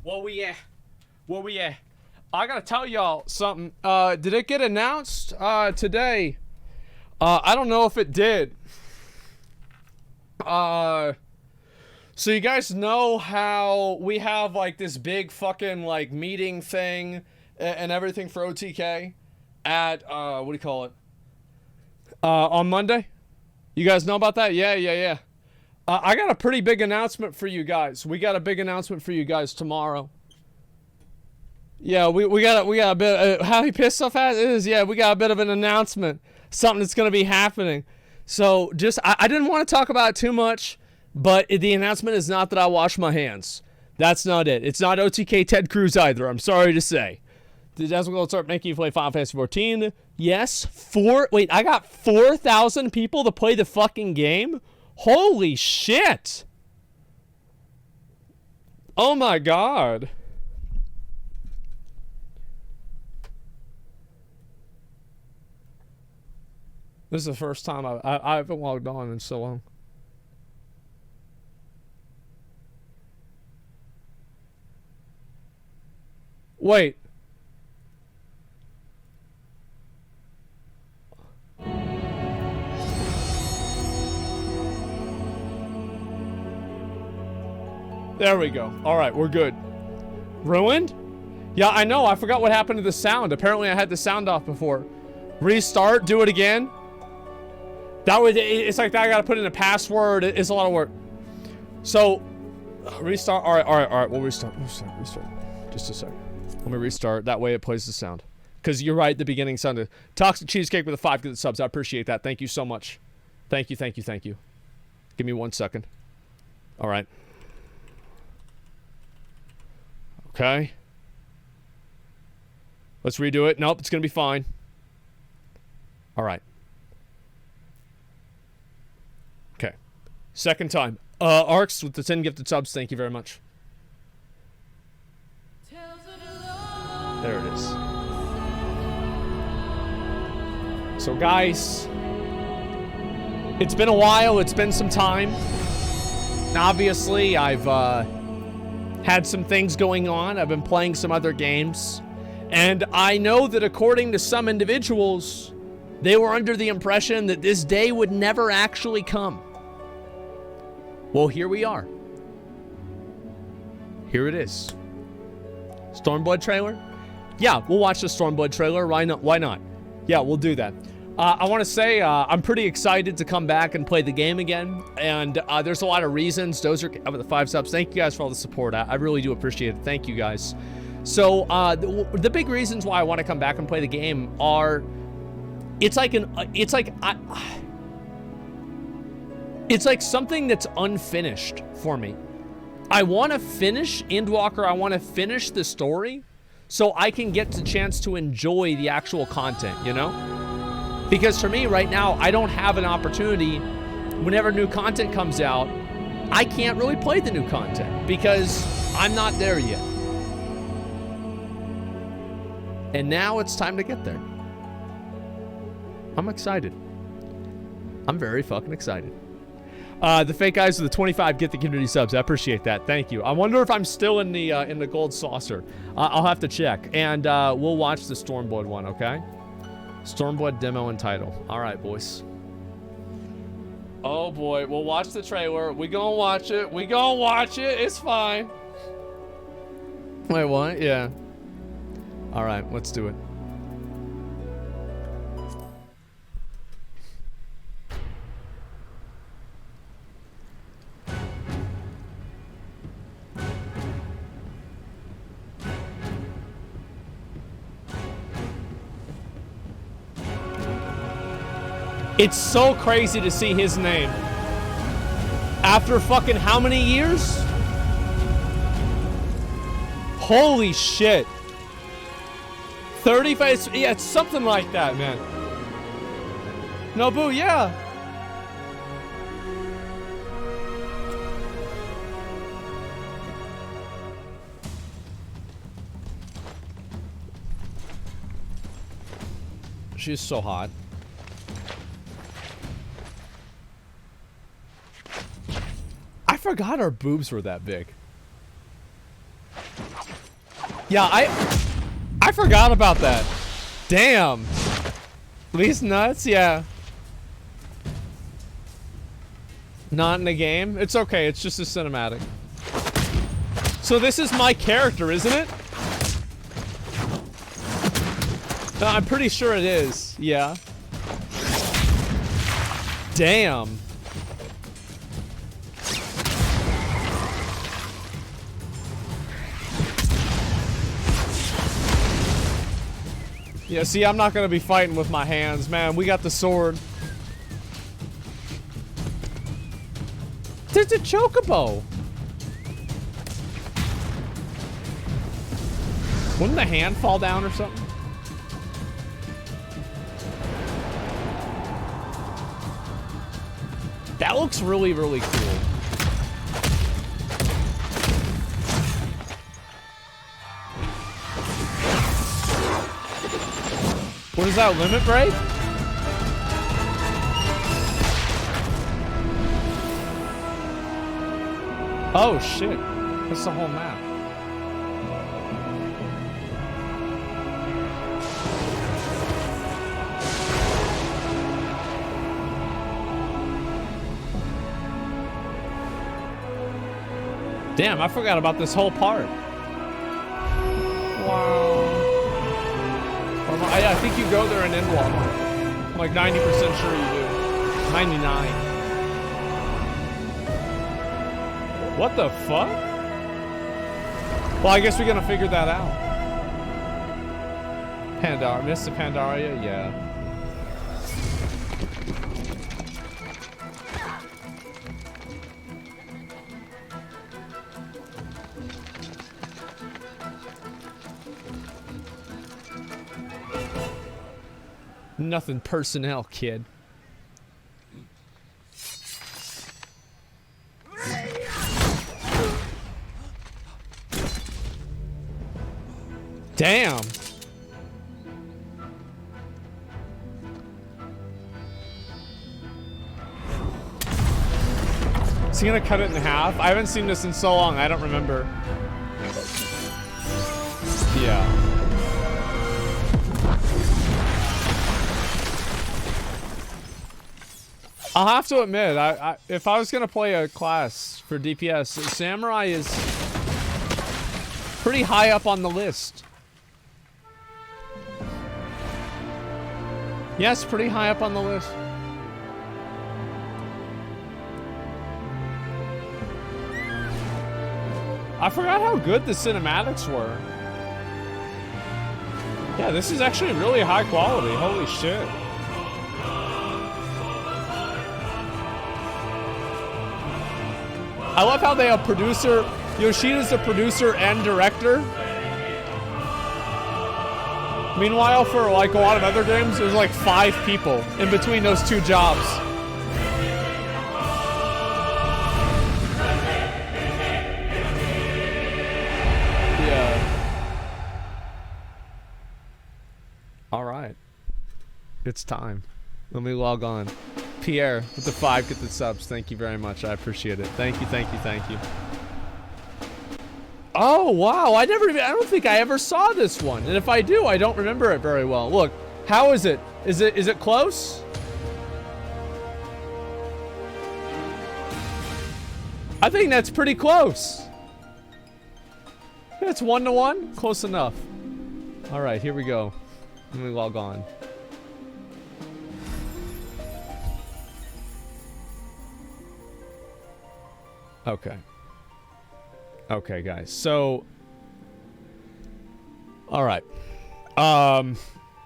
Where we at? Where we at? I gotta tell y'all something. Did it get announced today? I don't know if it did. So you guys know how we have like this big fucking like meeting thing and everything for OTK at what do you call it? On Monday? You guys know about that? Yeah. I got a pretty big announcement for you guys. We got a big announcement for you guys tomorrow. Yeah, we got a bit. How he pissed so fast is, yeah, we got a bit of an announcement. Something that's gonna be happening. So just, I didn't want to talk about it too much, but the announcement is not that I wash my hands. That's not it. It's not OTK Ted Cruz either. I'm sorry to say. Did Asmongold start making you play Final Fantasy 14? Yes. Wait, I got 4,000 people to play the fucking game? Holy shit! Oh my god. This is the first time I haven't logged on in so long. Wait. There we go. Alright, we're good. Ruined? Yeah, I know. I forgot what happened to the sound. Apparently I had the sound off before. Restart, do it again. That would, it's like that. I gotta put in a password. It's a lot of work. So, restart. Alright. We'll restart. Just a sec. Let me restart. That way it plays the sound. Because you're right, the beginning sounded. Toxic Cheesecake with a 5 good subs. I appreciate that. Thank you so much. Thank you. Give me 1 second. Alright. Okay. Let's redo it. Nope, it's gonna be fine. Alright. Okay. Second time. Arcs with the 10 gifted subs, thank you very much. There it is. So guys, it's been a while, it's been some time. Obviously, I've had some things going on. I've been playing some other games. And I know that according to some individuals, they were under the impression that this day would never actually come. Well, here we are. Here it is. Stormblood trailer? Yeah, we'll watch the Stormblood trailer. Why not? Yeah, we'll do that. I want to say I'm pretty excited to come back and play the game again. And there's a lot of reasons. Those are with the 5 subs. Thank you guys for all the support. I really do appreciate it. Thank you guys. So the big reasons why I want to come back and play the game are, it's like something that's unfinished for me. I want to finish Endwalker. I want to finish the story so I can get the chance to enjoy the actual content, you know? Because for me right now, I don't have an opportunity. Whenever new content comes out, I can't really play the new content because I'm not there yet. And now it's time to get there. I'm excited. I'm very fucking excited. The fake guys with the 25 get the community subs. I appreciate that. Thank you. I wonder if I'm still in the gold saucer. I'll have to check. And we'll watch the Stormblood one, okay? Stormblood demo and title. All right, boys. Oh boy, we'll watch the trailer. We gonna watch it. It's fine. Wait, what? Yeah. All right, let's do it. It's so crazy to see his name. After fucking how many years? Holy shit. 35, yeah, it's something like that, man. Nobu, yeah. She's so hot. I forgot our boobs were that big. Yeah, I forgot about that. Damn. These nuts, yeah. Not in the game? It's okay, it's just a cinematic. So this is my character, isn't it? No, I'm pretty sure it is. Yeah. Damn. Yeah, see, I'm not gonna be fighting with my hands, man. We got the sword. There's a chocobo. Wouldn't the hand fall down or something? That looks really, really cool. What is that, limit break? Oh shit, that's the whole map. Damn, I forgot about this whole part. Wow. I think you go there and end walk. I'm like 90% sure you do. 99. What the fuck? Well, I guess we're gonna figure that out. Pandar, Mr. Pandaria, yeah. Nothing personnel, kid. Damn. Is he gonna cut it in half? I haven't seen this in so long, I don't remember. Yeah. I'll have to admit, if I was gonna play a class for DPS, Samurai is pretty high up on the list. Yes, pretty high up on the list. I forgot how good the cinematics were. Yeah, this is actually really high quality. Holy shit. I love how they have producer. Yoshida's the producer and director. Meanwhile, for like a lot of other games, there's like 5 people in between those 2 jobs. Yeah. All right. It's time. Let me log on. Pierre with the 5 get the subs. Thank you very much. I appreciate it. Thank you, thank you, thank you. Oh, wow. I don't think I ever saw this one. And if I do, I don't remember it very well. Look, how is it? Is it close? I think that's pretty close. It's 1-to-1. Close enough. All right, here we go. Let me log on. Okay. Okay, guys. So, all right.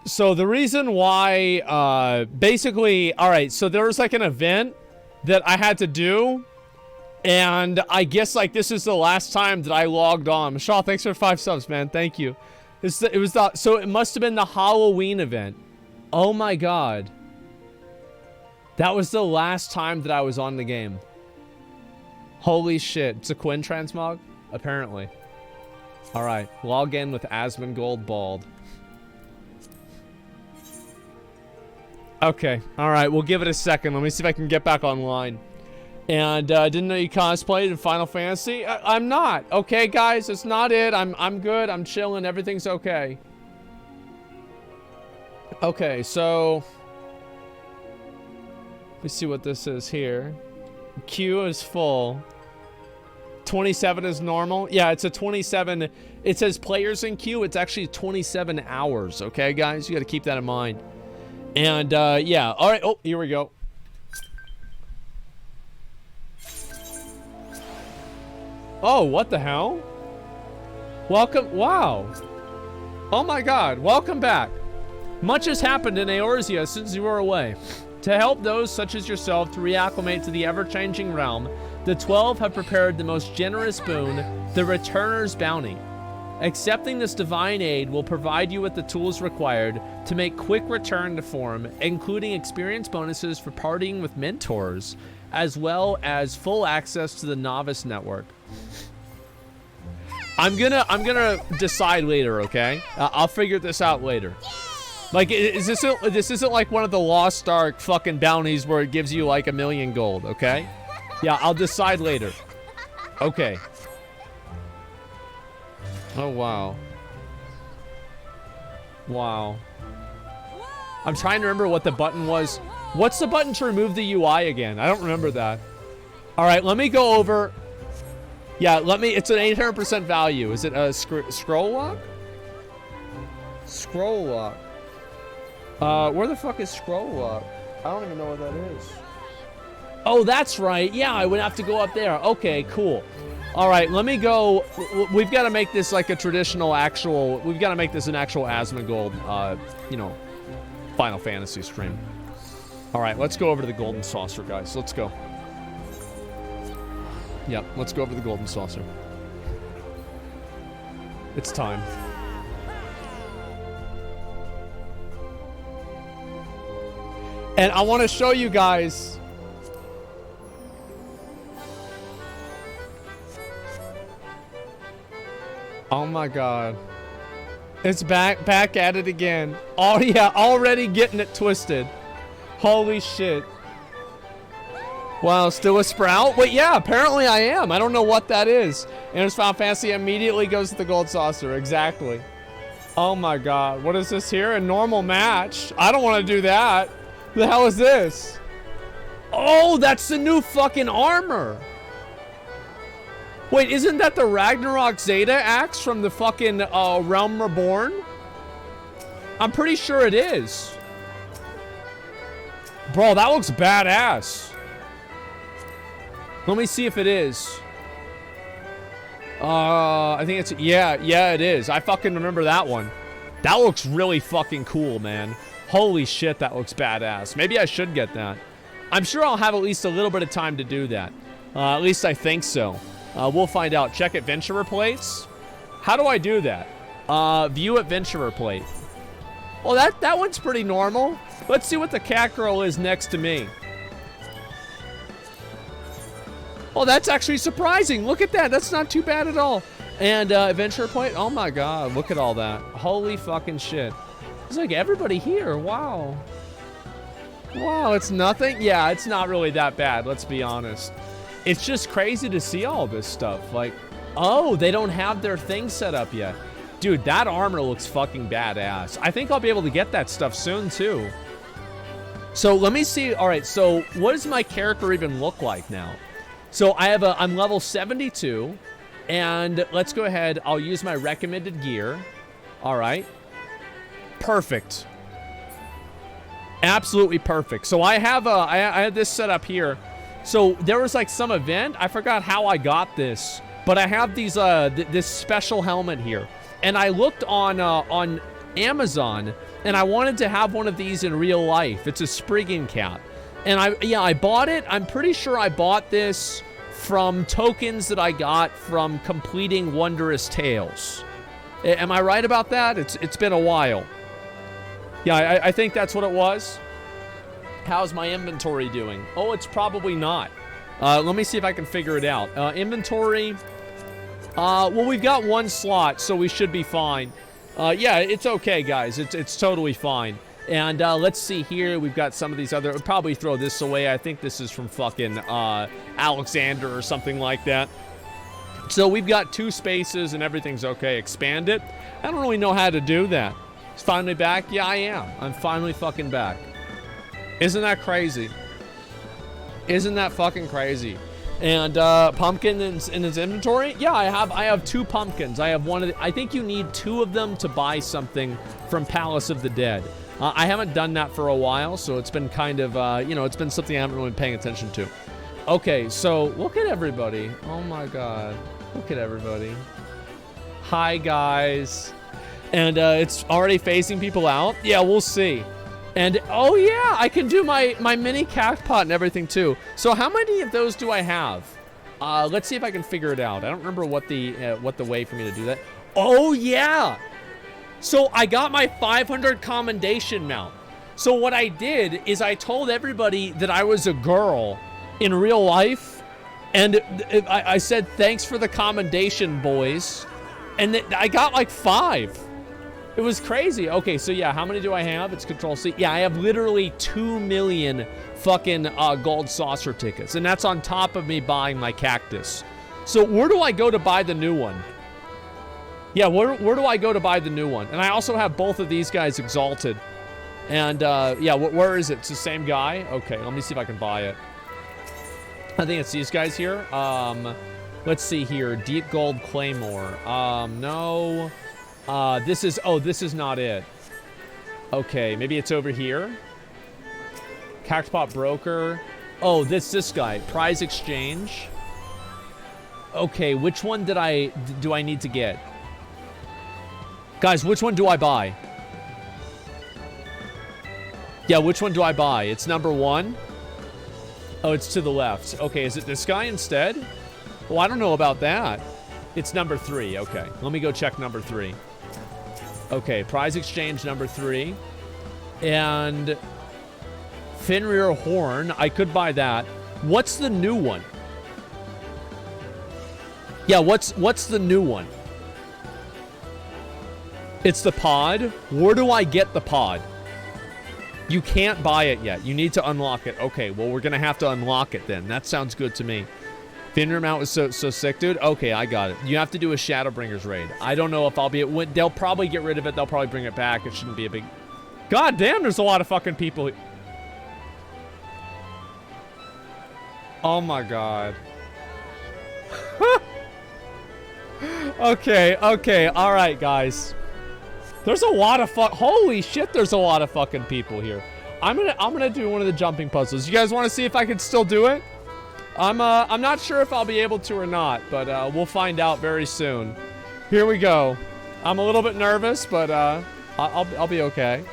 So the reason why, basically, all right. So there was like an event that I had to do, and I guess like this is the last time that I logged on. Michelle, thanks for 5 subs, man. Thank you. So it must have been the Halloween event. Oh my god. That was the last time that I was on the game. Holy shit. It's a Quinn transmog? Apparently. Alright. Log in with Asmongold bald. Okay. Alright. We'll give it a second. Let me see if I can get back online. And didn't know you cosplayed in Final Fantasy. I'm not. Okay, guys, it's not it. I'm good. I'm chilling. Everything's okay. Okay, so let me see what this is here. Queue is full. 27 is normal. Yeah, it's a 27. It says players in queue. It's actually 27 hours. Okay, guys, you got to keep that in mind. And yeah, all right. Oh, here we go. Oh, what the hell? Welcome. Wow. Oh my God. Welcome back. Much has happened in Eorzea since you were away. To help those such as yourself to reacclimate to the ever-changing realm, the 12 have prepared the most generous boon, the Returner's Bounty. Accepting this divine aid will provide you with the tools required to make quick return to form, including experience bonuses for partying with mentors, as well as full access to the novice network. I'm gonna decide later, okay? I'll figure this out later. Like, this isn't like one of the Lost Ark fucking bounties where it gives you like 1,000,000 gold, okay? Yeah, I'll decide later. Okay. Oh, wow. Wow. I'm trying to remember what the button was. What's the button to remove the UI again? I don't remember that. All right, let me go over. Yeah, it's an 800% value. Is it a scroll lock? Scroll lock. Where the fuck is scroll lock? I don't even know what that is. Oh, that's right. Yeah, I would have to go up there. Okay, cool. All right, let me go. We've got to make this like a traditional actual. We've got to make this an actual Asmongold, you know, Final Fantasy stream. All right, let's go over to the Golden Saucer, guys. Let's go. Yep, let's go over to the Golden Saucer. It's time. And I want to show you guys. Oh my God. It's back at it again. Oh yeah, already getting it twisted. Holy shit. Wow, still a sprout? Wait, yeah, apparently I am. I don't know what that is. And it's Final Fantasy immediately goes to the Gold Saucer. Exactly. Oh my God. What is this here? A normal match? I don't want to do that. The hell is this? Oh, that's the new fucking armor. Wait, isn't that the Ragnarok Zeta axe from the fucking Realm Reborn? I'm pretty sure it is. Bro, that looks badass. Let me see if it is. I think it's, yeah, it is. I fucking remember that one. That looks really fucking cool, man. Holy shit, that looks badass. Maybe I should get that. I'm sure I'll have at least a little bit of time to do that. At least I think so. We'll find out. Check adventurer plates. How do I do that? View adventurer plate. Well, that one's pretty normal. Let's see what the cat girl is next to me. Oh, that's actually surprising. Look at that. That's not too bad at all. And adventurer plate. Oh my God. Look at all that. Holy fucking shit. It's like everybody here. Wow. Wow, it's nothing? Yeah, it's not really that bad. Let's be honest. It's just crazy to see all this stuff. Like, oh, they don't have their thing set up yet. Dude, that armor looks fucking badass. I think I'll be able to get that stuff soon, too. So let me see. All right, so what does my character even look like now? So I'm level 72, and let's go ahead. I'll use my recommended gear. All right. Perfect. Absolutely perfect. So I had this set up here. So there was like some event. I forgot how I got this, but I have these this special helmet here, and I looked on Amazon, and I wanted to have one of these in real life. It's a Spriggan cap, and I bought it. I'm pretty sure I bought this from tokens that I got from completing Wondrous Tales. Am I right about that? It's been a while. Yeah, I think that's what it was. How's my inventory doing? Oh, it's probably not. Let me see if I can figure it out. Inventory. Well, we've got one slot, so we should be fine. Yeah, it's okay, guys. It's totally fine. And let's see here. We've got some of these other... We'll probably throw this away. I think this is from fucking Alexander or something like that. So we've got 2 spaces and everything's okay. Expand it. I don't really know how to do that. It's finally back? Yeah, I am. I'm finally fucking back. Isn't that crazy? Isn't that fucking crazy? And pumpkin in his inventory? Yeah, I have 2 pumpkins. I have one of the... I think you need 2 of them to buy something from Palace of the Dead. I haven't done that for a while, so it's been kind of, you know, it's been something I haven't really been paying attention to. Okay, so look at everybody. Oh my god. Look at everybody. Hi, guys. And it's already facing people out? Yeah, we'll see. And, oh yeah, I can do my mini cactpot and everything too. So how many of those do I have? Let's see if I can figure it out. I don't remember what the way for me to do that. Oh yeah! So I got my 500 commendation mount. So what I did is I told everybody that I was a girl in real life. And I said, thanks for the commendation, boys. And I got like 5. It was crazy. Okay, so yeah, how many do I have? It's Control-C. Yeah, I have literally 2 million fucking gold saucer tickets. And that's on top of me buying my cactus. So where do I go to buy the new one? Yeah, where do I go to buy the new one? And I also have both of these guys exalted. And yeah, where is it? It's the same guy? Okay, let me see if I can buy it. I think it's these guys here. Let's see here. Deep Gold Claymore. No. This is not it. Okay, maybe it's over here. Cactpot Broker. Oh, this guy. Prize Exchange. Okay, which one do I need to get? Guys, which one do I buy? Yeah, which one do I buy? It's number 1. Oh, it's to the left. Okay, is it this guy instead? Well, I don't know about that. It's number 3. Okay, let me go check number 3. Okay, Prize Exchange number 3. And Fenrir Horn. I could buy that. What's the new one? Yeah, what's the new one? It's the pod. Where do I get the pod? You can't buy it yet. You need to unlock it. Okay, well, we're going to have to unlock it then. That sounds good to me. Fenrir Mount was so sick, dude. Okay, I got it. You have to do a Shadowbringers raid. I don't know if I'll be... They'll probably get rid of it. They'll probably bring it back. It shouldn't be a big... God damn, there's a lot of fucking people. Oh my god. Okay, all right, guys. There's a lot of holy shit, there's a lot of fucking people here. I'm gonna do one of the jumping puzzles. You guys want to see if I can still do it? I'm not sure if I'll be able to or not, but we'll find out very soon. Here we go. I'm a little bit nervous, but I'll be okay.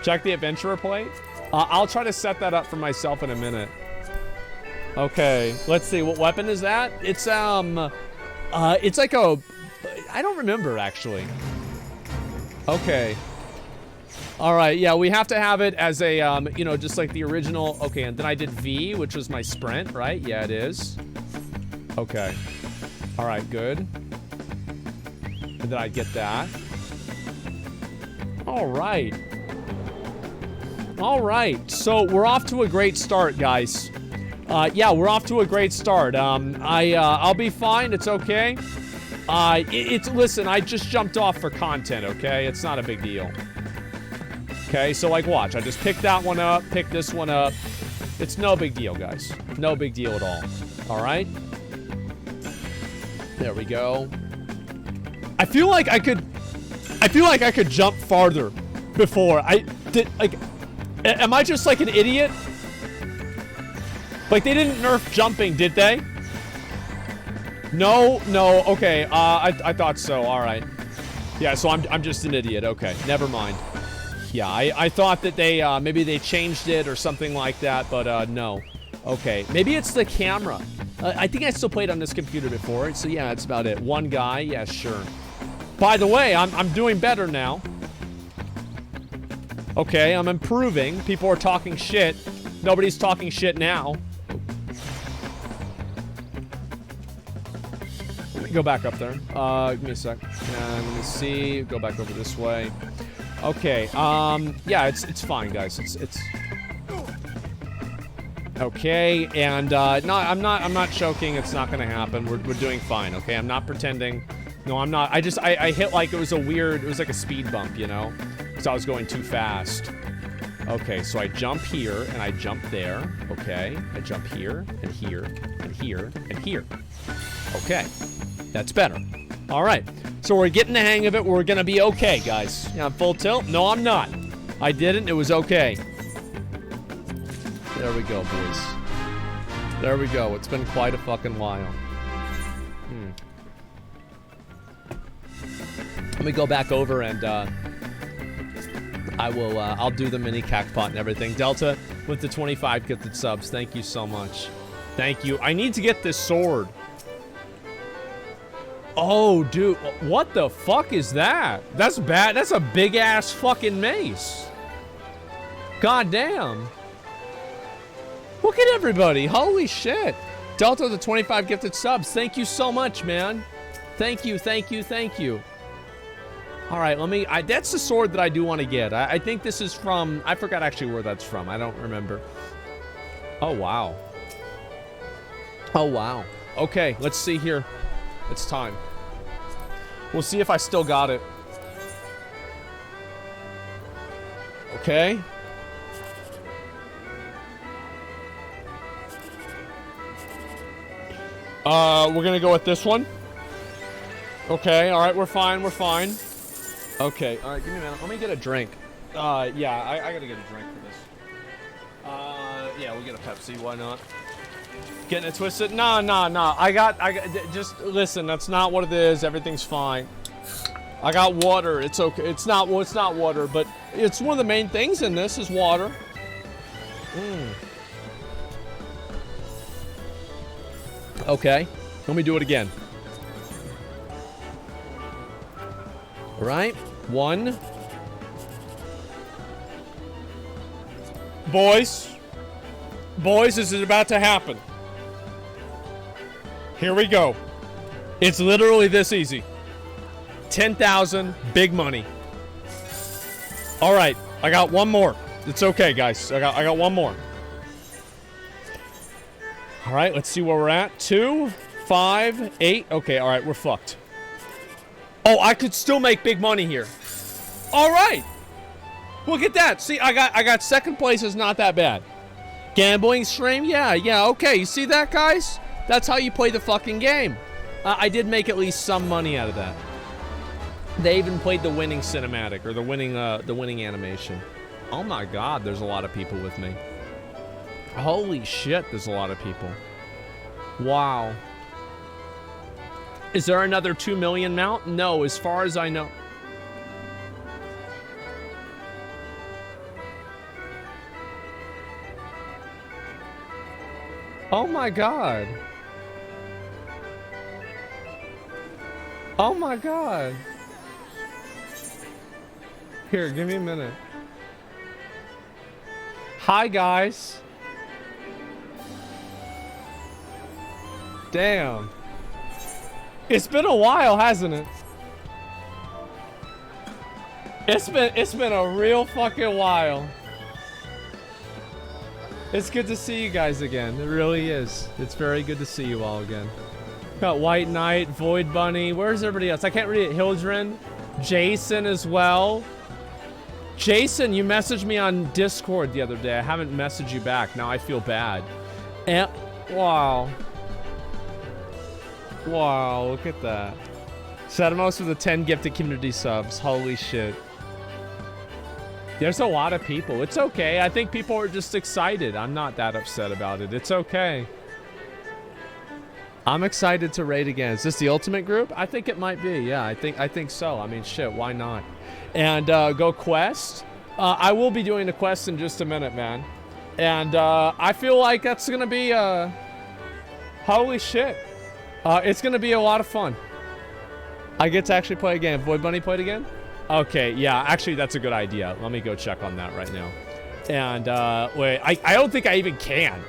Check the adventurer plate. I'll try to set that up for myself in a minute. Okay, let's see. What weapon is that? It's like a... I don't remember, actually. Okay. All right, yeah, we have to have it as a, you know, just like the original. Okay, and then I did V, which was my sprint, right? Yeah, it is. Okay. All right, good. And then I get that. All right. All right, so we're off to a great start, guys. Yeah, we're off to a great start. I'll be fine. It's okay. Listen, I just jumped off for content, okay? It's not a big deal. Okay, so like, watch. I just pick that one up, pick this one up. It's no big deal, guys. No big deal at all. All right? There we go. I feel like I could jump farther before. Am I just like an idiot? Like, they didn't nerf jumping, did they? No, okay, I thought so, alright. Yeah, so I'm just an idiot, okay, never mind. Yeah, I thought that they, maybe they changed it or something like that, but, no. Okay, maybe it's the camera. I think I still played on this computer before, so yeah, that's about it. One guy, yeah, sure. By the way, I'm doing better now. Okay, I'm improving. People are talking shit. Nobody's talking shit now. Let me go back up there. Give me a sec. Let me see. Go back over this way. Okay, yeah, it's fine, guys. It's... Okay, and, no, I'm not choking. It's not gonna happen. We're doing fine, okay? I'm not pretending. No, I'm not. I hit like it was like a speed bump, you know? Because I was going too fast. Okay, so I jump here, and I jump there. Okay, I jump here, and here, and here, and here. Okay, that's better. All right, so we're getting the hang of it. We're gonna be okay, guys. Yeah, I'm full tilt? No, I'm not. I didn't. It was okay. There we go, boys. There we go. It's been quite a fucking while. Let me go back over and, I'll do the mini cacpot and everything. Delta with the 25 gifted subs. Thank you so much. Thank you. I need to get this sword. Oh, dude. What the fuck is that? That's bad. That's a big-ass fucking mace. God damn. Look at everybody. Holy shit. Delta with the 25 gifted subs. Thank you so much, man. Thank you, thank you, thank you. All right, that's the sword that I do want to get. I think this is from, I forgot actually where that's from. I don't remember. Oh, wow. Oh, wow. Okay, let's see here. It's time. We'll see if I still got it. Okay. We're gonna go with this one. Okay, all right, we're fine, we're fine. Okay, all right, give me a minute. Let me get a drink. Yeah, I gotta get a drink for this. Yeah, we'll get a Pepsi, why not? Getting it twisted? No. I got, just listen, that's not what it is. Everything's fine. I got water, it's okay. It's not water, but it's one of the main things in this is water. Okay, let me do it again. All right, one. Boys, this is about to happen. Here we go. It's literally this easy. 10,000, big money. All right, I got one more. It's okay, guys. I got one more. All right, let's see where we're at. 2, 5, 8. Okay, all right, we're fucked. Oh, I could still make big money here. All right. Look at that. See, I got second place is not that bad. Gambling stream? Yeah, okay. You see that, guys? That's how you play the fucking game. I did make at least some money out of that. They even played the winning cinematic or the winning animation. Oh my god, there's a lot of people with me. Holy shit, there's a lot of people. Wow. Is there another 2 million mount? No, as far as I know. Oh my god. Oh my god. Here, give me a minute. Hi, guys. Damn. It's been a while, hasn't it? It's been a real fucking while. It's good to see you guys again. It really is. It's very good to see you all again. Got White Knight, Void Bunny. Where's everybody else? I can't read it. Hildren. Jason as well. Jason, you messaged me on Discord the other day. I haven't messaged you back. Now I feel bad. And wow. Wow, look at that. Sedamos with the 10 gifted community subs. Holy shit. There's a lot of people. It's okay. I think people are just excited. I'm not that upset about it. It's okay. I'm excited to raid again. Is this the ultimate group? I think it might be. Yeah, I think so. I mean, shit, why not? And go quest. I will be doing the quest in just a minute, man. And I feel like that's gonna be holy shit. It's gonna be a lot of fun. I get to actually play again. Void Bunny played again? Okay, yeah, actually that's a good idea. Let me go check on that right now. And wait, I don't think I even can.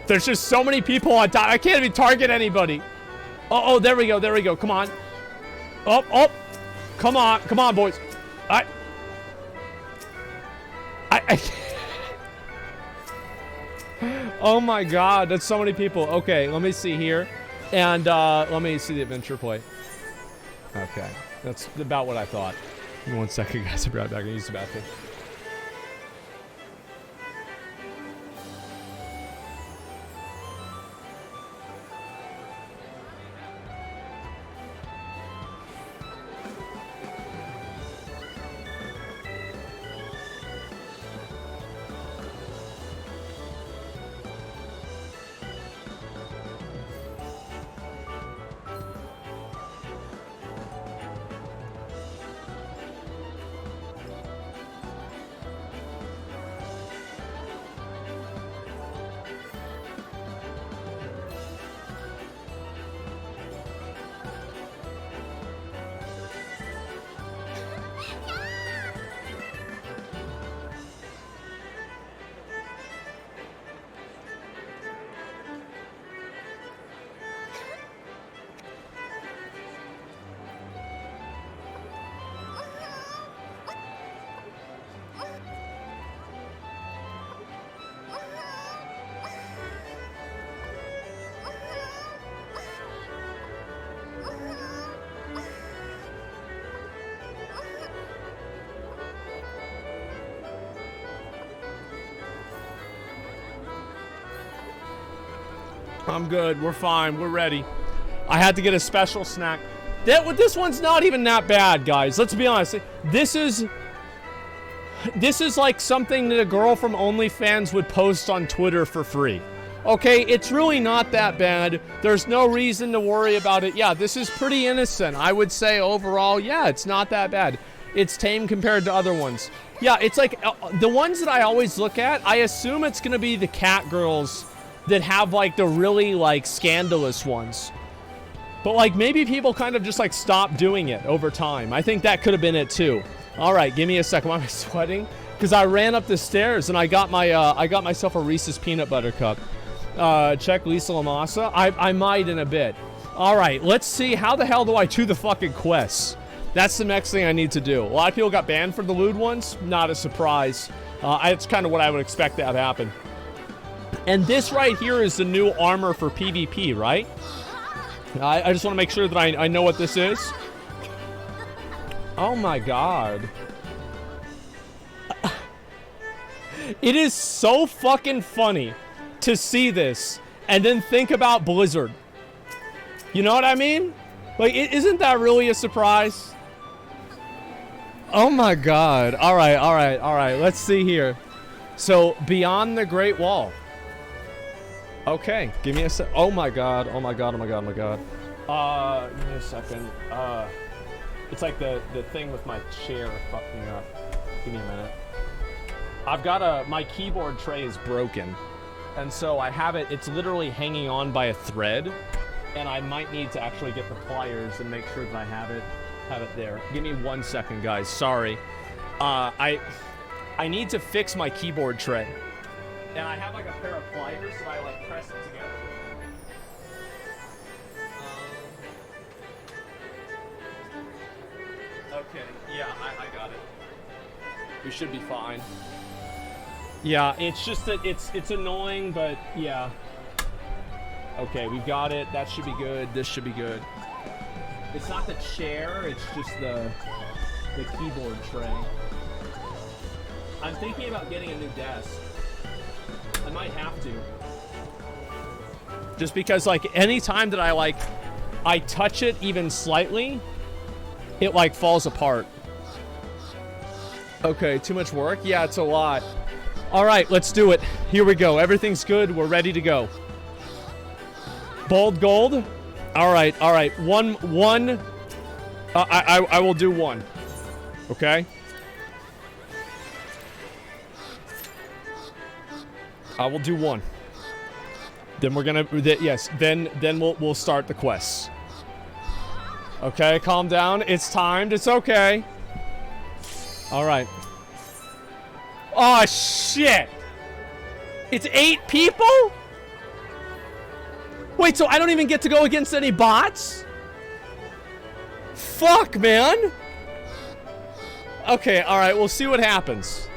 There's just so many people on top. I can't even target anybody. Oh, there we go. Come on. Oh, come on, boys. Oh my god, that's so many people. Okay, let me see here. And let me see the adventure plate. Okay, that's about what I thought. Give me 1 second, guys. I'll be right back. I use the bathroom. I'm good. We're fine. We're ready. I had to get a special snack. This one's not even that bad, guys. Let's be honest. This is like something that a girl from OnlyFans would post on Twitter for free. Okay, it's really not that bad. There's no reason to worry about it. Yeah, this is pretty innocent. I would say overall, yeah, it's not that bad. It's tame compared to other ones. Yeah, it's like the ones that I always look at, I assume it's going to be the cat girls that have like the really like scandalous ones. But like maybe people kind of just like stop doing it over time. I think that could have been it too. All right, give me a second. Why am I sweating? Because I ran up the stairs and I got myself a Reese's peanut butter cup. Check Lisa Lamassa. I might in a bit. All right, let's see. How the hell do I do the fucking quests? That's the next thing I need to do. A lot of people got banned for the lewd ones. Not a surprise. It's kind of what I would expect to have happen. And this right here is the new armor for PvP, right? I just want to make sure that I know what this is. Oh my god. It is so fucking funny to see this and then think about Blizzard. You know what I mean? Like, isn't that really a surprise? Oh my god. All right. Let's see here. So, Beyond the Great Wall. Okay, give me a sec. Oh my god. Give me a second. It's like the thing with my chair fucking up. Give me a minute. I've got my keyboard tray is broken. And so I have it's literally hanging on by a thread. And I might need to actually get the pliers and make sure that I have it there. Give me 1 second, guys. Sorry. I need to fix my keyboard tray. And I have like a pair of pliers, so I like press it together. Okay, yeah, I got it. We should be fine. Yeah, it's just that it's annoying, but yeah. Okay, we got it. That should be good. This should be good. It's not the chair, it's just the keyboard tray. I'm thinking about getting a new desk. I might have to. Just because, like, any time that I touch it even slightly, it, like, falls apart. Okay, too much work? Yeah, it's a lot. All right, let's do it. Here we go. Everything's good. We're ready to go. Bold gold. All right. One. I will do one. Okay. I will do one. Then we're gonna. Yes. Then we'll start the quests. Okay. Calm down. It's timed. It's okay. All right. Oh shit! It's 8 people? Wait, so I don't even get to go against any bots? Fuck, man! Okay, alright, we'll see what happens.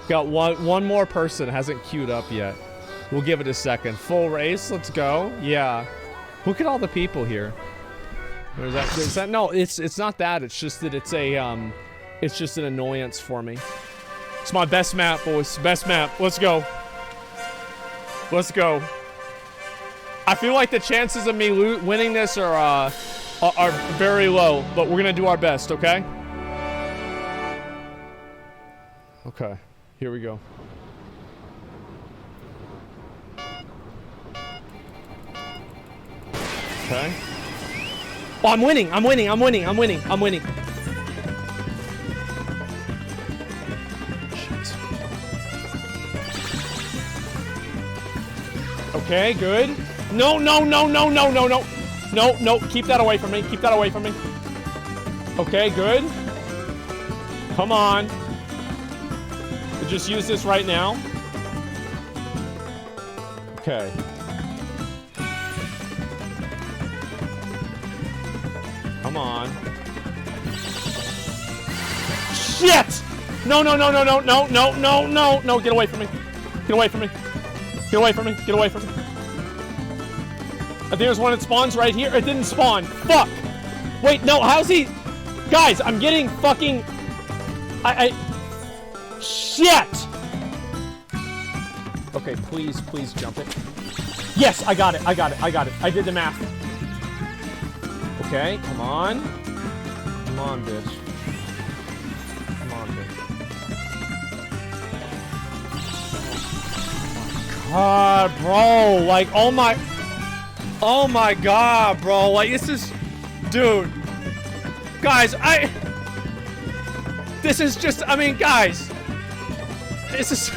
Got one more person hasn't queued up yet. We'll give it a second. Full race, let's go. Yeah. Look at all the people here. Is that no, it's not that. It's just that it's just an annoyance for me. It's my best map, boys. Best map. Let's go. Let's go. I feel like the chances of me winning this are very low, but we're gonna do our best, okay? Okay, here we go. Okay. Oh, I'm winning. I'm winning. I'm winning. I'm winning. I'm winning. Shit. Okay, good. No, no, no, no, no, no, no. No, no. Keep that away from me. Keep that away from me. Okay, good. Come on. We'll just use this right now. Okay. Come on. Shit! No, no, no, no, no, no, no, no, no, no, get away from me. Get away from me. Get away from me. Get away from me. I think there's one that spawns right here. It didn't spawn. Fuck! Wait, no, how's he... Guys, I'm getting fucking... Shit! Okay, please, please jump it. Yes, I got it, I got it, I got it. I did the math. Okay, come on. Come on, bitch. Come on, bitch. God, bro. Like, oh my God, bro. Like, this is... Dude. Guys, this is just... I mean, guys. This is...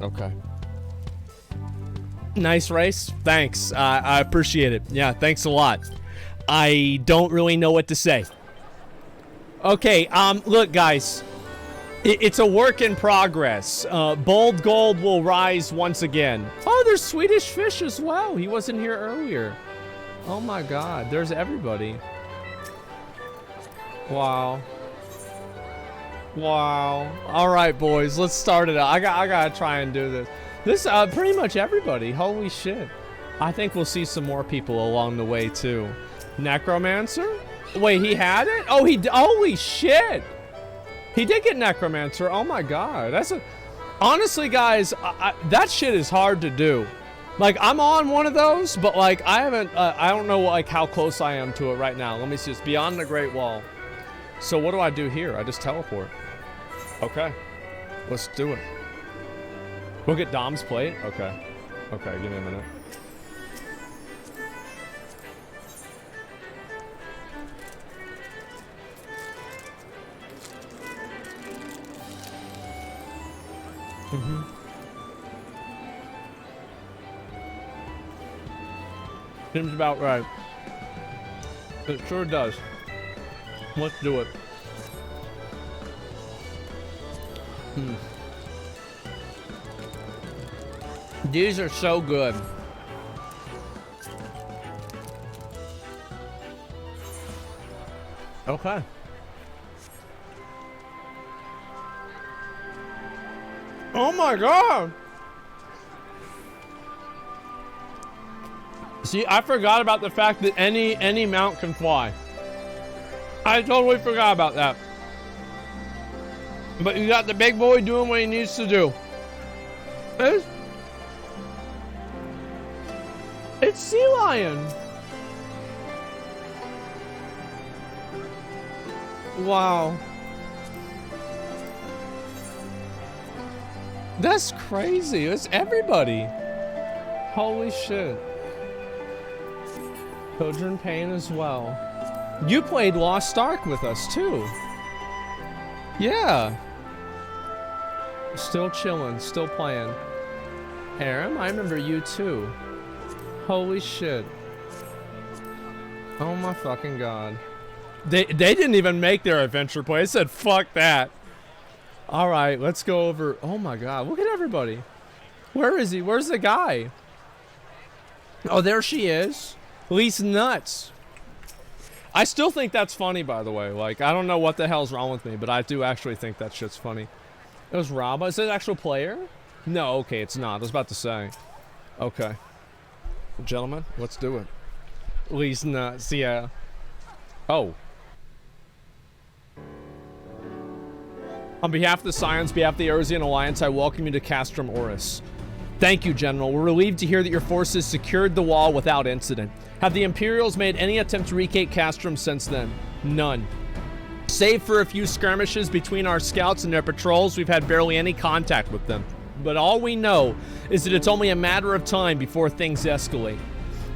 Okay. Nice race. Thanks. I appreciate it. Yeah, thanks a lot. I don't really know what to say. Okay, look, guys. It's a work in progress. Bold Gold will rise once again. Oh, there's Swedish Fish as well. He wasn't here earlier. Oh my God, there's everybody. Wow. Wow. All right, boys, let's start it out. I gotta try and do this. This, pretty much everybody. Holy shit. I think we'll see some more people along the way, too. Necromancer? Wait, he had it? Oh, holy shit. He did get Necromancer. Oh my God. That's a... Honestly, guys, that shit is hard to do. Like, I'm on one of those, but, like, I haven't, I don't know, like, how close I am to it right now. Let me see. It's beyond the Great Wall. So what do I do here? I just teleport. Okay. Let's do it. We'll get Dom's plate? Okay. Okay, give me a minute. Seems about right. It sure does. Let's do it. These are so good. Okay. Oh my God. See, I forgot about the fact that any mount can fly. I totally forgot about that. But you got the big boy doing what he needs to do. It's Sea Lion. Wow. That's crazy. It's everybody. Holy shit. Sojourn Payne as well. You played Lost Ark with us too. Yeah. Still chilling, still playing. Aram, I remember you too. Holy shit. Oh my fucking God. They didn't even make their adventure play. They said, fuck that. All right, let's go over. Oh my God, look at everybody. Where is he? Where's the guy? Oh, there she is. Least nuts. I still think that's funny, by the way. Like, I don't know what the hell's wrong with me, but I do actually think that shit's funny. It was Raba. Is it an actual player? No, okay, it's not. I was about to say. Okay. Gentlemen, let's do it. Least nuts, yeah. Oh. On behalf of the Scions, behalf of the Erusian Alliance, I welcome you to Castrum Oris. Thank you, General. We're relieved to hear that your forces secured the wall without incident. Have the Imperials made any attempt to retake Castrum since then? None. Save for a few skirmishes between our scouts and their patrols, we've had barely any contact with them. But all we know is that it's only a matter of time before things escalate.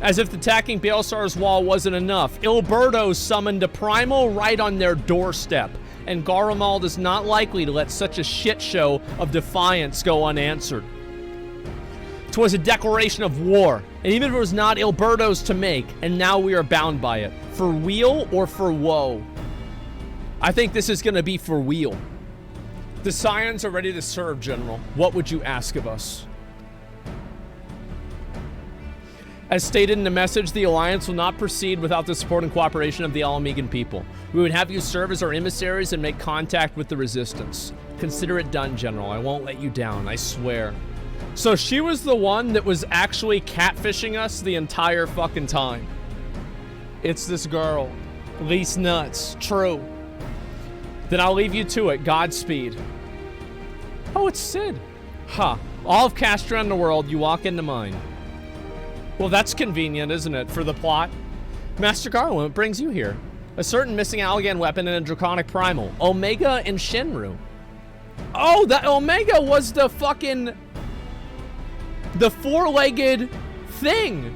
As if attacking Baelsar's wall wasn't enough, Ilberto summoned a primal right on their doorstep, and Garlemald is not likely to let such a shit show of defiance go unanswered. 'Twas a declaration of war, and even if it was not Ilberto's to make, and now we are bound by it. For weal or for woe? I think this is gonna be for weal. The Scions are ready to serve, General. What would you ask of us? As stated in the message, the Alliance will not proceed without the support and cooperation of the Alamegan people. We would have you serve as our emissaries and make contact with the Resistance. Consider it done, General. I won't let you down, I swear. So she was the one that was actually catfishing us the entire fucking time. It's this girl. Least nuts. True. Then I'll leave you to it. Godspeed. Oh, it's Sid. Huh. All of Castrum in the world, you walk into mine. Well, that's convenient, isn't it, for the plot? Master Garland, what brings you here? A certain missing Allagan weapon and a draconic primal. Omega and Shinru. Oh, that Omega was the fucking... the four-legged thing.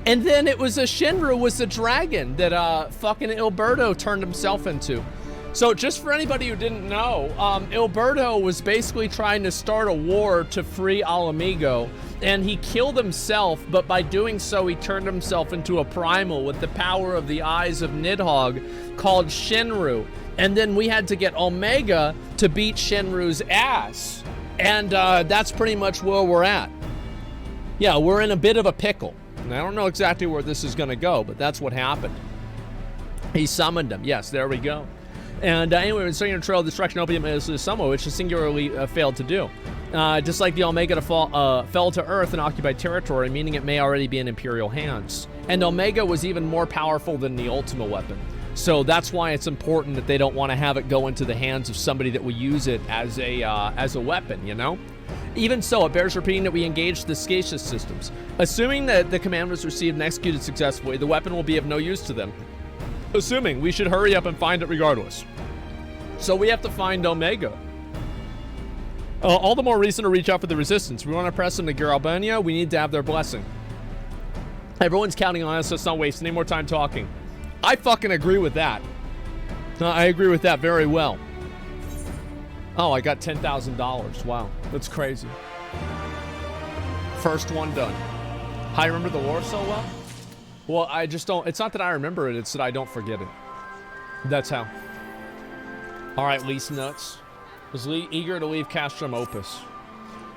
And then it was a Shinru was the dragon that fucking Ilberto turned himself into. So just for anybody who didn't know, Ilberto was basically trying to start a war to free Alamigo, and he killed himself, but by doing so, he turned himself into a primal with the power of the eyes of Nidhogg called Shinru. And then we had to get Omega to beat Shinru's ass. And that's pretty much where we're at. Yeah, we're in a bit of a pickle. And I don't know exactly where this is going to go, but that's what happened. He summoned him. Yes, there we go. And anyway, it's starting to trail destruction opium is somewhat, which has singularly failed to do. Just like the Omega fell to Earth and occupied territory, meaning it may already be in Imperial hands. And Omega was even more powerful than the Ultima weapon. So that's why it's important that they don't want to have it go into the hands of somebody that will use it as a weapon, you know? Even so, it bears repeating that we engaged the Scacious systems. Assuming that the command was received and executed successfully, the weapon will be of no use to them. Assuming we should hurry up and find it regardless. So we have to find Omega. All the more reason to reach out for the Resistance. We want to press them to Garalbania, we need to have their blessing. Everyone's counting on us, so let's not waste any more time talking. I fucking agree with that. I agree with that very well. Oh, I got $10,000. Wow, that's crazy. First one done. I remember the war so well? Well, I just don't, it's not that I remember it, it's that I don't forget it. That's how. All right, least nuts. Was eager to leave Castrum Opus.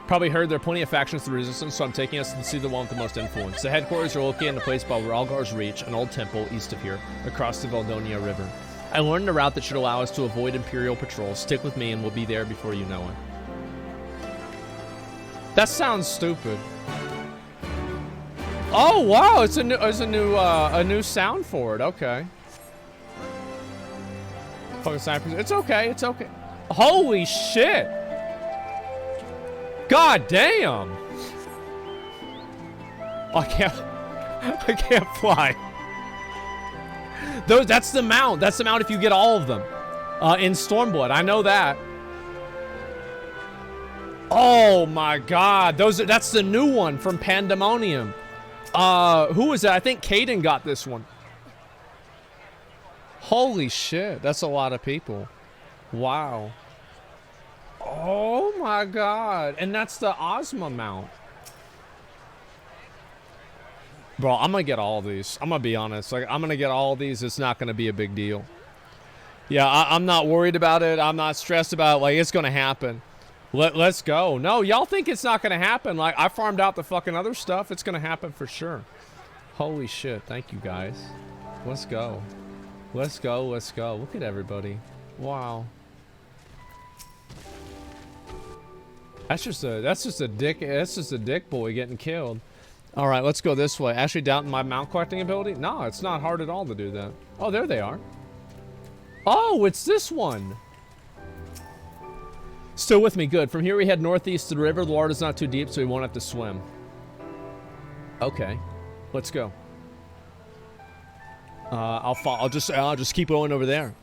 Probably heard there are plenty of factions to the Resistance, so I'm taking us to see the one with the most influence. The headquarters are located in a place called Ralgar's Reach, an old temple east of here, across the Valdonia River. I learned a route that should allow us to avoid Imperial patrols. Stick with me and we'll be there before you know it. That sounds stupid. Oh wow, it's a new sound for it. Okay. Fucking snipers. It's okay. It's okay. Holy shit! God damn! I can't fly. That's the mount. That's the mount if you get all of them in Stormblood. I know that. Oh my God! That's the new one from Pandemonium. Who was that? I think Caden got this one. Holy shit! That's a lot of people. Wow. Oh my God! And that's the Ozma mount. Bro, I'm gonna get all these. I'm gonna be honest. Like, I'm gonna get all these. It's not gonna be a big deal. Yeah, I'm not worried about it. I'm not stressed about it. Like, it's gonna happen. Let's go. No, y'all think it's not gonna happen. Like, I farmed out the fucking other stuff. It's gonna happen for sure. Holy shit. Thank you, guys. Let's go. Let's go. Let's go. Look at everybody. Wow. That's just a dick boy getting killed. All right, let's go this way. Actually, doubting my mount collecting ability? No, it's not hard at all to do that. Oh, there they are. Oh, it's this one. Still with me, good. From here we head northeast to the river. The water's not too deep, so we won't have to swim. Okay, let's go. I'll just keep going over there.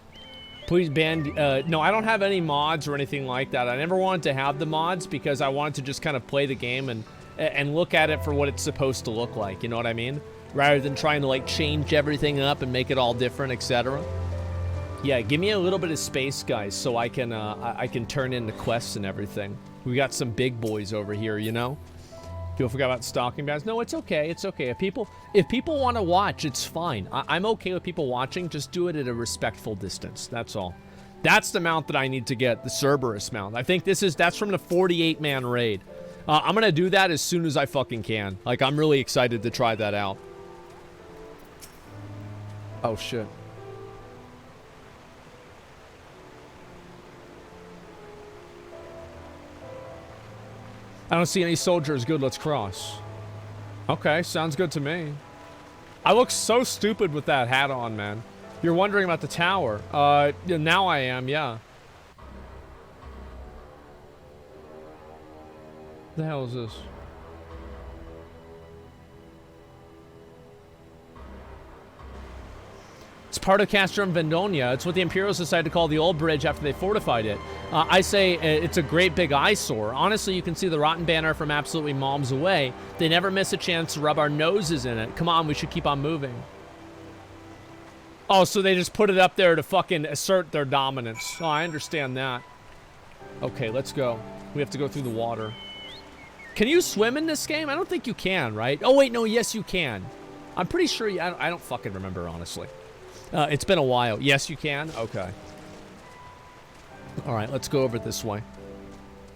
Please ban. No, I don't have any mods or anything like that. I never wanted to have the mods because I wanted to just kind of play the game and look at it for what it's supposed to look like. You know what I mean? Rather than trying to like change everything up and make it all different, etc. Yeah, give me a little bit of space, guys, so I can turn in the quests and everything. We got some big boys over here, you know. People forgot about stalking bans. No, it's okay. It's okay. If people want to watch, it's fine. I'm okay with people watching. Just do it at a respectful distance. That's all. That's the mount that I need to get, the Cerberus mount. I think that's from the 48-man raid. I'm gonna do that as soon as I fucking can. Like, I'm really excited to try that out. Oh shit. I don't see any soldiers. Good, let's cross. Okay, sounds good to me. I look so stupid with that hat on, man. You're wondering about the tower. Yeah, now I am, yeah. The hell is this? It's part of Castrum Vendonia. It's what the Imperials decided to call the old bridge after they fortified it. I say it's a great big eyesore. Honestly, you can see the rotten banner from absolutely miles away. They never miss a chance to rub our noses in it. Come on, we should keep on moving. Oh, so they just put it up there to fucking assert their dominance. Oh, I understand that. Okay, let's go. We have to go through the water. Can you swim in this game? I don't think you can, right? Oh, wait, no, yes, you can. I'm pretty sure I don't fucking remember, honestly. It's been a while. Yes, you can? Okay. All right, let's go over this way.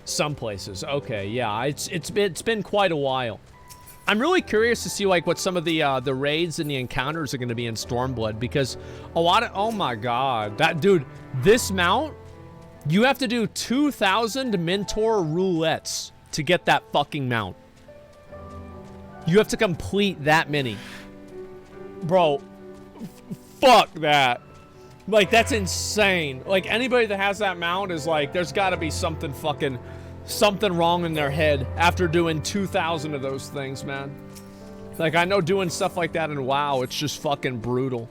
Some places. Okay, yeah, it's been quite a while. I'm really curious to see like what some of the raids and the encounters are going to be in Stormblood, because a lot of, oh my god, that dude, this mount, you have to do 2,000 Mentor roulettes to get that fucking mount. You have to complete that many. Bro, fuck that. Like, that's insane. Like, anybody that has that mount is like, there's got to be something wrong in their head after doing 2,000 of those things, man. Like, I know doing stuff like that in WoW, it's just fucking brutal.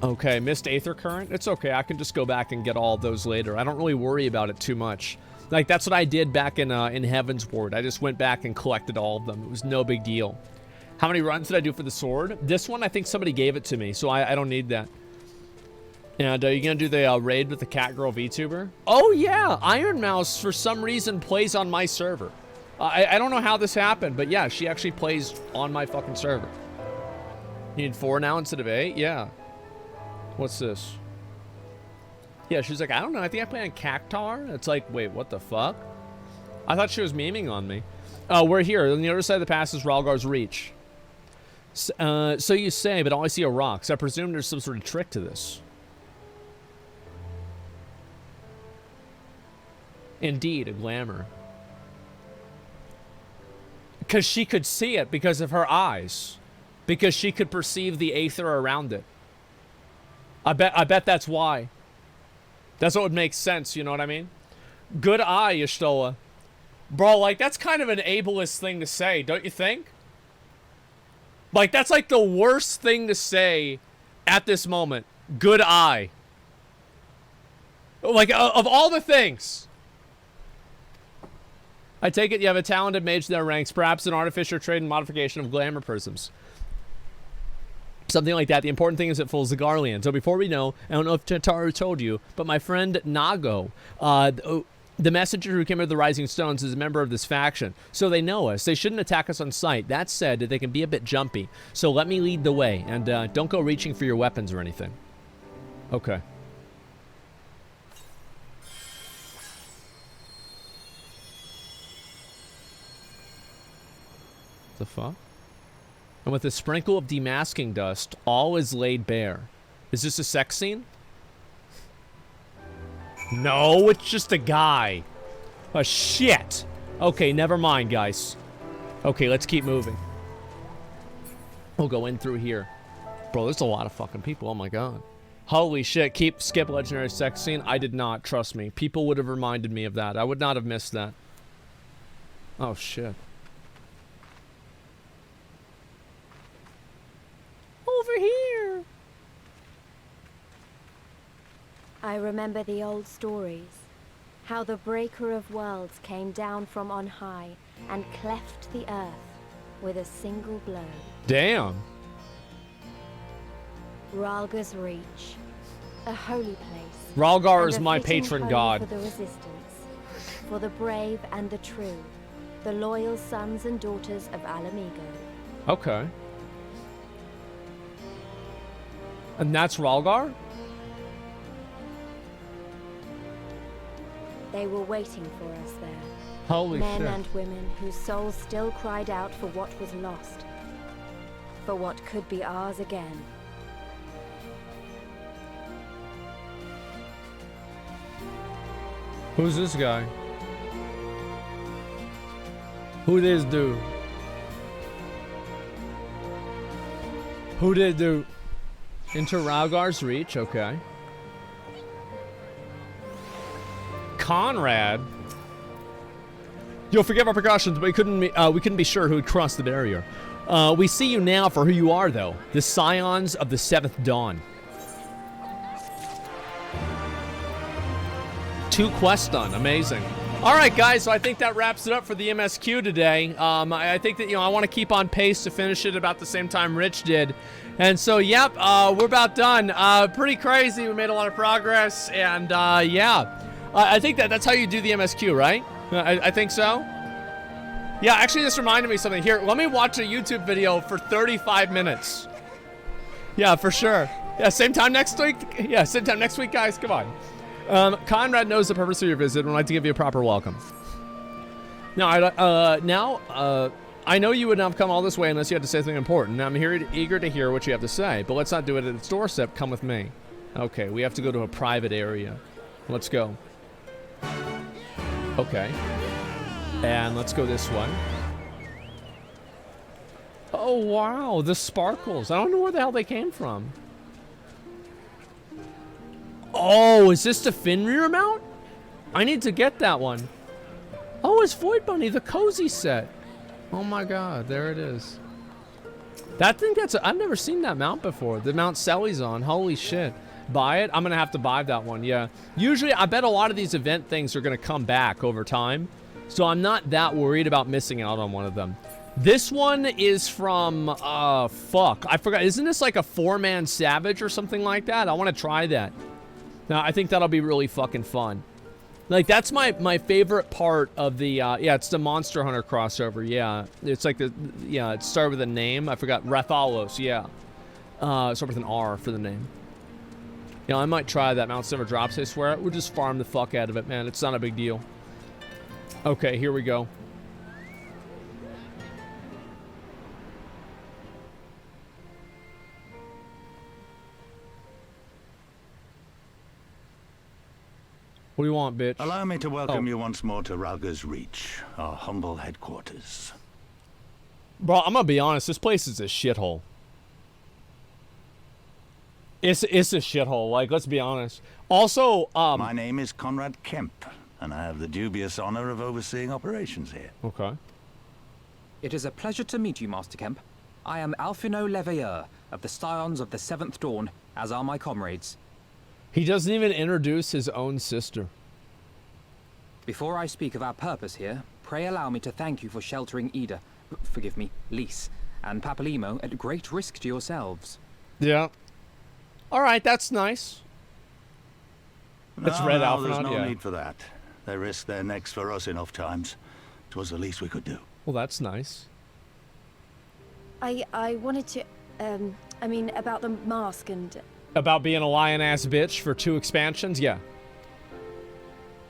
Okay, missed Aether Current. It's okay, I can just go back and get all of those later. I don't really worry about it too much. Like, that's what I did back in Heaven's Ward. I just went back and collected all of them. It was no big deal. How many runs did I do for the sword? This one, I think somebody gave it to me, so I don't need that. And are you going to do the raid with the Catgirl VTuber? Oh, yeah. Iron Mouse, for some reason, plays on my server. I don't know how this happened, but yeah, she actually plays on my fucking server. You need 4 now instead of 8? Yeah. What's this? Yeah, she's like, I don't know. I think I play on Cactar. It's like, wait, what the fuck? I thought she was memeing on me. We're here. On the other side of the pass is Ralgar's Reach. So you say, but all I see are rocks. I presume there's some sort of trick to this. Indeed, a glamour. Because she could see it because of her eyes. Because she could perceive the aether around it. I bet that's why. That's what would make sense, you know what I mean? Good eye, Y'shtola. Bro, like, that's kind of an ableist thing to say, don't you think? Like, that's like the worst thing to say at this moment. Good eye. Like, of all the things. I take it you have a talented mage in their ranks, perhaps an artificer trade and modification of glamour prisms. Something like that. The important thing is it fools the Garlean. So before we know, I don't know if Tataru told you, but my friend Nago, the messenger who came with the Rising Stones, is a member of this faction. So they know us. They shouldn't attack us on sight. That said, they can be a bit jumpy. So let me lead the way, and don't go reaching for your weapons or anything. Okay. The fuck? And with a sprinkle of demasking dust, all is laid bare. Is this a sex scene? No, it's just a guy. Oh, shit. Okay, never mind, guys. Okay, let's keep moving. We'll go in through here. Bro, there's a lot of fucking people. Oh my god. Holy shit. Skip legendary sex scene. I did not. Trust me. People would have reminded me of that. I would not have missed that. Oh shit. Over here. I remember the old stories. How the breaker of worlds came down from on high and cleft the earth with a single blow. Damn. Ralgar's Reach, a holy place. Ralgar is my patron god. For the resistance, for the brave and the true, the loyal sons and daughters of Alamigo. Okay. And that's Ralgar? They were waiting for us there. Holy shit. Men and women whose souls still cried out for what was lost. For what could be ours again. Who's this guy? Who this dude? Who did do? Into Ralgar's Reach, okay. Conrad. You'll forgive our precautions, but we couldn't be sure who had crossed the barrier. We see you now for who you are, though. The Scions of the Seventh Dawn. 2 quests done. Amazing. All right, guys, so I think that wraps it up for the MSQ today. I think that, I want to keep on pace to finish it about the same time Rich did. And so, yep, we're about done. Pretty crazy. We made a lot of progress, and yeah. I think that's how you do the MSQ, right? I think so. Yeah, actually, this reminded me of something. Here, let me watch a YouTube video for 35 minutes. Yeah, for sure. Yeah, same time next week? Yeah, same time next week, guys. Come on. Conrad knows the purpose of your visit and would like to give you a proper welcome. Now, I know you would not have come all this way unless you had to say something important. I'm here eager to hear what you have to say, but let's not do it at its doorstep. Come with me. Okay, we have to go to a private area. Let's go. Okay. And let's go this way. Oh, wow. The sparkles. I don't know where the hell they came from. Oh, is this the Fenrir mount? I need to get that one. Oh, it's Void Bunny, the cozy set. Oh my god, there it is. I've never seen that mount before. The mount Sally's on. Holy shit. Buy it? I'm gonna have to buy that one, yeah. Usually, I bet a lot of these event things are gonna come back over time. So I'm not that worried about missing out on one of them. This one is from, fuck. I forgot. Isn't this like a 4-man Savage or something like that? I want to try that. Now, I think that'll be really fucking fun. Like, that's my favorite part of the, yeah, it's the Monster Hunter crossover, yeah. It's like yeah, it started with a name. I forgot. Rathalos, yeah. Start with an R for the name. You know, I might try that. Mount never drops, I swear. We'll just farm the fuck out of it, man. It's not a big deal. Okay, here we go. What do you want, bitch? Allow me to welcome you once more to Ralgar's Reach, our humble headquarters. Bro, I'm gonna be honest, this place is a shithole. It's a shithole, like, let's be honest. Also, my name is Conrad Kemp, and I have the dubious honor of overseeing operations here. Okay. It is a pleasure to meet you, Master Kemp. I am Alphino Leveilleur, of the Scions of the Seventh Dawn, as are my comrades. He doesn't even introduce his own sister. Before I speak of our purpose here, pray allow me to thank you for sheltering Ida, forgive me, Lys, and Papalimo at great risk to yourselves. Yeah. Alright, that's nice. It's Red Alpha. There's no need for that. They risked their necks for us enough times. 'Twas the least we could do. Well, that's nice. I wanted to, I mean, about the mask and About being a lion-ass bitch for 2 expansions? Yeah.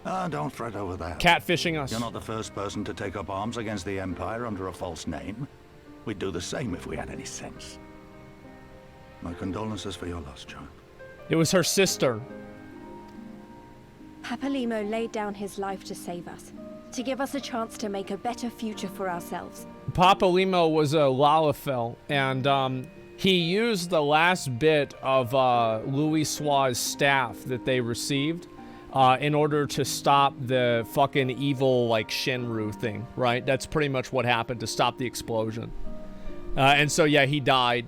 Don't fret over that. Catfishing us. You're not the first person to take up arms against the Empire under a false name. We'd do the same if we had any sense. My condolences for your loss, child. It was her sister. Papalimo laid down his life to save us, to give us a chance to make a better future for ourselves. Papalimo was a Lalafell, and he used the last bit of Louis Sua's staff that they received in order to stop the fucking evil, like, Shinru thing, right? That's pretty much what happened to stop the explosion. And so, yeah, he died.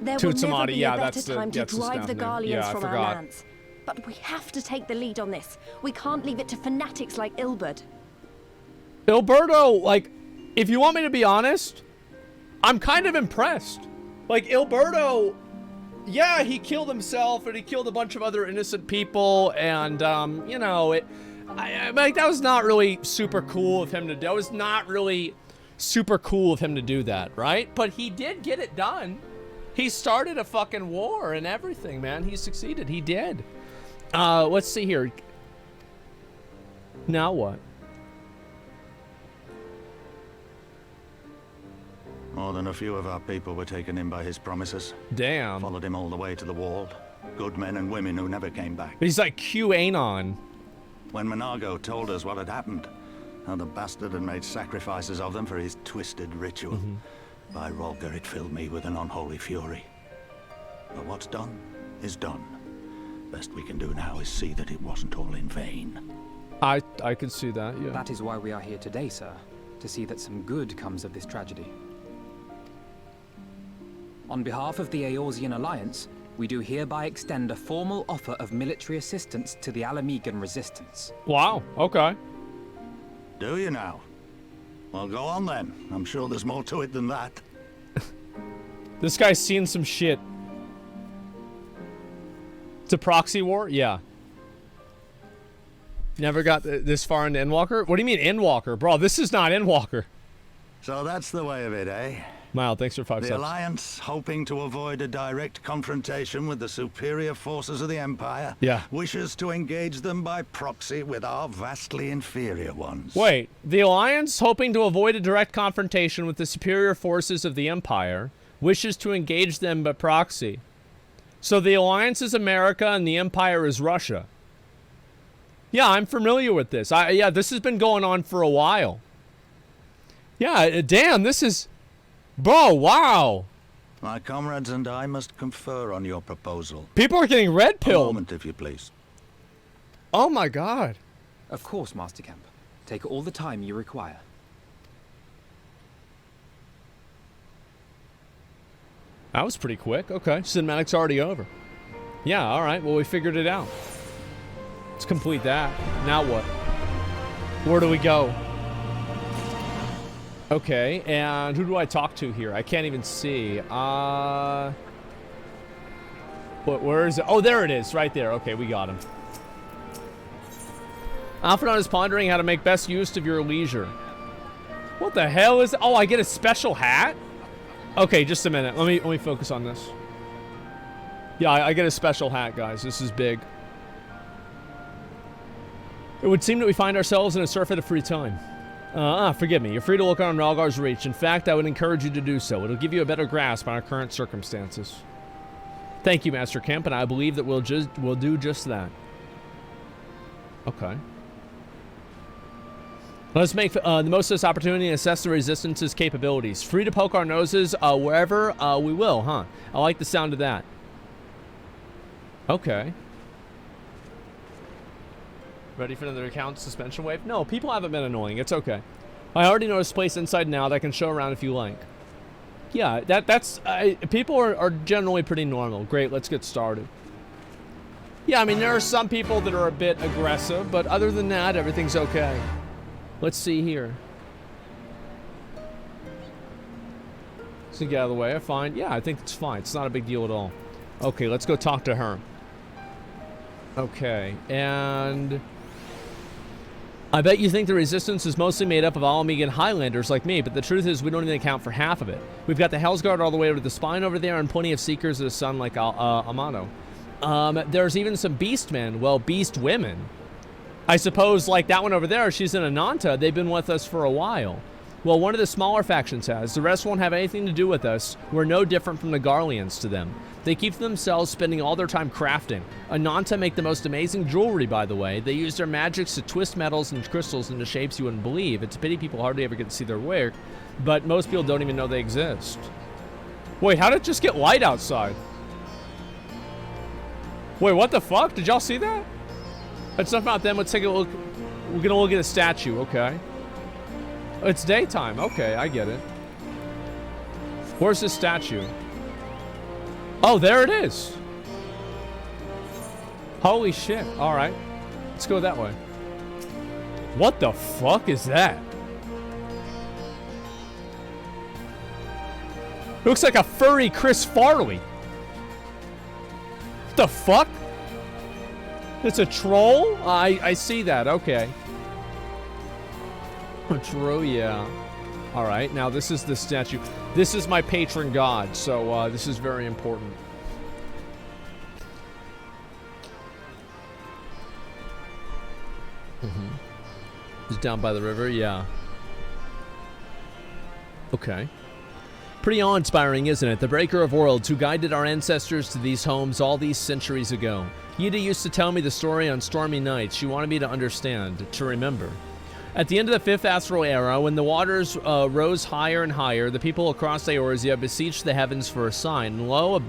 There will never be a better time to drive the Garleans from our lands. But we have to take the lead on this. We can't leave it to fanatics like Ilberd. Ilberto, like, if you want me to be honest, I'm kind of impressed. Like, Ilberto, yeah, he killed himself and he killed a bunch of other innocent people, and, you know, like, that was not really super cool of him to do. That was not really super cool of him to do that, right? But he did get it done. He started a fucking war and everything, man. He succeeded. He did. Let's see here. Now what? More than a few of our people were taken in by his promises. Damn. Followed him all the way to the wall. Good men and women who never came back. He's like QAnon. When Monago told us what had happened, how the bastard had made sacrifices of them for his twisted ritual, by Rolger, it filled me with an unholy fury. But what's done is done. Best we can do now is see that it wasn't all in vain. I could see that, yeah. That is why we are here today, sir. To see that some good comes of this tragedy. On behalf of the Eorzean Alliance, we do hereby extend a formal offer of military assistance to the Alamegan resistance. Wow, okay. Do you now? Well, go on then. I'm sure there's more to it than that. This guy's seen some shit. It's a proxy war? Yeah. Never got this far into Endwalker? What do you mean Endwalker? Bro, this is not Endwalker. So that's the way of it, eh? Mild, thanks for 5 The subs. Alliance, hoping to avoid a direct confrontation with the superior forces of the Empire, Yeah. wishes to engage them by proxy with our vastly inferior ones. Wait, the Alliance, hoping to avoid a direct confrontation with the superior forces of the Empire, wishes to engage them by proxy. So the Alliance is America and the Empire is Russia. Yeah, I'm familiar with this. Yeah, this has been going on for a while. Yeah, damn, this is... Bro, wow. My comrades and I must confer on your proposal. People are getting red A pilled. moment, if you please. Oh my god. Of course, Master Kemp. Take all the time you require. That was pretty quick. Okay, cinematic's already over. Yeah, alright, well we figured it out. Let's complete that. Now what? Where do we go? Okay, and who do I talk to here? I can't even see. Where is it? Oh, there it is, right there. Okay, we got him. Alphadon is pondering how to make best use of your leisure. What the hell is... Oh, I get a special hat? Okay, just a minute. Let me focus on this. Yeah, I get a special hat, guys. This is big. It would seem that we find ourselves in a surfeit of free time. Forgive me. You're free to look on Ralgar's Reach. In fact, I would encourage you to do so. It'll give you a better grasp on our current circumstances. Thank you, Master Kemp, and I believe that we'll do just that. Okay. Let's make the most of this opportunity and assess the Resistance's capabilities. Free to poke our noses wherever we will, huh? I like the sound of that. Okay. Ready for another account suspension wave? No, people haven't been annoying. It's okay. I already know this place inside and out. I can show around if you like. Yeah, that's... people are generally pretty normal. Great, let's get started. Yeah, I mean, there are some people that are a bit aggressive, but other than that, everything's okay. Let's see here. So get out of the way. Fine. Yeah, I think it's fine. It's not a big deal at all. Okay, let's go talk to her. Okay, and... I bet you think the resistance is mostly made up of Alamegan Highlanders like me, but the truth is we don't even account for half of it. We've got the Hellsguard all the way over to the spine over there and plenty of Seekers of the Sun like Amano. There's even some Beastmen, well, Beast women. I suppose like that one over there, she's in Ananta. They've been with us for a while. Well, one of the smaller factions has. The rest won't have anything to do with us. We're no different from the Garleans to them. They keep to themselves, spending all their time crafting. Ananta make the most amazing jewelry, by the way. They use their magics to twist metals and crystals into shapes you wouldn't believe. It's a pity people hardly ever get to see their work, but most people don't even know they exist. Wait, how did it just get light outside? Wait, what the fuck? Did y'all see that? That's enough about them. Let's take a look. We're gonna look at a statue, okay. It's daytime. Okay, I get it. Where's this statue? Oh, there it is. Holy shit. All right. Let's go that way. What the fuck is that? It looks like a furry Chris Farley. What the fuck? It's a troll? I see that. Okay. True, yeah. All right, now this is the statue. This is my patron god, so this is very important. It's down by the river, yeah. Okay. Pretty awe-inspiring, isn't it? The Breaker of Worlds, who guided our ancestors to these homes all these centuries ago. Yida used to tell me the story on stormy nights. She wanted me to understand, to remember. At the end of the Fifth Astral Era, when the waters rose higher and higher, the people across Eorzea beseeched the heavens for a sign. And lo,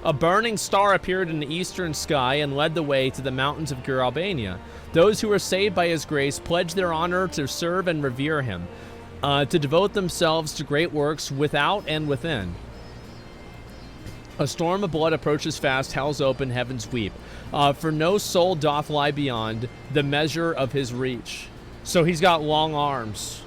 a burning star appeared in the eastern sky and led the way to the mountains of Gur Albania. Those who were saved by his grace pledged their honor to serve and revere him, to devote themselves to great works without and within. A storm of blood approaches fast, hell's open, heavens weep. For no soul doth lie beyond the measure of his reach. So he's got long arms.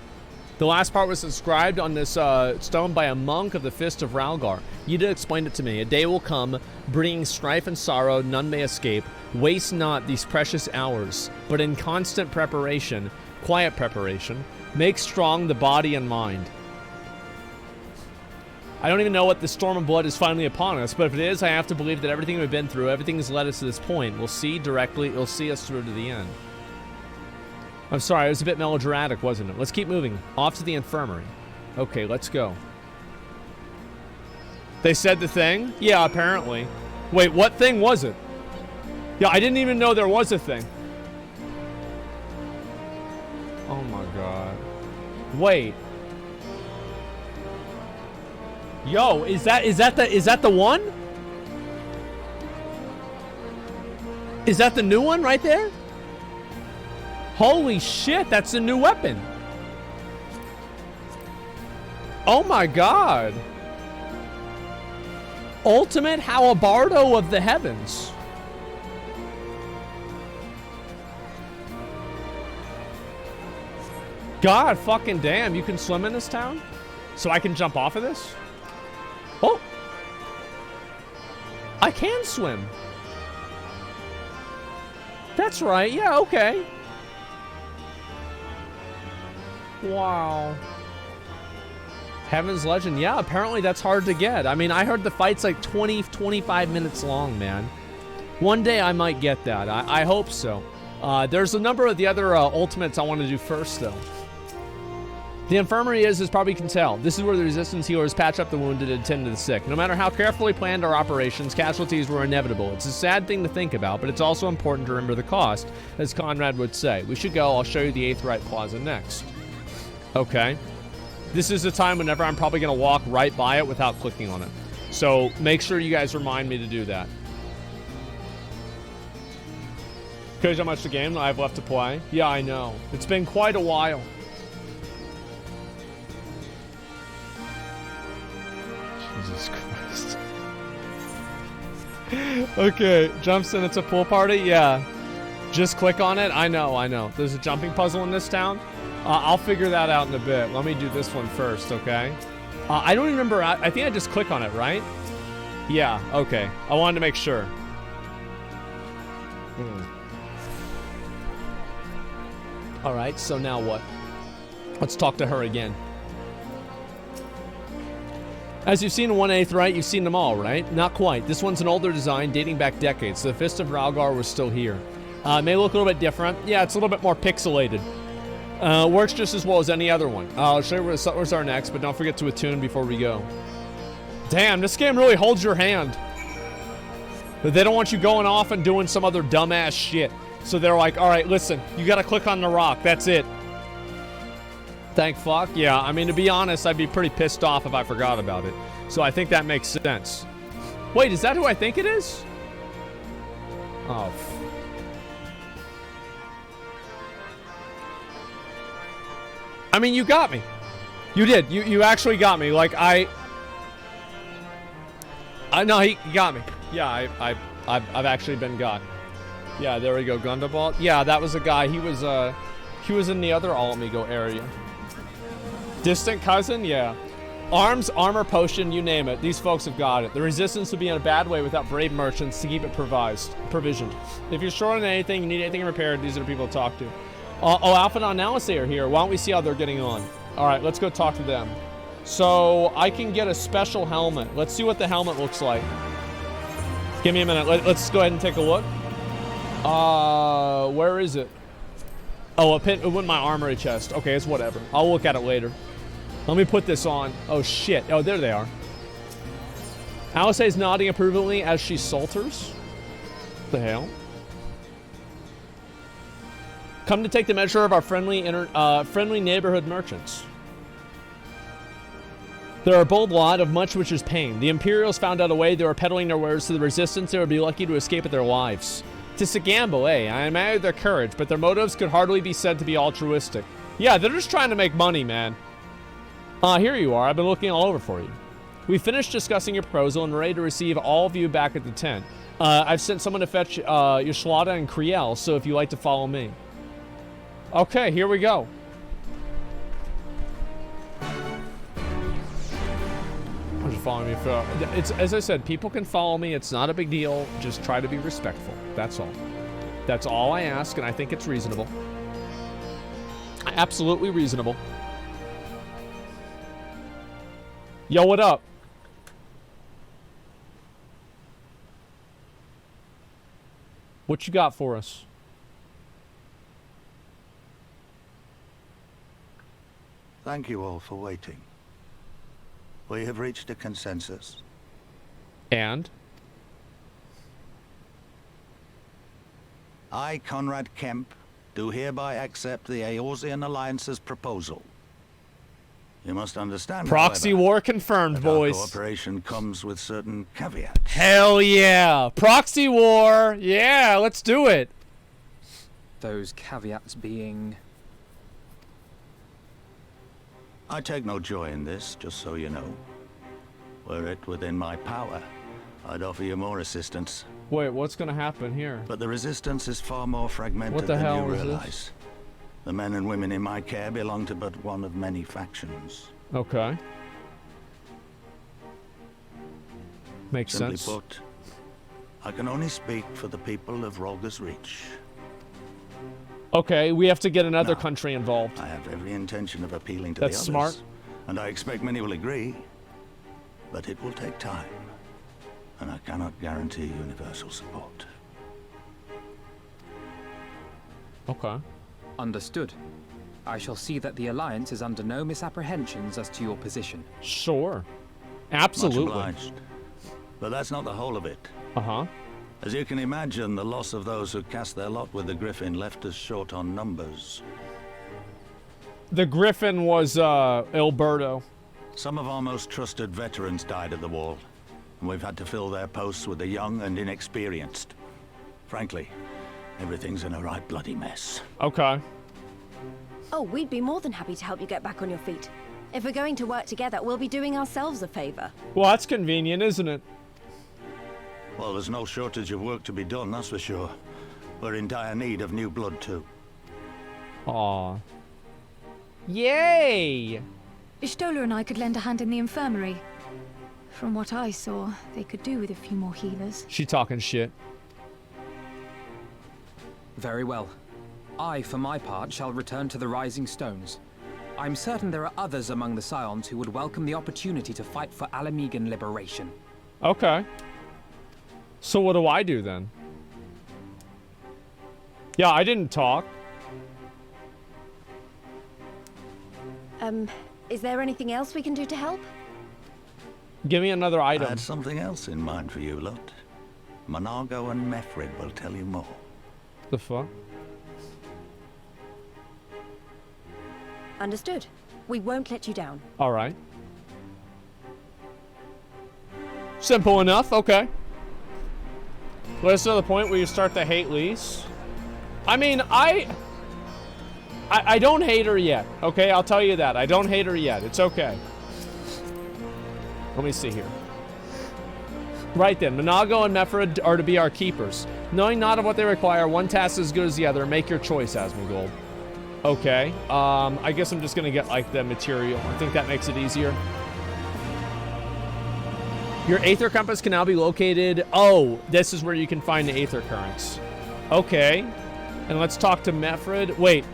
The last part was inscribed on this stone by a monk of the Fist of Ralgar. Yida explained it to me. A day will come, bringing strife and sorrow, none may escape. Waste not these precious hours, but in constant preparation, quiet preparation, make strong the body and mind. I don't even know what the storm of blood is finally upon us, but if it is, I have to believe that everything we've been through, everything has led us to this point. We'll see directly, it'll see us through to the end. I'm sorry, it was a bit melodramatic, wasn't it? Let's keep moving. Off to the infirmary. Okay, let's go. They said the thing? Yeah, apparently. Wait, what thing was it? Yeah, I didn't even know there was a thing. Oh my god. Wait. Yo, is that the one? Is that the new one right there? Holy shit, that's a new weapon. Oh my god. Ultimate Halabardo of the Heavens. God fucking damn, you can swim in this town? So I can jump off of this? Oh. I can swim. That's right, yeah, okay. Wow. Heaven's Legend. Yeah, apparently that's hard to get. I mean, I heard the fight's like 20, 25 minutes long, man. One day I might get that. I hope so. There's a number of the other ultimates I want to do first, though. The infirmary is, as probably you can tell, this is where the resistance healers patch up the wounded and tend to the sick. No matter how carefully planned our operations, casualties were inevitable. It's a sad thing to think about, but it's also important to remember the cost, as Conrad would say. We should go. I'll show you the 8th Right Plaza next. Okay. This is a time whenever I'm probably going to walk right by it without clicking on it. So make sure you guys remind me to do that. Because how much the game I have left to play? Yeah, I know. It's been quite a while. Jesus Christ. Okay, jumps in. It's a pool party? Yeah. Just click on it? I know. There's a jumping puzzle in this town. I'll figure that out in a bit. Let me do this one first, okay? I don't even remember. I think I just click on it, right? Yeah, okay. I wanted to make sure. Alright, so now what? Let's talk to her again. As you've seen in 1/8, right? You've seen them all, right? Not quite. This one's an older design dating back decades. So the Fist of Ralgar was still here. It may look a little bit different. Yeah, it's a little bit more pixelated. Works just as well as any other one. I'll show you where the Settlers are next, but don't forget to attune before we go. Damn, this game really holds your hand. But they don't want you going off and doing some other dumbass shit. So they're like, alright, listen, you gotta click on the rock. That's it. Thank fuck. Yeah, I mean, to be honest, I'd be pretty pissed off if I forgot about it. So I think that makes sense. Wait, is that who I think it is? Oh, I mean, you got me. You did. You actually got me. Like, I know he got me. Yeah, I've actually been got. Yeah, there we go. Gundabald. Yeah, that was a guy. He was in the other All-Amigo area. Distant cousin? Yeah. Arms, armor, potion, you name it. These folks have got it. The resistance would be in a bad way without brave merchants to keep it provisioned. If you're short on anything, you need anything repaired, these are the people to talk to. Alpha and Analysis are here. Why don't we see how they're getting on? Alright, let's go talk to them. So, I can get a special helmet. Let's see what the helmet looks like. Give me a minute. Let's go ahead and take a look. Where is it? Oh, it went my armory chest. Okay, it's whatever. I'll look at it later. Let me put this on. Oh, shit. Oh, there they are. Alice is nodding approvingly as she salters. What the hell? Come to take the measure of our friendly neighborhood merchants. There are a bold lot of much which is pain. The Imperials found out a way they were peddling their wares to the Resistance. They would be lucky to escape with their lives. 'Tis a gamble, eh? I admire their courage, but their motives could hardly be said to be altruistic. Yeah, they're just trying to make money, man. Here you are. I've been looking all over for you. We finished discussing your proposal and are ready to receive all of you back at the tent. I've sent someone to fetch Yashlada and Kriel, so if you'd like to follow me. Okay, here we go. I'm just following me for... It's, as I said, people can follow me. It's not a big deal. Just try to be respectful. That's all. That's all I ask, and I think it's reasonable. Absolutely reasonable. Yo, what up? What you got for us? Thank you all for waiting. We have reached a consensus. And? I, Conrad Kemp, do hereby accept the Eorzean Alliance's proposal. You must understand, Proxy however, war confirmed, that boys. our cooperation comes with certain caveats. Hell yeah! Proxy war! Yeah, let's do it! Those caveats being... I take no joy in this, just so you know. Were it within my power, I'd offer you more assistance. Wait, what's gonna happen here? But the resistance is far more fragmented What the than hell you is realize. this? The men and women in my care belong to but one of many factions. Okay. Makes Simply sense. put, I can only speak for the people of Rolga's Reach. Okay, we have to get another No. country involved. I have every intention of appealing to That's the others. smart. And I expect many will agree. But it will take time. And I cannot guarantee universal support. Okay. Understood. I shall see that the Alliance is under no misapprehensions as to your position. Sure. Much Absolutely. obliged. But that's not the whole of it. Uh-huh. As you can imagine, the loss of those who cast their lot with the Griffin left us short on numbers. The Griffin was, Alberto. Some of our most trusted veterans died at the wall, and we've had to fill their posts with the young and inexperienced. Frankly, everything's in a right bloody mess. Okay. Oh, we'd be more than happy to help you get back on your feet. If we're going to work together, we'll be doing ourselves a favor. Well, that's convenient, isn't it? Well, there's no shortage of work to be done, that's for sure. We're in dire need of new blood, too. Aw. Yay! Ishtola and I could lend a hand in the infirmary. From what I saw, they could do with a few more healers. She talking shit. Very well. I, for my part, shall return to the Rising Stones. I'm certain there are others among the Scions who would welcome the opportunity to fight for Alamegan liberation. Okay. So what do I do then? Yeah, I didn't talk. Is there anything else we can do to help? Give me another I item. had something else in mind for you lot. Monago and Mefrid will tell you more. The fuck? Understood. We won't let you down. All right. Simple enough. Okay. Well, this is the point where you start to hate Lise. I mean, I don't hate her yet. Okay, I'll tell you that. I don't hate her yet. It's okay. Let me see here. Right then, Monago and Mefrid are to be our keepers. Knowing not of what they require, one task is as good as the other. Make your choice, Asmongold. Okay. I guess I'm just gonna get like the material. I think that makes it easier. Your Aether Compass can now be located. Oh, this is where you can find the Aether Currents. Okay. And let's talk to Mefrid. Wait,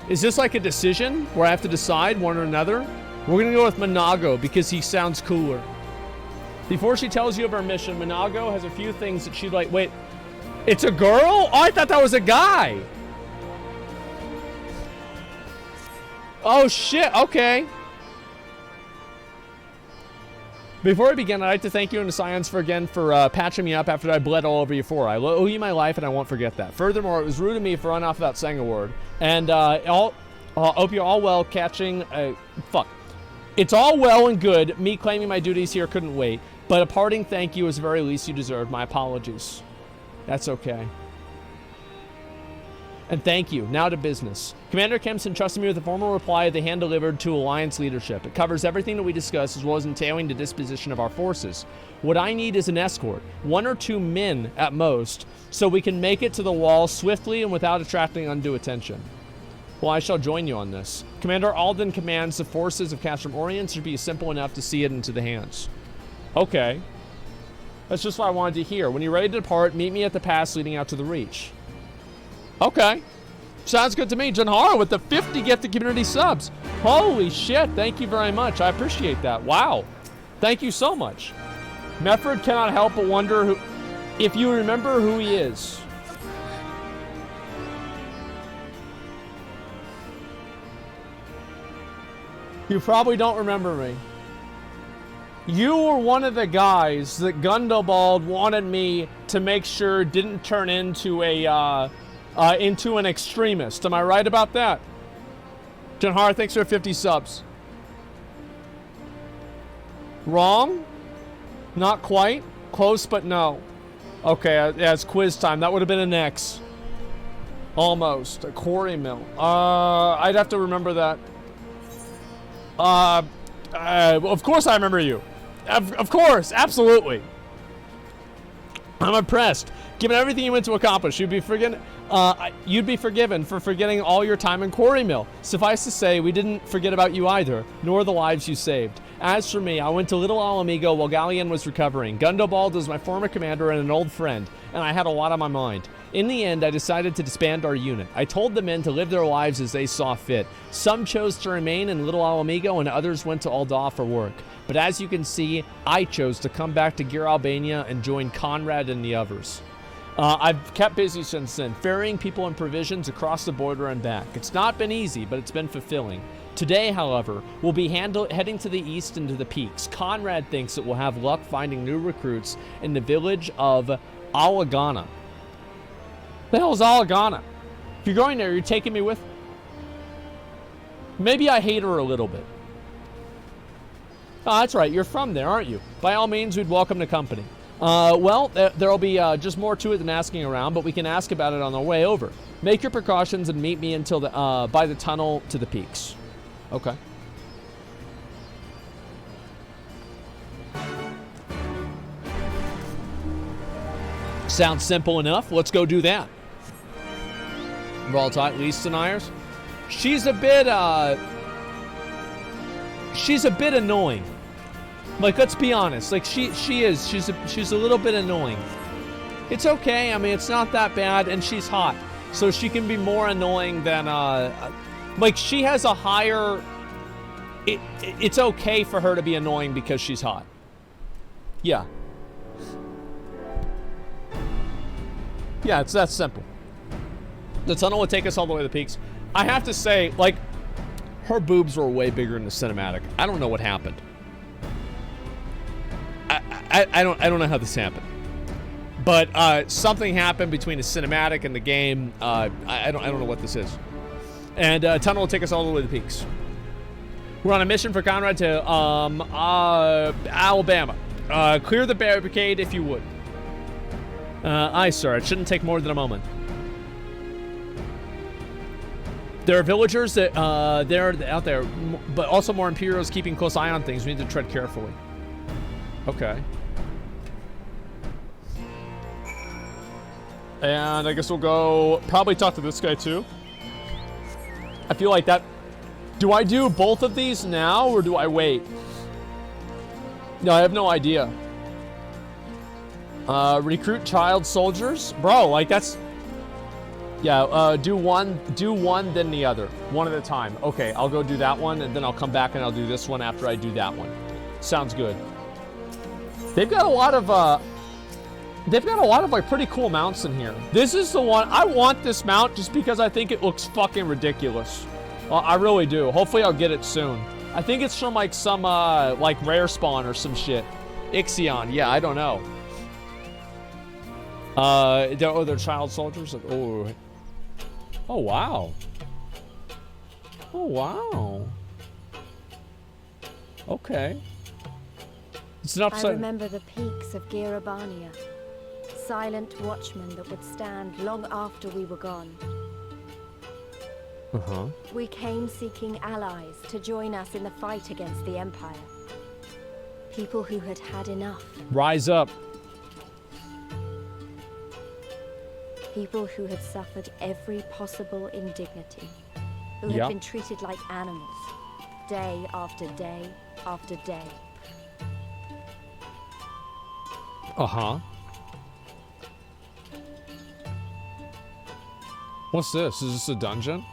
is this like a decision where I have to decide one or another? We're gonna go with Monago because he sounds cooler. Before she tells you of her mission, Monago has a few things that she'd like. Wait, it's a girl? Oh, I thought that was a guy. Oh shit, okay. Before I begin, I'd like to thank you and the Scions for patching me up after I bled all over you for. I owe you my life and I won't forget that. Furthermore, it was rude of me for running off without saying a word. And hope you're all well catching... fuck. It's all well and good. Me claiming my duties here couldn't wait. But a parting thank you is the very least you deserve. My apologies. That's okay. And thank you. Now to business. Commander Kempson entrusted me with a formal reply they hand-delivered to Alliance leadership. It covers everything that we discussed, as well as entailing the disposition of our forces. What I need is an escort, 1 or 2 men at most, so we can make it to the wall swiftly and without attracting undue attention. Well, I shall join you on this. Commander Alden commands the forces of Castrum Orient should be simple enough to see it into the hands. Okay. That's just what I wanted to hear. When you're ready to depart, meet me at the pass leading out to the Reach. Okay. Sounds good to me. Janhara with the 50 gifted community subs. Holy shit. Thank you very much. I appreciate that. Wow. Thank you so much. Mefrid cannot help but wonder if you remember who he is. You probably don't remember me. You were one of the guys that Gundobald wanted me to make sure didn't turn into into an extremist. Am I right about that? Janhar, thanks for 50 subs. Wrong? Not quite. Close, but no. Okay, yeah, it's quiz time. That would have been an X. Almost. A quarry mill. I'd have to remember that. Of course I remember you. Of course, absolutely. I'm impressed. Given everything you went to accomplish, you'd be forgiven for forgetting all your time in Quarry Mill. Suffice to say, we didn't forget about you either, nor the lives you saved. As for me, I went to Little Alamigo while Galleon was recovering. Gundobald was my former commander and an old friend, and I had a lot on my mind. In the end, I decided to disband our unit. I told the men to live their lives as they saw fit. Some chose to remain in Little Alamigo, and others went to Ul'dah for work. But as you can see, I chose to come back to Gir Albania and join Conrad and the others. I've kept busy since then, ferrying people and provisions across the border and back. It's not been easy, but it's been fulfilling. Today, however, we'll be heading to the east into the peaks. Conrad thinks that we'll have luck finding new recruits in the village of Alagana. The hell is Alagana? If you're going there, you're taking me with? Maybe I hate her a little bit. Oh, that's right. You're from there, aren't you? By all means, we'd welcome the company. Well, there'll be just more to it than asking around, but we can ask about it on our way over. Make your precautions and meet me until by the tunnel to the peaks. Okay. Sounds simple enough. Let's go do that. Raltot Lease deniers. She's a bit annoying. Like, let's be honest. Like, she's a little bit annoying. It's okay. I mean, it's not that bad, and she's hot. so she can be more annoying than, like, she has a higher... It's okay for her to be annoying because she's hot. Yeah. Yeah, it's that simple. The tunnel would take us all the way to the peaks. I have to say, like, her boobs were way bigger in the cinematic. I don't know what happened. I don't know how this happened. But something happened between the cinematic and the game. I don't know what this is. And tunnel will take us all the way to the peaks. We're on a mission for Conrad to Alabama. Clear the barricade if you would. Aye, sir. It shouldn't take more than a moment. There are villagers that they're out there, but also more Imperials keeping a close eye on things. We need to tread carefully. Okay. And I guess we'll go probably talk to this guy too. I feel like that. Do I do both of these now or do I wait? No, I have no idea. Recruit child soldiers? Bro, like that's... Yeah, do one, then the other. One at a time. Okay, I'll go do that one, and then I'll come back and I'll do this one after I do that one. Sounds good. They've got a lot of, like, pretty cool mounts in here. This is the one... I want this mount just because I think it looks fucking ridiculous. I really do. Hopefully I'll get it soon. I think it's from, like, some, like, rare spawn or some shit. XIV. Yeah, I don't know. They're child soldiers. Oh. Oh, wow. Oh, wow. Okay. It's an upside. I remember the peaks of Girabania. Silent watchmen that would stand long after we were gone. Uh-huh. We came seeking allies to join us in the fight against the Empire. People who had had enough. Rise up. People who had suffered every possible indignity. Who had been treated like animals. Day after day after day. Uh-huh. What's this? Is this a dungeon?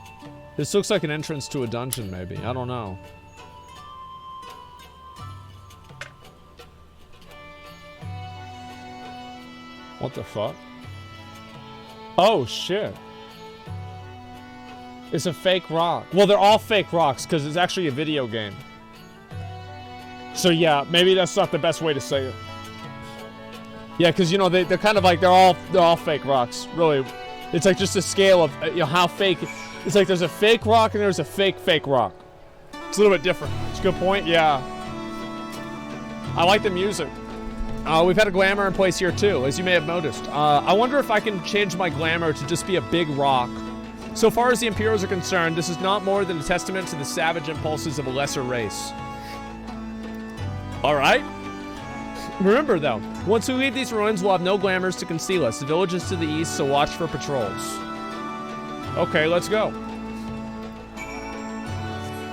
This looks like an entrance to a dungeon, maybe. I don't know. What the fuck? Oh, shit. It's a fake rock. Well, they're all fake rocks, because it's actually a video game. So, yeah, maybe that's not the best way to say it. Yeah, because, you know, they're kind of like, they're all fake rocks. Really. It's like just a scale of, you know, how fake... It's like there's a fake rock and there's a fake rock. It's a little bit different. It's a good point, yeah. I like the music. We've had a glamour in place here too, as you may have noticed. I wonder if I can change my glamour to just be a big rock. So far as the Imperials are concerned, this is not more than a testament to the savage impulses of a lesser race. Alright. Remember though, once we leave these ruins, we'll have no glamours to conceal us. The village is to the east, so watch for patrols. Okay, let's go.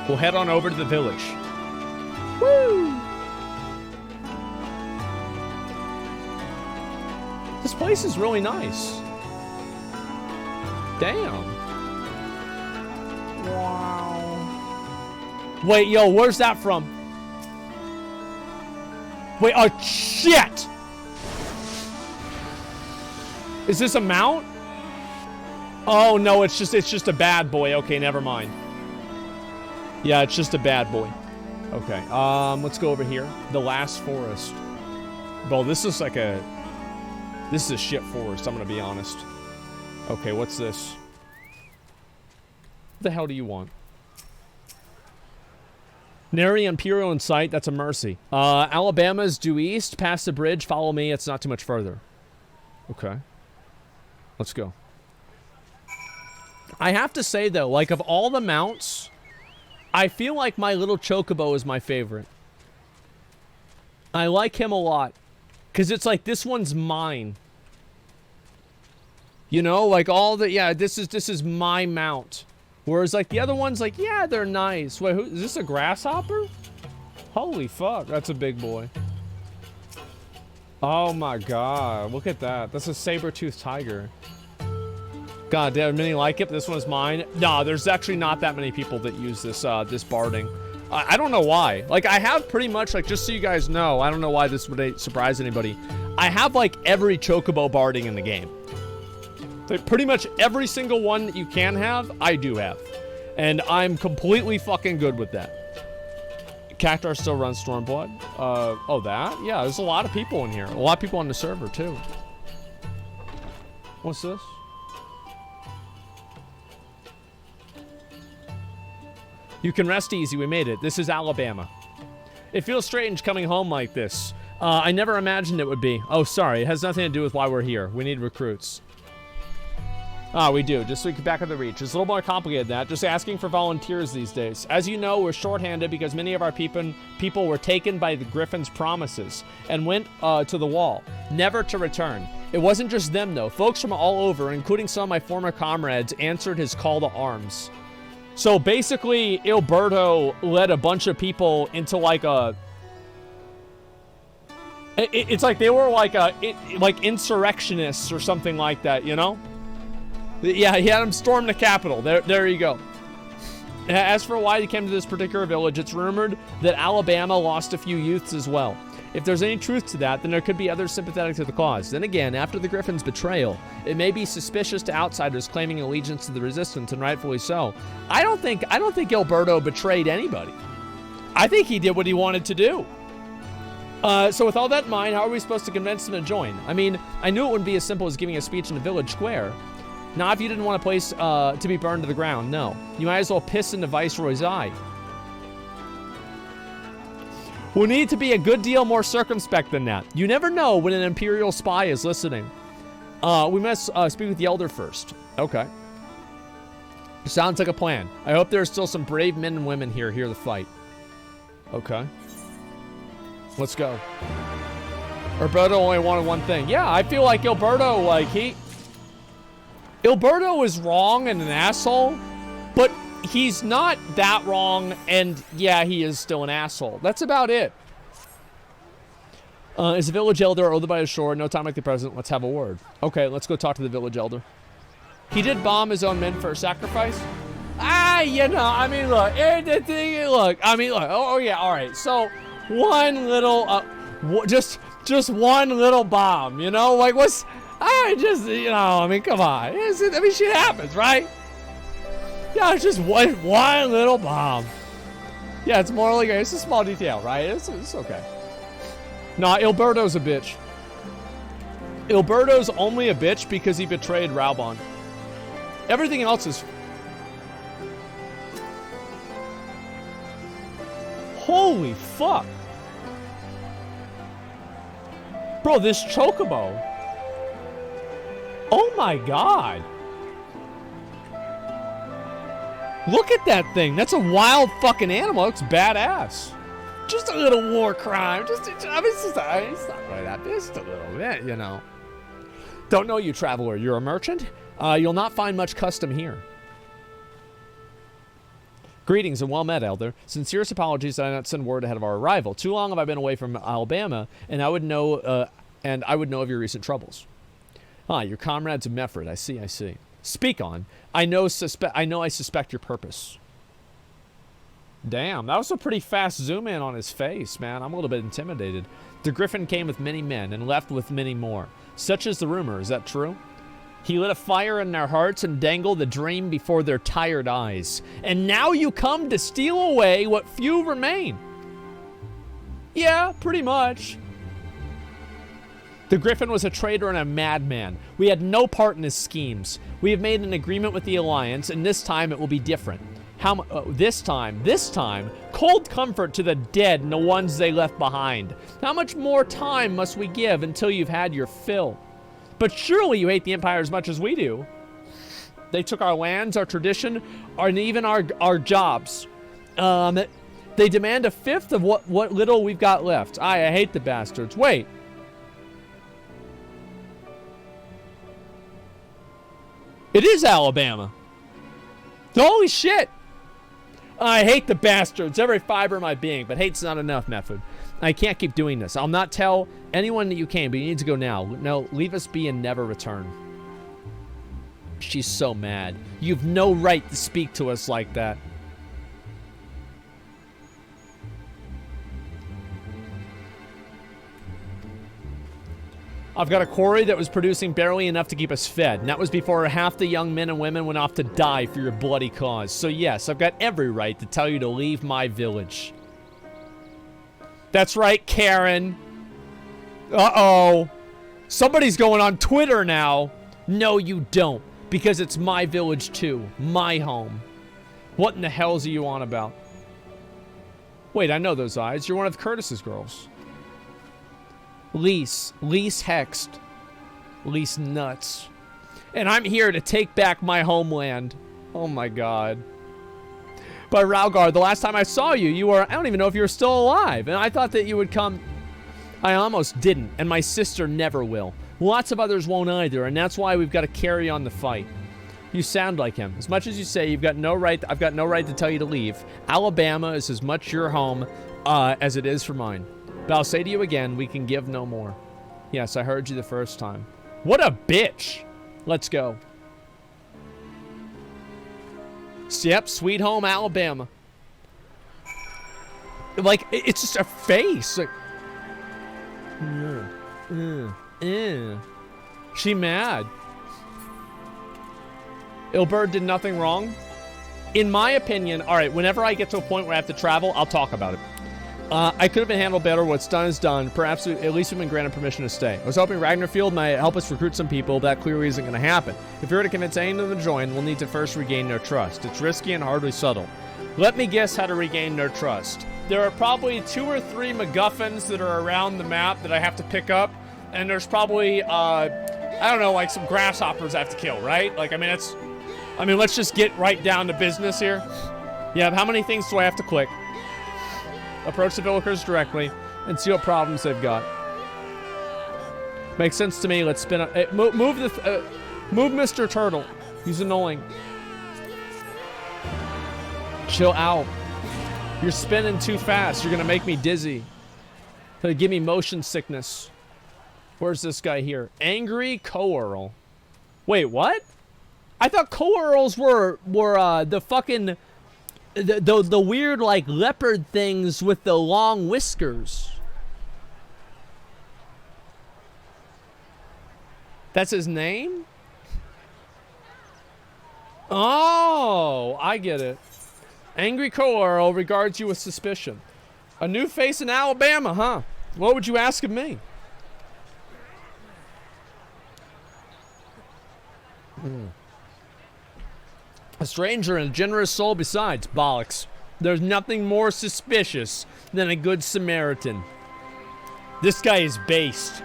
We'll head on over to the village. Woo! This place is really nice. Damn. Wow. Wait, yo, where's that from? Wait, oh shit! Is this a mount? Oh no, it's just a bad boy. Okay, never mind. Yeah, it's just a bad boy. Okay, let's go over here. The last forest. Bro, this is like a... This is a shit forest, I'm gonna be honest. Okay, what's this? What the hell do you want? Nary Imperial in sight, that's a mercy. Alabama's due east, past the bridge, follow me, it's not too much further. Okay. Let's go. I have to say though, like of all the mounts, I feel like my little Chocobo is my favorite. I like him a lot. Because it's like, this one's mine. You know, like all the, yeah, this is my mount. Whereas like the other ones, like, yeah, they're nice. Wait, is this a grasshopper? Holy fuck, that's a big boy. Oh my god, look at that. That's a saber-toothed tiger. God, there are many like it, but this one is mine. No, there's actually not that many people that use this, this barding. I don't know why. Like, I have pretty much, like, just so you guys know, I don't know why this would surprise anybody. I have, like, every chocobo barding in the game. Like, pretty much every single one that you can have, I do have. And I'm completely fucking good with that. Cactar still runs Stormblood. Oh, that? Yeah, there's a lot of people in here. A lot of people on the server, too. What's this? You can rest easy, we made it. This is Alabama. It feels strange coming home like this. I never imagined it would be. Oh, sorry, it has nothing to do with why we're here. We need recruits. Ah, we do, just so we can back up the reach. It's a little more complicated than that, just asking for volunteers these days. As you know, we're shorthanded because many of our people were taken by the Griffin's promises and went to the wall, never to return. It wasn't just them, though. Folks from all over, including some of my former comrades, answered his call to arms. So basically, Ilberto led a bunch of people into like a... It's like they were like like insurrectionists or something like that, you know? Yeah, he had them storm the Capitol. There you go. As for why they came to this particular village, it's rumored that Alabama lost a few youths as well. If there's any truth to that, then there could be others sympathetic to the cause. Then again, after the Griffin's betrayal, it may be suspicious to outsiders claiming allegiance to the resistance, and rightfully so. I don't think Ilberto betrayed anybody. I think he did what he wanted to do. So with all that in mind, how are we supposed to convince him to join? I mean, I knew it wouldn't be as simple as giving a speech in the village square. Not if you didn't want a place to be burned to the ground, no. You might as well piss in the Viceroy's eye. We'll need to be a good deal more circumspect than that. You never know when an Imperial spy is listening. We must speak with the Elder first. Okay. Sounds like a plan. I hope there are still some brave men and women here to fight. Okay. Let's go. Ilberto only wanted one thing. Yeah, I feel like Ilberto, like, Ilberto is wrong and an asshole, but he's not that wrong, and yeah, he is still an asshole. That's about it. Is the village elder over by the shore? No time like the present. Let's have a word. Okay, let's go talk to the village elder. He did bomb his own men for a sacrifice? You know, I mean, look, oh yeah, all right. So, one little, just one little bomb, you know? Like, what's, you know, I mean, come on. I mean, shit happens, right? Yeah, it's just one little bomb. Yeah, it's more like, it's a small detail, right? It's okay. Nah, Ilberto's a bitch. Ilberto's only a bitch because he betrayed Raubon. Everything else is... Holy fuck. Bro, this chocobo. Oh my god. Look at that thing. That's a wild fucking animal. It looks badass. Just a little war crime. I mean, it's not really that big. Just a little bit, you know. Don't know you, traveler. You're a merchant? You'll not find much custom here. Greetings and well met, Elder. Sincerest apologies that I did not send word ahead of our arrival. Too long have I been away from Alabama, and I would know of your recent troubles. Ah, your comrades of Mefford. I see. Speak on. I know I suspect your purpose. Damn, that was a pretty fast zoom in on his face, man. I'm a little bit intimidated. The Griffin came with many men and left with many more. Such is the rumor. Is that true? He lit a fire in their hearts and dangled the dream before their tired eyes. And now you come to steal away what few remain. Yeah, pretty much. The Griffin was a traitor and a madman. We had no part in his schemes. We have made an agreement with the Alliance, and this time it will be different. This time, cold comfort to the dead and the ones they left behind. How much more time must we give until you've had your fill? But surely you hate the Empire as much as we do. They took our lands, our tradition, and even our jobs. They demand a fifth of what little we've got left. I hate the bastards. Wait. It is Alabama. Holy shit. I hate the bastards, every fiber of my being, but hate's not enough, Method. I can't keep doing this. I'll not tell anyone that you came, but you need to go now. No, leave us be and never return. She's so mad. You've no right to speak to us like that. I've got a quarry that was producing barely enough to keep us fed, and that was before half the young men and women went off to die for your bloody cause. So yes, I've got every right to tell you to leave my village. That's right, Karen. Uh-oh. Somebody's going on Twitter now. No, you don't, because it's my village too. My home. What in the hell's are you on about? Wait, I know those eyes. You're one of Curtis's girls. Lise hexed. Lise nuts. And I'm here to take back my homeland. Oh my god. But Ralgar, the last time I saw you, you were, I don't even know if you were still alive. And I thought that you would come. I almost didn't, and my sister never will. Lots of others won't either, and that's why we've got to carry on the fight. You sound like him. As much as you say you've got no right, I've got no right to tell you to leave. Alabama is as much your home as it is for mine. But I'll say to you again, we can give no more. Yes, I heard you the first time. What a bitch! Let's go. Yep, sweet home Alabama. Like, it's just a face. Like, She mad. Ilberd did nothing wrong. In my opinion, alright, whenever I get to a point where I have to travel, I'll talk about it. I could have been handled better. What's done is done. Perhaps at least we've been granted permission to stay. I was hoping Ragnarfield might help us recruit some people, but that clearly isn't going to happen. If you're to convince any of them to join, we'll need to first regain their trust. It's risky and hardly subtle. Let me guess how to regain their trust. There are probably 2 or 3 MacGuffins that are around the map that I have to pick up, and there's probably, I don't know, like some grasshoppers I have to kill, right? Like, let's just get right down to business here. Yeah, how many things do I have to click? Approach the villagers directly and see what problems they've got. Makes sense to me. Let's spin up. Move Mr. Turtle. He's annoying. Chill out. You're spinning too fast. You're gonna make me dizzy. Gonna give me motion sickness. Where's this guy here? Angry Co-Earl. Wait, what? I thought Co-Earls were the fucking the weird, like, leopard things with the long whiskers. That's his name? Oh, I get it. Angry Co-Earl regards you with suspicion. A new face in Alabama, huh? What would you ask of me? A stranger and a generous soul besides. Bollocks. There's nothing more suspicious than a good Samaritan. This guy is based.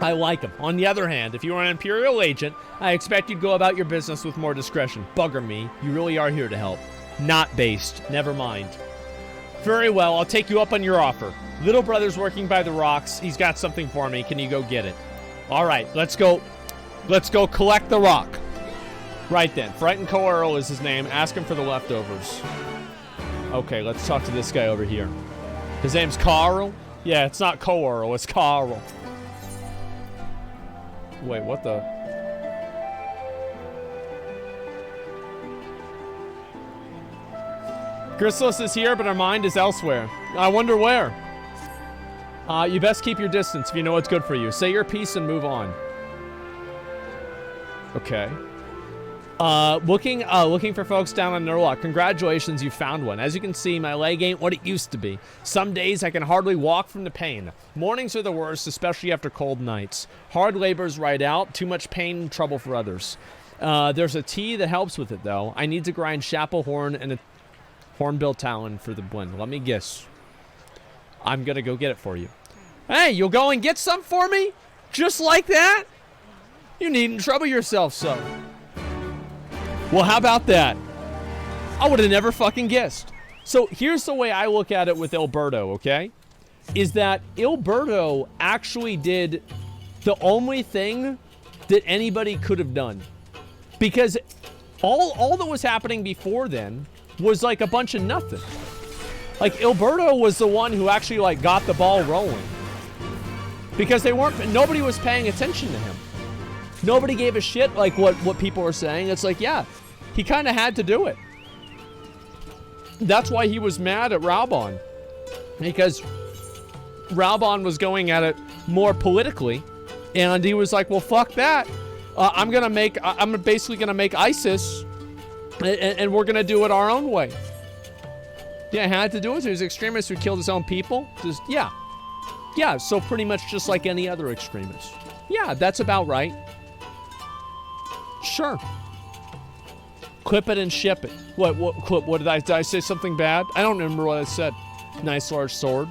I like him. On the other hand, if you are an Imperial agent, I expect you'd go about your business with more discretion. Bugger me. You really are here to help. Not based. Never mind. Very well, I'll take you up on your offer. Little brother's working by the rocks. He's got something for me. Can you go get it? All right, let's go. Let's go collect the rock. Right then. Frightened Co-Earl is his name. Ask him for the leftovers. Okay, let's talk to this guy over here. His name's Carl? Yeah, it's not Co-Earl. It's Carl. Wait, what the? Chrysalis is here, but our mind is elsewhere. I wonder where. You best keep your distance if you know what's good for you. Say your piece and move on. Okay. Looking for folks down on Nurlock. Congratulations, you found one. As you can see, my leg ain't what it used to be. Some days I can hardly walk from the pain. Mornings are the worst, especially after cold nights. Hard labor's right out. Too much pain and trouble for others. There's a tea that helps with it, though. I need to grind Chapel Horn and a Hornbill Talon for the blend. Let me guess. I'm gonna go get it for you. Hey, you'll go and get some for me? Just like that? You needn't trouble yourself so. Well, how about that? I would have never fucking guessed. So here's the way I look at it with Ilberto, okay? Is that Ilberto actually did the only thing that anybody could have done. Because all that was happening before then was like a bunch of nothing. Like, Ilberto was the one who actually, like, got the ball rolling. Because nobody was paying attention to him. Nobody gave a shit like what people were saying. It's like, yeah, he kind of had to do it. That's why he was mad at Raubon, because Raubon was going at it more politically, and he was like, well, fuck that. I'm basically gonna make ISIS, and we're gonna do it our own way. Yeah, had to do it. He was an extremist who killed his own people. Just, yeah. Yeah, so pretty much just like any other extremist. Yeah, that's about right. Sure. Clip it and ship it. What did I say something bad? I don't remember what I said. Nice large sword.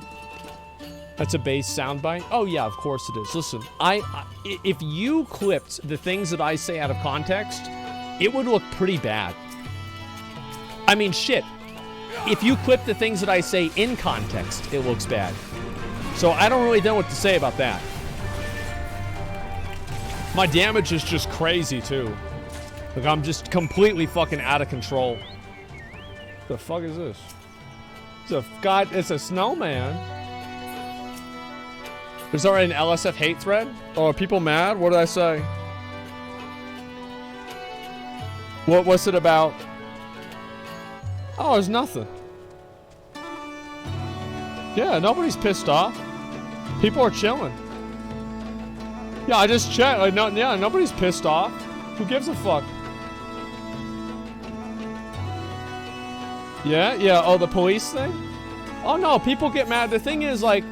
That's a base soundbite. Oh yeah, of course it is. Listen, if you clipped the things that I say out of context, it would look pretty bad. I mean, shit. If you clip the things that I say in context, it looks bad. So I don't really know what to say about that. My damage is just crazy too. Like, I'm just completely fucking out of control. The fuck is this? It's a snowman. There's already an LSF hate thread? Oh, are people mad? What did I say? What's it about? Oh, there's nothing. Yeah, nobody's pissed off. People are chilling. Yeah, I just checked. Like, nobody's pissed off. Who gives a fuck? Yeah. Oh, the police thing? Oh, no, people get mad. The thing is, like,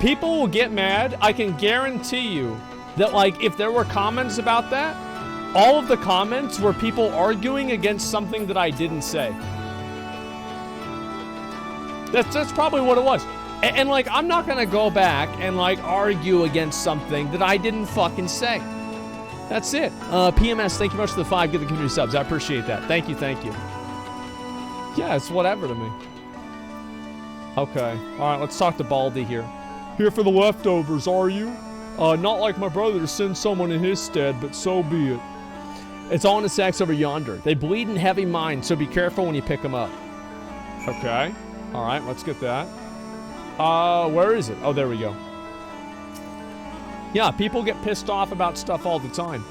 people will get mad. I can guarantee you that, like, if there were comments about that, all of the comments were people arguing against something that I didn't say. That's probably what it was. And like, I'm not gonna go back and like argue against something that I didn't fucking say. That's it. PMS, thank you much for the 5. Give the community subs. I appreciate that. Thank you. Yeah, it's whatever to me. Okay. Alright, let's talk to Baldy here. Here for the leftovers, are you? Not like my brother to send someone in his stead, but so be it. It's all in the sacks over yonder. They bleed in heavy mines, so be careful when you pick them up. Okay. Alright, let's get that. Where is it? Oh, there we go. Yeah, people get pissed off about stuff all the time.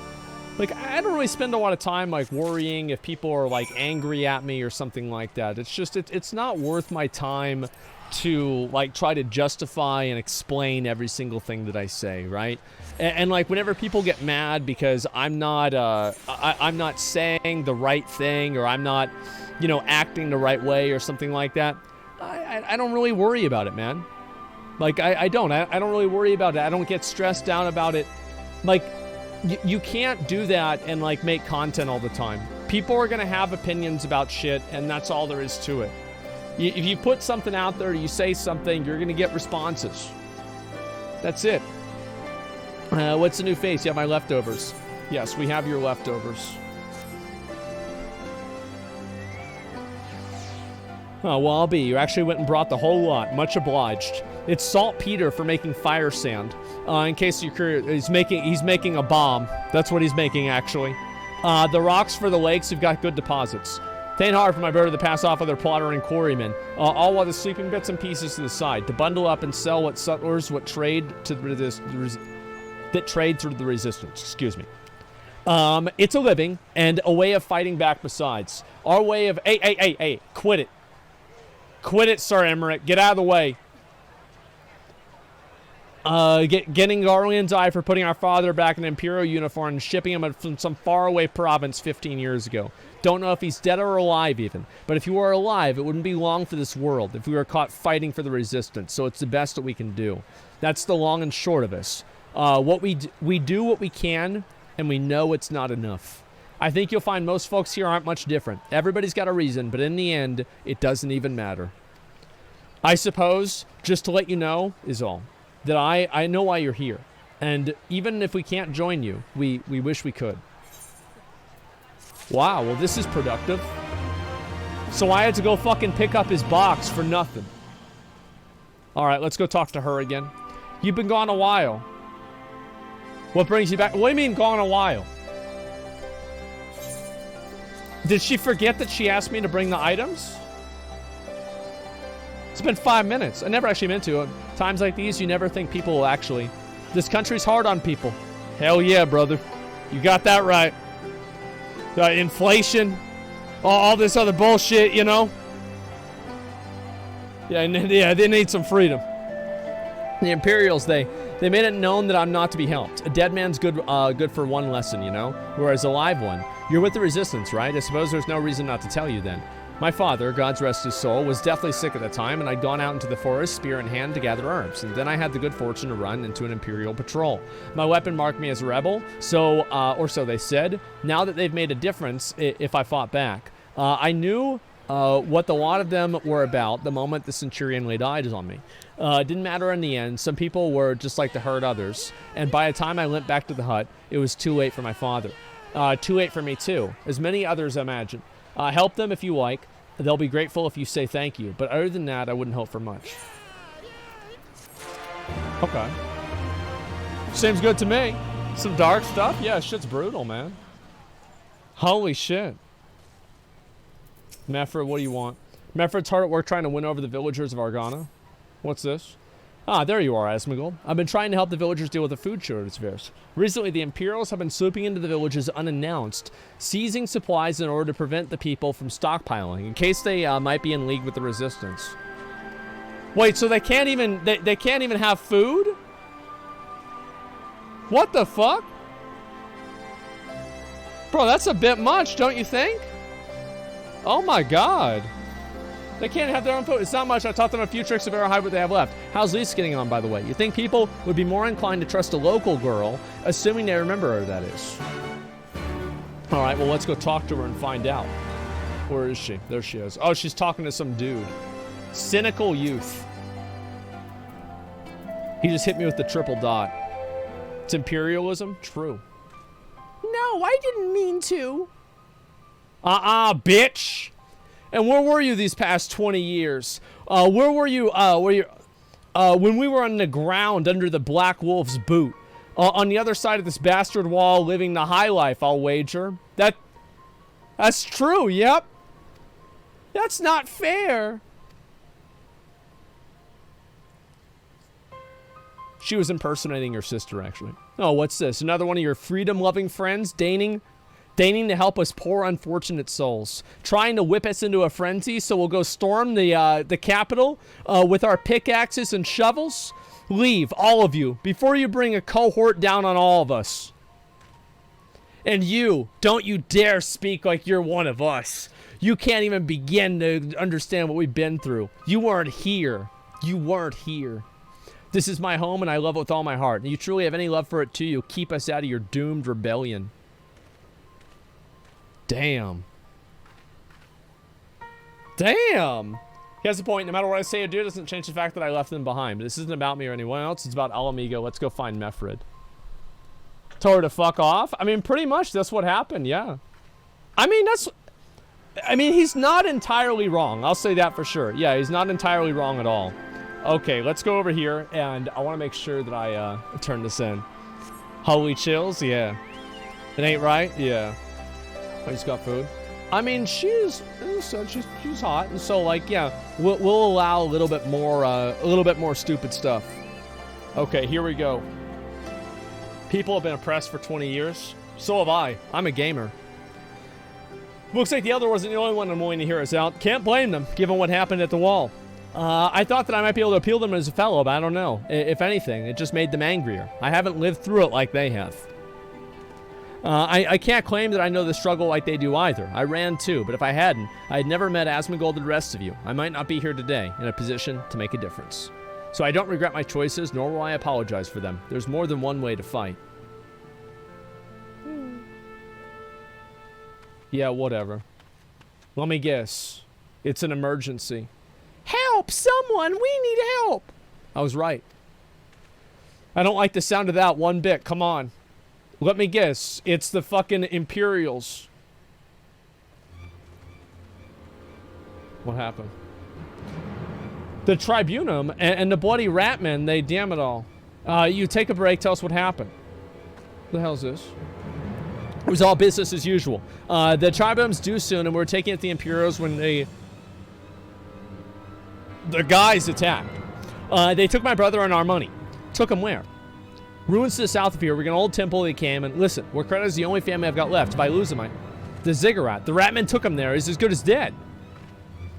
Like, I don't really spend a lot of time, like, worrying if people are, like, angry at me or something like that. It's just, it's not worth my time to, like, try to justify and explain every single thing that I say, right? And like, whenever people get mad because I'm not saying the right thing, or I'm not, you know, acting the right way or something like that, I don't really worry about it, man. Like, I don't really worry about it. I don't get stressed out about it. Like, you can't do that and, like, make content all the time. People are gonna have opinions about shit, and that's all there is to it. If you put something out there, you say something, you're gonna get responses. That's it. What's the new face? You have my leftovers. Yes, we have your leftovers. Oh, well, I'll be. You actually went and brought the whole lot. Much obliged. It's saltpeter for making fire sand. In case you're curious, he's making a bomb. That's what he's making, actually. The rocks for the lakes, you've got good deposits. Tain't hard for my brother to pass off other plotter and quarrymen, all while the sleeping bits and pieces to the side, to bundle up and sell what sutlers, what trade to that trade through the resistance. Excuse me. It's a living and a way of fighting back besides. Our way of... Hey, quit it. Quit it, Sir Emmerich. Get out of the way. Getting Garland's eye for putting our father back in an Imperial uniform and shipping him from some faraway province 15 years ago. Don't know if he's dead or alive even. But if he were alive, it wouldn't be long for this world if we were caught fighting for the resistance. So it's the best that we can do. That's the long and short of us. We do what we can, and we know it's not enough. I think you'll find most folks here aren't much different. Everybody's got a reason, but in the end, it doesn't even matter. I suppose, just to let you know, is all. That I know why you're here. And even if we can't join you, we wish we could. Wow, well, this is productive. So I had to go fucking pick up his box for nothing. Alright, let's go talk to her again. You've been gone a while. What brings you back? What do you mean gone a while? Did she forget that she asked me to bring the items? It's been 5 minutes. I never actually meant to. Times like these, you never think people will actually... This country's hard on people. Hell yeah, brother. You got that right. Inflation. All this other bullshit, you know? Yeah, they need some freedom. The Imperials, they made it known that I'm not to be helped. A dead man's good for one lesson, you know? Whereas a live one. You're with the Resistance, right? I suppose there's no reason not to tell you then. My father, God's rest his soul, was deathly sick at the time, and I'd gone out into the forest, spear in hand, to gather herbs. And then I had the good fortune to run into an Imperial patrol. My weapon marked me as a rebel, so, or so they said. Now that they've made a difference, if I fought back. I knew what the lot of them were about the moment the Centurion laid eyes on me. It didn't matter in the end. Some people were just like to hurt others. And by the time I went back to the hut, it was too late for my father. Too late for me, too. As many others imagine. Help them if you like. They'll be grateful if you say thank you. But other than that, I wouldn't hope for much. Okay. Seems good to me. Some dark stuff? Yeah, shit's brutal, man. Holy shit. Meffred, what do you want? Meffred's hard at work trying to win over the villagers of Argana. What's this? Ah, there you are, Asmongold. I've been trying to help the villagers deal with the food shortage. Recently, the Imperials have been swooping into the villages unannounced, seizing supplies in order to prevent the people from stockpiling, in case they might be in league with the Resistance. Wait, so they can't even they can't even have food? What the fuck? Bro, that's a bit much, don't you think? Oh my god. They can't have their own food. It's not much. I taught them a few tricks of arrow hide what they have left. How's Lise getting on, by the way? You think people would be more inclined to trust a local girl, assuming they remember her, that is. All right, well, let's go talk to her and find out. Where is she? There she is. Oh, she's talking to some dude. Cynical youth. He just hit me with the triple dot. It's imperialism? True. No, I didn't mean to. Bitch. And where were you these past 20 years? Where were you, when we were on the ground under the Black Wolf's boot? On the other side of this bastard wall, living the high life, I'll wager. That's true, yep. That's not fair. She was impersonating your sister, actually. Oh, what's this? Another one of your freedom-loving friends, deigning to help us poor unfortunate souls, trying to whip us into a frenzy so we'll go storm the capital with our pickaxes and shovels? Leave, all of you, before you bring a cohort down on all of us. And you, don't you dare speak like you're one of us. You can't even begin to understand what we've been through. You weren't here. You weren't here. This is my home and I love it with all my heart. And you truly have any love for it too, you'll keep us out of your doomed rebellion. Damn. Damn. He has a point. No matter what I say or do, it doesn't change the fact that I left them behind. But this isn't about me or anyone else. It's about Alamigo. Let's go find Meffred. Told her to fuck off? I mean, pretty much that's what happened, yeah. I mean, he's not entirely wrong. I'll say that for sure. Yeah, he's not entirely wrong at all. Okay, let's go over here. And I want to make sure that I turn this in. Holy chills? Yeah. It ain't right? Yeah. Oh, he's got food. I mean, she's hot, and so like, yeah, we'll allow a little bit more stupid stuff. Okay, here we go. People have been oppressed for 20 years. So have I. I'm a gamer. Looks like the elder wasn't the only one willing to hear us out. Can't blame them, given what happened at the wall. I thought that I might be able to appeal them as a fellow, but I don't know. If anything, it just made them angrier. I haven't lived through it like they have. I can't claim that I know the struggle like they do either. I ran too, but if I hadn't, I'd never met Asmongold and the rest of you. I might not be here today, in a position to make a difference. So I don't regret my choices, nor will I apologize for them. There's more than one way to fight. Yeah, whatever. Let me guess. It's an emergency. Help! Someone! We need help! I was right. I don't like the sound of that one bit. Come on. Let me guess. It's the fucking Imperials. What happened? The Tribunum and the bloody Ratmen, they damn it all. You take a break, tell us what happened. What the hell is this? It was all business as usual. The Tribunum's due soon, and we're taking it to the Imperials when the guys attacked. They took my brother and our money. Took him where? Ruins to the south of here. We're gonna old temple they came. And listen, Warcrata is the only family I've got left. If I lose him, the Ziggurat. The Ratmen took him there. He's as good as dead.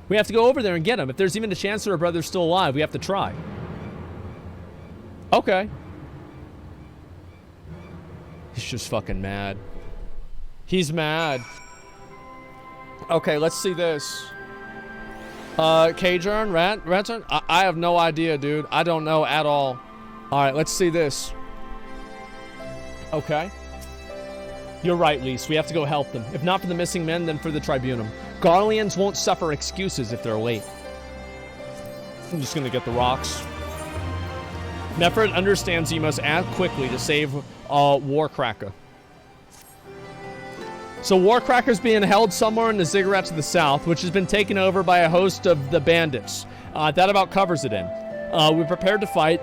We have to go over there and get him. If there's even a chance that our brother's still alive, we have to try. Okay. He's just fucking mad. He's mad. Okay, let's see this. K-Turn? Rat turn? I have no idea, dude. I don't know at all. Alright, let's see this. Okay. You're right, Lise. We have to go help them. If not for the missing men, then for the Tribunum. Garleans won't suffer excuses if they're late. I'm just gonna get the rocks. Nephrid understands you must act quickly to save Warcracker. So Warcracker's being held somewhere in the Ziggurat to the south, which has been taken over by a host of the bandits. That about covers it in. We're prepared to fight.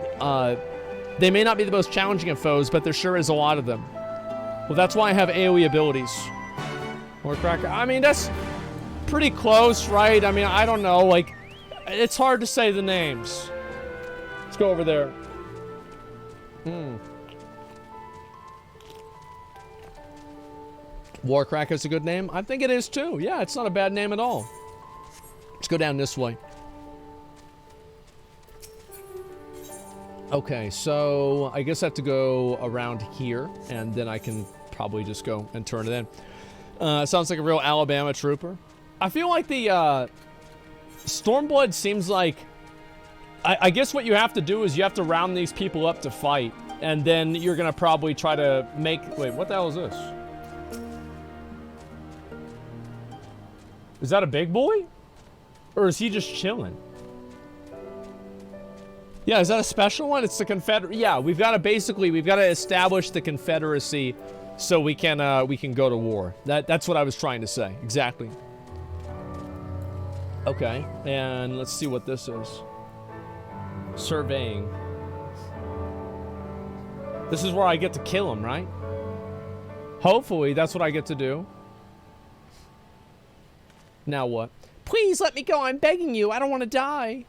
They may not be the most challenging of foes, but there sure is a lot of them. Well, that's why I have AoE abilities. Warcracker. I mean, that's pretty close, right? I mean, I don't know. Like, it's hard to say the names. Let's go over there. Warcracker's a good name? I think it is too. Yeah, it's not a bad name at all. Let's go down this way. Okay, so I guess I have to go around here, and then I can probably just go and turn it in. Sounds like a real Alabama trooper. I feel like the Stormblood seems like... I guess what you have to do is you have to round these people up to fight, and then you're going to probably try to make... Wait, what the hell is this? Is that a big boy? Or is he just chilling? Yeah, is that a special one? It's the Confederate. Yeah, we've got to establish the Confederacy so we can go to war. That's what I was trying to say. Exactly. Okay, and let's see what this is. Surveying. This is where I get to kill him, right? Hopefully, that's what I get to do. Now what? Please let me go. I'm begging you. I don't want to die.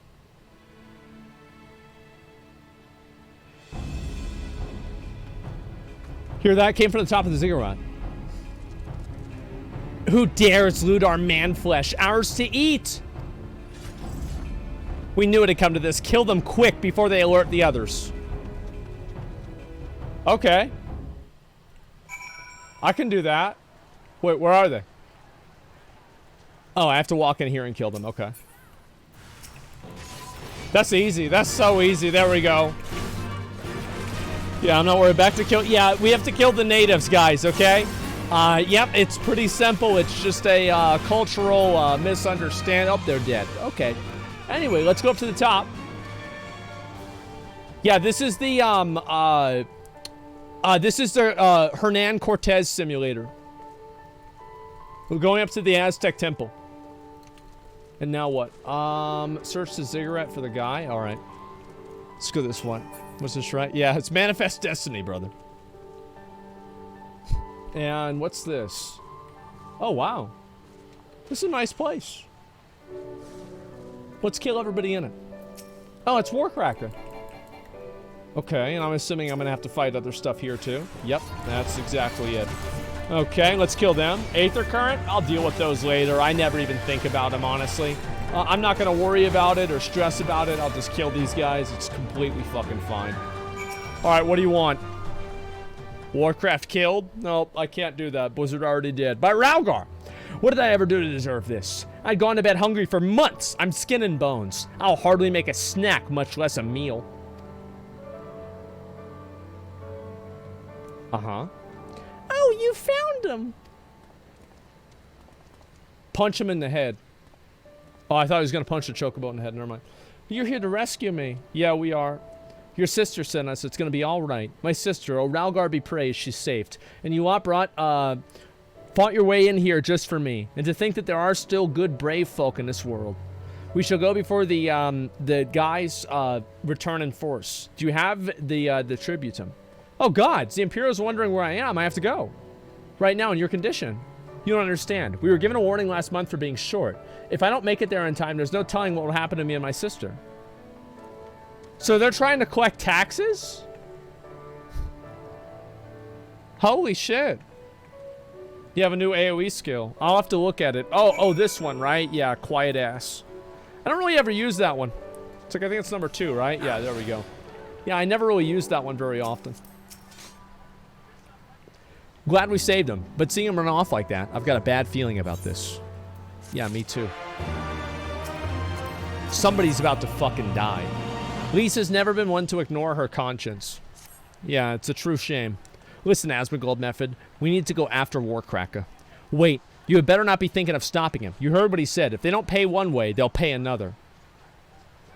Hear that? Came from the top of the Ziggurat. Who dares loot our man flesh? Ours to eat. We knew it had come to this. Kill them quick before they alert the others. Okay. I can do that. Wait, where are they? Oh, I have to walk in here and kill them. Okay. That's easy. That's so easy. There we go. Yeah, I'm not worried. Back to kill. Yeah, we have to kill the natives, guys, okay? Yep, it's pretty simple. It's just a cultural misunderstanding. Oh, they're dead. Okay. Anyway, let's go up to the top. Yeah, this is the Hernan Cortez simulator. We're going up to the Aztec temple. And now what? Search the Ziggurat for the guy. All right. Let's go this way. Was this right? Yeah, it's Manifest Destiny, brother. And what's this? Oh, wow. This is a nice place. Let's kill everybody in it. Oh, it's Warcracker. Okay, and I'm assuming I'm going to have to fight other stuff here, too. Yep, that's exactly it. Okay, let's kill them. Aether Current? I'll deal with those later. I never even think about them, honestly. I'm not going to worry about it or stress about it. I'll just kill these guys. It's completely fucking fine. All right, what do you want? Warcraft killed? No, I can't do that. Blizzard already did. By Ralgar! What did I ever do to deserve this? I'd gone to bed hungry for months. I'm skin and bones. I'll hardly make a snack, much less a meal. Uh-huh. Oh, you found him! Punch him in the head. Oh, I thought he was going to punch the chocobo in the head. Never mind. You're here to rescue me. Yeah, we are. Your sister sent us. It's going to be all right. My sister, oh, Ralgar be praised, she's saved. And you lot fought your way in here just for me. And to think that there are still good, brave folk in this world. We shall go before the guys return in force. Do you have the tributum? Oh, gods, the Imperial's wondering where I am. I have to go. Right now in your condition. You don't understand. We were given a warning last month for being short. If I don't make it there in time, there's no telling what will happen to me and my sister. So they're trying to collect taxes? Holy shit. You have a new AoE skill. I'll have to look at it. Oh, this one, right? Yeah, quiet ass. I don't really ever use that one. It's like, I think it's number 2, right? Yeah, there we go. Yeah, I never really used that one very often. Glad we saved him, but seeing him run off like that, I've got a bad feeling about this. Yeah, me too. Somebody's about to fucking die. Lisa's never been one to ignore her conscience. Yeah, it's a true shame. Listen, Asmongold Method, we need to go after Warcracker. Wait, you had better not be thinking of stopping him. You heard what he said. If they don't pay one way, they'll pay another.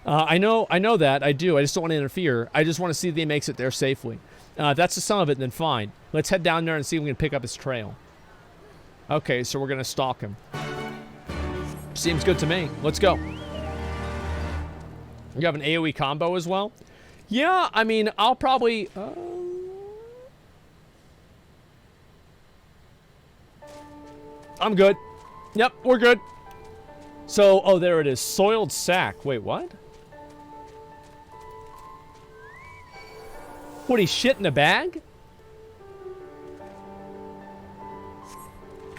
I know that. I do. I just don't want to interfere. I just want to see that he makes it there safely. If that's the sum of it, then fine. Let's head down there and see if we can pick up his trail. Okay, so we're going to stalk him. Seems good to me. Let's go. You have an AoE combo as well? Yeah, I mean, I'll probably... I'm good. Yep, we're good. So, oh, there it is. Soiled sack. Wait, what? What, he shit in a bag?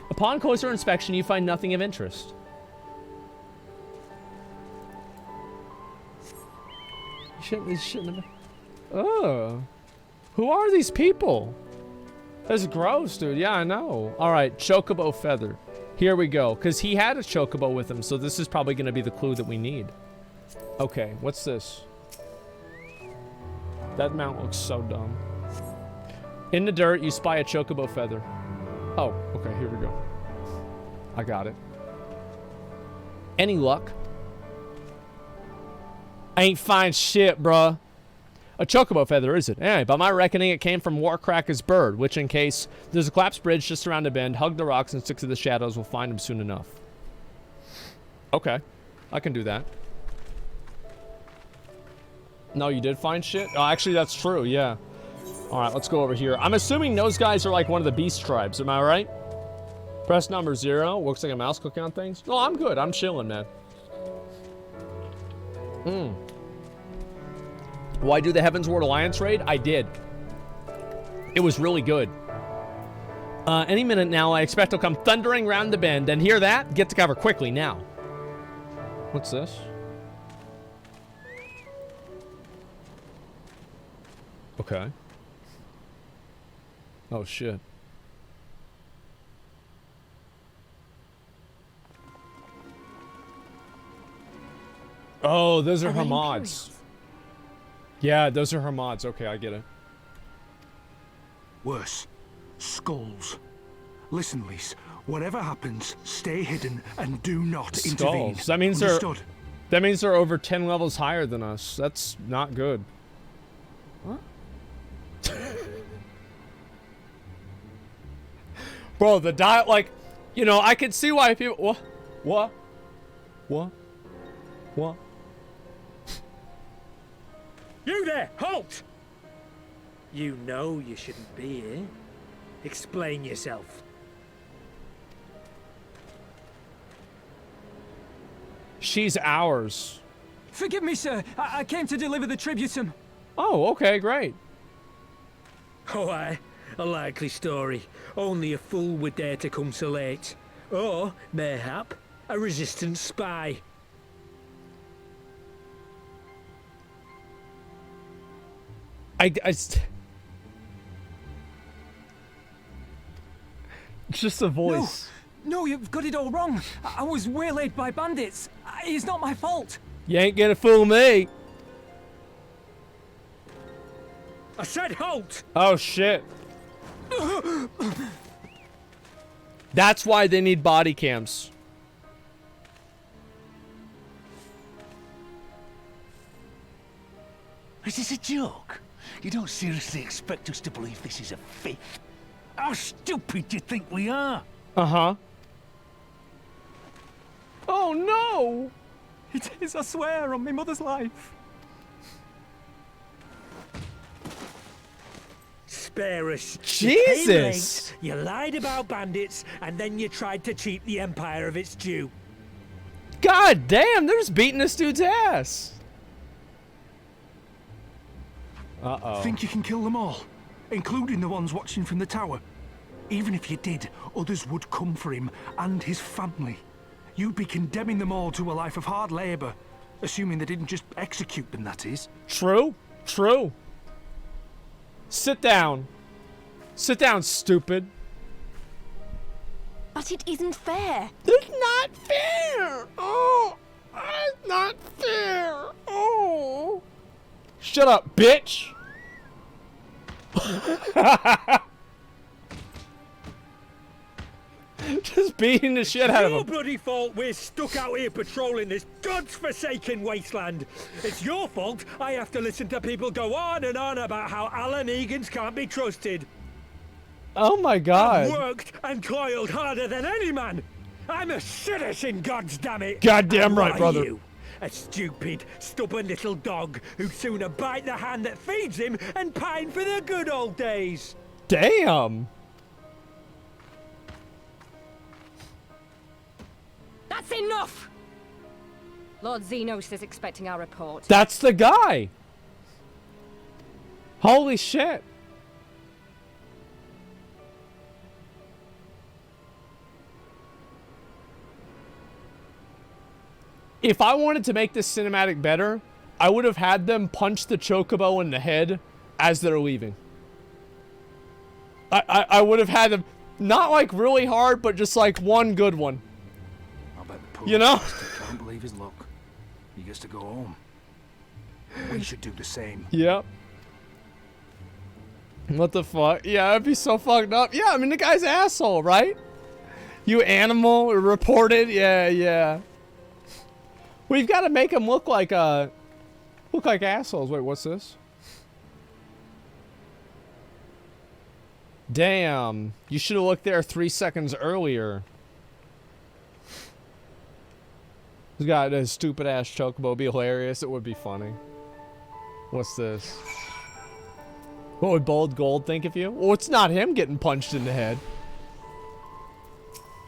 Upon closer inspection, you find nothing of interest. He's shit in a bag. Oh. Who are these people? That's gross, dude. Yeah, I know. All right, chocobo feather. Here we go. Because he had a chocobo with him, so this is probably going to be the clue that we need. Okay, what's this? That mount looks so dumb. In the dirt, you spy a chocobo feather. Oh, okay, here we go. I got it. Any luck? I ain't find shit, bruh. A chocobo feather, is it? Anyway, by my reckoning, it came from Warcracker's bird, which in case there's a collapsed bridge just around a bend, hug the rocks and stick to the shadows, we'll find him soon enough. Okay. I can do that. No, you did find shit? Oh, actually, that's true, yeah. Alright, let's go over here. I'm assuming those guys are like one of the beast tribes, am I right? Press number 0. Looks like a mouse clicking on things. No, I'm good. I'm chilling, man. Why do the Heavensward Alliance raid? I did. It was really good. Any minute now, I expect to come thundering round the bend. And hear that? Get to cover quickly now. What's this? Okay. Oh, shit. Oh, those are her mods. Yeah, those are her mods. Okay, I get it. Worse. Skulls. Listen, Lise. Whatever happens, stay hidden and do not intervene. That means they're over 10 levels higher than us. That's not good. What? Bro, the dial, like, you know, I could see why people... What? You there! Halt! You know you shouldn't be here. Explain yourself. She's ours. Forgive me, sir. I came to deliver the tributum. Oh, okay, great. Oh, aye. A likely story. Only a fool would dare to come so late. Or, mayhap, a resistance spy. It's just a voice. No, you've got it all wrong. I was waylaid by bandits. It's not my fault. You ain't gonna fool me. I said halt! Oh, shit. That's why they need body cams. Is this a joke? You don't seriously expect us to believe this is a fake? How stupid do you think we are? Uh-huh. Oh, no! It is, I swear, on my mother's life. Spare us. Jesus! You lied about bandits, and then you tried to cheat the Empire of its due. God damn, they're just beating this dude's ass. Uh-oh. Think you can kill them all? including the ones watching from the tower. Even if you did, others would come for him and his family. You'd be condemning them all to a life of hard labor, assuming they didn't just execute them, that is. True. True. Sit down. Sit down, stupid. But it isn't fair. It's not fair. Oh, it's not fair. Oh. Shut up, bitch. Just beating the shit out of Your him. bloody fault we're stuck out here patrolling this god's-forsaken wasteland. It's your fault I have to listen to people go on and on about how Alan Egan's can't be trusted. Oh my god. I've worked and toiled harder than any man. I'm a citizen, goddammit. Goddamn And right, what are brother. You? A stupid, stubborn little dog who'd sooner bite the hand that feeds him and pine for the good old days. Damn. That's enough! Lord Xenos is expecting our report. That's the guy. Holy shit. If I wanted to make this cinematic better, I would have had them punch the chocobo in the head as they're leaving. I would have had them, not like really hard, but just like one good one. I bet the poor You know? bastard can't believe his luck. He gets to go home. We should do the same. Yep. What the fuck? Yeah, that'd be so fucked up. Yeah, I mean, the guy's an asshole, right? You animal, reported. Yeah, yeah. We've got to make him look like assholes. Wait, what's this? Damn, you should have looked there 3 seconds earlier. He's got a stupid ass chocobo. It'd be hilarious. It would be funny. What's this? What would Bold Gold think of you? Well, it's not him getting punched in the head.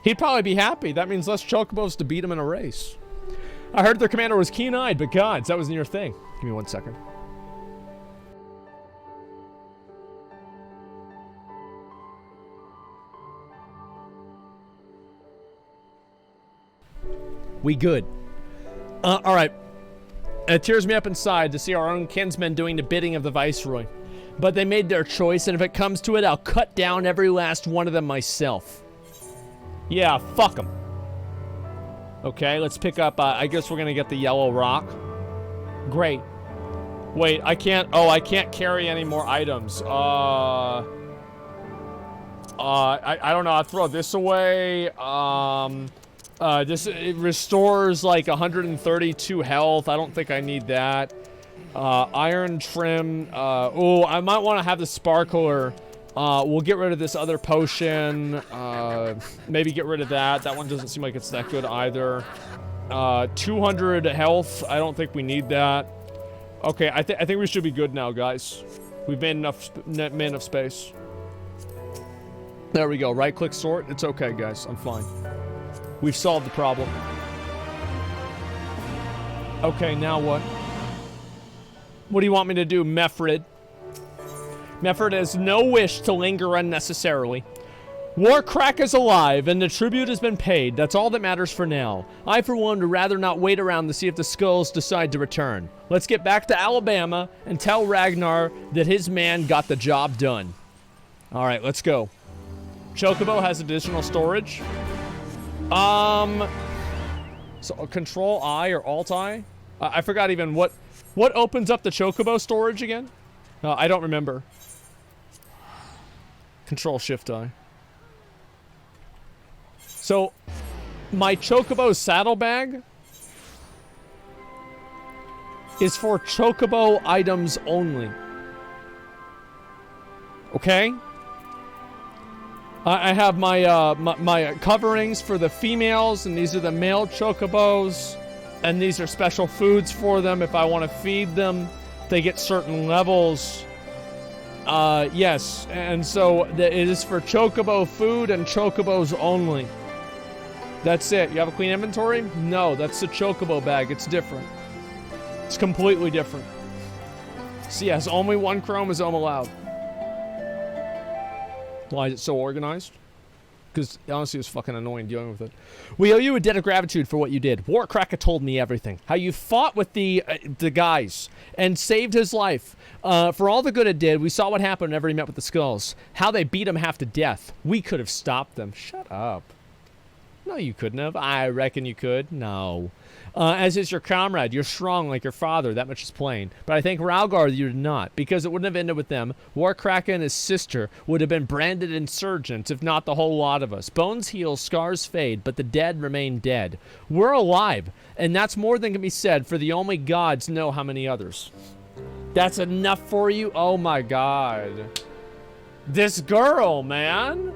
He'd probably be happy. That means less chocobos to beat him in a race. I heard their commander was keen-eyed, but gods, that wasn't your thing. Give me 1 second. We good. Alright. It tears me up inside to see our own kinsmen doing the bidding of the Viceroy. But they made their choice, and if it comes to it, I'll cut down every last one of them myself. Yeah, fuck them. Okay, let's pick up, I guess we're gonna get the yellow rock. Great. Wait, I can't carry any more items. I don't know, I'll throw this away. It restores like 132 health. I don't think I need that. Iron trim. Oh, I might want to have the sparkler. We'll get rid of this other potion. Maybe get rid of that. That one doesn't seem like it's that good either. 200 health. I don't think we need that. Okay, I think we should be good now, guys. We've made enough space. There we go. Right-click sort. It's okay, guys. I'm fine. We've solved the problem. Okay, now what? What do you want me to do, Mefrid? Mefrid has no wish to linger unnecessarily. Warcrack is alive, and the tribute has been paid. That's all that matters for now. I, for one, would rather not wait around to see if the Skulls decide to return. Let's get back to Alabama and tell Ragnar that his man got the job done. All right, let's go. Chocobo has additional storage. So Control I or Alt I? I forgot even what opens up the Chocobo storage again? I don't remember. Control Shift I. So, my Chocobo saddlebag is for Chocobo items only. Okay? I have my my coverings for the females, and these are the male Chocobos, and these are special foods for them if I want to feed them. They get certain levels. Yes, and so it is for Chocobo food and Chocobos only. That's it. You have a clean inventory? No, that's the Chocobo bag. It's different. It's completely different. So yes, only one chromosome allowed. Why is it so organized? Because honestly, it was fucking annoying dealing with it. We owe you a debt of gratitude for what you did. Warcracker told me everything. How you fought with the guys and saved his life. For all the good it did, we saw what happened whenever he met with the Skulls. How they beat him half to death. We could have stopped them. Shut up. No, you couldn't have. I reckon you could. No. As is your comrade. You're strong like your father. That much is plain. But I think Ralgar you did not. Because it wouldn't have ended with them. Warcracker and his sister would have been branded insurgents, if not the whole lot of us. Bones heal, scars fade, but the dead remain dead. We're alive. And that's more than can be said, for the only gods know how many others. That's enough for you? Oh my god. This girl, man.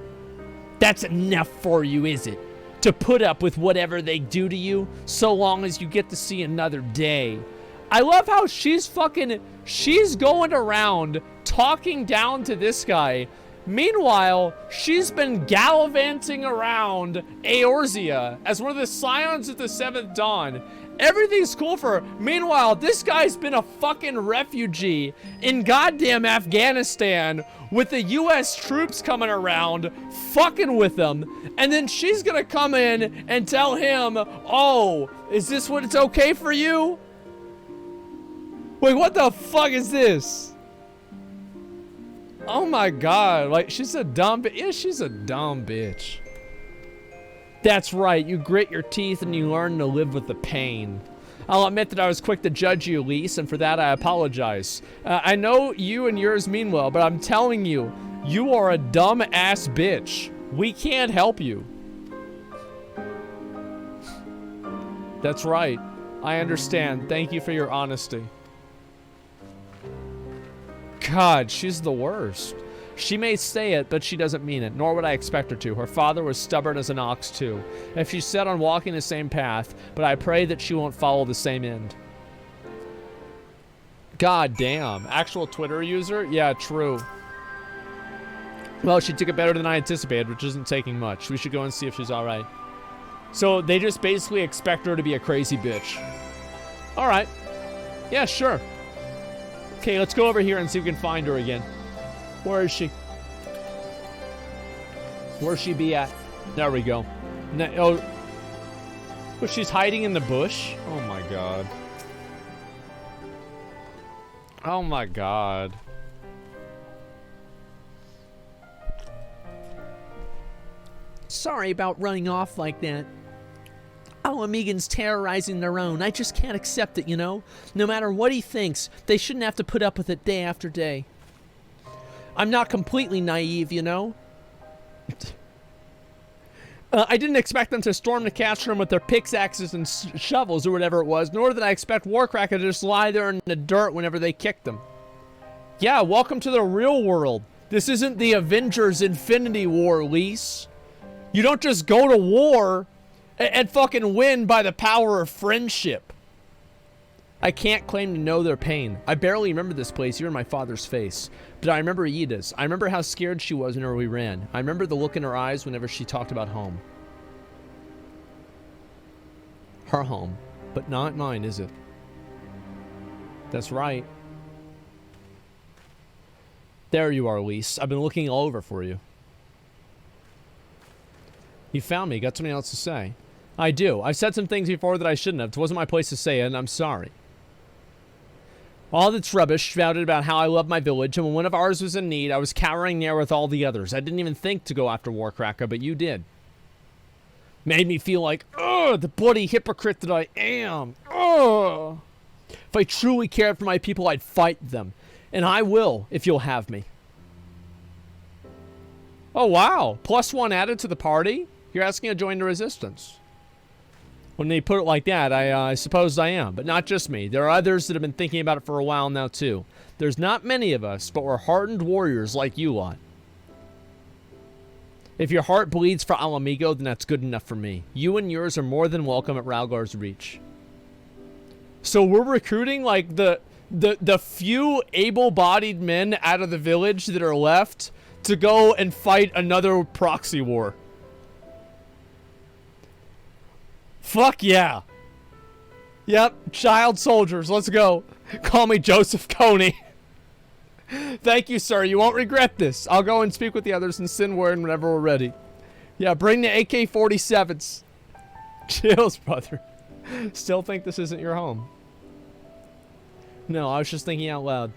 That's enough for you, is it? To put up with whatever they do to you, so long as you get to see another day. I love how she's going around talking down to this guy. Meanwhile, she's been gallivanting around Eorzea as one of the Scions of the Seventh Dawn. Everything's cool for her. Meanwhile, this guy's been a fucking refugee in goddamn Afghanistan with the US troops coming around, fucking with him. And then she's gonna come in and tell him, oh, is this what it's okay for you? Wait, what the fuck is this? Oh my god, like, she's a dumb bitch. Yeah, she's a dumb bitch. That's right, you grit your teeth and you learn to live with the pain. I'll admit that I was quick to judge you, Lise, and for that I apologize. I know you and yours mean well, but I'm telling you, you are a dumb-ass bitch. We can't help you. That's right. I understand. Thank you for your honesty. God, she's the worst. She may say it, but she doesn't mean it, nor would I expect her to. Her father was stubborn as an ox, too. If she's set on walking the same path, but I pray that she won't follow the same end. God damn. Actual Twitter user? Yeah, true. Well, she took it better than I anticipated, which isn't taking much. We should go and see if she's alright. So, they just basically expect her to be a crazy bitch. Alright. Yeah, sure. Okay, let's go over here and see if we can find her again. Where is she? Where's she be at? There we go. Oh, but she's hiding in the bush? Oh my god. Oh my god. Sorry about running off like that. Alamegans terrorizing their own. I just can't accept it, you know? No matter what he thinks, they shouldn't have to put up with it day after day. I'm not completely naive, you know? I didn't expect them to storm the castle room with their pickaxes and shovels or whatever it was, nor did I expect Warcracker to just lie there in the dirt whenever they kicked them. Yeah, welcome to the real world. This isn't the Avengers Infinity War, Lise. You don't just go to war and fucking win by the power of friendship. I can't claim to know their pain. I barely remember this place, even my father's face. But I remember Ida's. I remember how scared she was whenever we ran. I remember the look in her eyes whenever she talked about home. Her home. But not mine, is it? That's right. There you are, Lise. I've been looking all over for you. You found me. Got something else to say. I do. I've said some things before that I shouldn't have. It wasn't my place to say it, and I'm sorry. All that's rubbish shouted about how I love my village, and when one of ours was in need, I was cowering there with all the others. I didn't even think to go after Warcracker, but you did. Made me feel like, ugh, the bloody hypocrite that I am. Ugh. If I truly cared for my people, I'd fight them. And I will, if you'll have me. Oh, wow. +1 added to the party? You're asking to join the resistance. When they put it like that, I suppose I am. But not just me. There are others that have been thinking about it for a while now, too. There's not many of us, but we're hardened warriors like you lot. If your heart bleeds for Alamigo, then that's good enough for me. You and yours are more than welcome at Ralgar's Reach. So we're recruiting, like, the few able-bodied men out of the village that are left to go and fight another proxy war. Fuck yeah. Yep, child soldiers, let's go. Call me Joseph Kony. Thank you, sir. You won't regret this. I'll go and speak with the others in Sinward whenever we're ready. Yeah, bring the AK-47s. Chills, brother. Still think this isn't your home? No, I was just thinking out loud.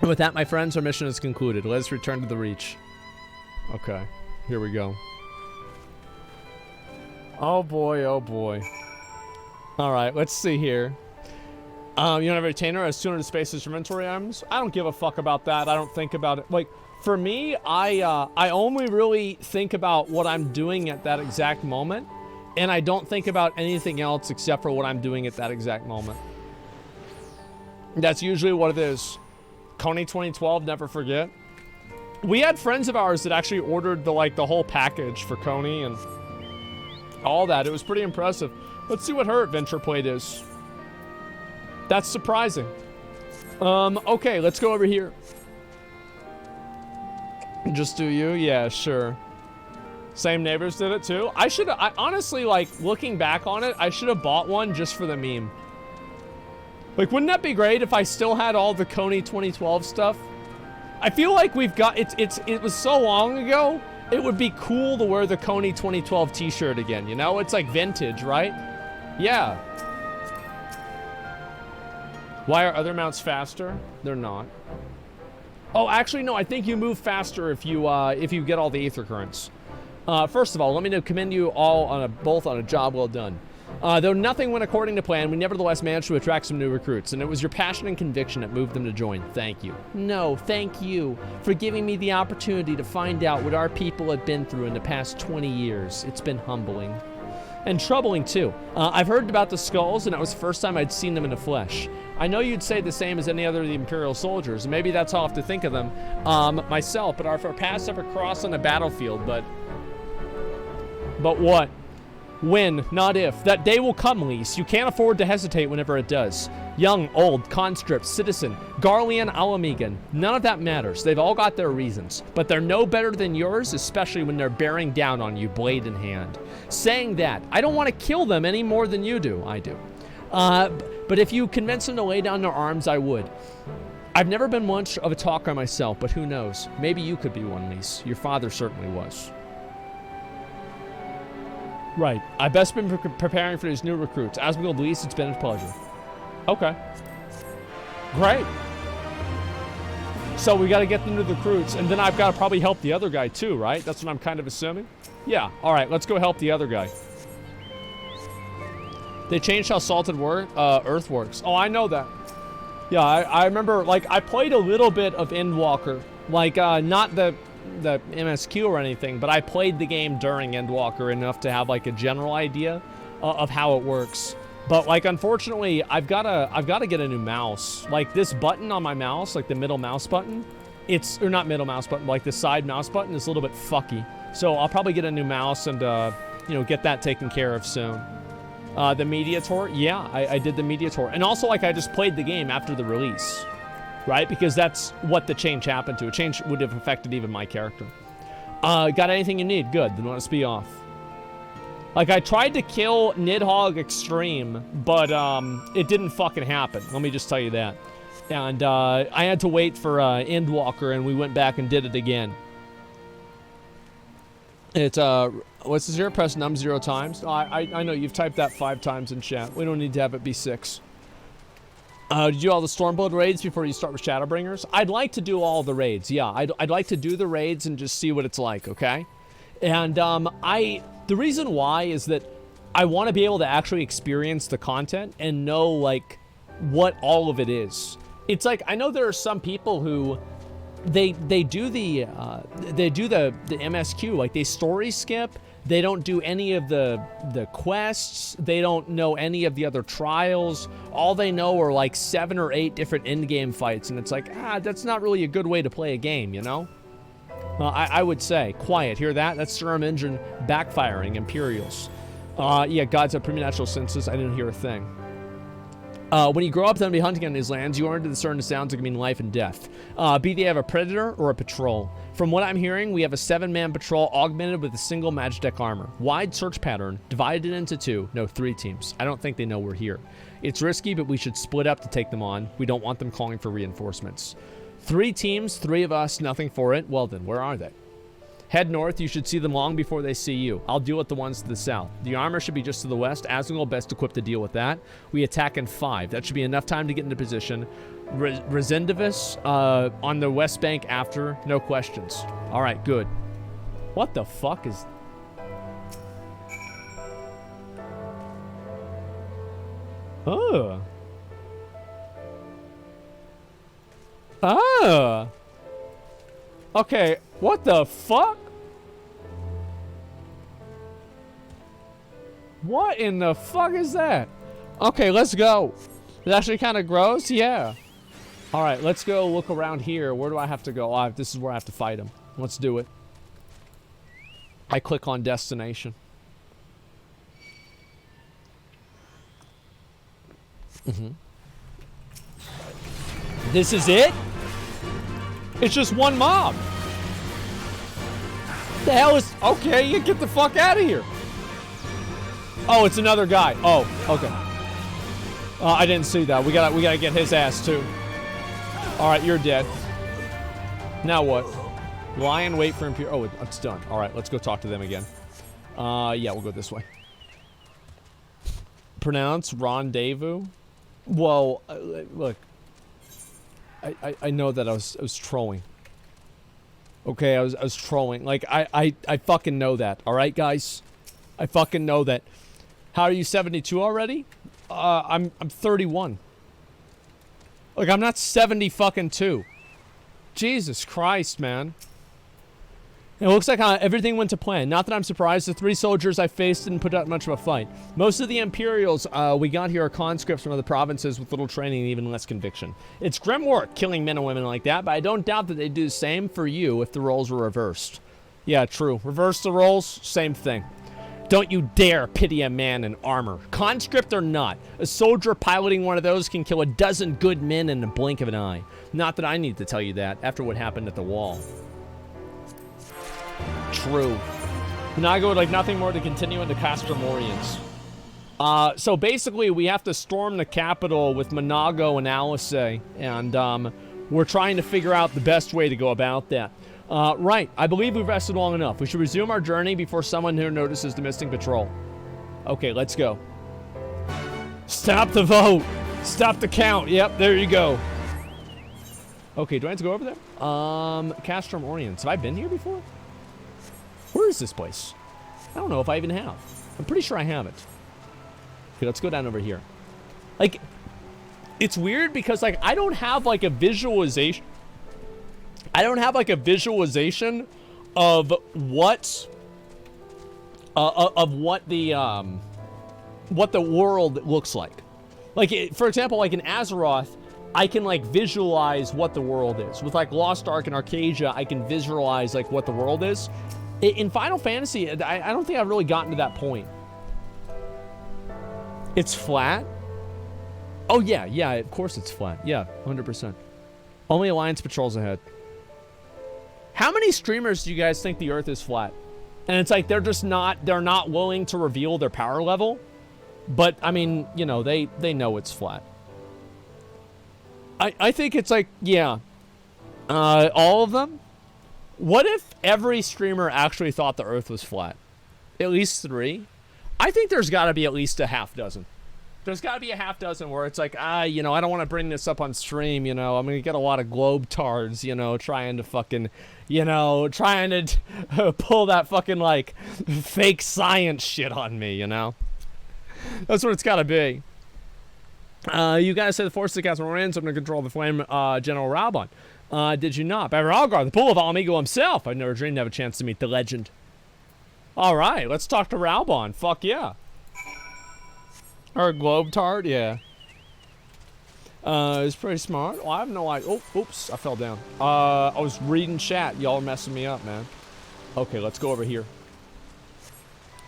And with that, my friends, our mission is concluded. Let us return to the Reach. Okay, here we go. Oh boy, oh boy. Alright, let's see here. You don't have a retainer as 200 spaces inventory items? I don't give a fuck about that. I don't think about it. Like, for me, I only really think about what I'm doing at that exact moment. And I don't think about anything else except for what I'm doing at that exact moment. That's usually what it is. Coney 2012, never forget. We had friends of ours that actually ordered the whole package for Coney and all that. It was pretty impressive. Let's see what her adventure plate is. That's surprising. Okay, let's go over here. Just do you? Yeah, sure. Same neighbors did it too. I honestly, like, looking back on it, I should have bought one just for the meme. Like, wouldn't that be great if I still had all the Coney 2012 stuff? I feel like we've got, it was so long ago, it would be cool to wear the Coney 2012 t-shirt again, you know? It's like vintage, right? Yeah. Why are other mounts faster? They're not. Oh, actually, no, I think you move faster if you get all the aether currents. First of all, let me commend you all on both on a job well done. Though nothing went according to plan, we nevertheless managed to attract some new recruits, and it was your passion and conviction that moved them to join. Thank you. No, thank you for giving me the opportunity to find out what our people had been through in the past 20 years. It's been humbling. And troubling, too. I've heard about the skulls, and it was the first time I'd seen them in the flesh. I know you'd say the same as any other of the Imperial soldiers, and maybe that's how I have to think of them myself, but our paths ever crossed on the battlefield, but what? When, not if. That day will come, Lise. You can't afford to hesitate whenever it does. Young, old, conscript, citizen, Garlean, Alamegan. None of that matters. They've all got their reasons. But they're no better than yours, especially when they're bearing down on you, blade in hand. Saying that, I don't want to kill them any more than you do. I do. But if you convince them to lay down their arms, I would. I've never been much of a talker myself, but who knows? Maybe you could be one, Lise. Your father certainly was. Right. I've best been preparing for these new recruits. Asmongold, Lise, it's been a pleasure. Okay. Great. So we got to get the new recruits, and then I've got to probably help the other guy too, right? That's what I'm kind of assuming. Yeah. All right. Let's go help the other guy. They changed how Salted Earth works. Oh, I know that. Yeah, I remember, like, I played a little bit of Endwalker. Like, not the MSQ or anything, but I played the game during Endwalker enough to have, like, a general idea of how it works. But, like, unfortunately, I've gotta get a new mouse. Like, this button on my mouse, like the middle mouse button, or not middle mouse button, like the side mouse button is a little bit fucky. So I'll probably get a new mouse and, you know, get that taken care of soon. The media tour, yeah, I did the media tour. And also, like, I just played the game after the release, right? Because that's what the change happened to. A change would have affected even my character. Got anything you need? Good, then let's be off. Like, I tried to kill Nidhogg Extreme, but it didn't fucking happen. Let me just tell you that. And I had to wait for Endwalker, and we went back and did it again. It's, what's the 0? Press num 0 times. Oh, I know, you've typed that 5 times in chat. We don't need to have it be 6. Did you do all the Stormblood raids before you start with Shadowbringers? I'd like to do all the raids, yeah. I'd like to do the raids and just see what it's like, okay? And, the reason why is that I want to be able to actually experience the content and know, like, what all of it is. It's like, I know there are some people who... They do the MSQ, like they story skip. They don't do any of the quests. They don't know any of the other trials. All they know are like 7 or 8 different in-game fights, and it's like, that's not really a good way to play a game, you know? I would say, quiet, hear that? That's Serum Engine backfiring, Imperials. Yeah, gods have preternatural senses. I didn't hear a thing. When you grow up then be hunting on these lands, you learn to discern the sounds that can mean life and death. Be they have a predator or a patrol. From what I'm hearing, we have a 7-man patrol augmented with a single Magitech armor. Wide search pattern, divided into 2, no 3 teams. I don't think they know we're here. It's risky, but we should split up to take them on. We don't want them calling for reinforcements. 3 teams, 3 of us, nothing for it. Well then, where are they? Head north, you should see them long before they see you. I'll deal with the ones to the south. The armor should be just to the west. Asmongold best equipped to deal with that. We attack in 5. That should be enough time to get into position. Resendivis on the west bank after, no questions. All right, good. What the fuck is... Oh. Ah. Okay, what the fuck? What in the fuck is that? Okay, let's go. It actually kind of grows? Yeah. All right, let's go look around here. Where do I have to go? Oh, this is where I have to fight him. Let's do it. I click on destination. This is it? It's just one mob. The hell is... Okay, you get the fuck out of here. Oh, it's another guy. Oh, okay. I didn't see that. We gotta get his ass too. All right, you're dead. Now what? Lion, wait for Imperial. Oh, it's done. All right, let's go talk to them again. Yeah, we'll go this way. Pronounce rendezvous. Well, look. I know that I was trolling. Okay, I was trolling. Like I fucking know that. All right, guys. I fucking know that. How are you 72 already? I'm 31. Like I'm not 70 fucking 2. Jesus Christ, man. It looks like everything went to plan. Not that I'm surprised. The 3 soldiers I faced didn't put up much of a fight. Most of the Imperials we got here are conscripts from other provinces with little training and even less conviction. It's grim work killing men and women like that, but I don't doubt that they'd do the same for you if the roles were reversed. Yeah, true. Reverse the roles, same thing. Don't you dare pity a man in armor. Conscript or not, a soldier piloting one of those can kill a dozen good men in the blink of an eye. Not that I need to tell you that after what happened at the wall. True. Monago would like nothing more to continue into Castramorians. So basically, we have to storm the capital with Monago and Alice, and we're trying to figure out the best way to go about that. Right, I believe we've rested long enough. We should resume our journey before someone here notices the missing patrol. Okay, let's go. Stop the vote! Stop the count! Yep, there you go. Okay, do I have to go over there? Castramorians. Have I been here before? Where is this place? I don't know if I even have. I'm pretty sure I haven't. Okay, let's go down over here. Like, it's weird because, like, I don't have, like, a visualization. I don't have, like, a visualization of what the world looks like. Like, for example, like in Azeroth, I can, like, visualize what the world is. With, like, Lost Ark and Arcadia, I can visualize, like, what the world is. In Final Fantasy, I don't think I've really gotten to that point. It's flat? Oh, yeah, of course it's flat. Yeah, 100%. Only Alliance patrols ahead. How many streamers do you guys think the Earth is flat? And it's like they're not willing to reveal their power level. But, I mean, you know, they know it's flat. I think it's like, yeah. All of them? What if every streamer actually thought the Earth was flat? At least 3? I think there's got to be at least a half dozen. There's got to be a half dozen where it's like, you know, I don't want to bring this up on stream, you know. I'm going to get a lot of globetards, you know, trying to fucking, you know, trying to pull that fucking, like, fake science shit on me, you know. That's what it's got to be. You guys say the forces of Castramorians are going to control the flame, General Raubon. Did you not? By Ralgar, the pool of Alamigo himself. I've never dreamed to have a chance to meet the legend. All right, let's talk to Raubon. Fuck yeah. Or a Globetard, yeah. It's pretty smart. Well, I have no idea. Oh, oops, I fell down. I was reading chat. Y'all are messing me up, man. Okay, let's go over here.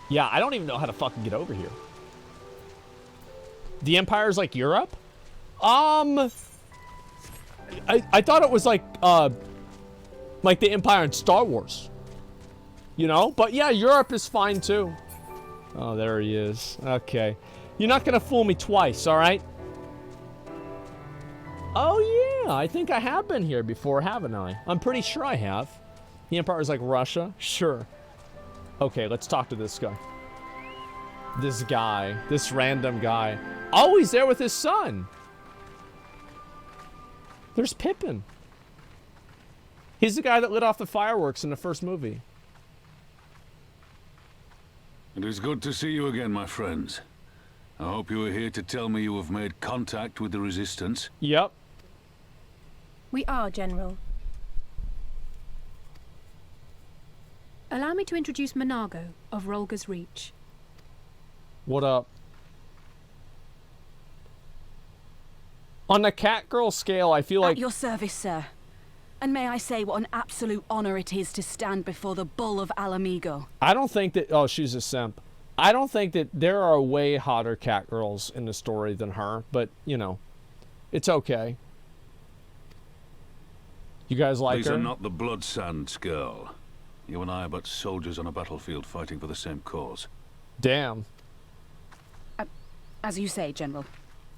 Yeah, I don't even know how to fucking get over here. The Empire's like Europe? I thought it was like the Empire in Star Wars. You know? But yeah, Europe is fine too. Oh, there he is. Okay. You're not gonna fool me twice, alright? Oh yeah, I think I have been here before, haven't I? I'm pretty sure I have. The Empire is like Russia? Sure. Okay, let's talk to this guy. This guy. This random guy. Oh, he's there with his son. There's Pippin. He's the guy that lit off the fireworks in the first movie. It is good to see you again, my friends. I hope you are here to tell me you have made contact with the Resistance. Yep. We are, General. Allow me to introduce Monago of Rolga's Reach. What up? On the Catgirl scale, I feel like... At your service, sir. And may I say what an absolute honor it is to stand before the Bull of Alamigo. I don't think that... Oh, she's a simp. I don't think that there are way hotter Catgirls in the story than her, but, you know, it's okay. You guys like These her? are not the Blood Sands, girl. You and I are but soldiers on a battlefield fighting for the same cause. Damn. As you say, General.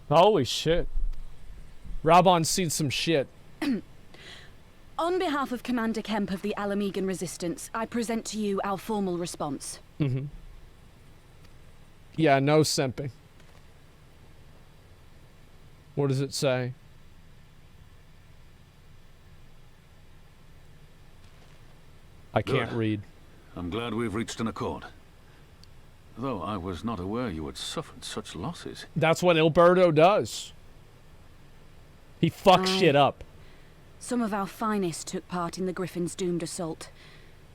Holy shit. Rabon's seen some shit. On behalf of Commander Kemp of the Alamigan Resistance, I present to you our formal response. Mm-hmm. Yeah, no simping. What does it say? I can't read. I'm glad we've reached an accord. Though I was not aware you had suffered such losses. That's what Alberto does. He fucks shit up. Some of our finest took part in the Griffin's doomed assault,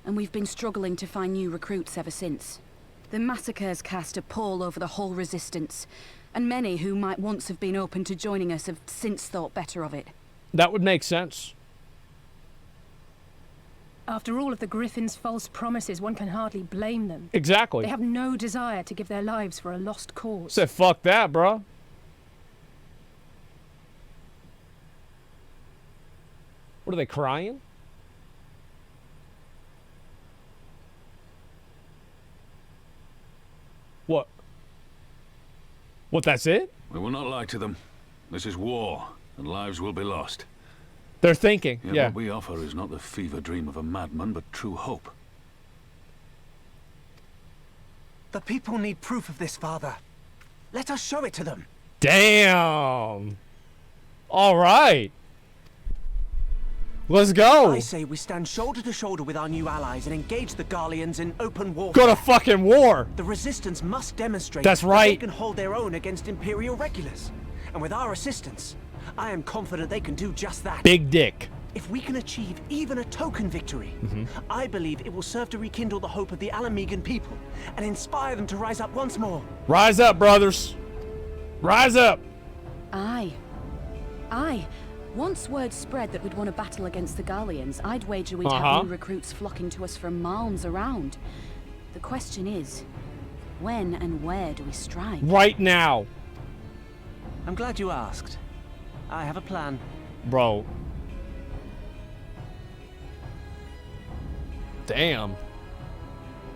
and we've been struggling to find new recruits ever since. The massacres cast a pall over the whole Resistance, and many who might once have been open to joining us have since thought better of it. That would make sense. After all of the Griffin's false promises, one can hardly blame them. Exactly. They have no desire to give their lives for a lost cause. Said fuck that, bro. What are they crying? What? What, that's it? We will not lie to them. This is war, and lives will be lost. They're thinking, Yet yeah. What we offer is not the fever dream of a madman, but true hope. The people need proof of this, Father. Let us show it to them. Damn. All right. Let's go. I say we stand shoulder to shoulder with our new allies and engage the Garleans in open war. Go to fucking war. The Resistance must demonstrate That's that right. they can hold their own against Imperial regulars. And with our assistance, I am confident they can do just that. Big dick. If we can achieve even a token victory, I believe it will serve to rekindle the hope of the Alamigan people and inspire them to rise up once more. Rise up, brothers. Rise up. Aye. Aye. Once word spread that we'd won a battle against the Garleans, I'd wager we'd have new recruits flocking to us from malms around. The question is, when and where do we strike? Right now. I'm glad you asked. I have a plan. Bro. Damn.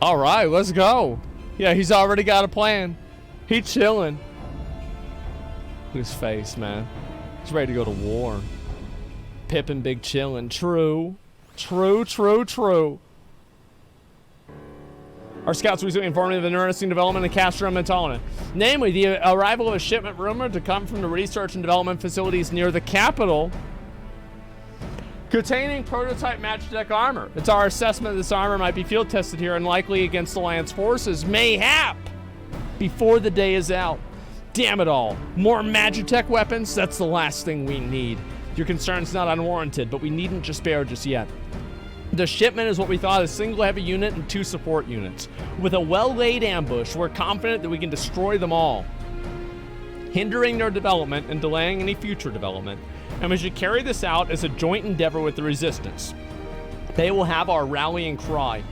All right, let's go. Yeah, he's already got a plan. He chilling. Look at his face, man. He's ready to go to war. Pippin big chillin'. True. True, true, true. Our scouts recently informed me of an interesting development in Castrum and Tolina. Namely, the arrival of a shipment rumored to come from the research and development facilities near the capital containing prototype Magitech armor. It's our assessment this armor might be field tested here and likely against the Lance forces, mayhap, before the day is out. Damn it all. More Magitech weapons? That's the last thing we need. Your concern's not unwarranted, but we needn't despair just yet. The shipment is what we thought, a single heavy unit and 2 support units. With a well-laid ambush, we're confident that we can destroy them all, hindering their development and delaying any future development. And we should carry this out as a joint endeavor with the Resistance. They will have our rallying cry.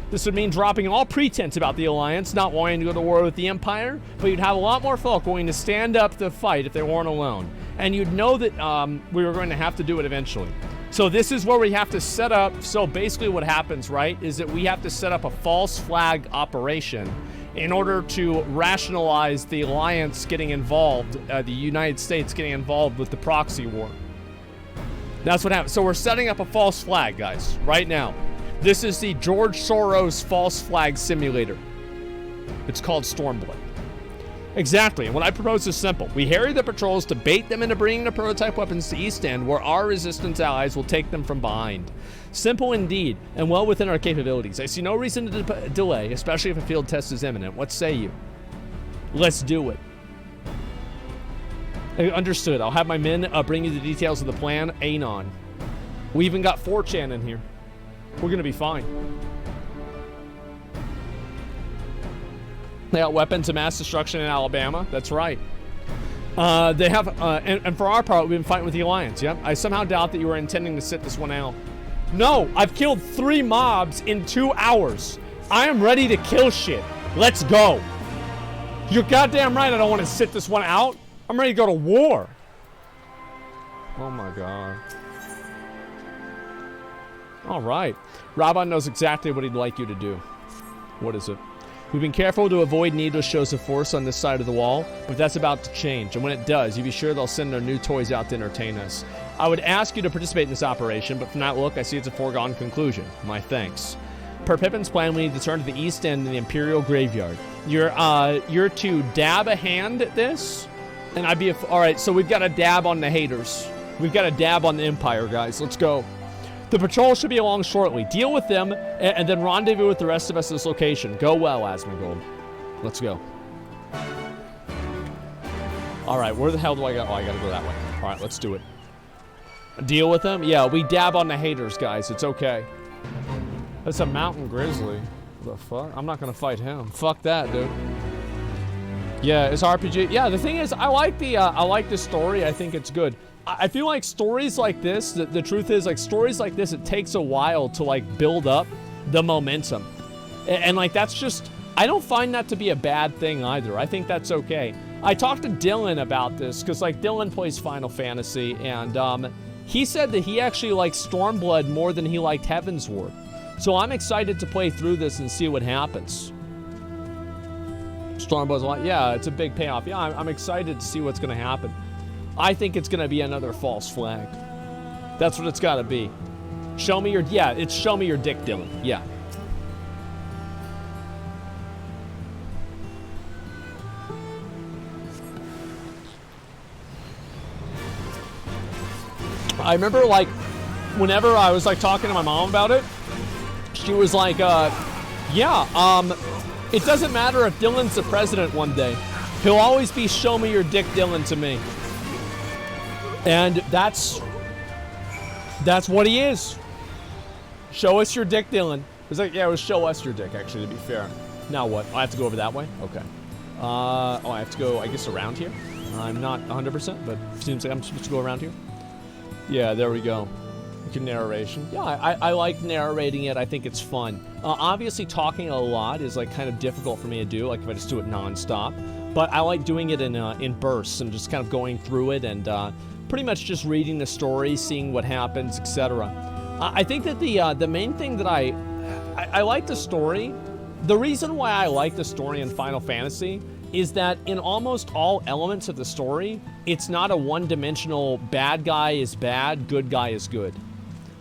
This would mean dropping all pretense about the Alliance, not wanting to go to war with the Empire, but you'd have a lot more folk willing to stand up to fight if they weren't alone. and you'd know that we were going to have to do it eventually. So this is where we have to set up. So basically what happens, right, is that we have to set up a false flag operation in order to rationalize the alliance getting involved, the United States getting involved with the proxy war. That's what happens. So we're setting up a false flag, guys, right now. This is the George Soros false flag simulator. It's called Stormblood. Exactly, and what I propose is simple. We harry the patrols to bait them into bringing the prototype weapons to East End, where our resistance allies will take them from behind. Simple indeed, and well within our capabilities. I see no reason to delay, especially if a field test is imminent. What say you? Let's do it. Understood. I'll have my men bring you the details of the plan. Anon. We even got 4chan in here. We're gonna be fine. They got weapons of mass destruction in Alabama. That's right. They have, and for our part, we've been fighting with the Alliance. Yep. I somehow doubt that you were intending to sit this one out. No, I've killed 3 mobs in 2 hours. I am ready to kill shit. Let's go. You're goddamn right. I don't want to sit this one out. I'm ready to go to war. Oh my god. All right. Rabban knows exactly what he'd like you to do. What is it? We've been careful to avoid needless shows of force on this side of the wall, but that's about to change, and when it does, you be sure they'll send their new toys out to entertain us. I would ask you to participate in this operation, but from that look, I see it's a foregone conclusion. My thanks. Per Pippin's plan, we need to turn to the East End in the Imperial Graveyard. You're to dab a hand at this, and I'd be all right. So we've got a dab on the haters. We've got a dab on the Empire, guys. Let's go. The patrol should be along shortly. Deal with them, and then rendezvous with the rest of us at this location. Go well, Asmongold. Let's go. All right, where the hell do I go? Oh, I gotta go that way. All right, let's do it. Deal with them? Yeah, we dab on the haters, guys. It's okay. That's a mountain grizzly. What the fuck? I'm not gonna fight him. Fuck that, dude. Yeah, it's RPG. Yeah, the thing is, I like the story. I think it's good. I feel like stories like this, the truth is, like, stories like this, it takes a while to, like, build up the momentum. And like, that's just, I don't find that to be a bad thing either. I think that's okay. I talked to Dylan about this, because, like, Dylan plays Final Fantasy, and he said that he actually liked Stormblood more than he liked Heavensward. So I'm excited to play through this and see what happens. Stormblood's like, yeah, it's a big payoff. Yeah, I'm excited to see what's going to happen. I think it's going to be another false flag. That's what it's got to be. Show me your... Yeah, it's show me your dick, Dylan. Yeah. I remember, like, whenever I was, like, talking to my mom about it, she was like, yeah, it doesn't matter if Dylan's the president one day. He'll always be show me your dick, Dylan, to me. And that's what he is. Show us your dick, Dylan. It was like, yeah, it was show us your dick, actually, to be fair. Now what? I have to go over that way? Okay. Oh, I have to go, I guess, around here? I'm not 100%, but it seems like I'm supposed to go around here. Yeah, there we go. Narration. Yeah, I like narrating it. I think it's fun. Obviously, talking a lot is, like, kind of difficult for me to do, like, if I just do it non-stop. But I like doing it in bursts and just kind of going through it and pretty much just reading the story, seeing what happens, etc. I think that the main thing that I like the story. The reason why I like the story in Final Fantasy is that in almost all elements of the story, it's not a one-dimensional bad guy is bad, good guy is good.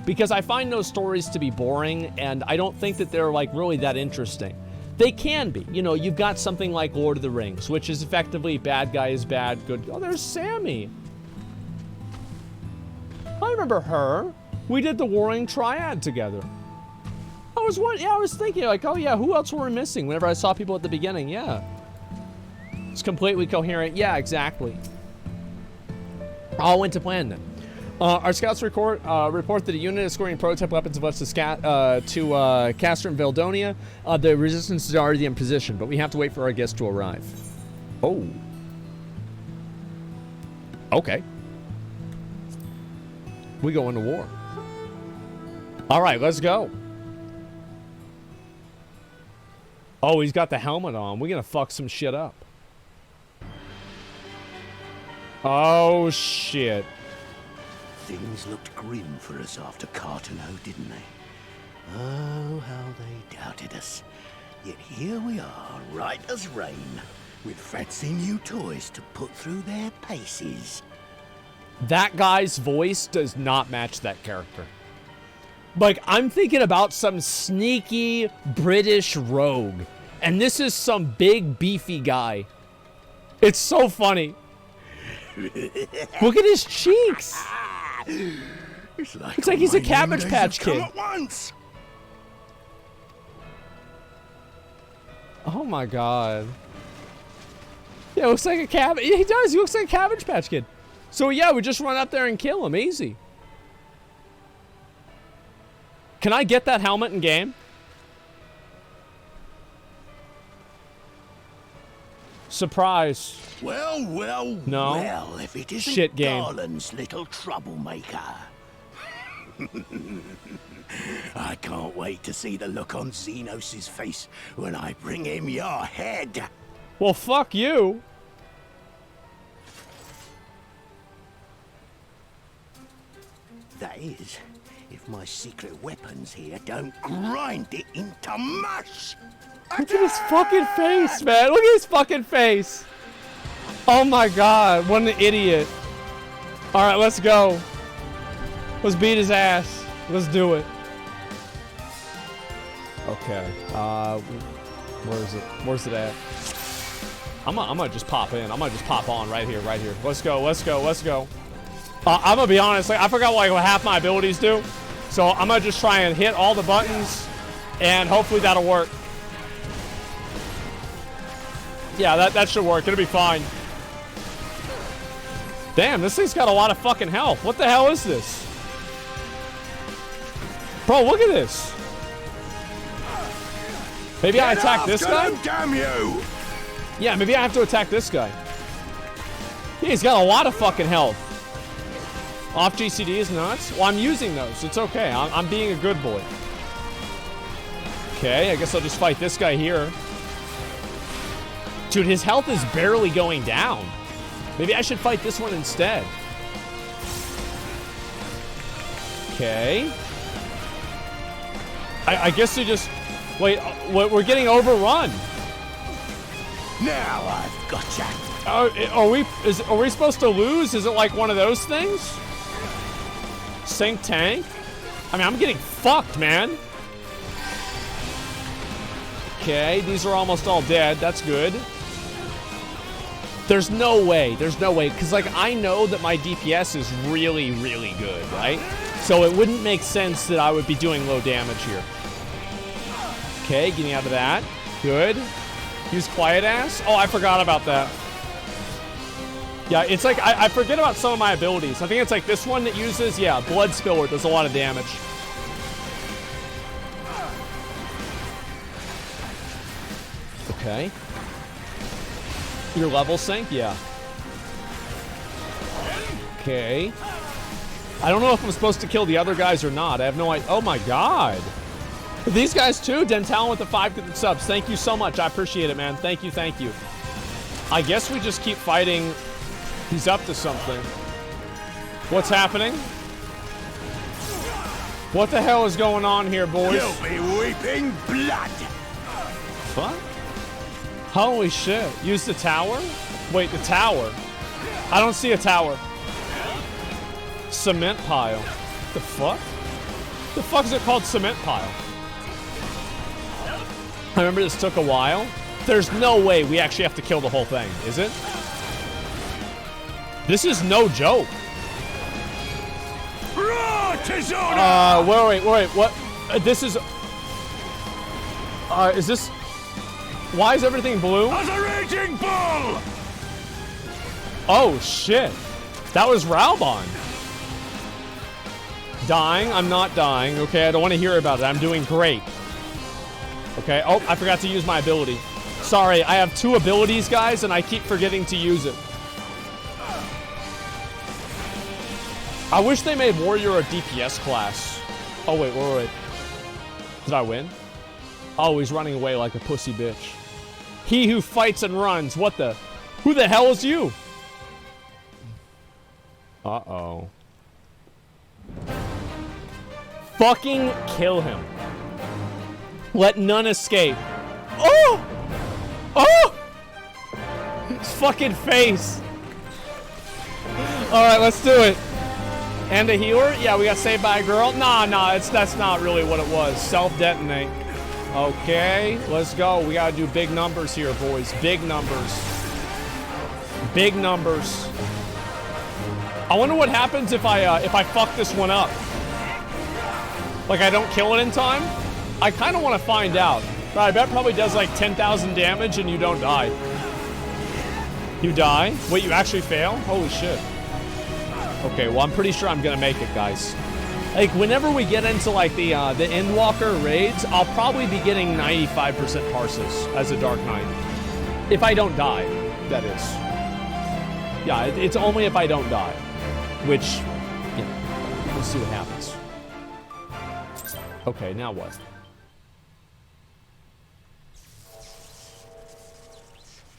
Because I find those stories to be boring, and I don't think that they're, like, really that interesting. They can be. You know, you've got something like Lord of the Rings, which is effectively bad guy is bad, good... Oh, there's Sammy. I remember her. We did the Warring Triad together. I was thinking, like, oh yeah, who else were we missing whenever I saw people at the beginning? Yeah. It's completely coherent. Yeah, exactly. All went to plan then. Our scouts report that a unit is scoring prototype weapons of us to Castor and Veldonia. The resistance is already in position, but we have to wait for our guests to arrive. Oh. Okay. We go into war. All right, let's go. Oh, he's got the helmet on. We're gonna fuck some shit up. Oh, shit. Things looked grim for us after Cartano, didn't they? Oh, how they doubted us. Yet here we are, right as rain, with fancy new toys to put through their paces. That guy's voice does not match that character. Like, I'm thinking about some sneaky British rogue, and this is some big, beefy guy. It's so funny. Look at his cheeks. It's like he's a Cabbage Patch Kid. At once. Oh my god. Yeah, it looks like a cabbage. Yeah, he does. He looks like a Cabbage Patch Kid. So yeah, we just run up there and kill him. Easy. Can I get that helmet in game? Surprise. Well, No. well, if it isn't Shit game. Garland's little troublemaker. I can't wait to see the look on Xenos' face when I bring him your head. Well, fuck you. That is, if my secret weapons here don't grind it into mush. Look at his fucking face, man. Look at his fucking face. Oh my god, what an idiot. Alright, let's go. Let's beat his ass. Let's do it. Okay. Where is it? Where's it at? I'm gonna just pop in. I'm gonna just pop on right here, right here. Let's go, let's go, let's go. I'm gonna be honest, like, I forgot like what half my abilities do. So I'm gonna just try and hit all the buttons and hopefully that'll work. Yeah, that should work. It'll be fine. Damn, this thing's got a lot of fucking health. What the hell is this? Bro, look at this. Maybe I attack this guy? Damn you! Yeah, maybe I have to attack this guy. Yeah, he's got a lot of fucking health. Off GCD is nuts. Well, I'm using those. It's okay. I'm being a good boy. Okay, I guess I'll just fight this guy here. Dude, his health is barely going down. Maybe I should fight this one instead. Okay. I guess we just... Wait, we're getting overrun. Now I've gotcha. Are we supposed to lose? Is it like one of those things? Sink tank? I mean, I'm getting fucked, man. Okay, these are almost all dead. That's good. There's no way. There's no way. Because, like, I know that my DPS is really, really good, right? So it wouldn't make sense that I would be doing low damage here. Okay, getting out of that. Good. Use Quiet Ass. Oh, I forgot about that. Yeah, it's like, I forget about some of my abilities. I think it's like this one that uses, yeah, Blood Spiller does a lot of damage. Okay. Your level sync? Yeah. Okay. I don't know if I'm supposed to kill the other guys or not. I have no idea. Oh my god. These guys too? Dentalon with the 5 subs. Thank you so much. I appreciate it, man. Thank you, thank you. I guess we just keep fighting. He's up to something. What's happening? What the hell is going on here, boys? You'll be weeping blood. What? Holy shit. Use the tower? Wait, the tower? I don't see a tower. Cement pile. The fuck? The fuck is it called cement pile? I remember this took a while. There's no way we actually have to kill the whole thing, is it? This is no joke. Wait, what? This is... is this... Why is everything blue? As a raging bull! Oh, shit. That was Raubon. Dying? I'm not dying. Okay, I don't want to hear about it. I'm doing great. Okay, oh, I forgot to use my ability. Sorry, I have 2 abilities, guys, and I keep forgetting to use it. I wish they made Warrior a DPS class. Oh, wait. Did I win? Oh, he's running away like a pussy bitch. He who fights and runs. What the? Who the hell is you? Uh-oh. Fucking kill him. Let none escape. Oh! Oh! His fucking face. Alright, let's do it. And a healer? Yeah, we got saved by a girl? Nah, that's not really what it was. Self-detonate. Okay, let's go. We gotta do big numbers here, boys. Big numbers. Big numbers. I wonder what happens if I fuck this one up. Like, I don't kill it in time? I kind of want to find out. But I bet it probably does like 10,000 damage and you don't die. You die? Wait, you actually fail? Holy shit. Okay, well, I'm pretty sure I'm gonna make it, guys. Like, whenever we get into, like, the Endwalker raids, I'll probably be getting 95% Parsis as a Dark Knight. If I don't die, that is. Yeah, it's only if I don't die. Which, you know, we'll see what happens. Okay, now what?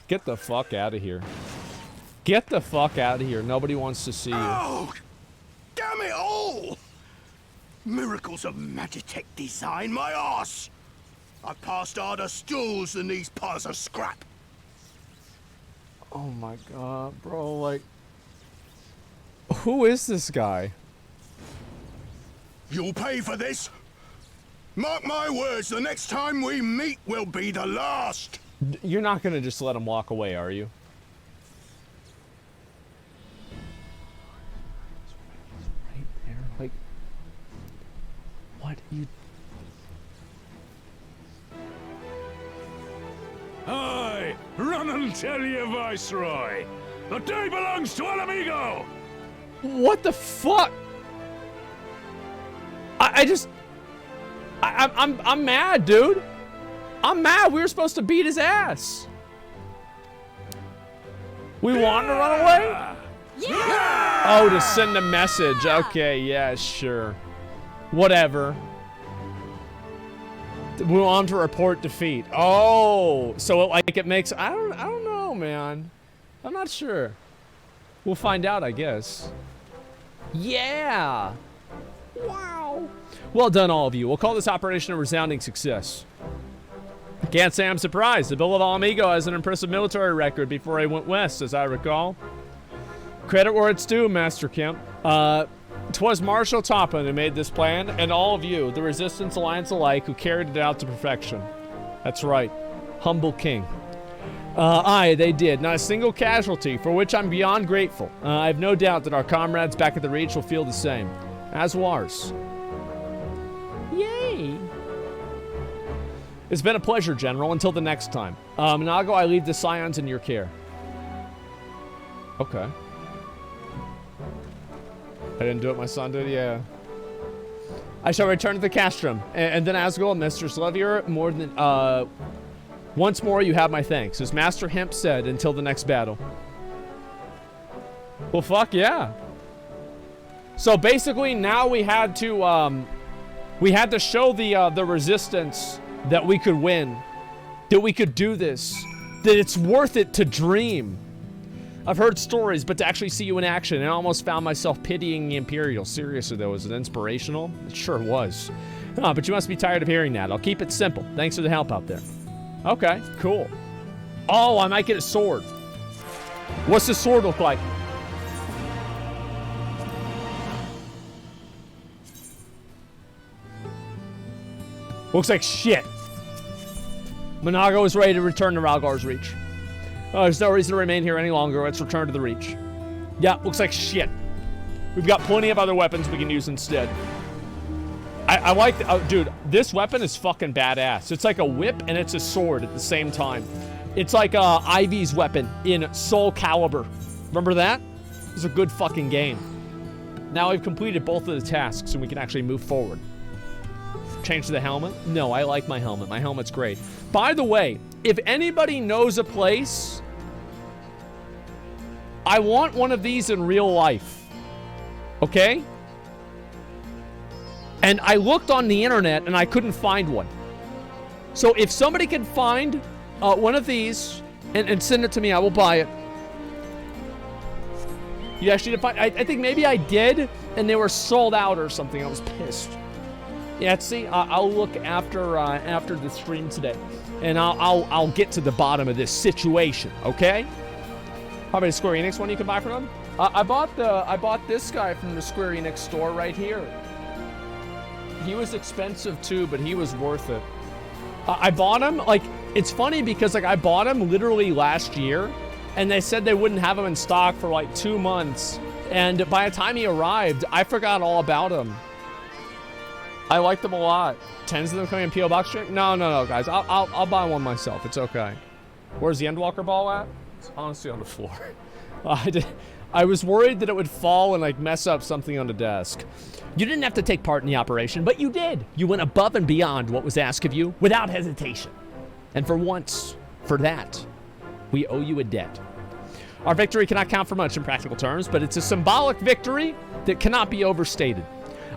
Get the fuck out of here. Get the fuck out of here. Nobody wants to see you. Oh, damn it all! Miracles of Magitech design, my arse! I've passed harder stools than these piles of scrap. Oh my god, bro, like... Who is this guy? You'll pay for this. Mark my words, the next time we meet will be the last. You're not gonna just let him walk away, are you? Right there, like... What you... Aye, run and tell your Viceroy. The day belongs to Al Amigo. What the fuck? I'm mad, dude. I'm mad. We were supposed to beat his ass. We want to run away? Yeah! Oh, to send a message. Okay, yeah, sure. Whatever. We want to report defeat. Oh, so it makes... I don't know, man. I'm not sure. We'll find out, I guess. Yeah! Wow! Well done, all of you. We'll call this operation a resounding success. Can't say I'm surprised. The Bill of Al Amigo has an impressive military record before he went west, as I recall. Credit where it's due, Master Kemp. 'Twas Marshal Topham who made this plan, and all of you, the Resistance Alliance alike, who carried it out to perfection. That's right. Humble king. Aye, they did. Not a single casualty, for which I'm beyond grateful. I have no doubt that our comrades back at the Reach will feel the same. As will ours. Yay! It's been a pleasure, General. Until the next time. Nago, I leave the Scions in your care. Okay. I didn't do it, my son did? Yeah. I shall return to the castrum. And then Asmongold, Mistress Levier, more than, once more, you have my thanks. As Master Hemp said, until the next battle. Well, fuck yeah. So basically, now we had to show the Resistance that we could win, that we could do this, that it's worth it to dream. I've heard stories, but to actually see you in action, I almost found myself pitying the Imperials. Seriously, though, was it inspirational? It sure was. But you must be tired of hearing that. I'll keep it simple. Thanks for the help out there. Okay, cool. Oh, I might get a sword. What's the sword look like? Looks like shit. Monago is ready to return to Ralgar's Reach. There's no reason to remain here any longer. Let's return to the Reach. Yeah, looks like shit. We've got plenty of other weapons we can use instead. I like... dude, this weapon is fucking badass. It's like a whip and it's a sword at the same time. It's like Ivy's weapon in Soul Calibur. Remember that? It was a good fucking game. Now we've completed both of the tasks and we can actually move forward. Change the helmet? No, I like my helmet. My helmet's great. By the way, if anybody knows a place, I want one of these in real life. Okay? And I looked on the internet and I couldn't find one. So if somebody can find one of these and send it to me, I will buy it. You actually didn't find... I think maybe I did, and they were sold out or something. I was pissed. Yeah, see, I'll look after the stream today, and I'll get to the bottom of this situation, okay? How about a Square Enix one you can buy for them? I bought this guy from the Square Enix store right here. He was expensive too, but he was worth it. I bought him, like, it's funny because, like, I bought him literally last year, and they said they wouldn't have him in stock for, like, 2 months. And by the time he arrived, I forgot all about him. I liked them a lot. 10s of them coming in P.O. Box check? No, guys. I'll buy one myself. It's okay. Where's the Endwalker ball at? It's honestly on the floor. I was worried that it would fall and, like, mess up something on the desk. You didn't have to take part in the operation, but you did. You went above and beyond what was asked of you without hesitation. And for once, for that, we owe you a debt. Our victory cannot count for much in practical terms, but it's a symbolic victory that cannot be overstated.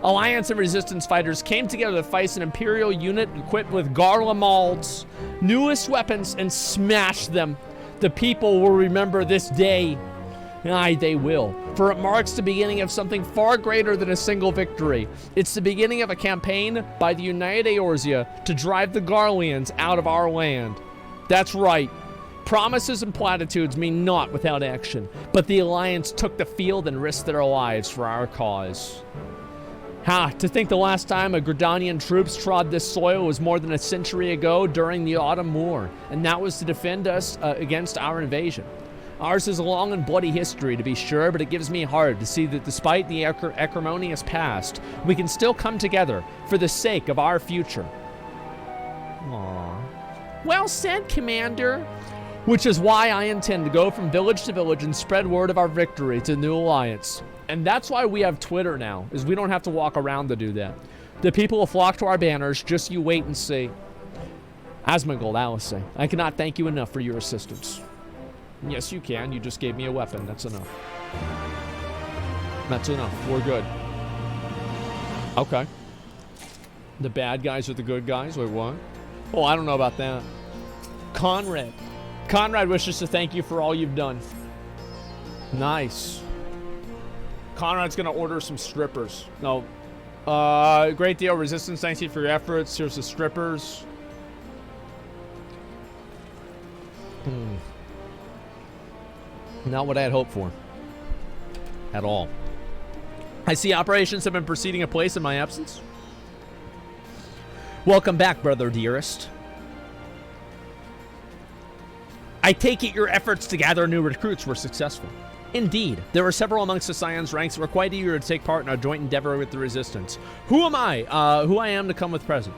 Alliance and Resistance fighters came together to fight an Imperial unit equipped with Garlemald's newest weapons and smashed them. The people will remember this day. Aye, they will. For it marks the beginning of something far greater than a single victory. It's the beginning of a campaign by the United Eorzea to drive the Garleans out of our land. That's right. Promises and platitudes mean naught without action. But the Alliance took the field and risked their lives for our cause. To think the last time a Gridanian troops trod this soil was more than a century ago during the Autumn War, and that was to defend us against our invasion. Ours is a long and bloody history, to be sure, but it gives me heart to see that despite the acrimonious past, we can still come together for the sake of our future. Aww. Well said, Commander. Which is why I intend to go from village to village and spread word of our victory to the new alliance. And that's why we have Twitter now, is we don't have to walk around to do that. The people will flock to our banners, just you wait and see. Asmongold, Alice, I cannot thank you enough for your assistance. Yes, you can. You just gave me a weapon. That's enough. That's enough. We're good. Okay. The bad guys are the good guys? Wait, what? Oh, I don't know about that. Conrad. Conrad wishes to thank you for all you've done. Nice. Conrad's gonna order some strippers. No. Great deal. Resistance, thanks you for your efforts. Here's the strippers. Not what I had hoped for. At all. I see operations have been proceeding apace in my absence. Welcome back, brother dearest. I take it your efforts to gather new recruits were successful. Indeed, there were several amongst the Scion's ranks that were quite eager to take part in our joint endeavor with the Resistance. Who am I? Who I am to come with present.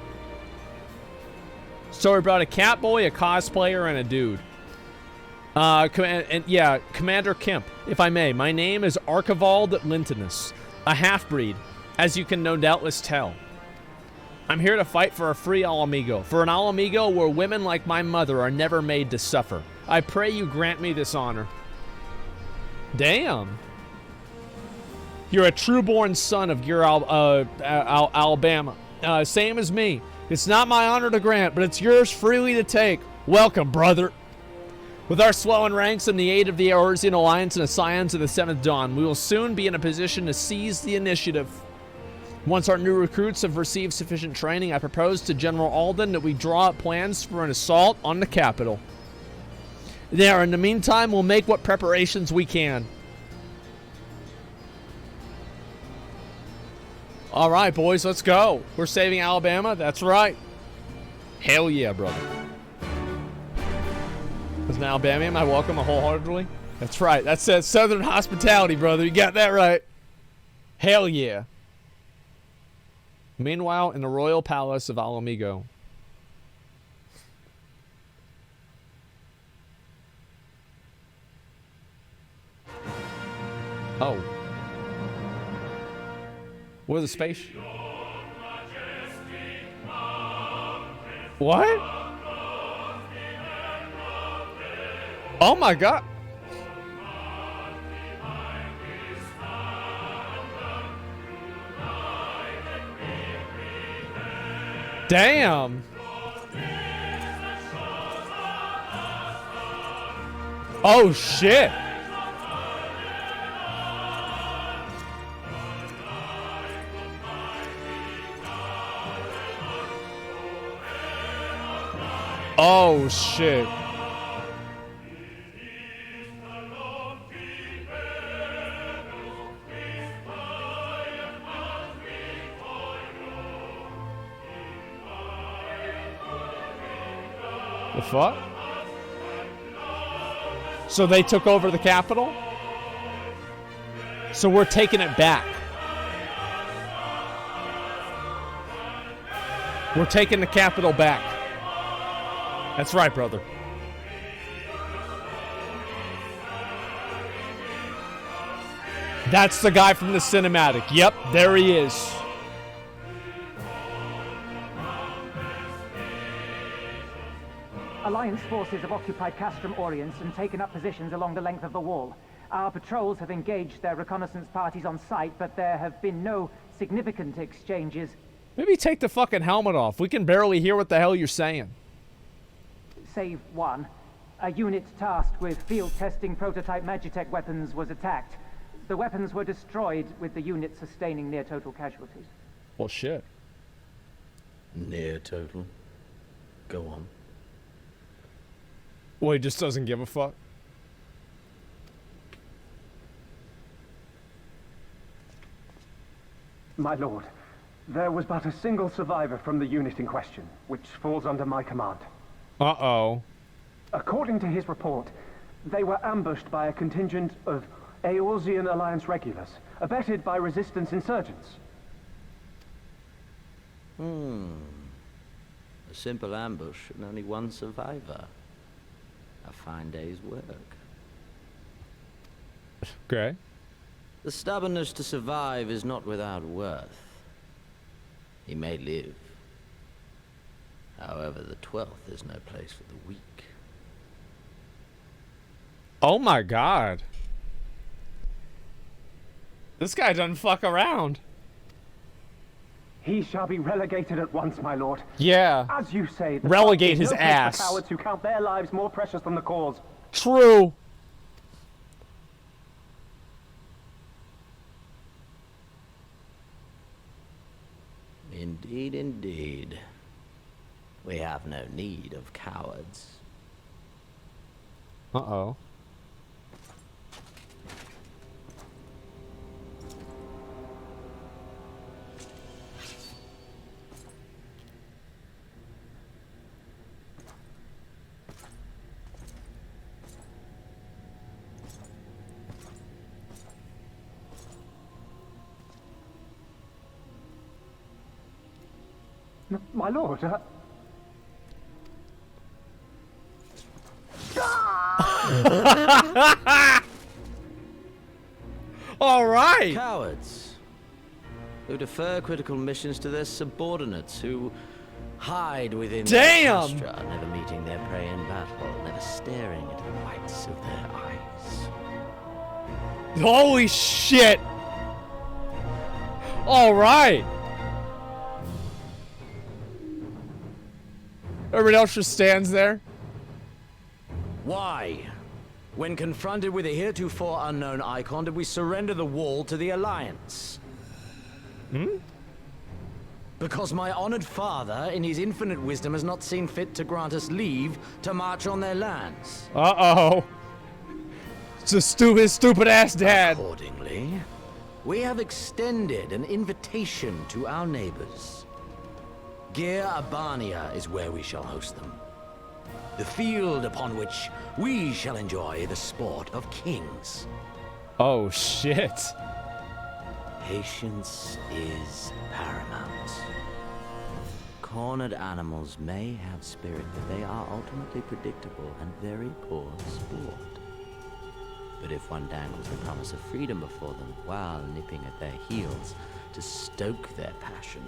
So we brought a catboy, a cosplayer, and a dude. Commander Kemp, if I may. My name is Archibald Lintonus, a half-breed, as you can no doubtless tell. I'm here to fight for a free Alamigo, for an Alamigo where women like my mother are never made to suffer. I pray you grant me this honor. Damn. You're a true-born son of your Alabama. Same as me. It's not my honor to grant, but it's yours freely to take. Welcome, brother. With our swelling ranks and the aid of the Eorzean Alliance and the Scions of the Seventh Dawn, we will soon be in a position to seize the initiative. Once our new recruits have received sufficient training, I propose to General Alden that we draw up plans for an assault on the capital. There, in the meantime, we'll make what preparations we can. All right, boys, let's go. We're saving Alabama. That's right. Hell yeah, brother. As an Alabamian, I welcome wholeheartedly. That's right. That says Southern hospitality, brother. You got that right. Hell yeah. Meanwhile, in the royal palace of Alamigo. Oh. What are the space? What? Oh my god. Damn. Oh shit. Oh, shit. The fuck? So they took over the capital? So we're taking it back. We're taking the capital back. That's right, brother. That's the guy from the cinematic. Yep, there he is. Alliance forces have occupied Castrum Orients and taken up positions along the length of the wall. Our patrols have engaged their reconnaissance parties on site, but there have been no significant exchanges. Maybe take the fucking helmet off. We can barely hear what the hell you're saying. Save one. A unit tasked with field testing prototype Magitech weapons was attacked. The weapons were destroyed, with the unit sustaining near total casualties. Well, shit. Near total. Go on. Well, he just doesn't give a fuck. My lord, there was but a single survivor from the unit in question, which falls under my command. Uh-oh. According to his report, they were ambushed by a contingent of Eorzean Alliance regulars, abetted by resistance insurgents. A simple ambush and only one survivor. A fine day's work. Okay. The stubbornness to survive is not without worth. He may live. However, the 12th is no place for the weak. Oh my god. This guy doesn't fuck around. He shall be relegated at once, my lord. Yeah. As you say, the relegate his no place ass. for cowards who count their lives more precious than the cause. True. Indeed, indeed. We have no need of cowards. Uh-oh. My lord, All right. Cowards who defer critical missions to their subordinates, who hide within their castra, never meeting their prey in battle, never staring into the whites of their eyes. Holy shit. All right. Everybody else just stands there. Why? When confronted with a heretofore unknown icon, did we surrender the wall to the Alliance? Because my honored father, in his infinite wisdom, has not seen fit to grant us leave to march on their lands. Uh-oh. It's his stupid ass dad. Accordingly, we have extended an invitation to our neighbors. Gir Abania is where we shall host them. The field upon which we shall enjoy the sport of kings. Oh, shit. Patience is paramount. Cornered animals may have spirit, but they are ultimately predictable and very poor sport. But if one dangles the promise of freedom before them while nipping at their heels to stoke their passion,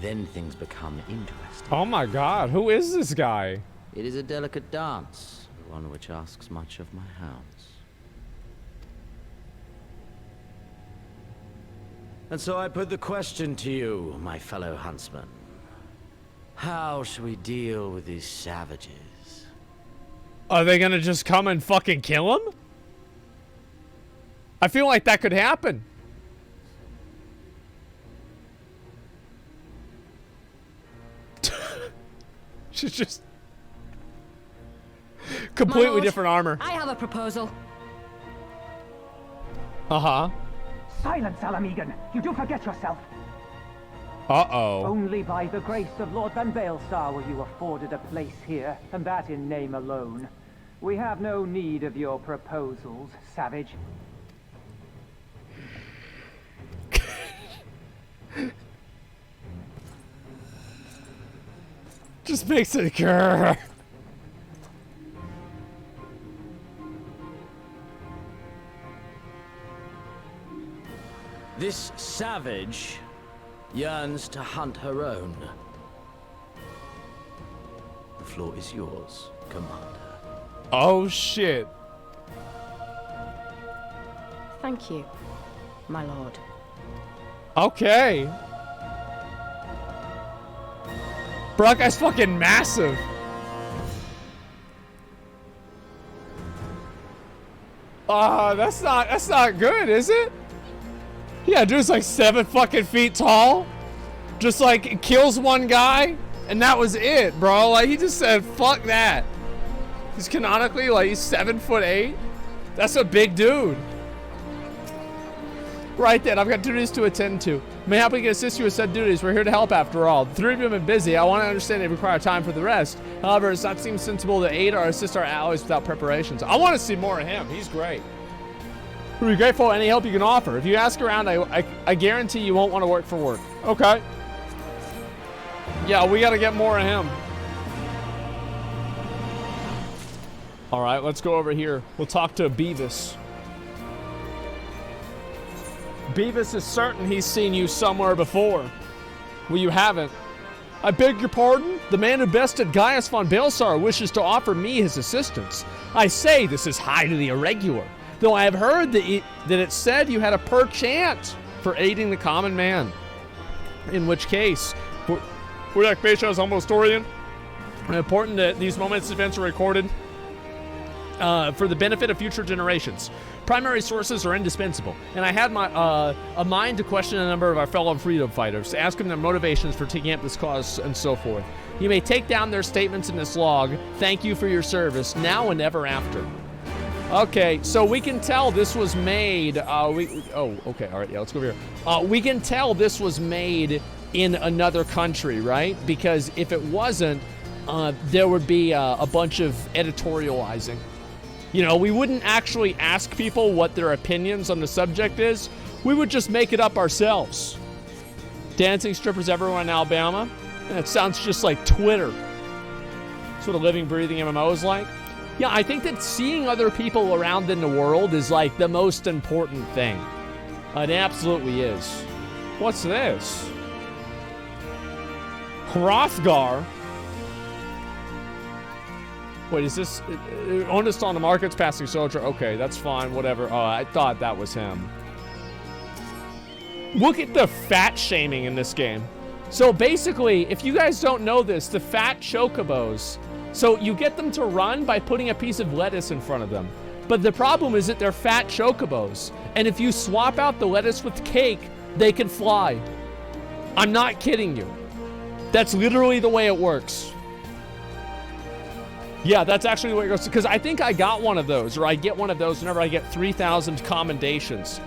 then things become interesting. Oh my god, who is this guy? It is a delicate dance, one which asks much of my hounds. And so I put the question to you, my fellow huntsman. How shall we deal with these savages? Are they gonna just come and fucking kill him? I feel like that could happen. She's just... Completely My lord, different armor. I have a proposal. Uh-huh. Silence, Alamegan. You do forget yourself. Uh-oh. Only by the grace of Lord Van Baelstar were you afforded a place here, and that in name alone. We have no need of your proposals, savage. Just makes it grrr. This savage yearns to hunt her own. The floor is yours, Commander. Oh, shit. Thank you, my lord. Okay. Bro, that guy's fucking massive. That's not good, is it? Yeah, dude's like 7 fucking feet tall. Just like kills one guy, and that was it, bro. Like he just said, fuck that. He's canonically like he's 7'8". That's a big dude. Right then, I've got duties to attend to. Mayhap we can assist you with said duties. We're here to help after all. The 3 of you have been busy. I want to understand they require time for the rest. However, it's not seems sensible to aid or assist our allies without preparations. I want to see more of him. He's great. We'll be grateful for any help you can offer. If you ask around, I guarantee you won't want to work for work. Okay. Yeah, we got to get more of him. All right, let's go over here. We'll talk to Beavis. Beavis is certain he's seen you somewhere before. Well, you haven't. I beg your pardon? The man who bested Gaius von Baelsar wishes to offer me his assistance. I say this is highly irregular, though I have heard that it said you had a perchance for aiding the common man. In which case, we're Basha's humble historian. Important that these moments events are recorded for the benefit of future generations. Primary sources are indispensable, and I had a mind to question a number of our fellow freedom fighters, to ask them their motivations for taking up this cause and so forth. You may take down their statements in this log. Thank you for your service, now and ever after. Okay, so we can tell this was made, okay, all right, yeah, let's go over here. We can tell this was made in another country, right? Because if it wasn't, there would be a bunch of editorializing. You know, we wouldn't actually ask people what their opinions on the subject is. We would just make it up ourselves. Dancing strippers everywhere in Alabama? That sounds just like Twitter. That's what a living, breathing MMO is like. Yeah, I think that seeing other people around in the world is like the most important thing. It absolutely is. What's this? Hrothgar? Wait, is this... Honest on the markets, passing soldier. Okay, that's fine, whatever. Oh, I thought that was him. Look at the fat shaming in this game. So basically, if you guys don't know this, the fat chocobos... So you get them to run by putting a piece of lettuce in front of them. But the problem is that they're fat chocobos. And if you swap out the lettuce with cake, they can fly. I'm not kidding you. That's literally the way it works. Yeah, that's actually the way it goes. Because I think I got one of those, or I get one of those whenever I get 3,000 commendations.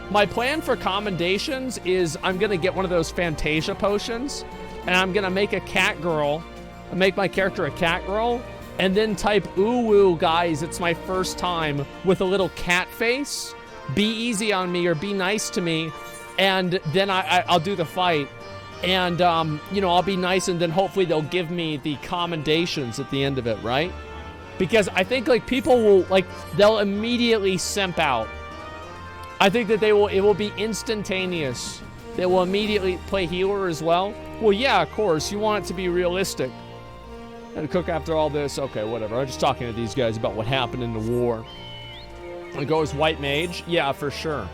My plan for commendations is I'm going to get one of those Fantasia potions, and I'm going to make a cat girl, make my character a cat girl, and then type, ooh, guys, it's my first time, with a little cat face. Be easy on me, or be nice to me, and then I'll do the fight. And, you know, I'll be nice, and then hopefully they'll give me the commendations at the end of it, right? Because I think, like, people will, like, they'll immediately simp out. I think that it will be instantaneous. They will immediately play healer as well. Well, yeah, of course, you want it to be realistic. And cook after all this, okay, whatever. I'm just talking to these guys about what happened in the war. It goes white mage? Yeah, for sure.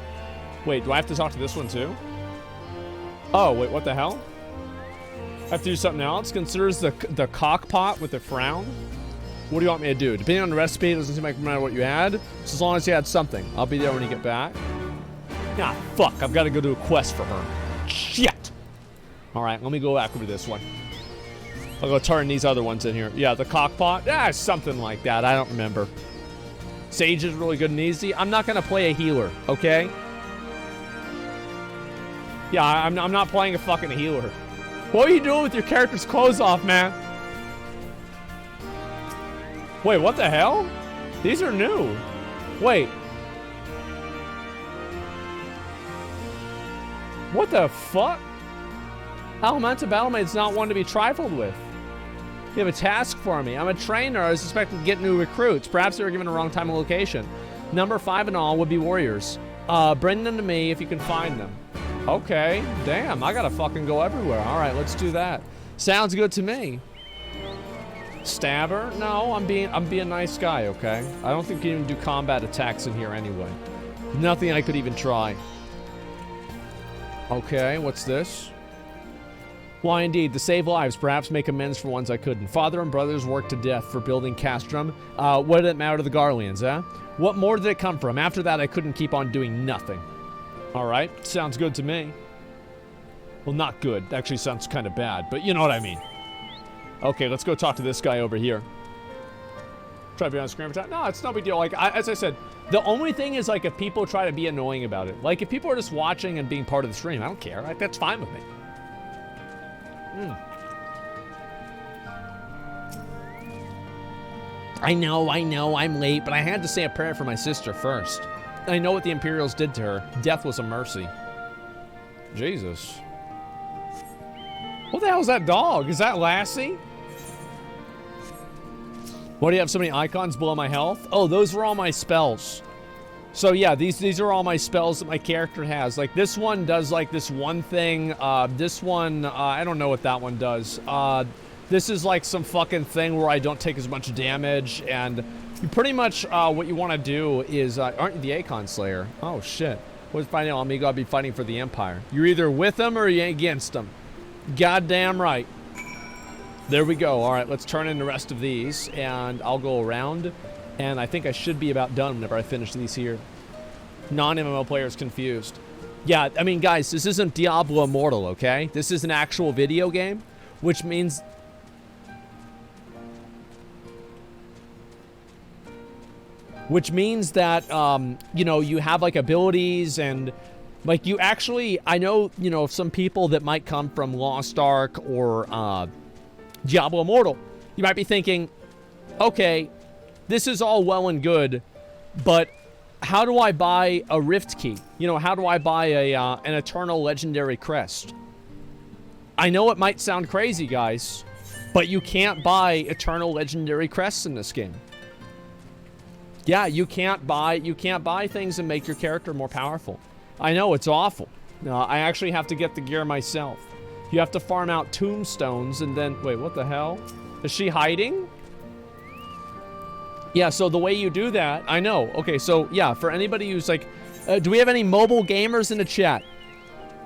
Wait, do I have to talk to this one too? Oh, wait, what the hell? I have to do something else? Considers the cockpot with a frown? What do you want me to do? Depending on the recipe, it doesn't seem like no matter what you had. So as long as you had something, I'll be there when you get back. Ah, fuck, I've got to go do a quest for her. Shit! Alright, let me go back over this one. I'll go turn these other ones in here. Yeah, the cockpot. Yeah, something like that. I don't remember. Sage is really good and easy. I'm not going to play a healer, okay? Yeah, I'm not playing a fucking healer. What are you doing with your character's clothes off, man? Wait, what the hell? These are new. Wait. What the fuck? Elemental Battlemaid's not one to be trifled with. You have a task for me. I'm a trainer. I was expecting to get new recruits. Perhaps they were given a wrong time and location. Number 5 and all would be warriors. Bring them to me if you can find them. Okay. Damn, I gotta fucking go everywhere. All right, let's do that. Sounds good to me. Stabber? No, I'm being a nice guy, okay? I don't think you can do combat attacks in here anyway. Nothing I could even try. Okay, what's this? Why indeed, to save lives, perhaps make amends for ones I couldn't. Father and brothers worked to death for building Castrum. What did it matter to the Garleans, eh? What more did it come from? After that, I couldn't keep on doing nothing. All right, sounds good to me. Well, not good. Actually sounds kind of bad, but you know what I mean. Okay, let's go talk to this guy over here. Try to be on screen every time. No, it's no big deal. Like, as I said, the only thing is, like, if people try to be annoying about it. Like, if people are just watching and being part of the stream, I don't care. Like, that's fine with me. I know, I'm late, but I had to say a prayer for my sister first. I know what the Imperials did to her. Death was a mercy. Jesus. What the hell is that dog? Is that Lassie? Why do you have so many icons below my health? Oh, those were all my spells. So yeah, these are all my spells that my character has. Like this one does like this one thing. This one, I don't know what that one does. This is like some fucking thing where I don't take as much damage, and you pretty much what you want to do is, aren't you the Akon Slayer? Oh shit. What's fighting on me? Gotta be fighting for the Empire. You're either with them or you're against them. Goddamn right. There we go. All right, let's turn in the rest of these, and I'll go around. And I think I should be about done whenever I finish these here. Non-MMO players confused. Yeah, I mean, guys, this isn't Diablo Immortal, okay? This is an actual video game, which means... that, you know, you have, like, abilities and... Like, you actually... I know, you know, some people that might come from Lost Ark or Diablo Immortal. You might be thinking, okay... This is all well and good, but how do I buy a Rift Key? You know, how do I buy a an Eternal Legendary Crest? I know it might sound crazy, guys, but you can't buy Eternal Legendary Crests in this game. Yeah, you can't buy things and make your character more powerful. I know, it's awful. I actually have to get the gear myself. You have to farm out tombstones and then... Wait, what the hell? Is she hiding? Yeah, so the way you do that, I know. Okay, so yeah, for anybody who's like, do we have any mobile gamers in the chat?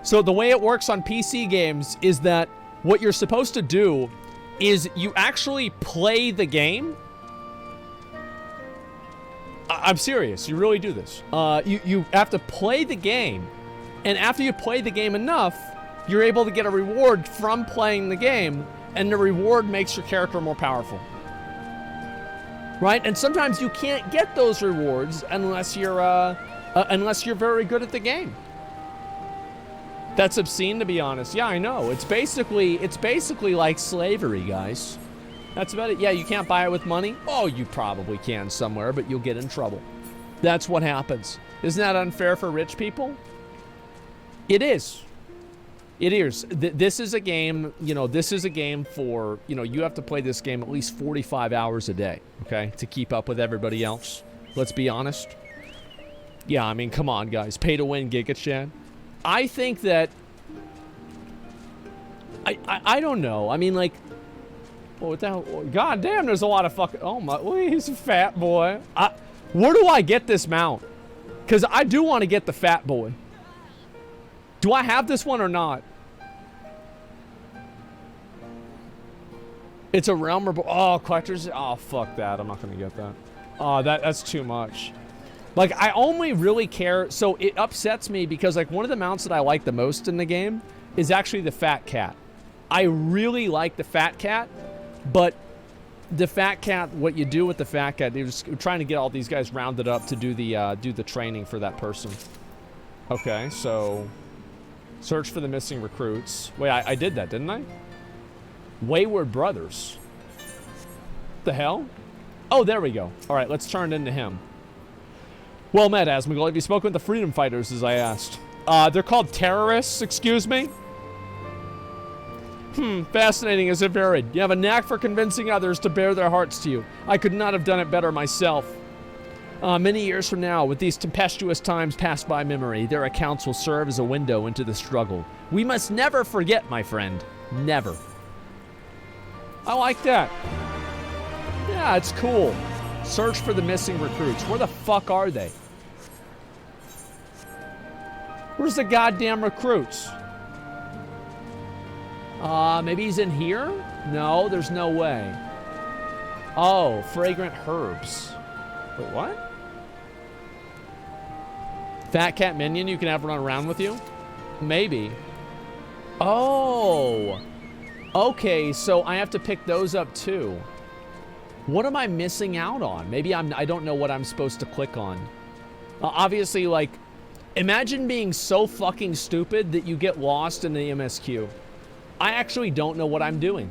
So the way it works on PC games is that what you're supposed to do is you actually play the game. I'm serious, you really do this. You have to play the game, and after you play the game enough, you're able to get a reward from playing the game, and the reward makes your character more powerful. Right? And sometimes you can't get those rewards unless you're very good at the game. That's obscene, to be honest. Yeah, I know. It's basically like slavery, guys. That's about it. Yeah, you can't buy it with money. Oh, you probably can somewhere, but you'll get in trouble. That's what happens. Isn't that unfair for rich people? It is. It is. This is a game, you know, this is a game for, you know, you have to play this game at least 45 hours a day, okay, to keep up with everybody else. Let's be honest. Yeah, I mean, come on, guys. Pay to win, Giga Chad. I think that... I don't know. I mean, like... Oh, what the hell? God damn, there's a lot of fucking... Oh, my... Oh, he's a fat boy. Where do I get this mount? Because I do want to get the fat boy. Do I have this one or not? It's a realm or... Oh, collectors... Oh, fuck that. I'm not going to get that. Oh, that's too much. Like, I only really care... So, it upsets me because, like, one of the mounts that I like the most in the game is actually the fat cat. I really like the Fat Cat, but the Fat Cat, what you do with the Fat Cat, you're just trying to get all these guys rounded up to do the training for that person. Okay, so search for the missing recruits. Wait, I did that, didn't I? Wayward Brothers. The hell? Oh, there we go. All right, let's turn it into him. Well met, Asmongold. Have you spoken with the freedom fighters, as I asked? They're called terrorists, excuse me? Fascinating as it varied. You have a knack for convincing others to bare their hearts to you. I could not have done it better myself. Many years from now, with these tempestuous times passed by memory, their accounts will serve as a window into the struggle. We must never forget, my friend. Never. I like that. Yeah, it's cool. Search for the missing recruits. Where the fuck are they? Where's the goddamn recruits? Maybe he's in here? No, there's no way. Oh, fragrant herbs. Wait, what? Fat Cat minion you can have run around with you? Maybe. Oh. Okay, so I have to pick those up too. What am I missing out on? Maybe I don't know what I'm supposed to click on. Obviously, like, imagine being so fucking stupid that you get lost in the MSQ. I actually don't know what I'm doing.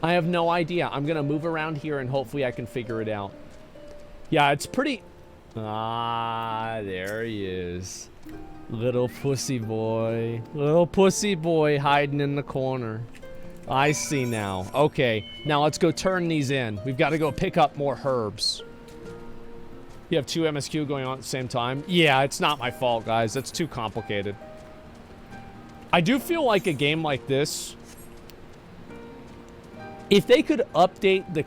I have no idea. I'm gonna move around here and hopefully I can figure it out. Yeah, it's pretty... Ah, there he is. Little pussy boy. Little pussy boy hiding in the corner. I see now. Okay, now let's go turn these in. We've got to go pick up more herbs. You have 2 MSQ going on at the same time? Yeah, it's not my fault, guys. That's too complicated. I do feel like a game like this, if they could update the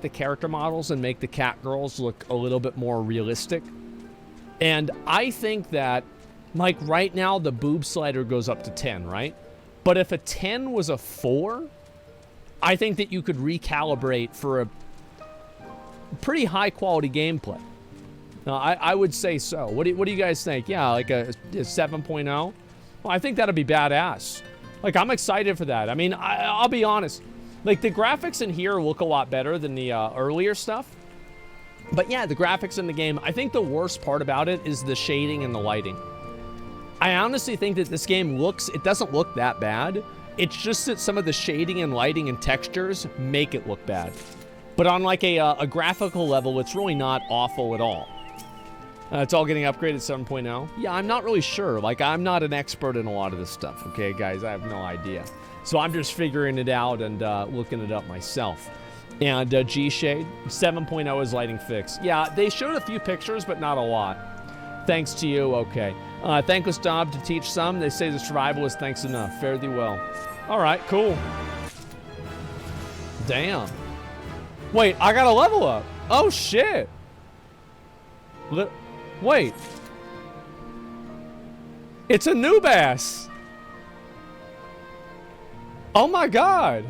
character models and make the cat girls look a little bit more realistic. And I think that, like, right now the boob slider goes up to 10, right? But if a 10 was a 4, I think that you could recalibrate for a pretty high quality gameplay. I would say so. What do you guys think? Yeah, like a 7.0? Well, I think that'd be badass. Like, I'm excited for that. I mean, I'll be honest. Like, the graphics in here look a lot better than the earlier stuff. But yeah, the graphics in the game, I think the worst part about it is the shading and the lighting. I honestly think that this game it doesn't look that bad. It's just that some of the shading and lighting and textures make it look bad. But on like a graphical level, it's really not awful at all. It's all getting upgraded 7.0. Yeah, I'm not really sure. Like, I'm not an expert in a lot of this stuff, okay, guys? I have no idea. So I'm just figuring it out and looking it up myself. And G-Shade, 7.0 is lighting fixed. Yeah, they showed a few pictures, but not a lot. Thanks to you, okay. Thankless job to teach some. They say the survival is thanks enough. Fare thee well. All right, cool. Damn. Wait, I got a level up. Oh, shit. Wait. It's a noob ass. Oh my god.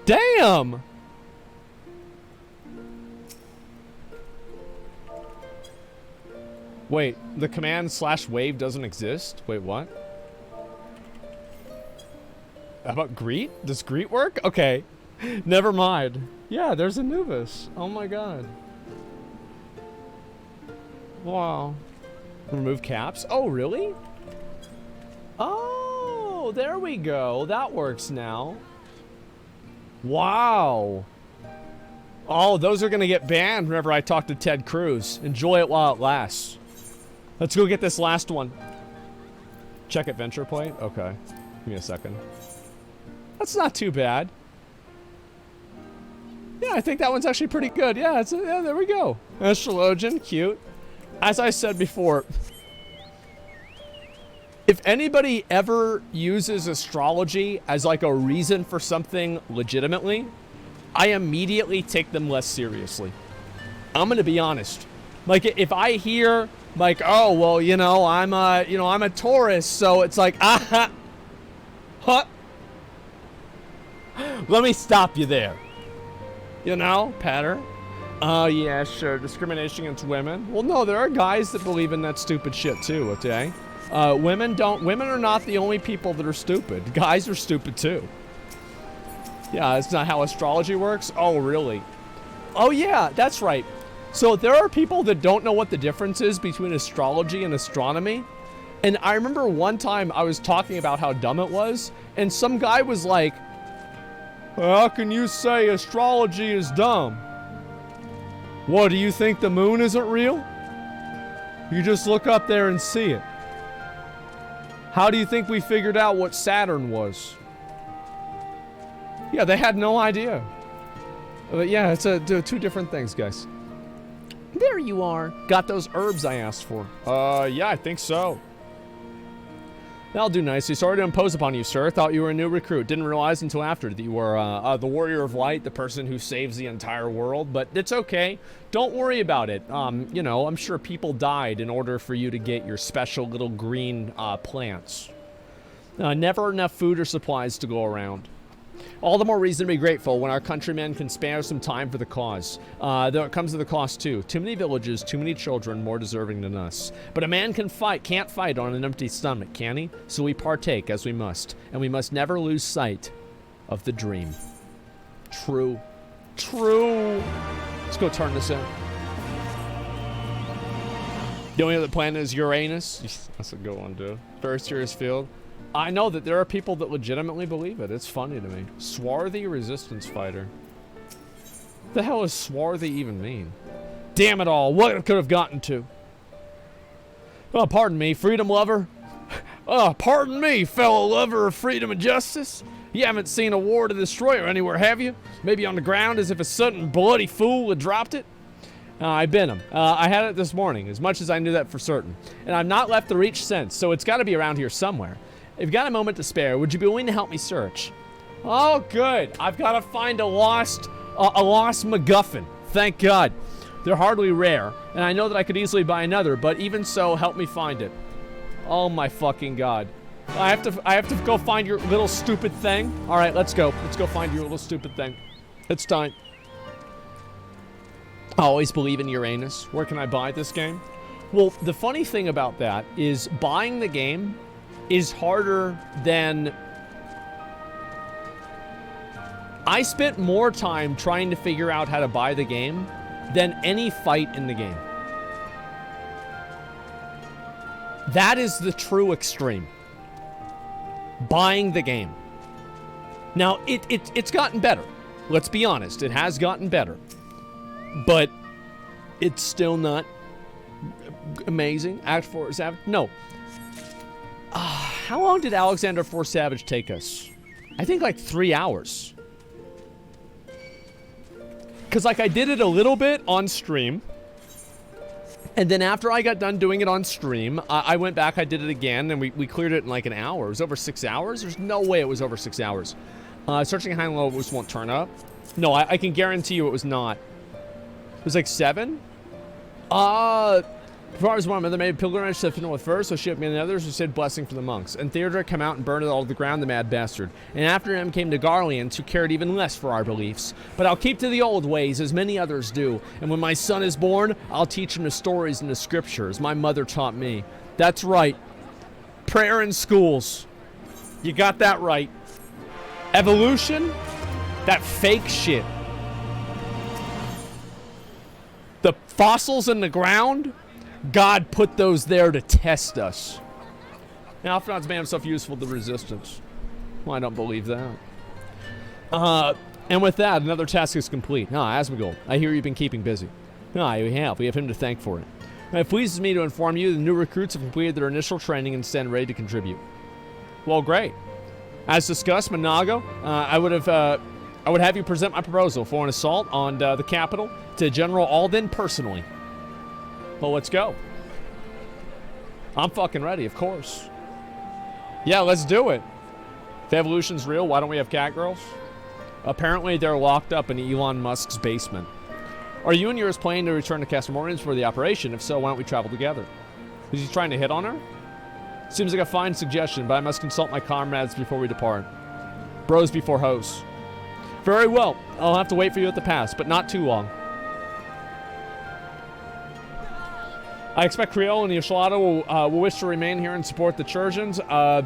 Damn. Wait, the command /wave doesn't exist? Wait, what? How about greet? Does greet work? Okay. Never mind. Yeah, there's Anubis. Oh my god. Wow. Remove caps? Oh, really? Oh, there we go. That works now. Wow. Oh, those are gonna get banned whenever I talk to Ted Cruz. Enjoy it while it lasts. Let's go get this last one. Check adventure plate? Okay. Give me a second. That's not too bad. Yeah, I think that one's actually pretty good. Yeah, yeah, there we go. Astrologian, cute. As I said before, if anybody ever uses astrology as like a reason for something legitimately, I immediately take them less seriously. I'm gonna be honest. Like, if I hear like, oh well, I'm a Taurus, so it's like, huh? Let me stop you there. Patter. Oh, yeah, sure. Discrimination against women. Well, no, there are guys that believe in that stupid shit, too, okay? Women are not the only people that are stupid. Guys are stupid too. Yeah, that's not how astrology works. Oh, really? Oh, yeah, that's right. So there are people that don't know what the difference is between astrology and astronomy. And I remember one time I was talking about how dumb it was, and some guy was like, how can you say astrology is dumb? What, do you think the moon isn't real? You just look up there and see it. How do you think we figured out what Saturn was? Yeah, they had no idea. But yeah, it's two different things, guys. There you are. Got those herbs I asked for. Yeah, I think so. That'll do nicely. Sorry to impose upon you, sir. Thought you were a new recruit. Didn't realize until after that you were the warrior of light, the person who saves the entire world. But it's okay. Don't worry about it. You know, I'm sure people died in order for you to get your special little green plants. Never enough food or supplies to go around. All the more reason to be grateful when our countrymen can spare some time for the cause. Though it comes to the cost too. Too many villages, too many children more deserving than us. But a man can't fight on an empty stomach, can he? So we partake as we must. And we must never lose sight of the dream. True. True. Let's go turn this in. The only other planet is Uranus. That's a good one, dude. Very serious field. I know that there are people that legitimately believe it. It's funny to me. Swarthy resistance fighter. What the hell does swarthy even mean? Damn it all. What could have gotten to? Oh, pardon me, freedom lover. Oh, pardon me, fellow lover of freedom and justice. You haven't seen a war to destroyer anywhere, have you? Maybe on the ground as if a sudden bloody fool had dropped it? I've been him. I had it this morning, as much as I knew that for certain. And I've not left the reach since, so it's got to be around here somewhere. If you've got a moment to spare, would you be willing to help me search? Oh, good. I've got to find a lost MacGuffin. Thank God. They're hardly rare, and I know that I could easily buy another, but even so, help me find it. Oh my fucking God. I have to go find your little stupid thing. All right, let's go. Let's go find your little stupid thing. It's time. I always believe in Uranus. Where can I buy this game? Well, the funny thing about that is buying the game is harder than... I spent more time trying to figure out how to buy the game than any fight in the game. That is the true extreme. Buying the game. Now, it's gotten better. Let's be honest. It has gotten better. But it's still not amazing. Act 4 Savage? No. How long did Alexander 4 Savage take us? I think like 3 hours. Because like I did it a little bit on stream. And then after I got done doing it on stream, I went back, I did it again, and we cleared it in like an hour. It was over 6 hours? There's no way it was over 6 hours. Searching high and low just won't turn up. No, I can guarantee you it was not. It was like 7? Before I was born, mother made pilgrimage to the north first, so she and the others who said blessing for the monks. And Theodore came out and burned it all to the ground, the mad bastard. And after him came the Garleans, who cared even less for our beliefs. But I'll keep to the old ways, as many others do. And when my son is born, I'll teach him the stories and the scriptures my mother taught me. That's right. Prayer in schools. You got that right. Evolution? That fake shit. The fossils in the ground? God put those there to test us. Now, Alphonse made himself useful to the resistance. Well, I don't believe that. And with that, another task is complete. Asmongold, I hear you've been keeping busy. You have. We have him to thank for it. It pleases me to inform you the new recruits have completed their initial training and stand ready to contribute. Well, great. As discussed, Monago, I would have you present my proposal for an assault on the capital to General Alden personally. Well, let's go. I'm fucking ready, of course. Yeah, let's do it. If evolution's real, why don't we have cat girls? Apparently, they're locked up in Elon Musk's basement. Are you and yours planning to return to Castle Morgan's for the operation? If so, why don't we travel together? Is he trying to hit on her? Seems like a fine suggestion, but I must consult my comrades before we depart. Bros before hosts. Very well. I'll have to wait for you at the pass, but not too long. I expect Creole and Yashalata will wish to remain here and support the Churgians,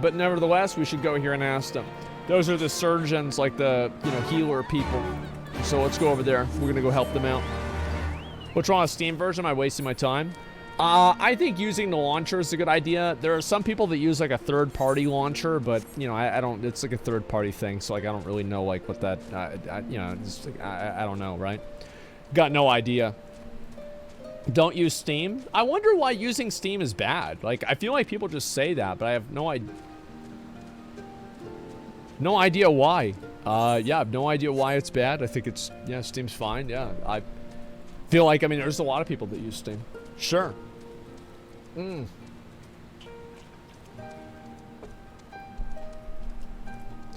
but nevertheless, we should go here and ask them. Those are the surgeons, like the, healer people. So let's go over there. We're going to go help them out. What's wrong with Steam version? Am I wasting my time? I think using the launcher is a good idea. There are some people that use, like, a third-party launcher, but, I don't, it's like a third-party thing, so, like, I don't really know, like, what that, just, like, I don't know, right? Got no idea. Don't use Steam? I wonder why using Steam is bad. Like, I feel like people just say that, but I have no idea. No idea why. Yeah, I have no idea why it's bad. I think it's, Steam's fine. Yeah, I feel like, there's a lot of people that use Steam. Sure.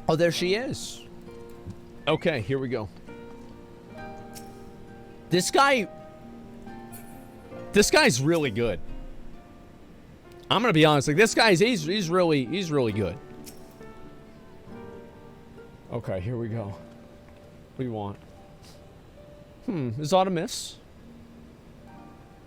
Oh, there she is. Okay, here we go. This guy's really good. I'm gonna be honest, like this guy's he's really good. Okay, here we go. What do you want? Is that a miss?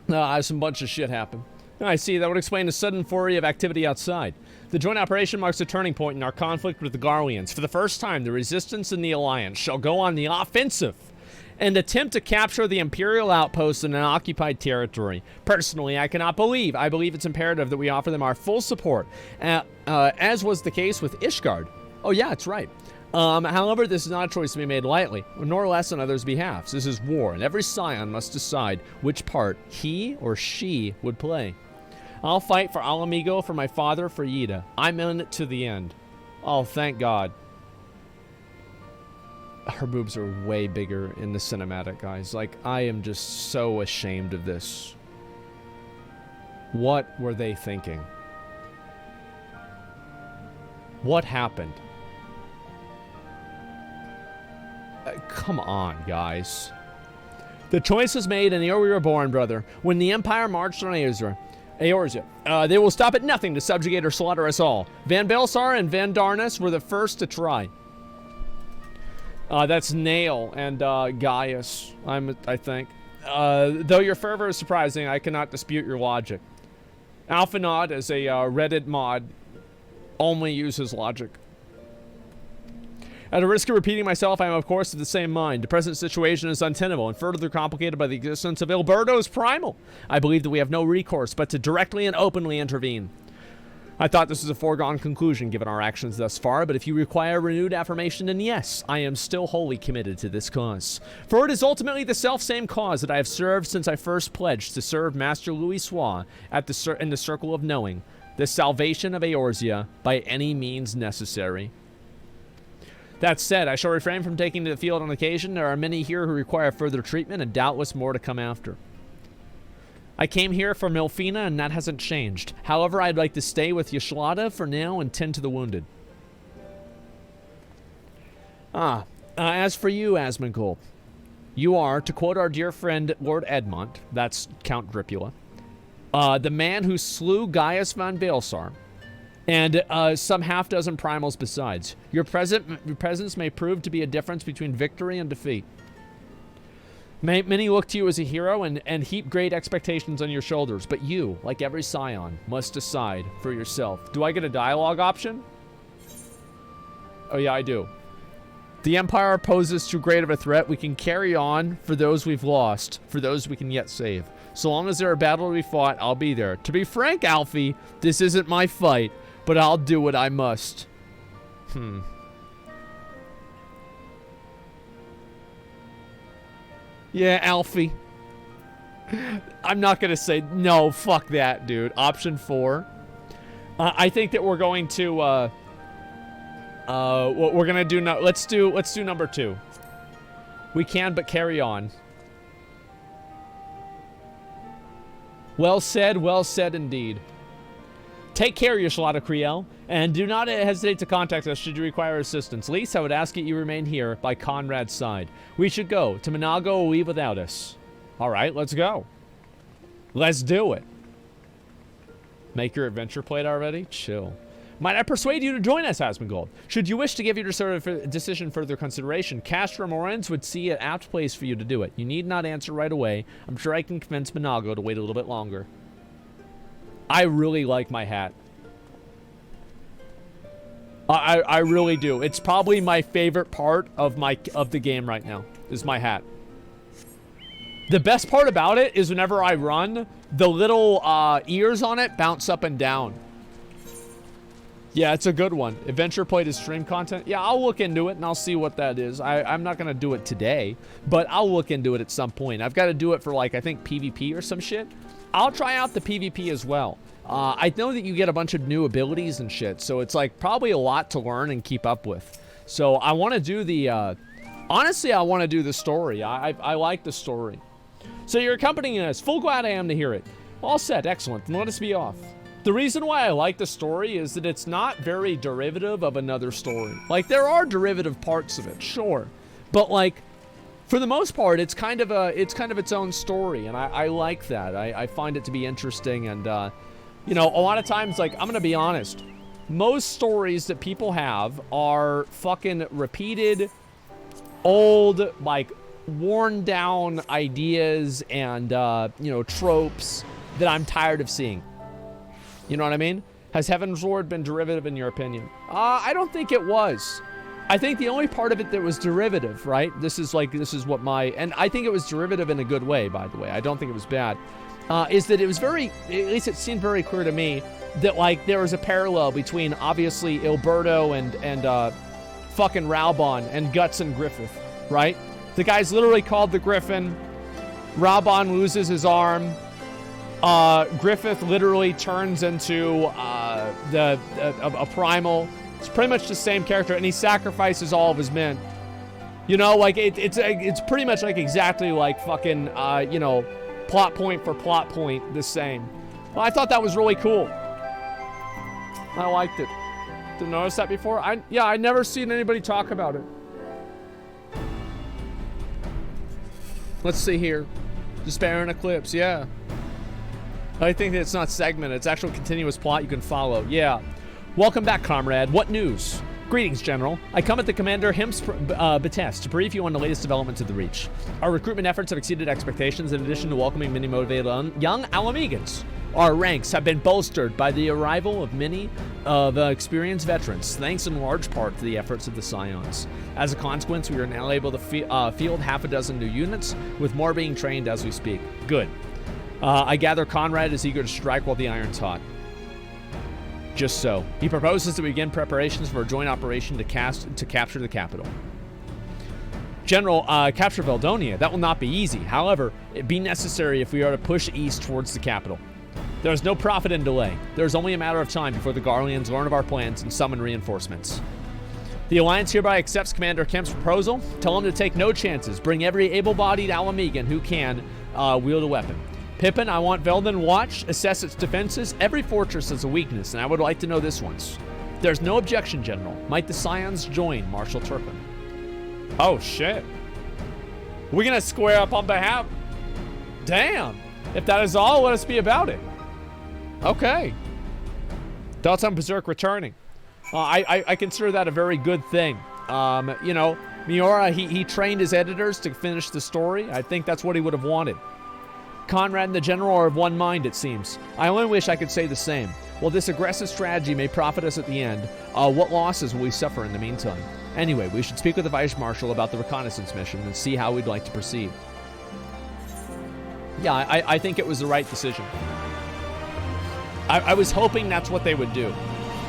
No, some bunch of shit happened. I see, that would explain the sudden flurry of activity outside. The joint operation marks a turning point in our conflict with the Garleans. For the first time, the Resistance and the Alliance shall go on the offensive and attempt to capture the Imperial outposts in an occupied territory. Personally, I believe it's imperative that we offer them our full support, as was the case with Ishgard. Oh yeah, it's right. However, this is not a choice to be made lightly, nor less on others' behalf. This is war, and every scion must decide which part he or she would play. I'll fight for Alamigo, for my father, for Yida. I'm in it to the end. Oh, thank God. Her boobs are way bigger in the cinematic, guys. Like, I am just so ashamed of this. What were they thinking? What happened? Come on, guys. The choice was made in the year we were born, brother. When the Empire marched on Eorzea, they will stop at nothing to subjugate or slaughter us all. Van Belsar and Van Darnus were the first to try. That's Nail and Gaius, I think. Though your fervor is surprising, I cannot dispute your logic. Alphanod, as a Reddit mod, only uses logic. At a risk of repeating myself, I am of course of the same mind. The present situation is untenable and further complicated by the existence of Alberto's Primal. I believe that we have no recourse but to directly and openly intervene. I thought this was a foregone conclusion given our actions thus far, but if you require renewed affirmation, then yes, I am still wholly committed to this cause. For it is ultimately the self-same cause that I have served since I first pledged to serve Master Louis Sois in the Circle of Knowing, the salvation of Eorzea by any means necessary. That said, I shall refrain from taking to the field on occasion. There are many here who require further treatment, and doubtless more to come after. I came here for Milfina, and that hasn't changed. However, I'd like to stay with Yashalata for now and tend to the wounded. As for you, Asmongold, you are, to quote our dear friend Lord Edmont, that's Count Dripula, the man who slew Gaius von Belsar, and some half-dozen primals besides. Your presence may prove to be a difference between victory and defeat. Many look to you as a hero and heap great expectations on your shoulders, but you, like every scion, must decide for yourself. Do I get a dialogue option? Oh yeah, I do. The Empire poses too great of a threat. We can carry on for those we've lost, for those we can yet save. So long as there are battles to be fought, I'll be there. To be frank, Alfie, this isn't my fight, but I'll do what I must. Yeah, Alfie. I'm not going to say, no, fuck that, dude. Option 4. I think that we're going to, we're going to do, let's do number 2. We can, but carry on. Well said indeed. Take care, Yashalata Kriel, and do not hesitate to contact us should you require assistance. Least, I would ask that you remain here by Conrad's side. We should go. To Monago will leave without us. All right, let's go. Let's do it. Make your adventure plate already? Chill. Might I persuade you to join us, Asmongold? Should you wish to give your decision further consideration, Castra Morens would see an apt place for you to do it. You need not answer right away. I'm sure I can convince Monago to wait a little bit longer. I really like my hat. I really do. It's probably my favorite part of the game right now, is my hat. The best part about it is whenever I run, the little ears on it bounce up and down. Yeah, it's a good one. Adventure played as stream content. Yeah, I'll look into it and I'll see what that is. I'm not going to do it today, but I'll look into it at some point. I've got to do it for, like, I think PvP or some shit. I'll try out the PvP as well. I know that you get a bunch of new abilities and shit, so it's, like, probably a lot to learn and keep up with. So I want to do the, honestly, I want to do the story. I like the story. So you're accompanying us. Full glad I am to hear it. All set. Excellent. Then let us be off. The reason why I like the story is that it's not very derivative of another story. Like, there are derivative parts of it, sure. But, like, for the most part, it's kind of its own story, and I like that. I find it to be interesting, and, you know, a lot of times, like, I'm gonna be honest, most stories that people have are fucking repeated, old, like, worn down ideas and, you know, tropes that I'm tired of seeing. You know what I mean? Has Heaven's Lord been derivative in your opinion? I don't think it was. I think the only part of it that was derivative, right? This is what my, and I think it was derivative in a good way, by the way. I don't think it was bad. Is that it was very, at least it seemed very clear to me that, like, there was a parallel between, obviously, Ilberto and fucking Raubon and Guts and Griffith, right? The guy's literally called the Griffin. Raubon loses his arm. Griffith literally turns into a primal. It's pretty much the same character, and he sacrifices all of his men. You know, like, it's pretty much like exactly like fucking, you know, plot point for plot point the same. Well, I thought that was really cool. I liked it. Didn't notice that before? Yeah, I'd never seen anybody talk about it. Let's see here. Despair and Eclipse, yeah. I think that it's not segmented. It's actual continuous plot you can follow. Yeah. Welcome back, comrade. What news? Greetings, General. I come at the Commander Him's behest to brief you on the latest developments of the Reach. Our recruitment efforts have exceeded expectations in addition to welcoming many motivated young Alamegans. Our ranks have been bolstered by the arrival of many experienced veterans, thanks in large part to the efforts of the Scions. As a consequence, we are now able to field half a dozen new units, with more being trained as we speak. Good. I gather Conrad is eager to strike while the iron's hot. Just so. He proposes to begin preparations for a joint operation to capture the capital. General, capture Valdonia. That will not be easy. However, it be necessary if we are to push east towards the capital. There is no profit in delay. There is only a matter of time before the Garleans learn of our plans and summon reinforcements. The Alliance hereby accepts Commander Kemp's proposal. Tell him to take no chances. Bring every able-bodied Alamegan who can wield a weapon. Pippin, I want Velden watched, assess its defenses. Every fortress has a weakness, and I would like to know this one's. There's no objection, General. Might the Scions join Marshal Turpin? Oh, shit. We're gonna square up on behalf... Damn. If that is all, let us be about it. Okay. Thoughts on Berserk returning? I consider that a very good thing. You know, Miura, he trained his editors to finish the story. I think that's what he would have wanted. Conrad and the General are of one mind, it seems. I only wish I could say the same. While this aggressive strategy may profit us at the end, what losses will we suffer in the meantime? Anyway, we should speak with the Vice Marshal about the reconnaissance mission and see how we'd like to proceed. Yeah, I think it was the right decision. I was hoping that's what they would do.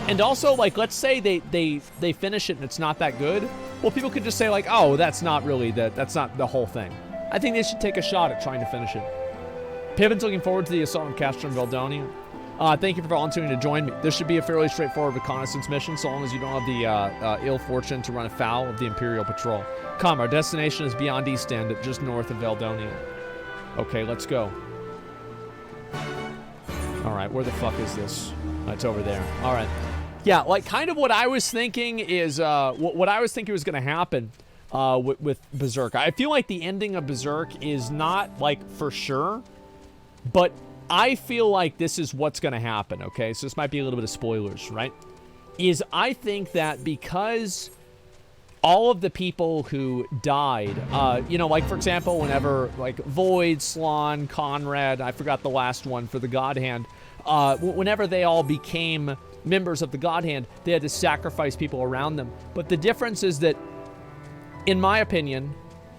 And also, like, let's say they finish it and it's not that good. Well, people could just say, like, oh, that's not really that's not the whole thing. I think they should take a shot at trying to finish it. Pippin's looking forward to the assault on Castro and Valdonia. Thank you for volunteering to join me. This should be a fairly straightforward reconnaissance mission, so long as you don't have the ill fortune to run afoul of the Imperial Patrol. Come, our destination is beyond East End, just north of Valdonia. Okay, let's go. Alright, where the fuck is this? It's over there. Alright. Yeah, like, kind of what I was thinking is, what I was thinking was going to happen with Berserk. I feel like the ending of Berserk is not, like, for sure, but I feel like this is what's going to happen, okay? So this might be a little bit of spoilers, right? Is I think that because all of the people who died, you know, like, for example, whenever, like, Void, Slann, Conrad, I forgot the last one for the God Hand, whenever they all became members of the God Hand, they had to sacrifice people around them. But the difference is that, in my opinion,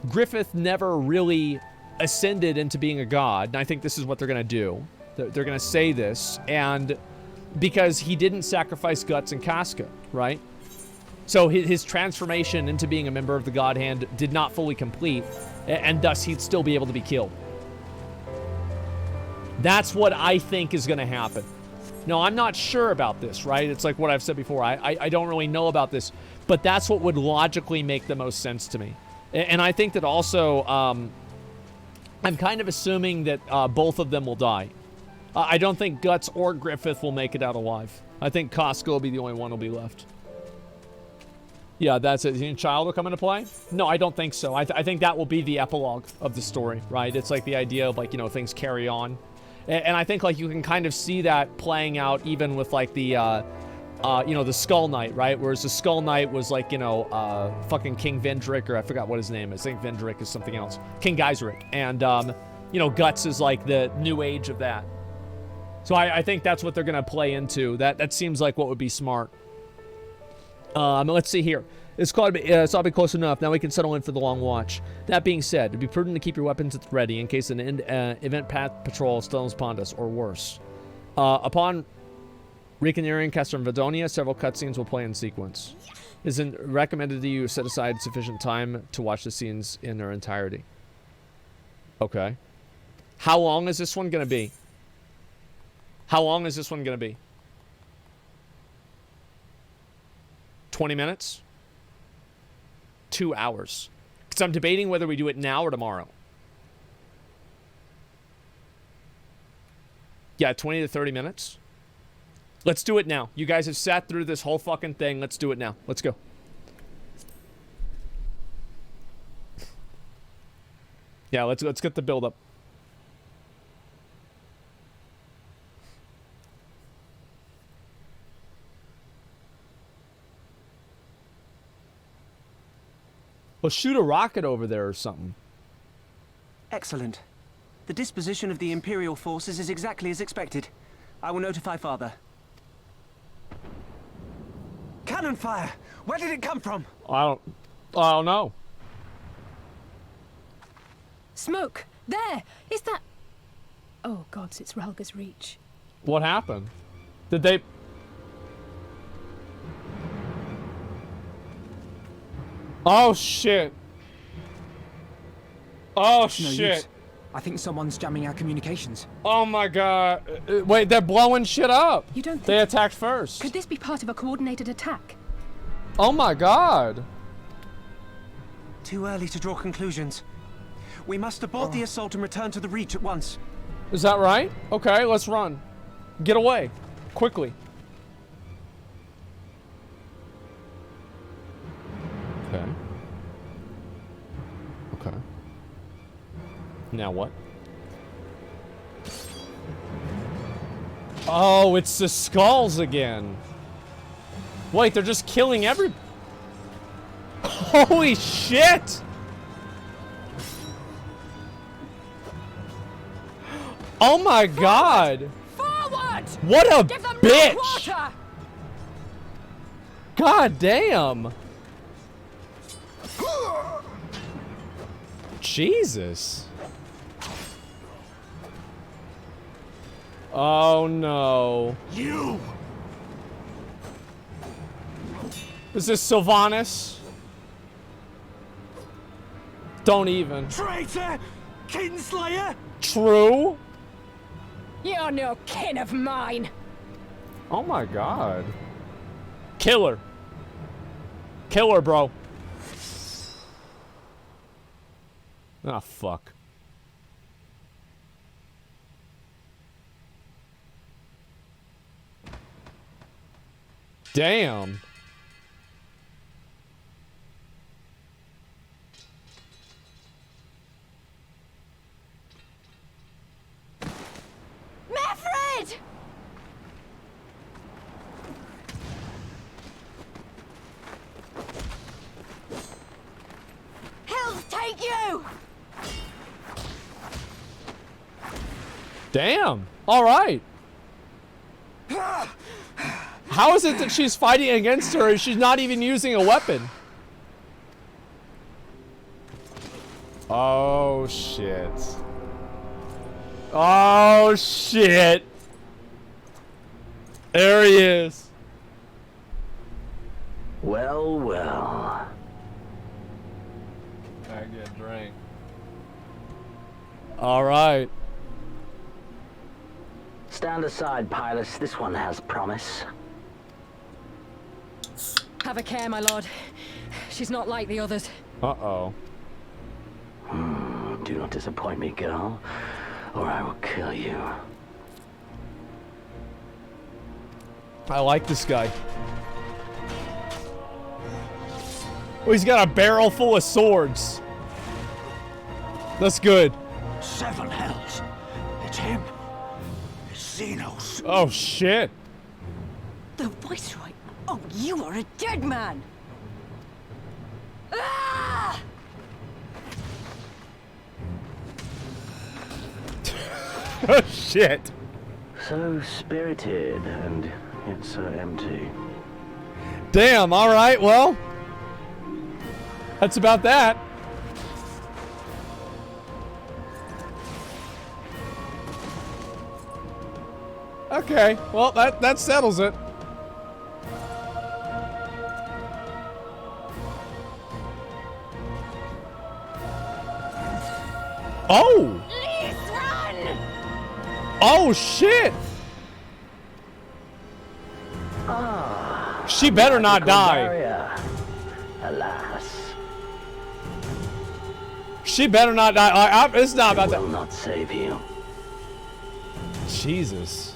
Griffith never really ascended into being a god, and I think this is what they're gonna do. They're gonna say this, and because he didn't sacrifice Guts and Casca, right? So his transformation into being a member of the God Hand did not fully complete, and thus he'd still be able to be killed. That's what I think is gonna happen. No, I'm not sure about this, right? It's like what I've said before. I don't really know about this, but that's what would logically make the most sense to me. And I think that also, I'm kind of assuming that both of them will die. I don't think Guts or Griffith will make it out alive. I think Casca will be the only one who'll be left. Yeah, that's it. You think Child will come into play? No, I don't think so. I think that will be the epilogue of the story, right? It's like the idea of, like, you know, things carry on. And I think, like, you can kind of see that playing out even with, like, the, you know, the Skull Knight, right? Whereas the Skull Knight was, like, you know, fucking King Vendrick, or I forgot what his name is. I think Vendrick is something else. King Geiseric. And, you know, Guts is, like, the new age of that. So I think that's what they're going to play into. That seems like what would be smart. Let's see here. It's all be close enough. Now we can settle in for the long watch. That being said, it'd be prudent to keep your weapons at the ready in case an event path patrol stumbles upon us, or worse. Upon reconnoitering Castor and Vadonia, several cutscenes will play in sequence. It is recommended that you set aside sufficient time to watch the scenes in their entirety. Okay. How long is this one going to be? How long is this one going to be? 20 minutes? 2 hours. Because I'm debating whether we do it now or tomorrow. Yeah, 20 to 30 minutes. Let's do it now. You guys have sat through this whole fucking thing. Let's do it now. Let's go. Yeah, let's get the build up. Well, shoot a rocket over there or something. Excellent. The disposition of the Imperial forces is exactly as expected. I will notify Father. Cannon fire! Where did it come from? I don't know. Smoke! There! Is that... Oh, gods, it's Rhalga's Reach. What happened? Did they... Oh, shit. Oh, shit. I think someone's jamming our communications. Oh, my God. Wait, they're blowing shit up. You don't think... They attacked first. Could this be part of a coordinated attack? Oh, my God. Too early to draw conclusions. We must abort the assault and return to the Reach at once. Is that right? Okay, let's run. Get away. Quickly. Okay. Okay. Now what? Oh, it's the skulls again. Wait, they're just killing every... Holy shit! Oh my God! Forward! What a Give them bitch! no quarter! God damn! Jesus. Oh no. You! Is this Sylvanas? Don't even. Traitor! Kinslayer! True? You're no kin of mine. Oh my God. Kill her. Kill her, bro. Ah, fuck. Damn. Meffred! Hells take you! Damn. All right. How is it that she's fighting against her if she's not even using a weapon? Oh, shit. Oh, shit. There he is. Well, well. I get a drink. All right. Stand aside, Pilus. This one has promise. Have a care, my lord. She's not like the others. Uh-oh. Do not disappoint me, girl, or I will kill you. I like this guy. Oh, he's got a barrel full of swords. That's good. 7 hells. It's him. It's Xenos. Oh, shit. The Viceroy. Oh, you are a dead man. Ah! Oh, shit. So spirited and yet so empty. Damn, all right, well. That's about that. Okay, well, that settles it. Oh! Please run! Oh, shit! She better not die. Barrier. Alas. She better not die. It's not about that. Will not save you. Jesus.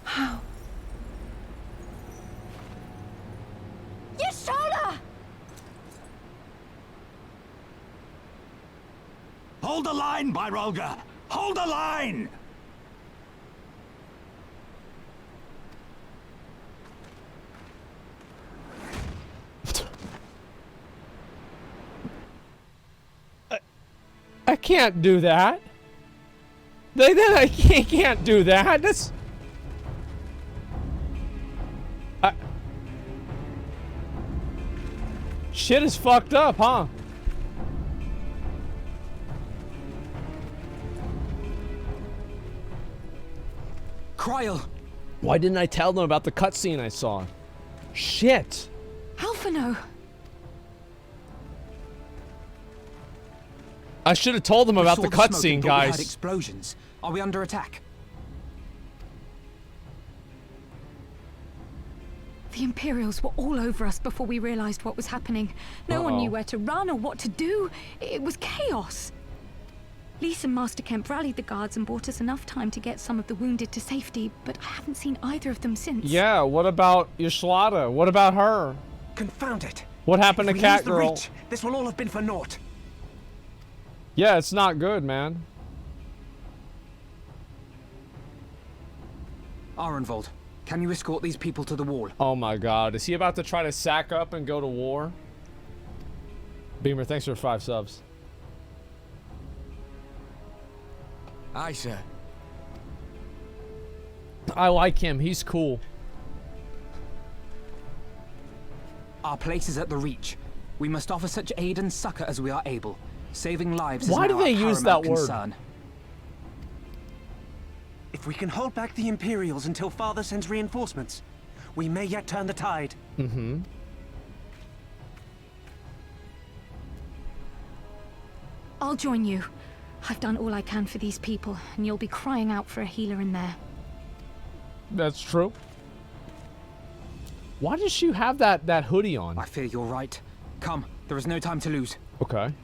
How? Yashala! Hold the line, Byrolga! Hold the line! I can't do that. I can't do that. That's... Shit is fucked up, huh? Kryl! Why didn't I tell them about the cutscene I saw? Shit! Alphino! I should have told them about the cutscene, We heard guys. explosions. Are we under attack? The Imperials were all over us before we realized what was happening. No one knew where to run or what to do. It was chaos. Lise and Master Kemp rallied the guards and bought us enough time to get some of the wounded to safety, but I haven't seen either of them since. Yeah, what about Yashlada? What about her? Confound it. What happened to If we lose the Catgirl? reach, this will all have been for naught. Yeah, it's not good, man. Arenvold, can you escort these people to the wall? Oh my god, is he about to try to sack up and go to war? Beamer, thanks for 5 subs. Aye, sir. I like him, he's cool. Our place is at the Reach. We must offer such aid and succor as we are able. Saving lives Why is do now they our use that paramount word? concern. If we can hold back the Imperials until Father sends reinforcements, we may yet turn the tide. Mm-hmm. I'll join you. I've done all I can for these people, and you'll be crying out for a healer in there. That's true. Why does she have that hoodie on? I fear you're right. Come, there is no time to lose. Okay.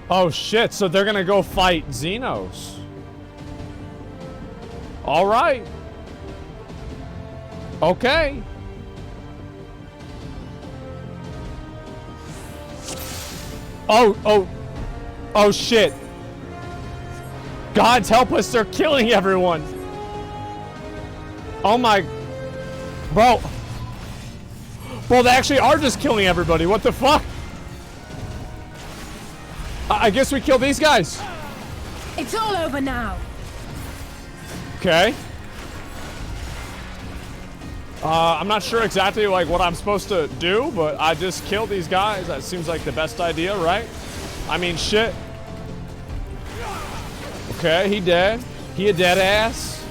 Oh shit, so they're gonna go fight Xenos. Alright. Okay. Oh shit. Gods help us, they're killing everyone. Oh my... Bro. Bro, they actually are just killing everybody. What the fuck? I guess we killed these guys. It's all over now. Okay. I'm not sure exactly like what I'm supposed to do, but I just killed these guys. That seems like the best idea, right? I mean, shit. Okay, he dead. He a dead ass.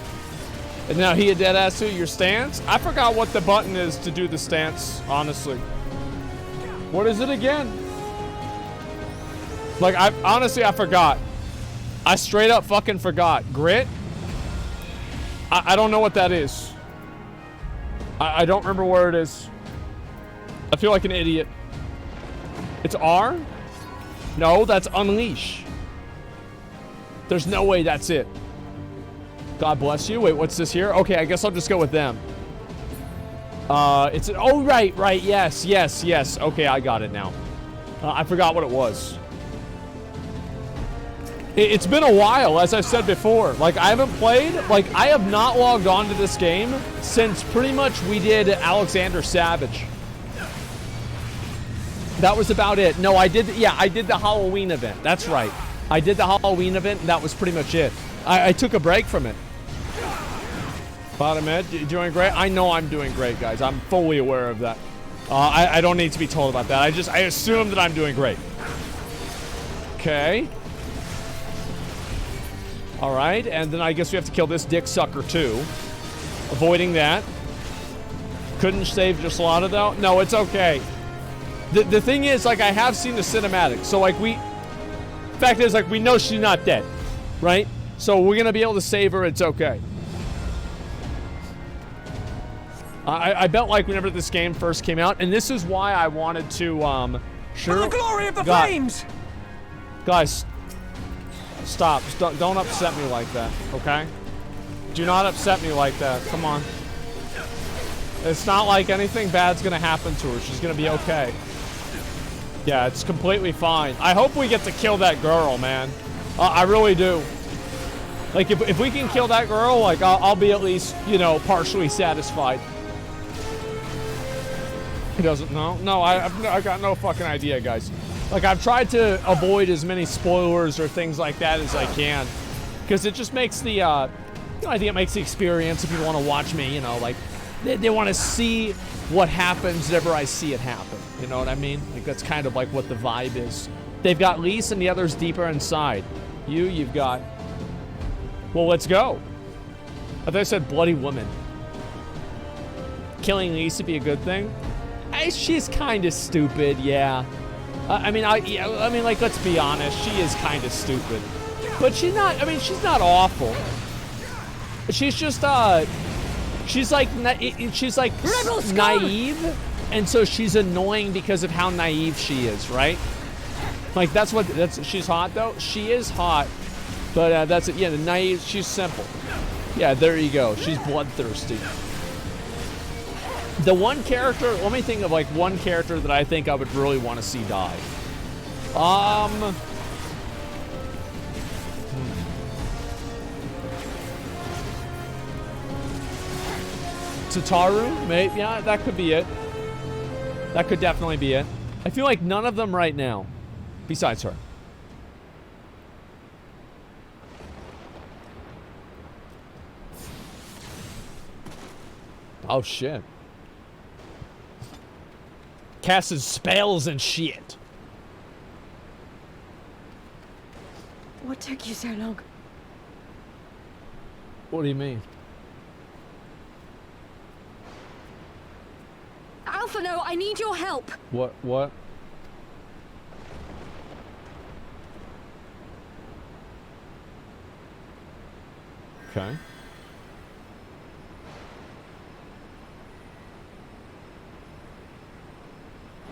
And now he a dead ass too. Your stance? I forgot what the button is to do the stance, honestly. What is it again? Like, honestly, I forgot. I straight up fucking forgot. Grit? I don't know what that is. I don't remember where it is. I feel like an idiot. It's R? No, that's unleash. There's no way that's it. God bless you. Wait, what's this here? Okay, I guess I'll just go with them. It's... Oh, right. Yes. Okay, I got it now. I forgot what it was. It's been a while, as I've said before. Like, I haven't played... Like, I have not logged on to this game since pretty much we did Alexander Savage. That was about it. No, I did... Yeah, I did the Halloween event. That's right. I did the Halloween event, and that was pretty much it. I took a break from it. Bottom Ed, you doing great? I know I'm doing great, guys. I'm fully aware of that. I don't need to be told about that. I assume that I'm doing great. Okay. Alright, and then I guess we have to kill this dick sucker too. Avoiding that. Couldn't save Gislada though? No, it's okay. The thing is, like, I have seen the cinematic. So, like, fact is, like, we know she's not dead. Right? So we're gonna be able to save her, it's okay. I bet, like, whenever this game first came out, and this is why I wanted to, For the glory of the flames! Guys, stop. Don't upset me like that, okay? Do not upset me like that. Come on. It's not like anything bad's gonna happen to her. She's gonna be okay. Yeah, it's completely fine. I hope we get to kill that girl, man. I really do. Like, if we can kill that girl, like, I'll be at least, you know, partially satisfied. He doesn't know. No, I got no fucking idea, guys. Like, I've tried to avoid as many spoilers or things like that as I can. Because it just makes the, you know, I think it makes the experience, if people want to watch me, you know, like, they want to see what happens whenever I see it happen. You know what I mean? Like, that's kind of like what the vibe is. They've got Lise and the others deeper inside. You've got... Well, let's go. I thought I said bloody woman. Killing Lise would be a good thing. She's kind of stupid, yeah. I mean, like, let's be honest. She is kind of stupid. But she's not, I mean, she's not awful. She's just, she's like naive. And so she's annoying because of how naive she is, right? Like, she's hot, though. She is hot. But that's it. Yeah, the naive, she's simple. Yeah, there you go. She's bloodthirsty. The one character, let me think of like one character that I think I would really want to see die. Tataru, maybe, yeah, that could be it. That could definitely be it. I feel like none of them right now, besides her. Oh, shit. Casts spells and shit. What took you so long? What do you mean? Alpha, no, I need your help. What? Okay.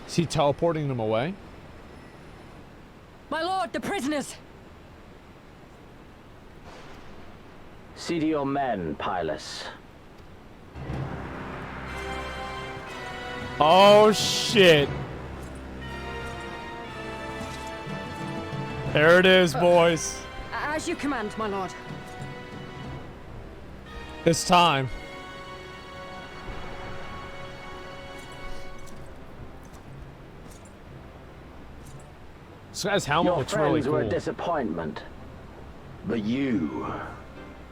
Is he teleporting them away? My lord, the prisoners! See to your men, Pylus. Oh, shit. There it is, boys. As you command, my lord. It's time. This guy's helmet Your looks really friends were a cool. disappointment. But you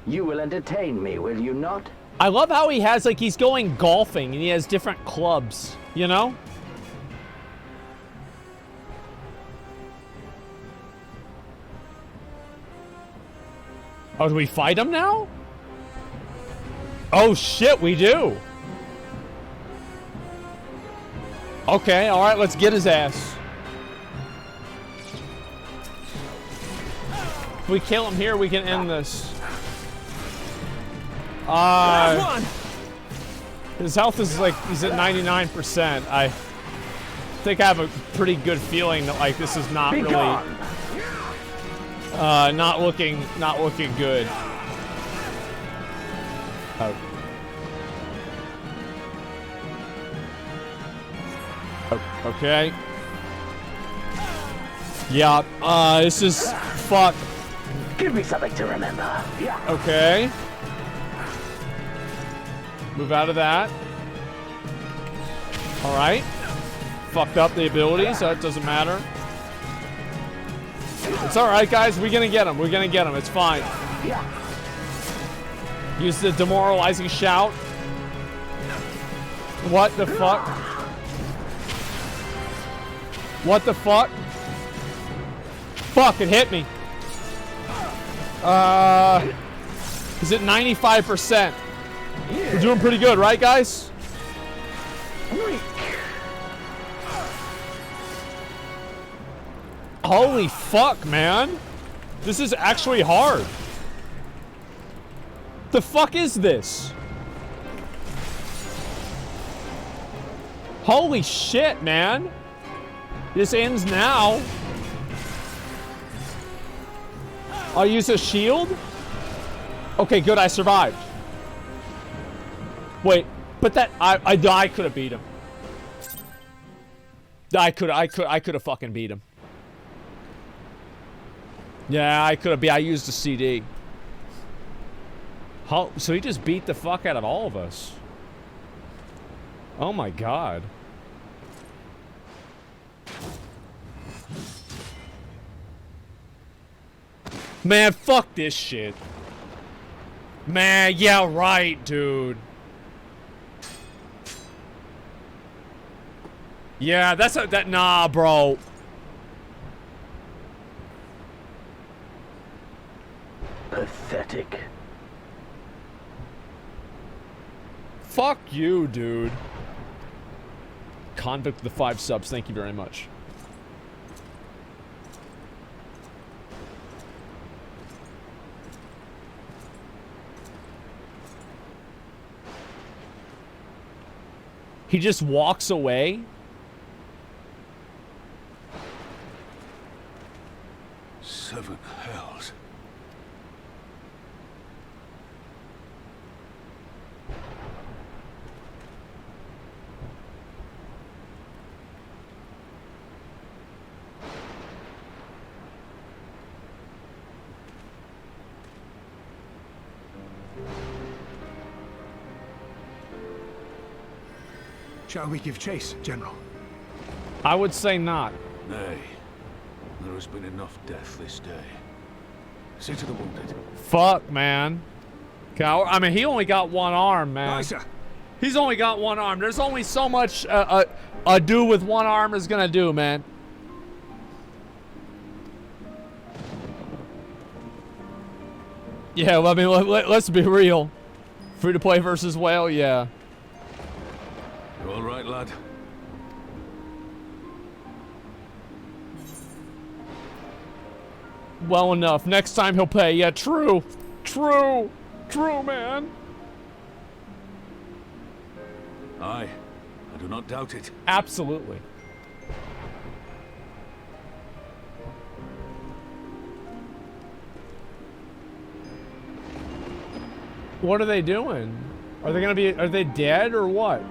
will entertain me, will you not? I love how he has, like, he's going golfing and he has different clubs, you know? Oh, do we fight him now? Oh shit, we do. Okay, alright, let's get his ass. If we kill him here, we can end this. His health is like, he's at 99%. I think I have a pretty good feeling that, like, this is not really, not looking good. Oh. Okay. Yeah, this is, fuck. Give me something to remember. Yeah. Okay. Move out of that. Alright. Fucked up the abilities, so it doesn't matter. It's alright, guys. We're gonna get him. We're gonna get him. It's fine. Use the demoralizing shout. What the fuck? What the fuck? Fuck, it hit me. Is it 95%? We're doing pretty good, right, guys? Holy fuck, man. This is actually hard. The fuck is this? Holy shit, man. This ends now. I'll use a shield? Okay, good, I survived. Wait, but that I could have beat him. I could have fucking beat him. Yeah, I could have. I used a CD. So he just beat the fuck out of all of us. Oh my god. Man, fuck this shit. Man, yeah, right, dude. Yeah, that's a, that, nah, bro. Pathetic. Fuck you, dude. Convict with the 5 subs, thank you very much. He just walks away? Seven hells. Shall we give chase, General? I would say not. Nay. There has been enough death this day. See to the wounded. Fuck, man. I mean, he only got one arm, man. Aye, sir. He's only got one arm. There's only so much a dude with one arm is gonna do, man. Yeah, well, I mean, let's be real. Free to play versus whale, yeah. You all right, lad? Well enough. Next time he'll pay. Yeah, true. True. True, man. Aye. I do not doubt it. Absolutely. What are they doing? Are they dead or what?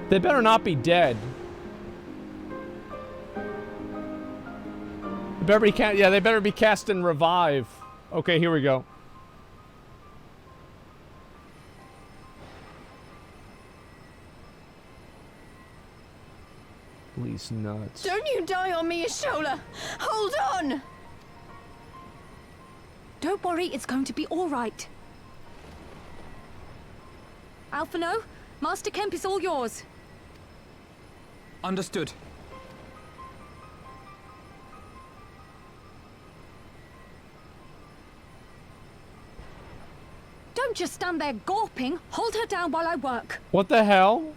They better not be dead. Better be yeah, they better be casting revive. Okay, here we go. Lee's nuts. Don't you die on me, Ashola! Hold on! Don't worry, it's going to be all right. Alphino, Master Kemp is all yours. Understood. Don't just stand there gawping. Hold her down while I work. What the hell?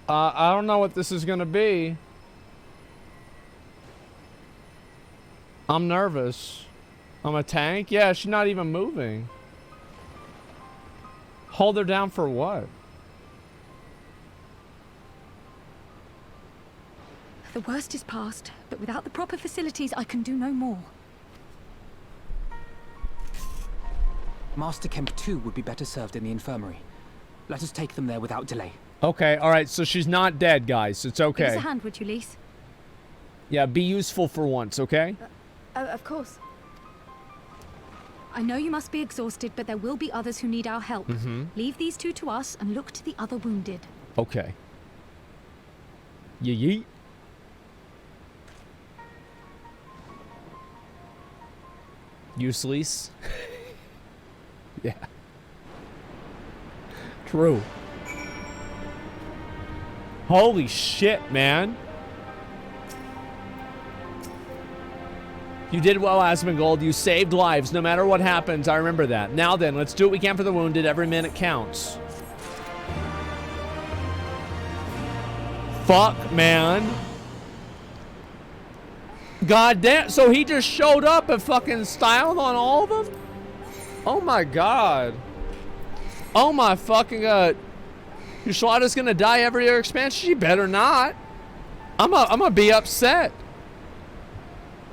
I don't know what this is gonna be. I'm nervous. I'm a tank? Yeah, she's not even moving. Hold her down for what? The worst is past, but without the proper facilities, I can do no more. Master Kemp too would be better served in the infirmary. Let us take them there without delay. Okay, alright, so she's not dead, guys. It's okay. Give us a hand, would you, Lise? Yeah, be useful for once, okay? Of course. I know you must be exhausted, but there will be others who need our help. Leave these two to us and look to the other wounded. Okay. Yeet. Useless. Yeah. True. Holy shit, man. You did well, Asmongold. You saved lives no matter what happens. I remember that. Now then, let's do what we can for the wounded. Every minute counts. Fuck, man. God damn. So he just showed up and fucking styled on all of them? Oh my god. Oh my fucking god. Yashlada's gonna die every other expansion? She better not. I'm gonna be upset.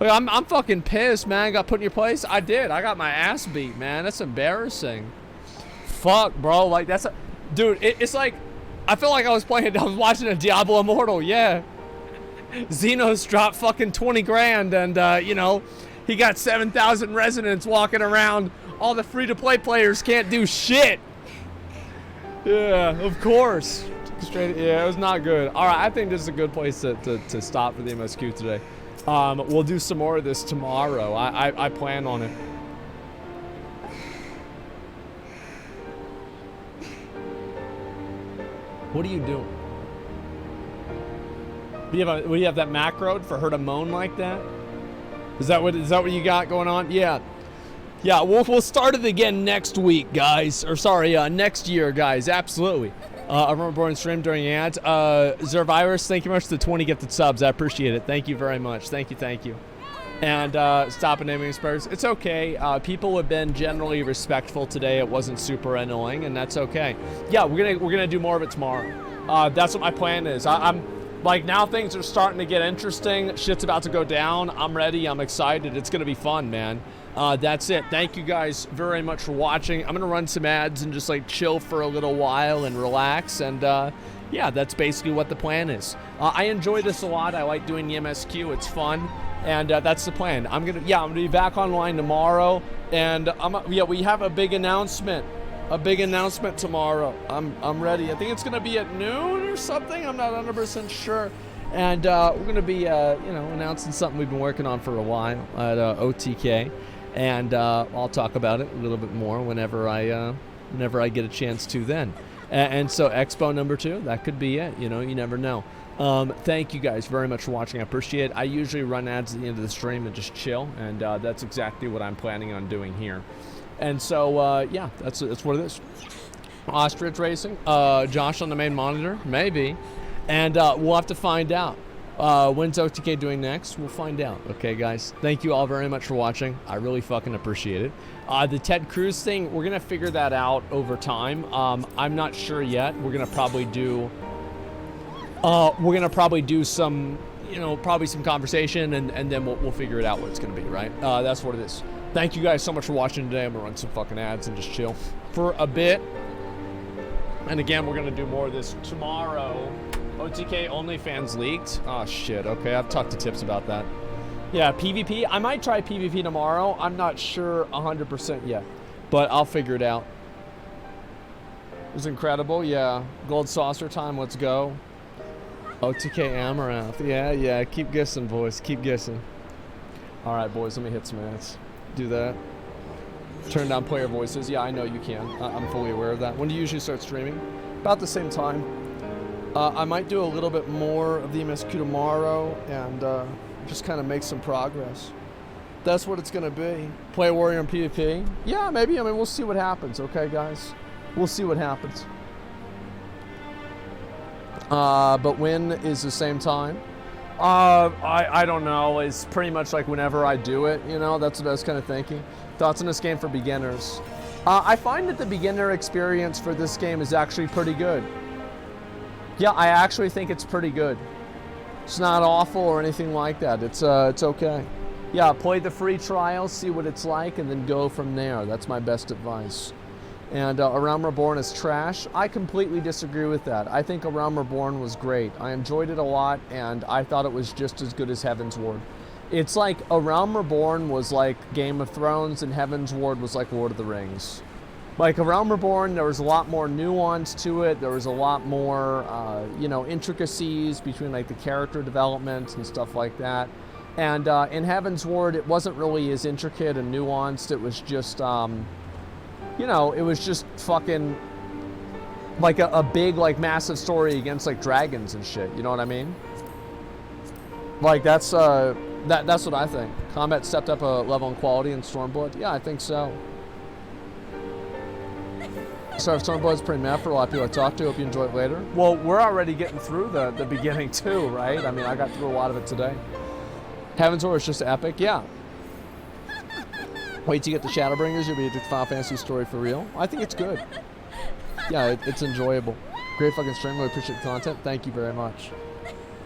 Like, I'm fucking pissed, man. I got put in your place. I did. I got my ass beat, man. That's embarrassing. Fuck, bro. Like, that's a... Dude, it's like... I feel like I was watching a Diablo Immortal, yeah. Xenos dropped fucking 20 grand and, you know, he got 7,000 residents walking around. All the free-to-play players can't do shit. Yeah, of course. Straight, yeah, it was not good. All right, I think this is a good place to stop for the MSQ today. We'll do some more of this tomorrow. I plan on it. What are you doing? Do you have that macro for her to moan like that? Is that what you got going on? Yeah. Yeah, we'll start it again next week, guys. Or sorry, next year, guys. Absolutely. I remember born stream during ads. Zervirus, thank you much for the 20 gifted subs. I appreciate it. Thank you very much. Thank you. And stop naming spurs. It's okay. People have been generally respectful today. It wasn't super annoying, and that's okay. Yeah, we're gonna do more of it tomorrow. That's what my plan is. I'm like, now things are starting to get interesting. Shit's about to go down. I'm ready. I'm excited. It's gonna be fun, man. That's it. Thank you guys very much for watching. I'm gonna run some ads and just like chill for a little while and relax. And yeah, that's basically what the plan is. I enjoy this a lot. I like doing the MSQ. It's fun. And that's the plan. I'm gonna be back online tomorrow. And we have a big announcement. A big announcement tomorrow. I'm ready. I think it's gonna be at noon or something. I'm not 100% sure. And we're gonna be announcing something we've been working on for a while at OTK. And I'll talk about it a little bit more whenever I get a chance to then. And so Expo number 2, that could be it. You know, you never know. Thank you guys very much for watching. I appreciate it. I usually run ads at the end of the stream and just chill, and that's exactly what I'm planning on doing here. And so yeah, that's what it is. Ostrich Racing, Josh on the main monitor, maybe, and we'll have to find out. When's OTK doing next? We'll find out. Okay, guys. Thank you all very much for watching. I really fucking appreciate it. The Ted Cruz thing, we're gonna figure that out over time. I'm not sure yet. We're gonna probably do some, probably some conversation, and then we'll figure it out what it's gonna be, right? That's what it is. Thank you guys so much for watching today. I'm gonna run some fucking ads and just chill for a bit. And again, we're gonna do more of this tomorrow. OTK OnlyFans leaked? Oh, shit. Okay, I've talked to Tips about that. Yeah, PvP. I might try PvP tomorrow. I'm not sure 100% yet, but I'll figure it out. It was incredible. Yeah. Gold saucer time. Let's go. OTK Amaranth. Yeah. Keep guessing, boys. Keep guessing. All right, boys. Let me hit some ads. Do that. Turn down player voices. Yeah, I know you can. I'm fully aware of that. When do you usually start streaming? About the same time. I might do a little bit more of the MSQ tomorrow and just kind of make some progress. That's what it's going to be. Play a warrior in PvP? Yeah, maybe. I mean, we'll see what happens. Okay, guys? We'll see what happens. But when is the same time? I don't know. It's pretty much like whenever I do it, you know? That's what I was kind of thinking. Thoughts on this game for beginners? I find that the beginner experience for this game is actually pretty good. Yeah, I actually think it's pretty good. It's not awful or anything like that. It's okay. Yeah, play the free trial, see what it's like, and then go from there. That's my best advice. And A Realm Reborn is trash. I completely disagree with that. I think A Realm Reborn was great. I enjoyed it a lot, and I thought it was just as good as Heaven's Ward. It's like A Realm Reborn was like Game of Thrones, and Heaven's Ward was like Lord of the Rings. Like A Realm Reborn, there was a lot more nuance to it. There was a lot more, you know, intricacies between like the character development and stuff like that. And in Heaven's Ward, it wasn't really as intricate and nuanced. It was just, you know, it was just fucking like a big, like massive story against like dragons and shit. You know what I mean? Like that's what I think. Combat stepped up a level in quality in Stormblood. Yeah, I think so. So Stormblood's pretty mad for a lot of people I talk to. Hope you enjoy it later. Well, we're already getting through the beginning too, right? I mean, I got through a lot of it today. Heaven's Ward is just epic, yeah. Wait till you get the Shadowbringers, you'll be a Final Fantasy story for real. I think it's good. Yeah, it's enjoyable. Great fucking stream, really appreciate the content. Thank you very much.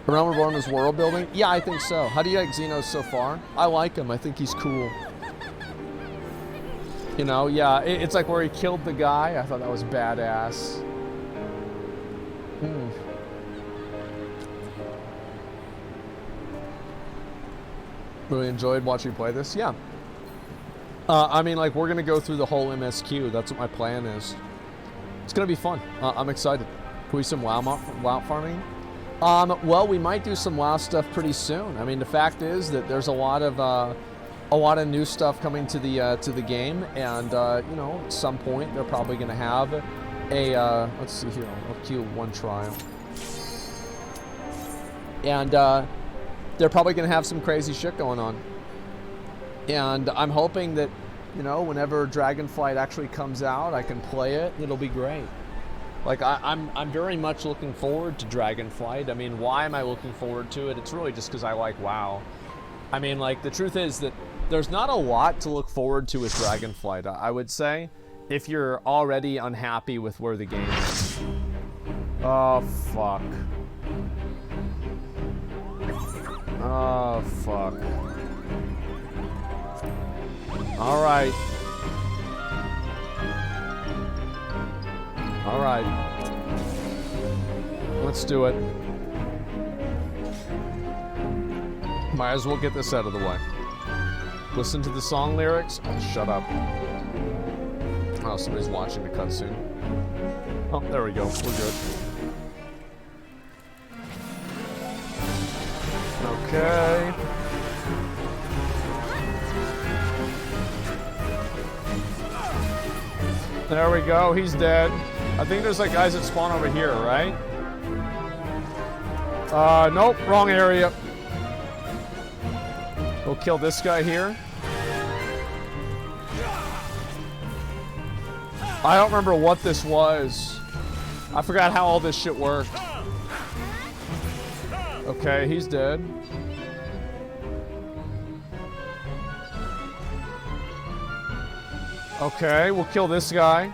Realm Reborn is world building? Yeah, I think so. How do you like Xenos so far? I like him, I think he's cool. You know, yeah, it's like where he killed the guy. I thought that was badass. Really enjoyed watching you play this. Yeah. I mean, like, we're going to go through the whole MSQ. That's what my plan is. It's going to be fun. I'm excited. Can we do some WoW farming? Well, we might do some WoW stuff pretty soon. I mean, the fact is that there's a lot of new stuff coming to the game, and you know, at some point they're probably going to have a let's see here, I'll queue one trial, and they're probably going to have some crazy shit going on, and I'm hoping that, you know, whenever Dragonflight actually comes out, I can play it. It'll be great. Like I'm very much looking forward to Dragonflight. I mean, why am I looking forward to it? It's really just because I like WoW. I mean, like, the truth is that there's not a lot to look forward to with Dragonflight, I would say, if you're already unhappy with where the game is. Oh, fuck. Oh, fuck. All right. All right. Let's do it. Might as well get this out of the way. Listen to the song lyrics. Oh, shut up. Oh, somebody's watching the cutscene. Oh, there we go. We're good. Okay. There we go. He's dead. I think there's like guys that spawn over here, right? Nope. Wrong area. We'll kill this guy here. I don't remember what this was. I forgot how all this shit worked. Okay, he's dead. Okay, we'll kill this guy.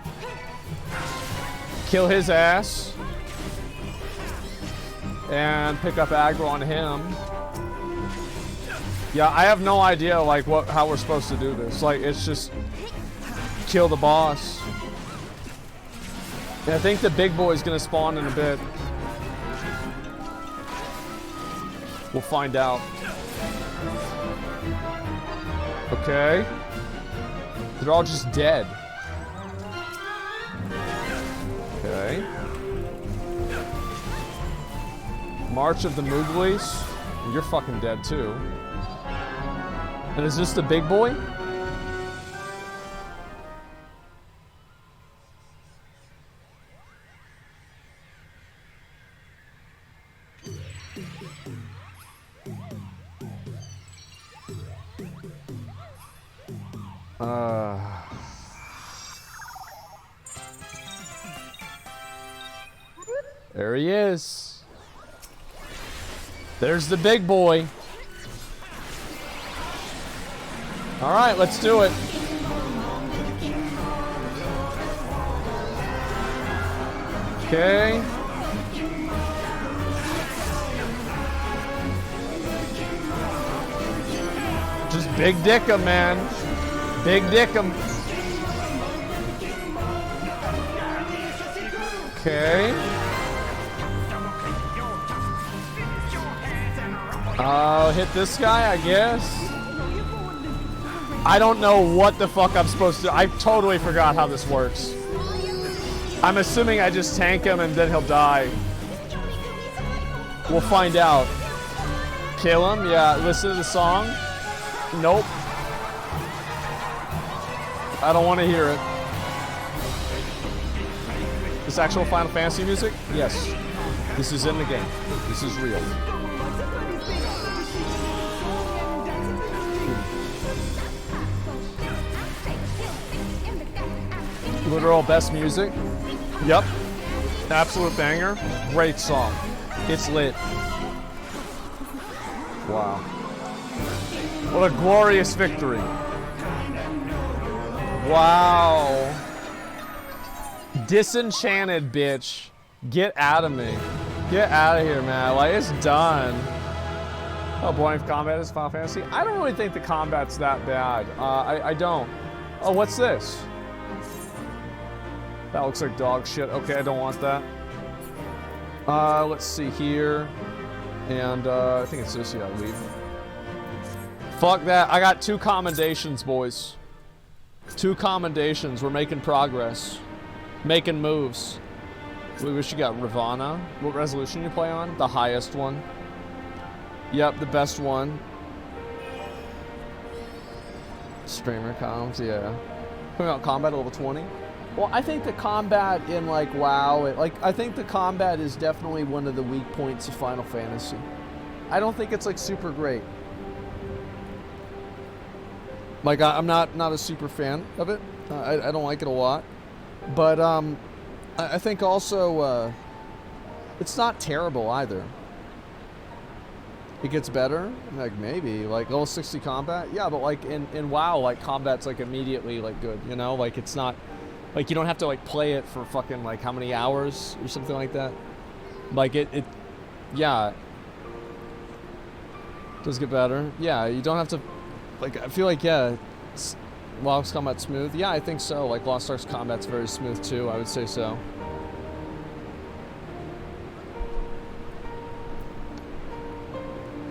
Kill his ass. And pick up aggro on him. Yeah, I have no idea, like, how we're supposed to do this. Like, it's just kill the boss. And I think the big boy's gonna spawn in a bit. We'll find out. Okay. They're all just dead. Okay. March of the Mooglies. You're fucking dead too. And is this the big boy? There he is. There's the big boy. All right, let's do it. Okay. Just big dick 'em, man. Big dick 'em. Okay. Hit this guy, I guess. I don't know what the fuck I'm supposed to do. I totally forgot how this works. I'm assuming I just tank him and then he'll die. We'll find out. Kill him? Yeah. Listen to the song? Nope. I don't want to hear it. This actual Final Fantasy music? Yes. This is in the game. This is real. Literal best music. Yep. Absolute banger. Great song. It's lit. Wow. What a glorious victory. Wow. Disenchanted, bitch. Get out of me. Get out of here, man. Like, it's done. Oh, boring combat is Final Fantasy? I don't really think the combat's that bad. I don't. Oh, what's this? That looks like dog shit. Okay, I don't want that. Let's see here. And, I think it's this, yeah, leave. Fuck that. I got 2 commendations, boys. 2 commendations. We're making progress. Making moves. We wish you got Ravana. What resolution you play on? The highest one. Yep, the best one. Streamer comms, yeah. Putting out combat at level 20. Well, I think the combat in, like, WoW, I think the combat is definitely one of the weak points of Final Fantasy. I don't think it's, like, super great. Like, I'm not a super fan of it. I don't like it a lot. But, I think also, it's not terrible either. It gets better? Like, maybe. Like, level 60 combat? Yeah, but, like, in WoW, like, combat's, like, immediately, like, good, you know? Like, it's not... Like, you don't have to, like, play it for fucking, like, how many hours or something like that. Like, yeah. It does get better. Yeah, you don't have to, like, I feel like, yeah, WoW's combat smooth. Yeah, I think so. Like, Lost Ark's combat's very smooth, too. I would say so.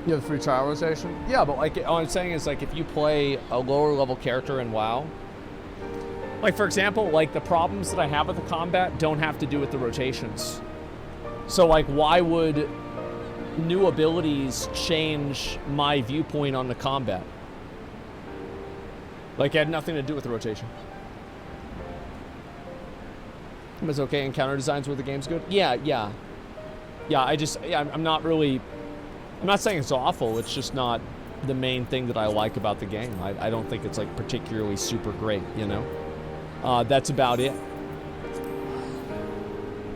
You have free trial rotation? Yeah, but, like, all I'm saying is, like, if you play a lower level character in WoW, like, for example, like, the problems that I have with the combat don't have to do with the rotations. So, like, why would new abilities change my viewpoint on the combat? Like, it had nothing to do with the rotation. It's okay, encounter designs where the game's good? Yeah. I'm not really... I'm not saying it's awful, it's just not the main thing that I like about the game. I don't think it's, like, particularly super great, you know? That's about it.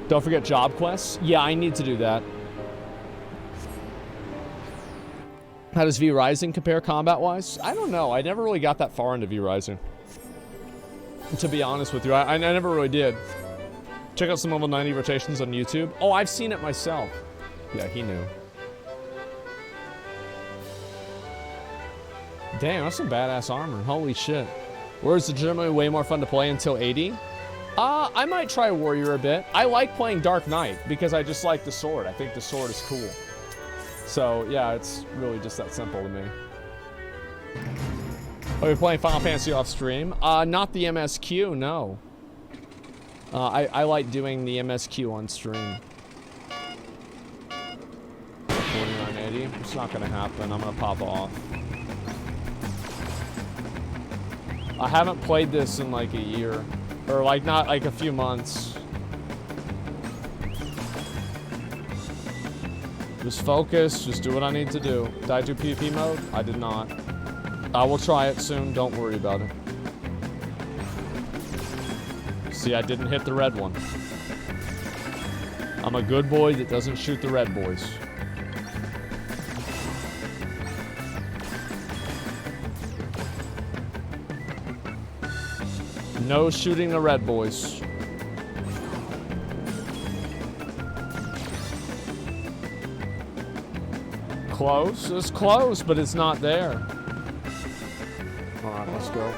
Don't forget job quests. Yeah, I need to do that. How does V Rising compare combat-wise? I don't know. I never really got that far into V Rising. To be honest with you, I never really did. Check out some level 90 rotations on YouTube. Oh, I've seen it myself. Yeah, he knew. Damn, that's some badass armor. Holy shit. Warrior's legitimately way more fun to play until 80. I might try Warrior a bit. I like playing Dark Knight because I just like the sword. I think the sword is cool. So, yeah, it's really just that simple to me. Are we playing Final Fantasy off stream? Not the MSQ, no. I like doing the MSQ on stream. 4980. It's not gonna happen. I'm gonna pop off. I haven't played this in like a year. Or like not like a few months. Just focus, just do what I need to do. Did I do PvP mode? I did not. I will try it soon, don't worry about it. See, I didn't hit the red one. I'm a good boy that doesn't shoot the red boys. No shooting the red boys. Close? It's close, but it's not there. Alright, let's go.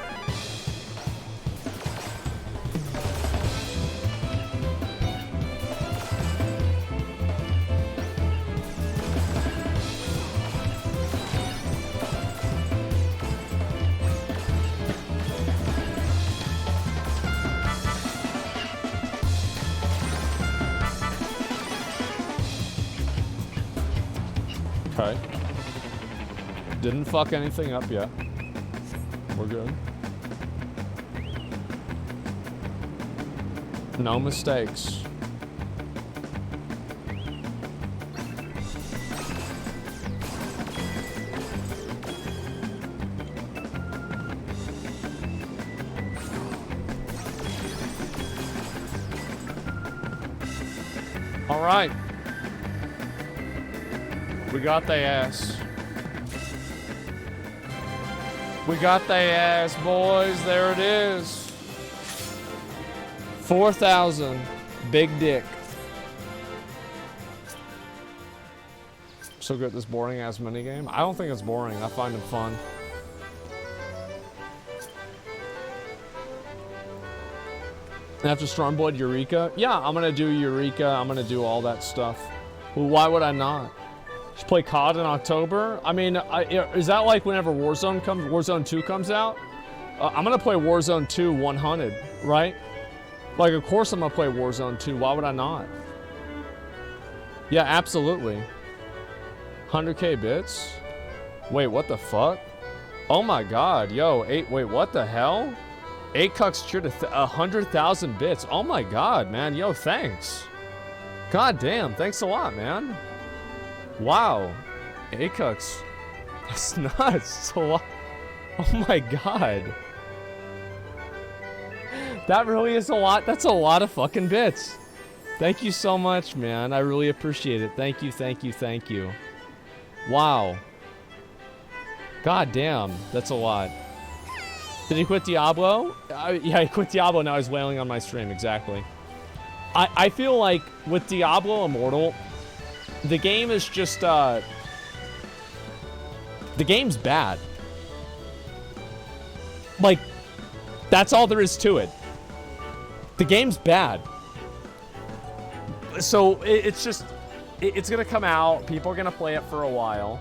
Okay. Didn't fuck anything up yet. We're good. No mistakes. All right. We got the ass. We got the ass, boys. There it is. 4,000. Big dick. So good at this boring ass minigame. I don't think it's boring. I find it fun. After Stormblood, Eureka? Yeah, I'm gonna do Eureka. I'm gonna do all that stuff. Well, why would I not? Just play COD in October? I mean, is that like whenever Warzone 2 comes out? I'm gonna play Warzone 2 100, right? Like, of course I'm gonna play Warzone 2. Why would I not? Yeah, absolutely. 100k bits? Wait, what the fuck? Oh my god, yo, wait, what the hell? 8 cucks cheered 100,000 bits. Oh my god, man, yo, thanks. God damn, thanks a lot, man. Wow, 8 cucks. That's nuts. It's a lot. Oh my god. That really is a lot. That's a lot of fucking bits. Thank you so much, man. I really appreciate it. Thank you, thank you, thank you. Wow. God damn, that's a lot. Did he quit Diablo? Yeah, he quit Diablo, now he's wailing on my stream, exactly. I feel like with Diablo Immortal, the game is just, the game's bad. Like, that's all there is to it. The game's bad. So, it's just, it's gonna come out, people are gonna play it for a while,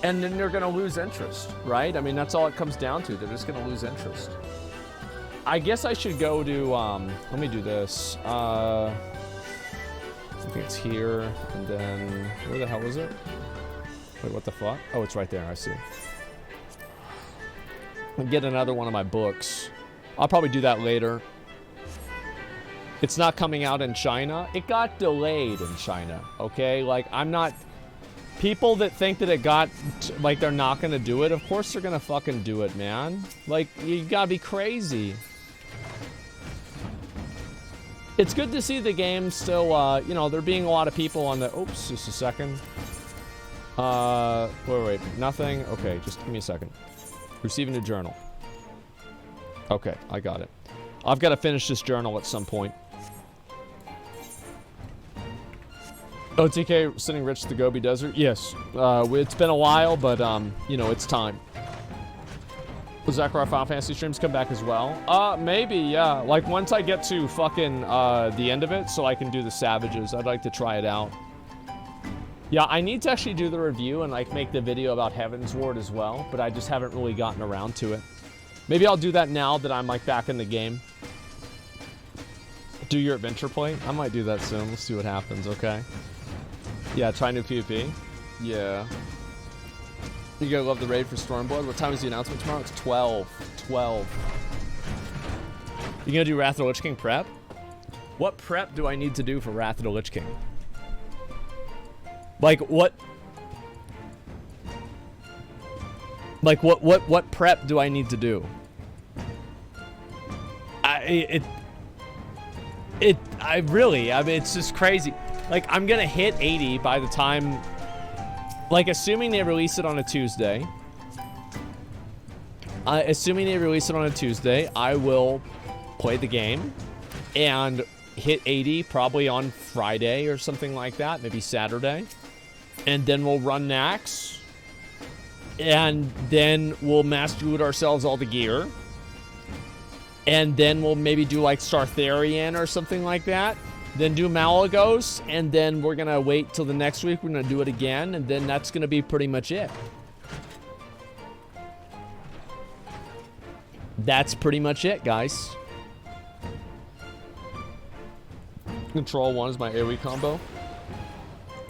and then they're gonna lose interest, right? I mean, that's all it comes down to. They're just gonna lose interest. I guess I should go to, let me do this. I think it's here, and then, where the hell is it? Wait, what the fuck? Oh, it's right there, I see. I'll get another one of my books. I'll probably do that later. It's not coming out in China. It got delayed in China, okay? Like, I'm not... People that think that it got... Like, they're not gonna do it, of course they're gonna fucking do it, man. Like, you gotta be crazy. It's good to see the game still, you know, there being a lot of people on the... Oops, just a second. Wait, nothing? Okay, just give me a second. Receiving a journal. Okay, I got it. I've got to finish this journal at some point. OTK sending Rich to the Gobi Desert? Yes. It's been a while, but, you know, it's time. Will Zachariah Final Fantasy streams come back as well? Maybe, yeah. Like, once I get to fucking, the end of it, so I can do the Savages. I'd like to try it out. Yeah, I need to actually do the review and like make the video about Heaven's Ward as well, but I just haven't really gotten around to it. Maybe I'll do that now that I'm like back in the game. Do your adventure play? I might do that soon. We'll see what happens, okay? Yeah, try new PvP. Yeah. You gotta love the raid for Stormblood. What time is the announcement tomorrow? It's 12. 12. You gonna do Wrath of the Lich King prep? What prep do I need to do for Wrath of the Lich King? Like what prep do I need to do? I mean, it's just crazy. Like, I'm gonna hit 80 by the time, like, assuming they release it on a Tuesday. I will play the game and hit 80 probably on Friday or something like that, maybe Saturday. And then we'll run Nax. And then we'll master loot ourselves all the gear. And then we'll maybe do like Startharian or something like that. Then do Malagos. And then we're going to wait till the next week. We're going to do it again. And then that's going to be pretty much it. That's pretty much it, guys. Control 1 is my AoE combo.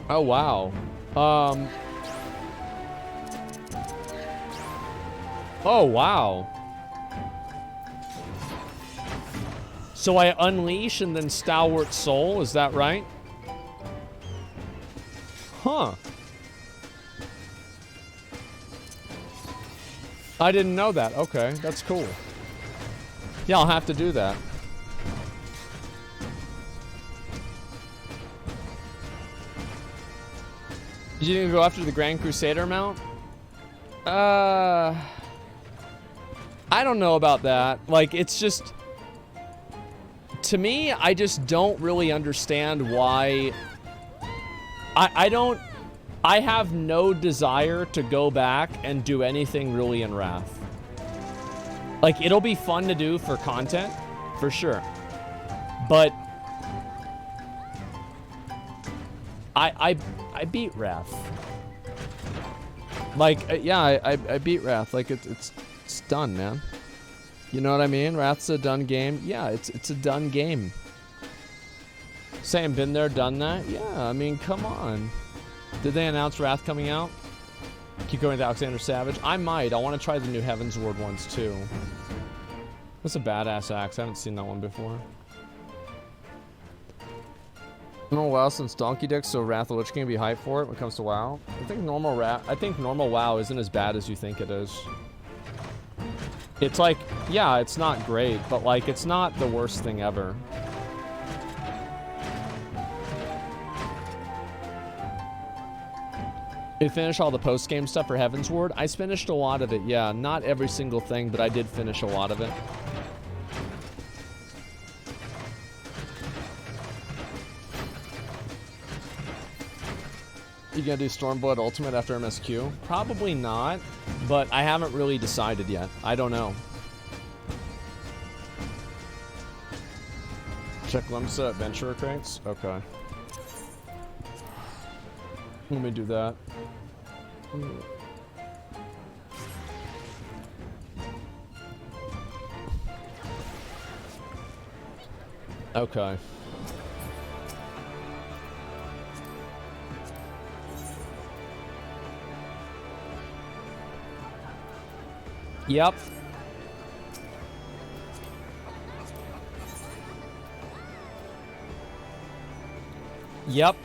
Oh, wow. Oh, wow. So I unleash and then Stalwart Soul, is that right? Huh. I didn't know that. Okay, that's cool. Yeah, I'll have to do that. You didn't go after the Grand Crusader mount? I don't know about that. Like, it's just... To me, I just don't really understand why... I have no desire to go back and do anything really in Wrath. Like, it'll be fun to do for content, for sure. But... I beat Wrath. Like, yeah, I beat Wrath. Like, it's done, man. You know what I mean? Wrath's a done game. Yeah, it's a done game. Saying been there, done that? Yeah, I mean, come on. Did they announce Wrath coming out? Keep going with Alexander Savage. I might. I want to try the new Heaven's Ward ones, too. That's a badass axe. I haven't seen that one before. Normal WoW since Donkey Dick, so Wrath of the Lich King be hyped for it when it comes to WoW. I think normal WoW isn't as bad as you think it is. It's like, yeah, it's not great, but like, it's not the worst thing ever. You finished all the post-game stuff for Heaven's Ward? I finished a lot of it, yeah. Not every single thing, but I did finish a lot of it. You gonna do Stormblood Ultimate after MSQ? Probably not, but I haven't really decided yet. I don't know. Check Limsa Adventurer crates? Okay. Let me do that. Okay. Yep. Yep.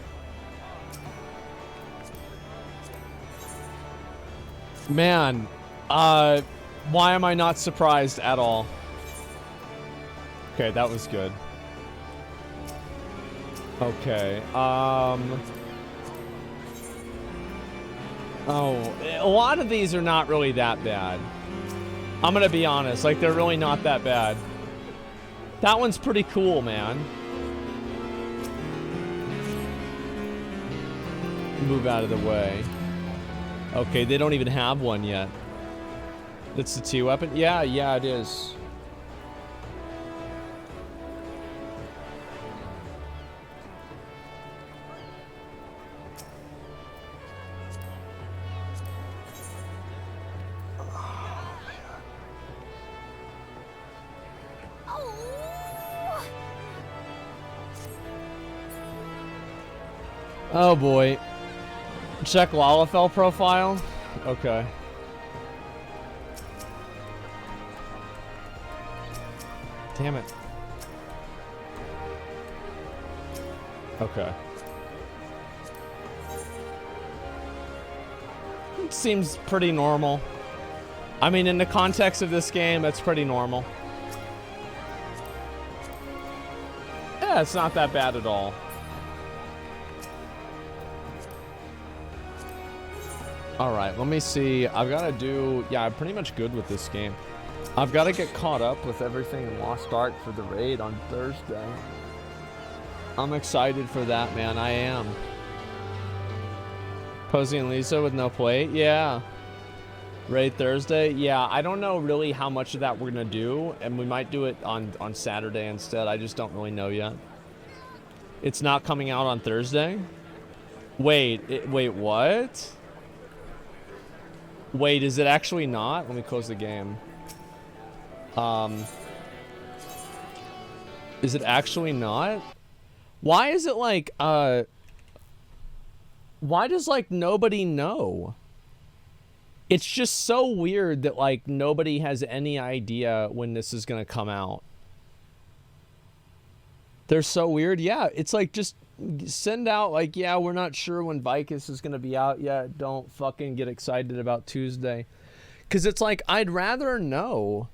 Man, why am I not surprised at all? Okay, that was good. Okay, oh, a lot of these are not really that bad. I'm gonna be honest, like, they're really not that bad. That one's pretty cool, man. Move out of the way. Okay, they don't even have one yet. That's the T weapon? Yeah, it is. Oh boy. Check Lalafell profile. Okay. Damn it. Okay. It seems pretty normal. I mean, in the context of this game, it's pretty normal. Yeah, it's not that bad at all. Alright, let me see. I've got to do... Yeah, I'm pretty much good with this game. I've got to get caught up with everything in Lost Ark for the raid on Thursday. I'm excited for that, man. I am. Posey and Lisa with no plate? Yeah. Raid Thursday? Yeah, I don't know really how much of that we're going to do, and we might do it on Saturday instead. I just don't really know yet. It's not coming out on Thursday? Wait, wait, what? Wait, is it actually not? Let me close the game. Is it actually not? Why is it like, why does like nobody know? It's just so weird that like nobody has any idea when this is gonna come out. They're so weird. Yeah, it's like just send out like, yeah, we're not sure when Vicus is gonna be out yet. Don't fucking get excited about Tuesday. Cause it's like, I'd rather know.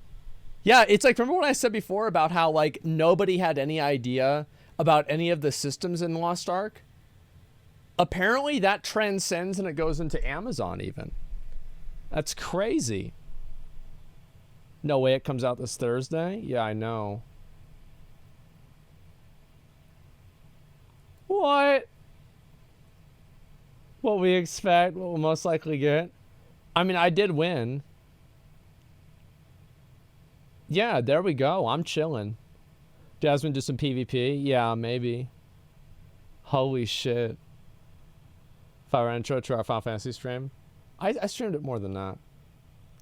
Yeah, it's like, remember what I said before about how like nobody had any idea about any of the systems in Lost Ark? Apparently that transcends and it goes into Amazon even. That's crazy. No way it comes out this Thursday? Yeah, I know. What? What we expect, what we'll most likely get. I mean, I did win. Yeah, there we go. I'm chilling. Jasmine do some PvP? Yeah, maybe. Holy shit. If I were intro to our Final Fantasy stream. I streamed it more than that.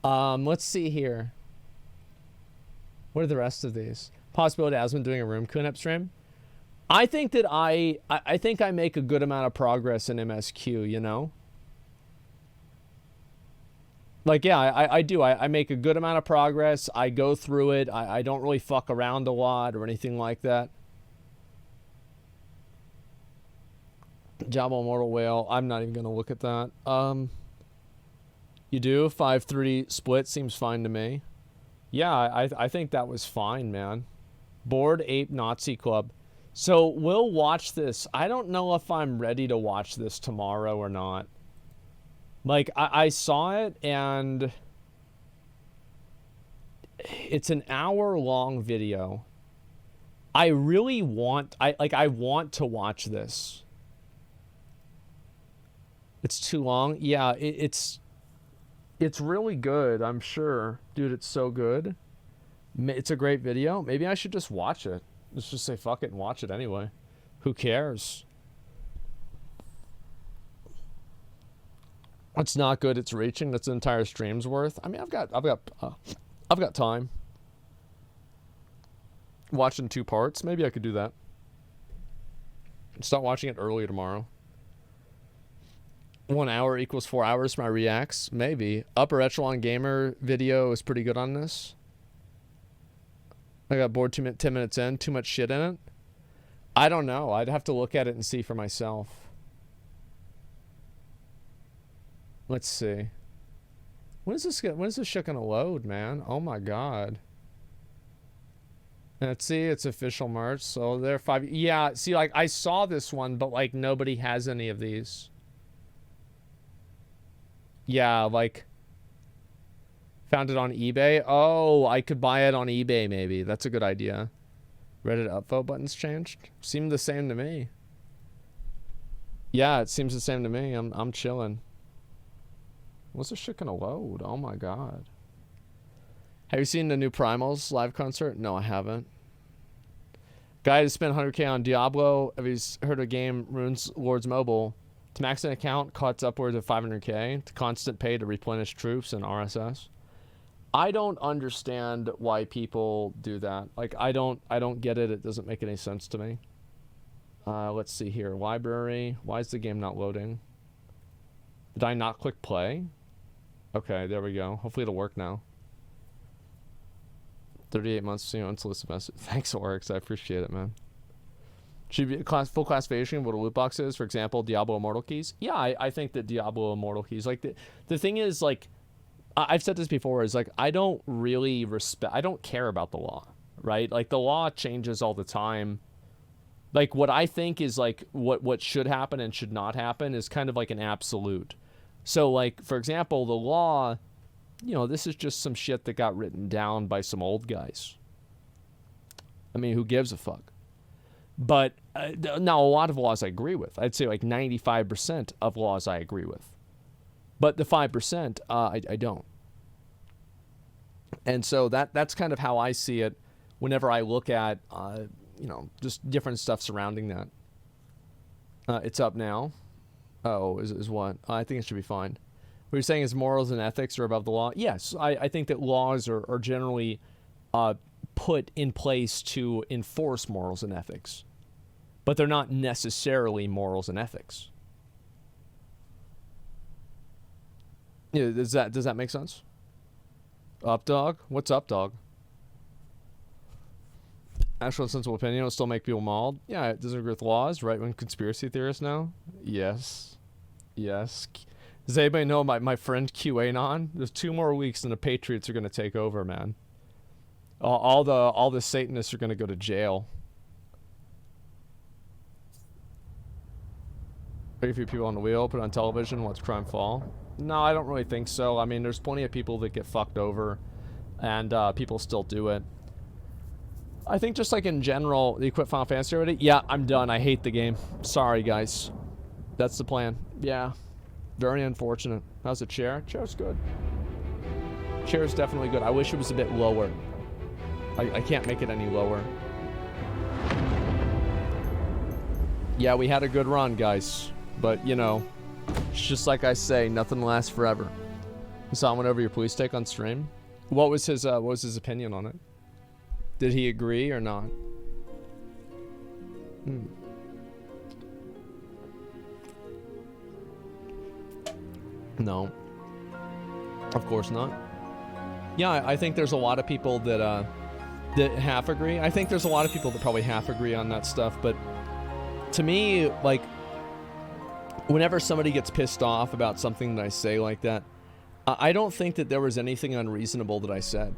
Let's see here. What are the rest of these? Possibility of Asmon doing a room cleanup stream? I think that I think I make a good amount of progress in MSQ, you know? Like, yeah, I do. I make a good amount of progress. I go through it. I don't really fuck around a lot or anything like that. Jabba Mortal Whale. I'm not even going to look at that. You do? 5-3 split seems fine to me. Yeah, I think that was fine, man. Bored Ape Nazi Club. So we'll watch this. I don't know if I'm ready to watch this tomorrow or not. Like, I saw it, and it's an hour-long video. I really want... I want to watch this. It's too long? Yeah, it's really good, I'm sure. Dude, it's so good. It's a great video. Maybe I should just watch it. Let's just say fuck it and watch it anyway. Who cares? It's not good. It's reaching. That's an entire stream's worth. I mean, I've got time. Watch in 2 parts. Maybe I could do that. Start watching it early tomorrow. 1 hour equals 4 hours for my reacts. Maybe. Upper Echelon Gamer video is pretty good on this. I got bored 10 minutes in. Too much shit in it. I don't know. I'd have to look at it and see for myself. Let's see. When is this shit gonna load, man? Oh my god. Let's see, it's official merch. So there are 5. Yeah, see, like I saw this one, but like nobody has any of these. Yeah, like found it on eBay. Oh, I could buy it on eBay maybe. That's a good idea. Reddit upvote buttons changed. Seemed the same to me. Yeah, it seems the same to me. I'm chilling. What's this shit gonna load? Oh my god. Have you seen the new Primals live concert? No, I haven't. Guy to spend 100k on Diablo. Have you heard of game Runes Lords Mobile? To max an account costs upwards of 500k. To constant pay to replenish troops and RSS. I don't understand why people do that. Like I don't get it. It doesn't make any sense to me. Let's see here. Library. Why is the game not loading? Did I not click play? Okay, there we go. Hopefully it'll work now. 38 months, you know, unsolicited message. Thanks, Oryx. I appreciate it, man. Should be a full classification of what a loot box is. For example, Diablo Immortal Keys. Yeah, I think that Diablo Immortal Keys. Like, the thing is, like, I've said this before, is like, I don't care about the law, right? Like, the law changes all the time. Like, what I think is, like, what should happen and should not happen is kind of like an absolute. So, like, for example, the law, you know, this is just some shit that got written down by some old guys. I mean, who gives a fuck? But now, a lot of laws I agree with. I'd say like 95% of laws I agree with. But the 5%, I don't. And so that's kind of how I see it whenever I look at, you know, just different stuff surrounding that. It's up now. Oh, is what? I think it should be fine. What you're saying is morals and ethics are above the law? Yes, I think that laws are generally put in place to enforce morals and ethics. But they're not necessarily morals and ethics. Yeah, does that make sense? Up, dog? What's up, dog? Actual sensible opinion will still make people mauled. Yeah, it doesn't agree with laws, right? When conspiracy theorists now? Yes. Yes. Does anybody know my friend QAnon? There's 2 more weeks and the Patriots are going to take over, man. All the Satanists are going to go to jail. Very few people on the wheel, put on television, watch crime fall. No, I don't really think so. I mean, there's plenty of people that get fucked over, and people still do it. I think just like in general, you quit Final Fantasy already? Yeah, I'm done. I hate the game. Sorry, guys. That's the plan. Yeah. Very unfortunate. How's the chair? Chair's good. Chair's definitely good. I wish it was a bit lower. I can't make it any lower. Yeah, we had a good run, guys. But, you know, it's just like I say, nothing lasts forever. Hassan went over your police take on stream. What was his opinion on it? Did he agree or not? No. Of course not. Yeah, I think there's a lot of people that half agree. I think there's a lot of people that probably half agree on that stuff, but to me, like, whenever somebody gets pissed off about something that I say like that, I don't think that there was anything unreasonable that I said.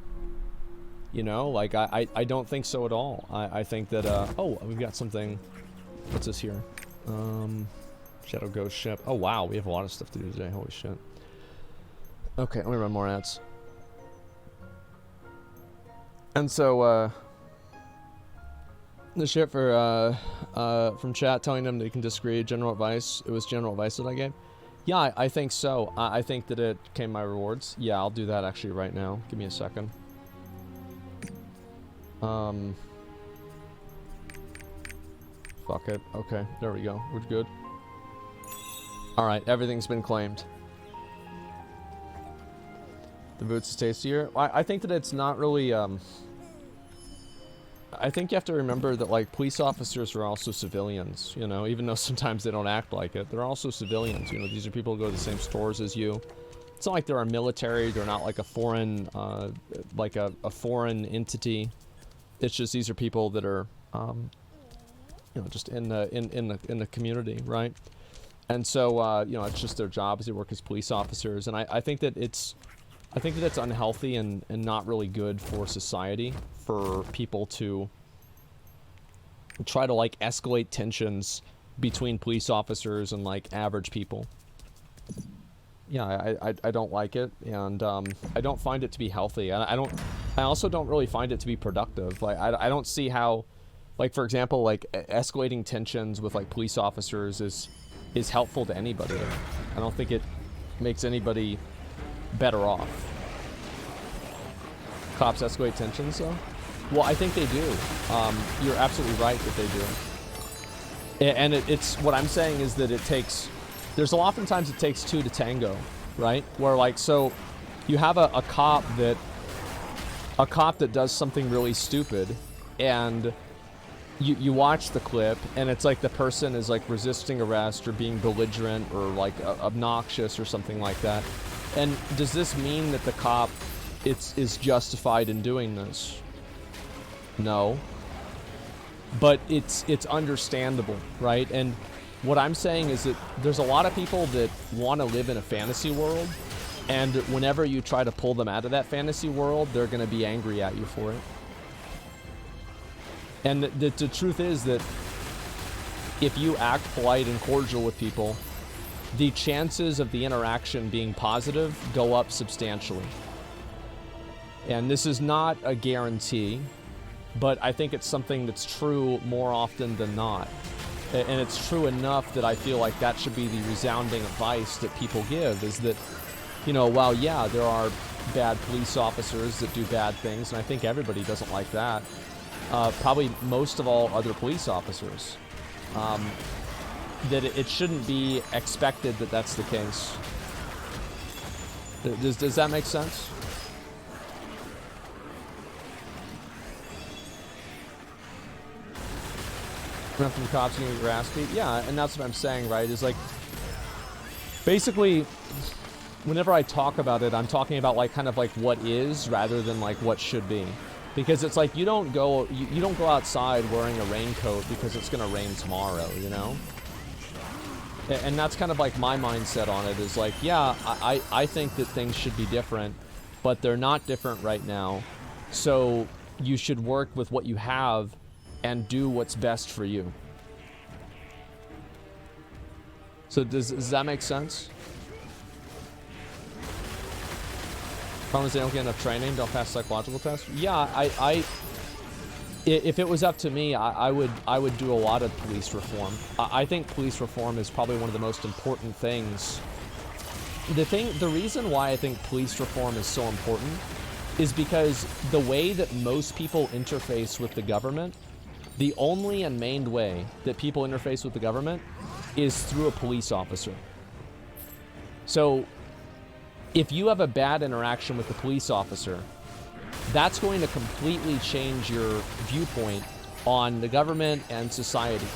You know, like, I don't think so at all. I think that, oh, we've got something. What's this here? Shadow Ghost Ship. Oh, wow, we have a lot of stuff to do today. Holy shit. Okay, let me run more ads. And so, the shit for, from chat telling them they can disagree, general advice. It was general advice that I gave. Yeah, I think so. I think that it came my rewards. Yeah, I'll do that actually right now. Give me a second. Fuck it. Okay, there we go. We're good. Alright, everything's been claimed. The boots is tastier. I think that it's not really, I think you have to remember that, like, police officers are also civilians, you know, even though sometimes they don't act like it. They're also civilians, you know, these are people who go to the same stores as you. It's not like they're a military, they're not like a foreign, a foreign entity. It's just these are people that are, you know, just in the community, right? And so, you know, it's just their jobs. They work as police officers, and I think that it's unhealthy and not really good for society for people to try to, like, escalate tensions between police officers and, like, average people. Yeah, I don't like it, and I don't find it to be healthy. And I also don't really find it to be productive. Like, I don't see how, like, for example, like, escalating tensions with, like, police officers is helpful to anybody. I don't think it makes anybody better off. Cops escalate tensions, though? Well, I think they do. You're absolutely right that they do. And it's what I'm saying is that it takes... There's oftentimes it takes 2 to tango, right? Where, like, so you have a cop that does something really stupid, and you watch the clip, and it's like the person is like resisting arrest or being belligerent or like obnoxious or something like that. And does this mean that the cop is justified in doing this? No. But it's understandable, right? And what I'm saying is that there's a lot of people that want to live in a fantasy world, and whenever you try to pull them out of that fantasy world, they're going to be angry at you for it. And the truth is that if you act polite and cordial with people, the chances of the interaction being positive go up substantially. And this is not a guarantee, but I think it's something that's true more often than not. And it's true enough that I feel like that should be the resounding advice that people give, is that, you know, while, yeah, there are bad police officers that do bad things, and I think everybody doesn't like that, probably most of all other police officers, that it shouldn't be expected that that's the case. Does that make sense? Run from cops and get your ass beat? Yeah, and that's what I'm saying, right? Is like, basically, whenever I talk about it, I'm talking about like kind of like what is rather than like what should be. Because it's like you don't go outside wearing a raincoat because it's gonna rain tomorrow, you know? And that's kind of like my mindset on it, is like, yeah, I think that things should be different, but they're not different right now. So you should work with what you have and do what's best for you. So does that make sense? Problem is they don't get enough training, don't pass psychological tests. Yeah, if it was up to me, I would do a lot of police reform. I think police reform is probably one of the most important things. The reason why I think police reform is so important is because the way that most people interface with the government, the only and main way that people interface with the government is through a police officer. So if you have a bad interaction with the police officer, that's going to completely change your viewpoint on the government and society.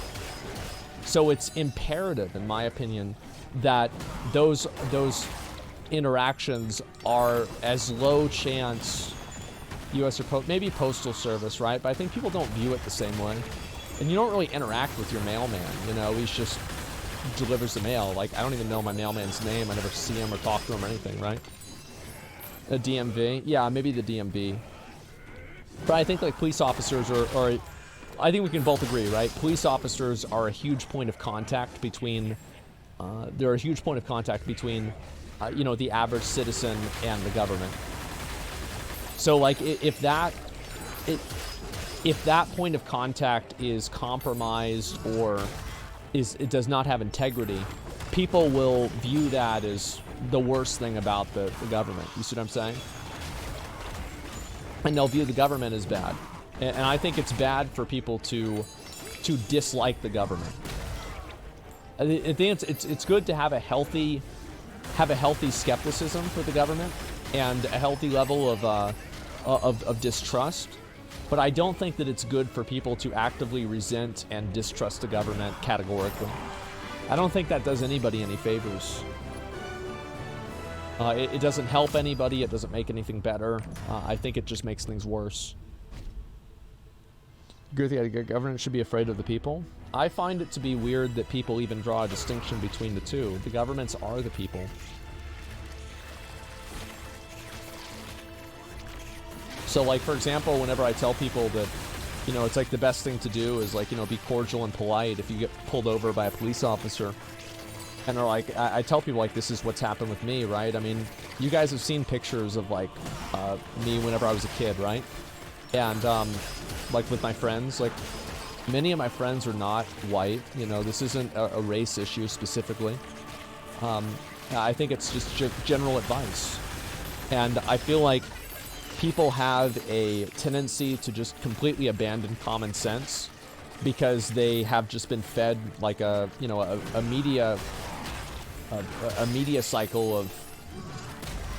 So it's imperative, in my opinion, that those interactions are as low chance, U.S. or maybe Postal Service, right? But I think people don't view it the same way. And you don't really interact with your mailman, you know? He's just delivers the mail. Like, I don't even know my mailman's name. I never see him or talk to him or anything, right? A DMV? Yeah, maybe the DMV. But I think, like, police officers are I think we can both agree, right? Police officers are a huge point of contact between, they're a huge point of contact between, you know, the average citizen and the government. So, like, if that point of contact is compromised or it does not have integrity, people will view that as the worst thing about the government. You see what I'm saying? And they'll view the government as bad. And I think it's bad for people to dislike the government. I think it's good to have a healthy skepticism for the government and a healthy level of distrust. But I don't think that it's good for people to actively resent and distrust the government categorically. I don't think that does anybody any favors. It doesn't help anybody. It doesn't make anything better. I think it just makes things worse. Agree with the idea government should be afraid of the people? I find it to be weird that people even draw a distinction between the two. The governments are the people. So, like, for example, whenever I tell people that, you know, it's like the best thing to do is, like, you know, be cordial and polite if you get pulled over by a police officer. And they're like, I tell people, like, this is what's happened with me, right? I mean, you guys have seen pictures of, like, me whenever I was a kid, right? And, like, with my friends, like, many of my friends are not white. You know, this isn't a race issue specifically. I think it's just general advice. And I feel like people have a tendency to just completely abandon common sense because they have just been fed like a media cycle of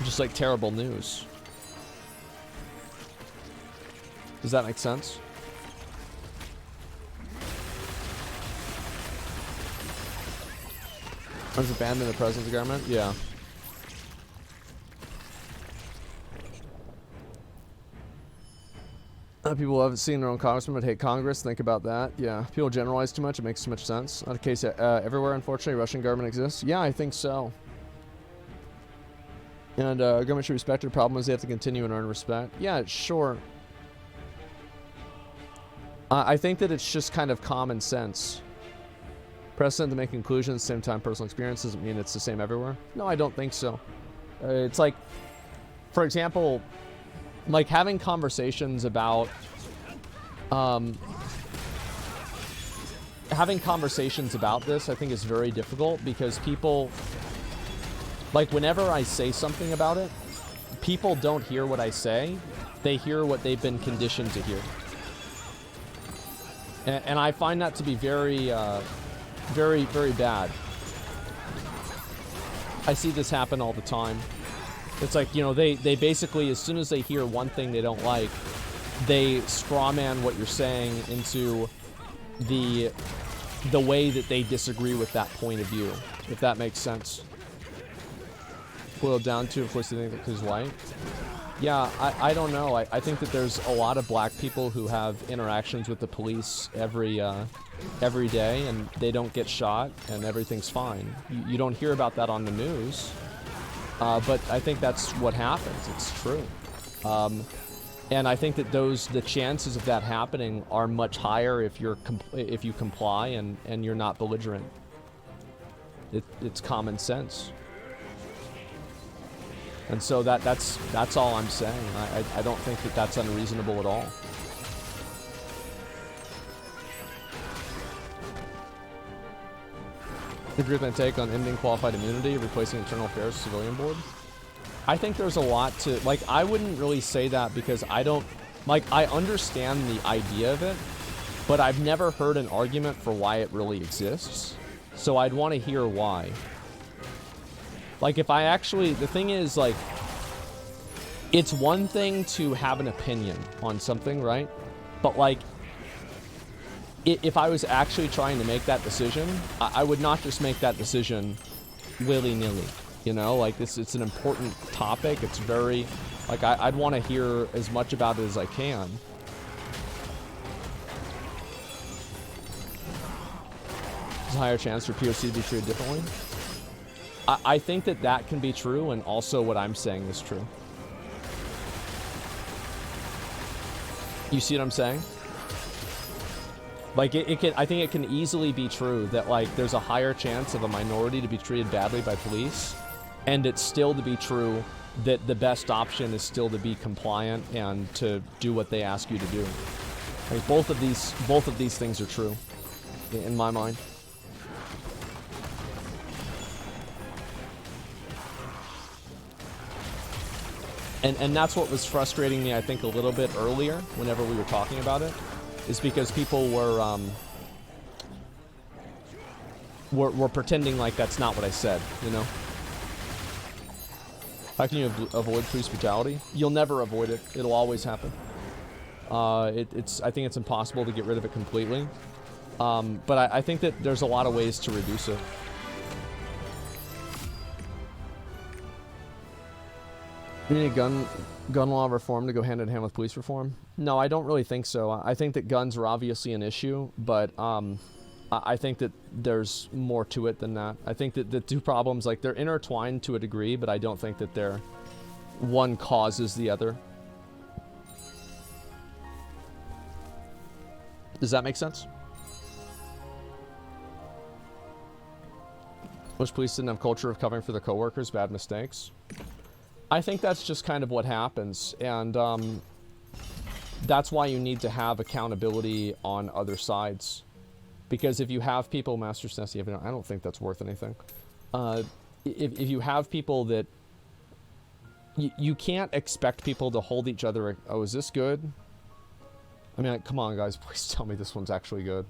just like terrible news. Does that make sense? Was abandoned the president's government? Yeah. People who haven't seen their own congressman but hate Congress. Think about that. Yeah. People generalize too much. It makes too much sense. Not a case everywhere, unfortunately. Russian government exists. Yeah, I think so. And government should respect it. The problem is they have to continue and earn respect. Yeah, sure. I think that it's just kind of common sense. Precedent to make conclusions, same time personal experience doesn't mean it's the same everywhere. No, I don't think so. It's like, for example, like having conversations about this, I think is very difficult because people, like whenever I say something about it, people don't hear what I say. They hear what they've been conditioned to hear. And I find that to be very, very bad. I see this happen all the time. It's like, you know, they basically, as soon as they hear one thing they don't like, they strawman what you're saying into the way that they disagree with that point of view, if that makes sense. Boiled down to, of course, they think that he's white. Yeah, I don't know. I think that there's a lot of black people who have interactions with the police every day, and they don't get shot, and everything's fine. You don't hear about that on the news, but I think that's what happens. It's true. And I think that the chances of that happening are much higher if you comply and you're not belligerent. It's common sense. And so that's all I'm saying. I don't think that that's unreasonable at all. Agree with my take on ending qualified immunity, replacing internal affairs civilian board? I think there's a lot to, like, I wouldn't really say that because I don't, like, I understand the idea of it, but I've never heard an argument for why it really exists. So I'd want to hear why. Like, if I actually, the thing is, like, it's one thing to have an opinion on something, right? But, like, if I was actually trying to make that decision, I would not just make that decision willy-nilly, you know? Like, it's an important topic. It's very, like, I'd want to hear as much about it as I can. There's a higher chance for POC to be treated differently. I think that can be true, and also what I'm saying is true. You see what I'm saying? Like, I think it can easily be true that, like, there's a higher chance of a minority to be treated badly by police, and it's still to be true that the best option is still to be compliant and to do what they ask you to do. Like, both of these things are true, in my mind. And that's what was frustrating me, I think, a little bit earlier, whenever we were talking about it, is because people were pretending like that's not what I said, you know? How can you avoid police brutality? You'll never avoid it. It'll always happen. I think it's impossible to get rid of it completely. But I think that there's a lot of ways to reduce it. You need gun law reform to go hand in hand with police reform? No, I don't really think so. I think that guns are obviously an issue, but I think that there's more to it than that. I think that the two problems, like, they're intertwined to a degree, but I don't think that one causes the other. Does that make sense? Most police didn't have culture of covering for their coworkers' bad mistakes. I think that's just kind of what happens, and that's why you need to have accountability on other sides. Because if you have people, Master Snessy, I don't think that's worth anything. If you have people that... You can't expect people to hold each other... Oh, is this good? I mean, come on, guys, please tell me this one's actually good.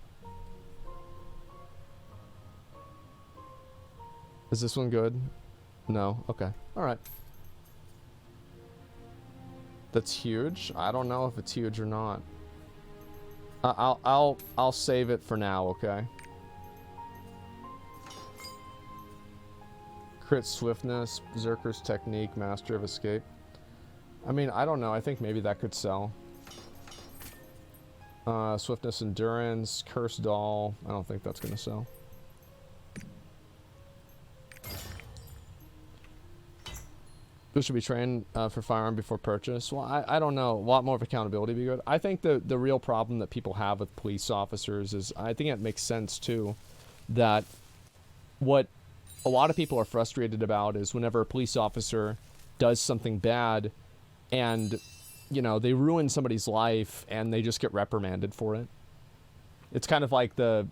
Is this one good? No? Okay. Alright. That's huge. I don't know if it's huge or not. I'll save it for now, okay? Crit swiftness, Berserker's technique, Master of Escape. I mean, I don't know. I think maybe that could sell. Swiftness, Endurance, Curse Doll. I don't think that's going to sell. Who should be trained for firearm before purchase? Well, I don't know. A lot more of accountability would be good. I think the real problem that people have with police officers is, I think it makes sense too, that what a lot of people are frustrated about is whenever a police officer does something bad and, you know, they ruin somebody's life and they just get reprimanded for it. It's kind of like the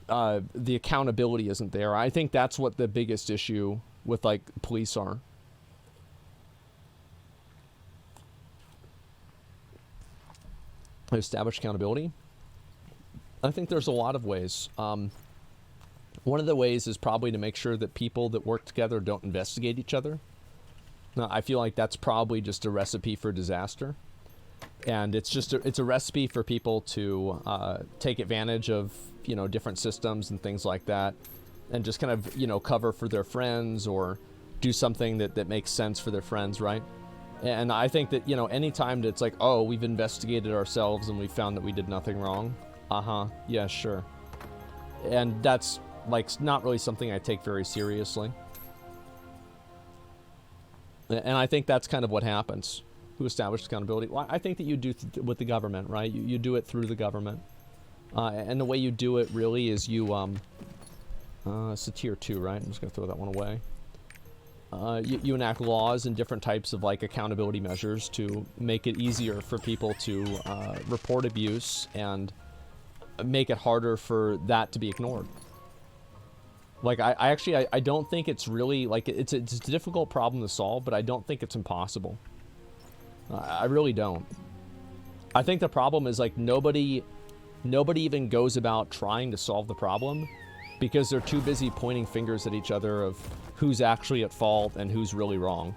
accountability isn't there. I think that's what the biggest issue with, like, police are. Establish accountability. I think there's a lot of ways. One of the ways is probably to make sure that people that work together don't investigate each other. Now, I feel like that's probably just a recipe for disaster. And it's just it's a recipe for people to take advantage of, you know, different systems and things like that, and just kind of, you know, cover for their friends or do something that makes sense for their friends, right? And I think that, you know, anytime that it's like, oh, we've investigated ourselves and we found that we did nothing wrong. Yeah, sure. And that's, like, not really something I take very seriously. And I think that's kind of what happens. Who established accountability? Well, I think that you do with the government, right? You do it through the government. And the way you do it really is you, it's a tier 2, right? I'm just going to throw that one away. You enact laws and different types of, like, accountability measures to make it easier for people to report abuse and make it harder for that to be ignored. Like, I actually don't think it's really, like, it's a difficult problem to solve, but I don't think it's impossible. I really don't. I think the problem is, like, nobody even goes about trying to solve the problem because they're too busy pointing fingers at each other of who's actually at fault and who's really wrong.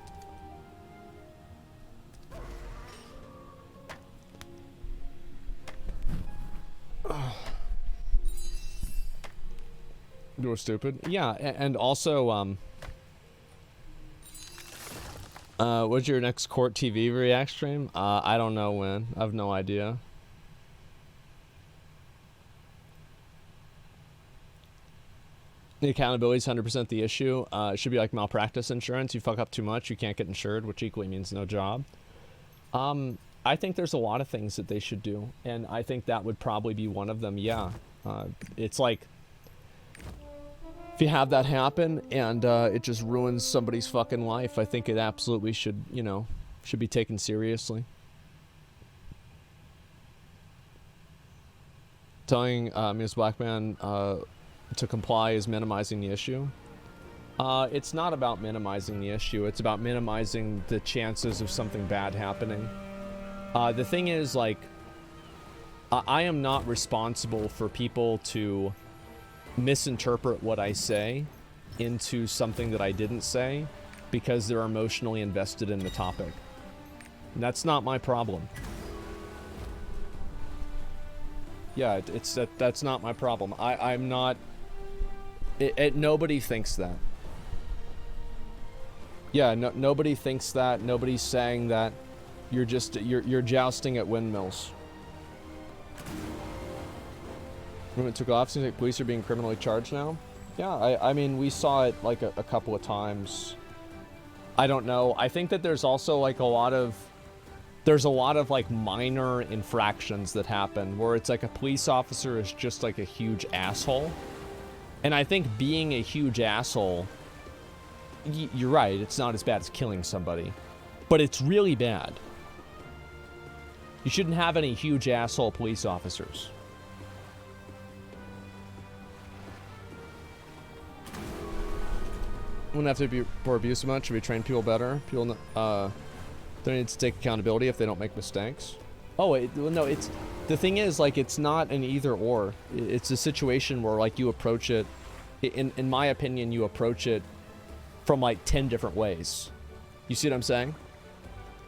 You're stupid. Yeah, and also, what's your next Court TV react stream? I don't know when. I have no idea. The accountability is 100% the issue. It should be like malpractice insurance. You fuck up too much, you can't get insured, which equally means no job. I think there's a lot of things that they should do, and I think that would probably be one of them, yeah. It's like, if you have that happen and it just ruins somebody's fucking life, I think it absolutely should, you know, should be taken seriously. Telling Ms. Blackman to comply is minimizing the issue. It's not about minimizing the issue. It's about minimizing the chances of something bad happening. The thing is, like, I am not responsible for people to misinterpret what I say into something that I didn't say because they're emotionally invested in the topic. And that's not my problem. Yeah, that's not my problem. I'm not... nobody thinks that. Yeah, nobody thinks that. Nobody's saying that. You're just... You're jousting at windmills. When it took off, seems like police are being criminally charged now. Yeah, I mean, we saw it, like, a couple of times. I don't know. I think that there's also, like, a lot of... There's a lot of, like, minor infractions that happen where it's like a police officer is just, like, a huge asshole. And I think being a huge asshole... You're right, it's not as bad as killing somebody. But it's really bad. You shouldn't have any huge asshole police officers. Wouldn't have to be for abuse much. Should we train people better? People they need to take accountability if they don't make mistakes. Oh, no, it's... The thing is, like, it's not an either or. It's a situation where, like, you approach it... In my opinion, you approach it from, like, 10 different ways. You see what I'm saying?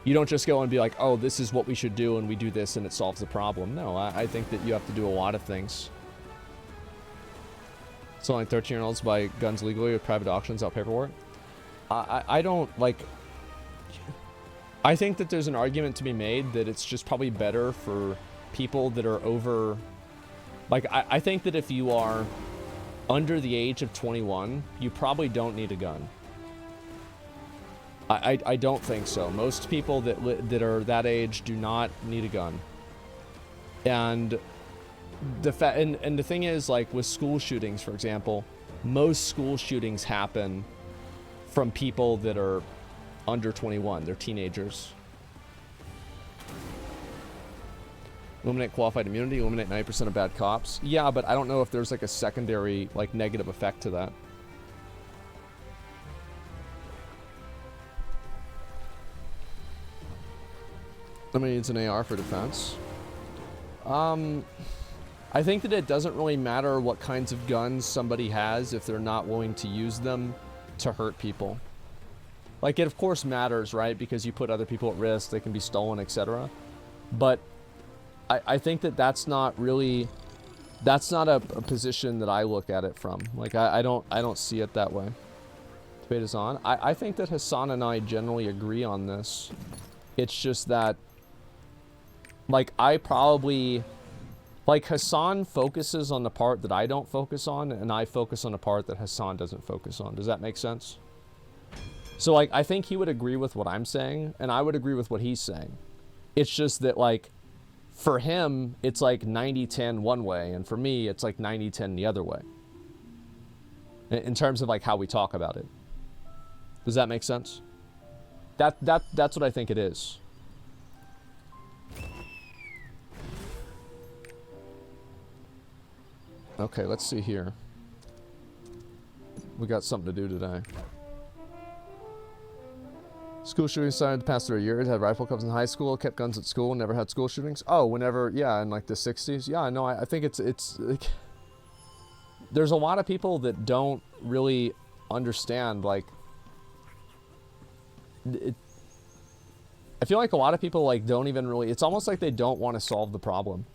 You don't just go and be like, oh, this is what we should do, and we do this, and it solves the problem. No, I think that you have to do a lot of things. So like 13-year-olds buy guns legally with private auctions without paperwork. I don't like. I think that there's an argument to be made that it's just probably better for people that are over. Like I think that if you are under the age of 21, you probably don't need a gun. I don't think so. Most people that are that age do not need a gun. And the thing is, like with school shootings, for example, most school shootings happen from people that are under 21. They're teenagers. Eliminate qualified immunity, eliminate 90% of bad cops. Yeah, but I don't know if there's like a secondary, like, negative effect to that. Somebody needs an AR for defense. I think that it doesn't really matter what kinds of guns somebody has if they're not willing to use them to hurt people. Like, it of course matters, right? Because you put other people at risk, they can be stolen, etc. But I think that that's not really, that's not a position that I look at it from. Like, I don't see it that way. Debate is on. I think that Hassan and I generally agree on this. It's just that, like, I probably, like, Hassan focuses on the part that I don't focus on, and I focus on the part that Hassan doesn't focus on. Does that make sense? So, like, I think he would agree with what I'm saying, and I would agree with what he's saying. It's just that, like, for him, it's like 90-10 one way, and for me, it's like 90-10 the other way. In terms of, like, how we talk about it. Does that make sense? That's what I think it is. Okay, let's see here. We got something to do today. School shootings started the past 3 years. Had rifle clubs in high school. Kept guns at school. Never had school shootings. Oh, whenever, yeah, in like the 60s. Yeah, no, I think it's like, there's a lot of people that don't really understand, like, I feel like a lot of people, like, don't even really, it's almost like they don't want to solve the problem.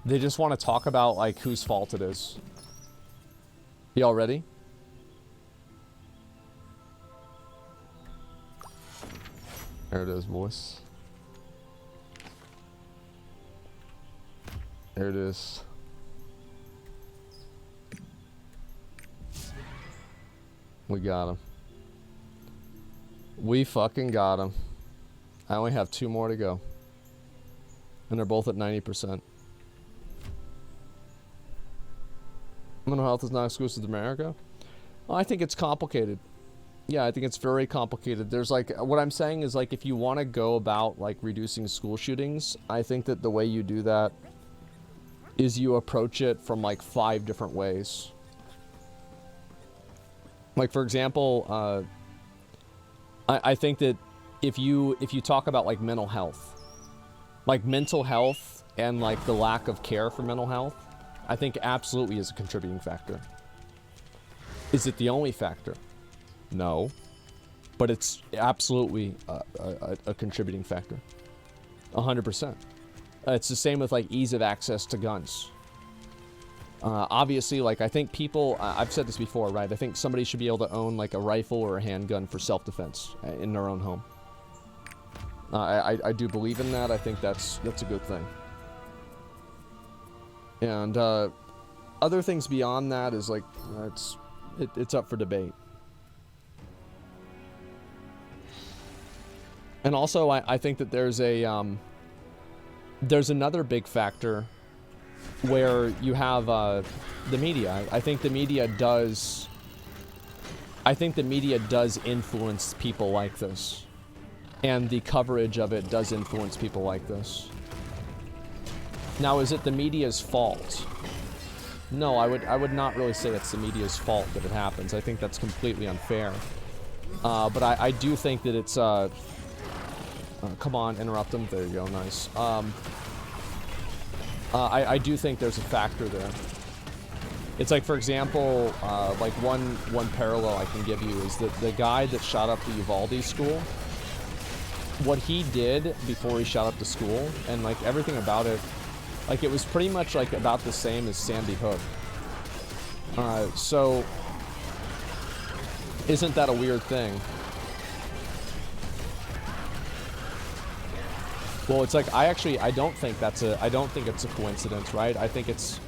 They just want to talk about, like, whose fault it is. Y'all ready? There it is, boys. There it is. We got him. We fucking got him. I only have 2 more to go. And they're both at 90%. Mental health is not exclusive to America. Well, I think it's complicated. Yeah, I think it's very complicated. There's like, what I'm saying is, like, if you want to go about, like, reducing school shootings, I think that the way you do that is you approach it from, like, 5 different ways. Like, for example, I think that if you talk about, like, mental health and, like, the lack of care for mental health, I think absolutely is a contributing factor. Is it the only factor? No, but it's absolutely a contributing factor. 100%. It's the same with, like, ease of access to guns. Obviously, like, I think people, I've said this before, right? I think somebody should be able to own, like, a rifle or a handgun for self-defense in their own home. I do believe in that. I think that's a good thing. And other things beyond that is, like, it's up for debate. And also, I think that there's another big factor where you have the media. I think the media does influence people like this, and the coverage of it does influence people like this. Now, is it the media's fault? No, I would not really say it's the media's fault that it happens. I think that's completely unfair. But I do think that it's come on, interrupt them. There you go, nice. I do think there's a factor there. It's like, for example, like one parallel I can give you is that the guy that shot up the Uvalde school, what he did before he shot up the school, and, like, everything about it, like, it was pretty much, like, about the same as Sandy Hook. So isn't that a weird thing? Well, it's like I don't think it's a coincidence, right? I think it's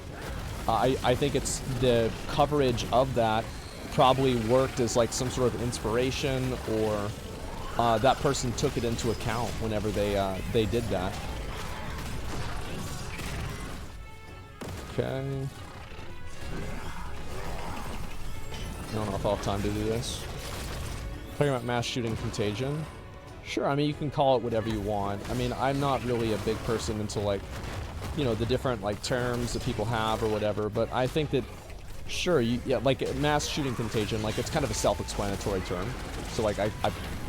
I think it's the coverage of that probably worked as like some sort of inspiration, or that person took it into account whenever they did that. Okay. I don't know if I'll have time to do this. Talking about mass shooting contagion. Sure, I mean, you can call it whatever you want. I mean, I'm not really a big person into, like, you know, the different, like, terms that people have or whatever, but I think that, sure, yeah, like, mass shooting contagion, like, it's kind of a self-explanatory term. So, like, I'm,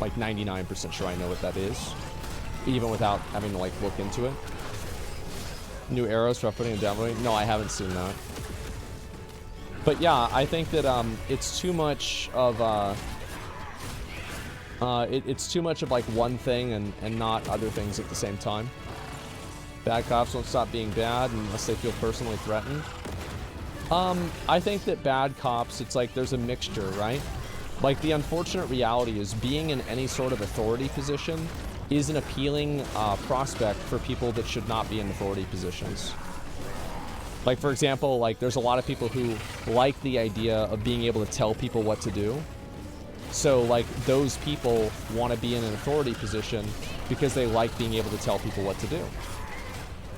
like, 99% sure I know what that is, even without having to, like, look into it. New arrows for uploading and downloading? No, I haven't seen that. But, yeah, I think that, it's too much of, it's too much of like one thing and not other things at the same time. Bad cops won't stop being bad unless they feel personally threatened. I think that bad cops, it's like there's a mixture, right? Like the unfortunate reality is being in any sort of authority position is an appealing prospect for people that should not be in authority positions. Like for example, like there's a lot of people who like the idea of being able to tell people what to do. So, like, those people want to be in an authority position because they like being able to tell people what to do.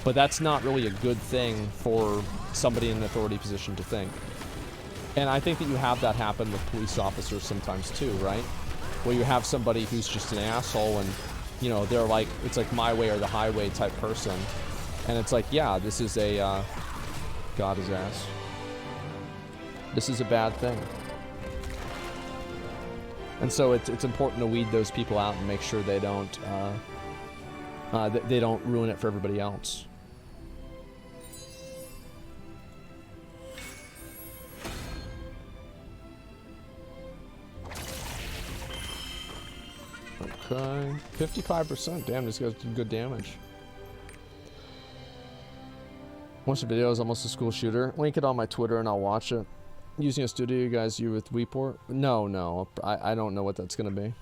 But that's not really a good thing for somebody in an authority position to think. And I think that you have that happen with police officers sometimes too, right? Where you have somebody who's just an asshole and, you know, they're like, it's like my way or the highway type person. And it's like, yeah, this is a, God his ass. This is a bad thing. And so it's important to weed those people out and make sure they don't ruin it for everybody else. Okay, 55%. Damn, this guy's good damage. Watch the videos, almost a school shooter. Link it on my Twitter and I'll watch it. Using a studio you guys use with Weeport? No. I don't know what that's going to be.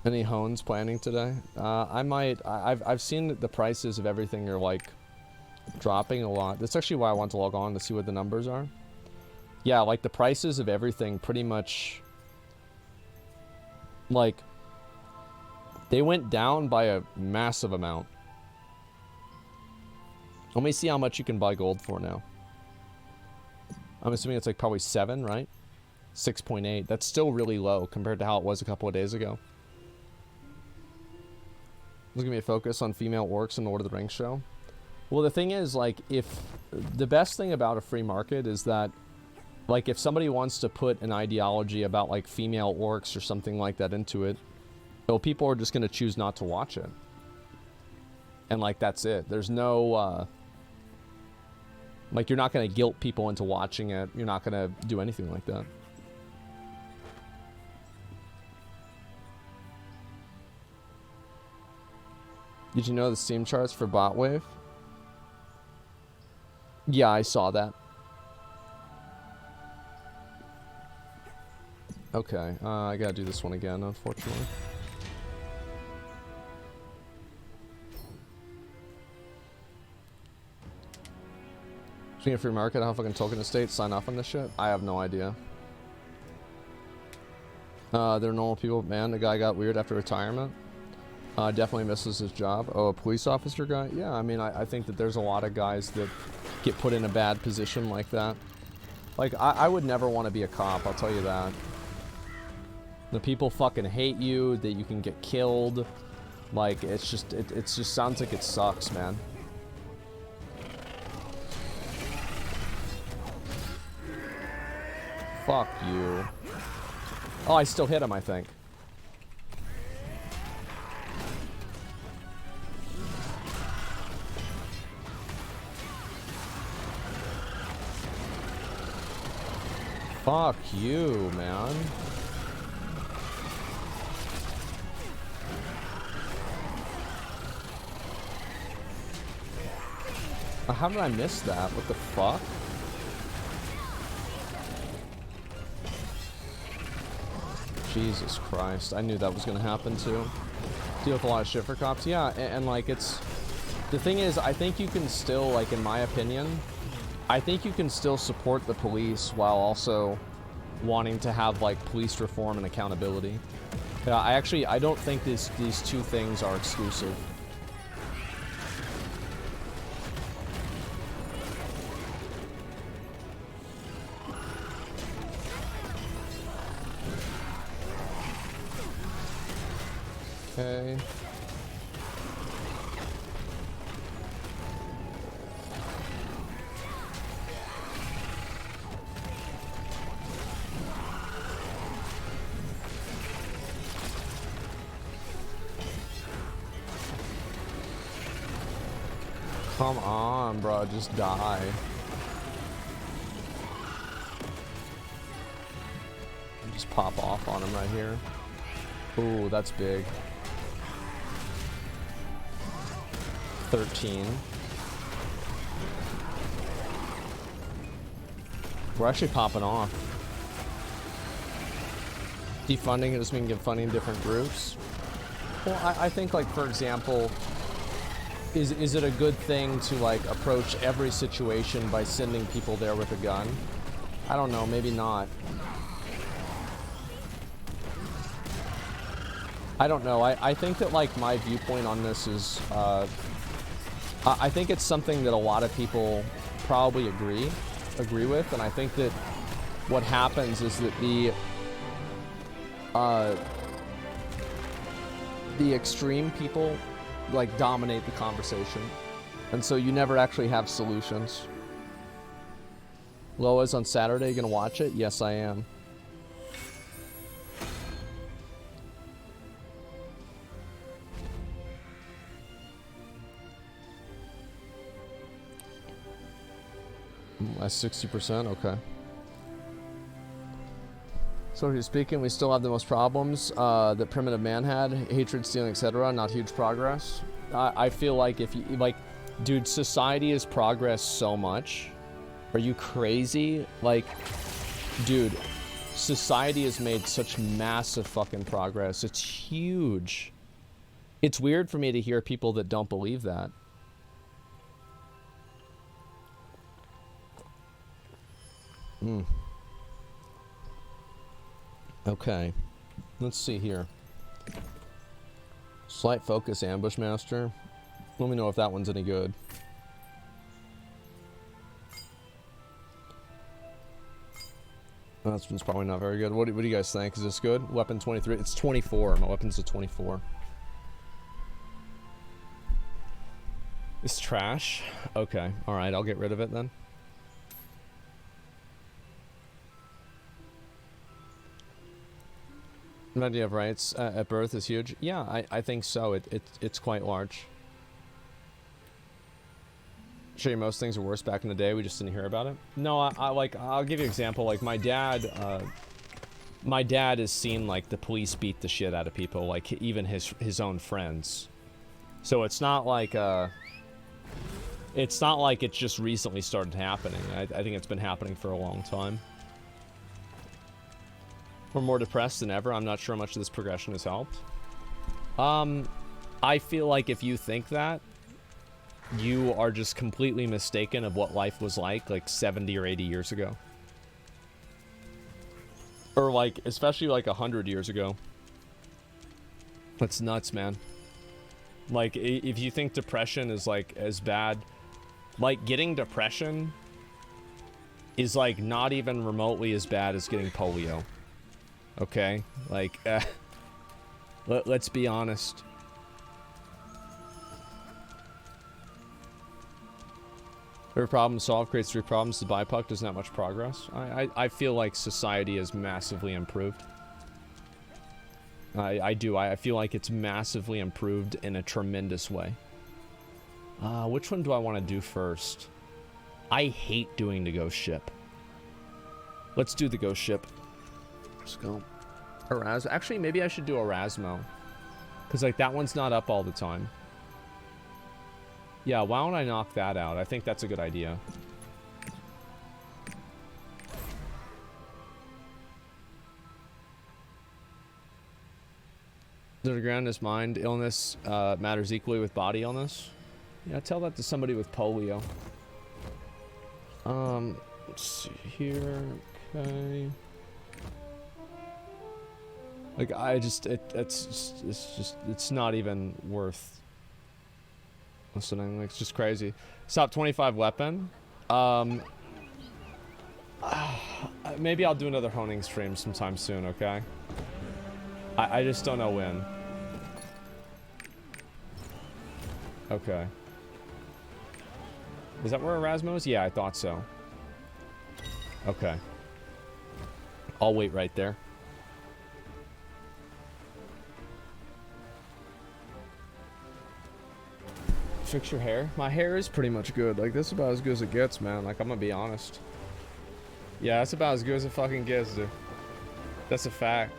Any hones planning today? I might. I've seen that the prices of everything are, like, dropping a lot. That's actually why I want to log on to see what the numbers are. Yeah, like, the prices of everything pretty much, like, they went down by a massive amount. Let me see how much you can buy gold for now. I'm assuming it's like probably 7, right? 6.8. That's still really low compared to how it was a couple of days ago. There's gonna be a focus on female orcs in the Lord of the Rings show. Well, the thing is, like, if the best thing about a free market is that, like, if somebody wants to put an ideology about, like, female orcs or something like that into it, well, people are just gonna choose not to watch it. And, like, that's it. There's no, like, you're not going to guilt people into watching it. You're not going to do anything like that. Did you know the Steam charts for Botwave? Yeah, I saw that. Okay, I gotta do this one again, unfortunately. Speaking of free market, how fucking token estate sign off on this shit? I have no idea. They're normal people, man. The guy got weird after retirement. Definitely misses his job. Oh, a police officer guy? Yeah, I mean, I think that there's a lot of guys that get put in a bad position like that. Like, I would never want to be a cop, I'll tell you that. The people fucking hate you, that you can get killed. Like, it's just, it just sounds like it sucks, man. Fuck you. Oh, I still hit him, I think. Fuck you, man. How did I miss that? What the fuck? Jesus Christ. I knew that was gonna happen too. Deal with a lot of shit for cops. Yeah, and like it's... The thing is, I think you can still, like in my opinion, I think you can still support the police while also wanting to have like police reform and accountability. Yeah, I don't think these two things are exclusive. Okay. Come on, bro, just die. Just pop off on him right here. Ooh, that's big. 13. We're actually popping off. Defunding it doesn't mean give funding in different groups. Well, I think, like, for example, is it a good thing to, like, approach every situation by sending people there with a gun? I don't know, maybe not. I don't know. I think that, like, my viewpoint on this is, I think it's something that a lot of people probably agree with, and I think that what happens is that the extreme people, like, dominate the conversation, and so you never actually have solutions. Loa's on Saturday, you gonna watch it? Yes, I am. That's 60%, okay. So if you're speaking, we still have the most problems that primitive man had, hatred, stealing, etc. Not huge progress. I feel like if you, like, dude, society has progressed so much. Are you crazy? Like, dude, society has made such massive fucking progress. It's huge. It's weird for me to hear people that don't believe that. Okay, let's see here. Slight focus ambush master. Let me know if that one's any good. That one's probably not very good. What do you guys think? Is this good? Weapon 23. It's 24. My weapon's a 24. It's trash. Okay. All right. I'll get rid of it then. The idea of rights at birth is huge. Yeah, I think so. It's quite large. Sure, you most things were worse back in the day. We just didn't hear about it. No, I'll give you an example. Like my dad has seen like the police beat the shit out of people, like even his own friends. So it's not like it just recently started happening. I think it's been happening for a long time. We're more depressed than ever. I'm not sure how much of this progression has helped. I feel like if you think that, you are just completely mistaken of what life was like 70 or 80 years ago. Or like, especially like 100 years ago. That's nuts, man. Like, if you think depression is like as bad, like getting depression is like not even remotely as bad as getting polio. Okay, like, let's be honest. Every problem solved creates three problems. The BIPOC doesn't have much progress. I feel like society has massively improved. I do. I feel like it's massively improved in a tremendous way. Which one do I want to do first? I hate doing the ghost ship. Let's do the ghost ship. Let's go. Erasmo. Actually, maybe I should do Erasmo. Because, like, that one's not up all the time. Yeah, why don't I knock that out? I think that's a good idea. To the ground is mind illness matters equally with body illness. Yeah, tell that to somebody with polio. Let's see here. Okay. Like it's not even worth listening. Like, it's just crazy. Stop 25 weapon. Maybe I'll do another honing stream sometime soon. Okay. I just don't know when. Okay. Is that where Erasmo is? Yeah, I thought so. Okay. I'll wait right there. Fix your hair? My hair is pretty much good. Like, this is about as good as it gets, man. Like, I'm gonna be honest. Yeah, that's about as good as it fucking gets, dude. That's a fact.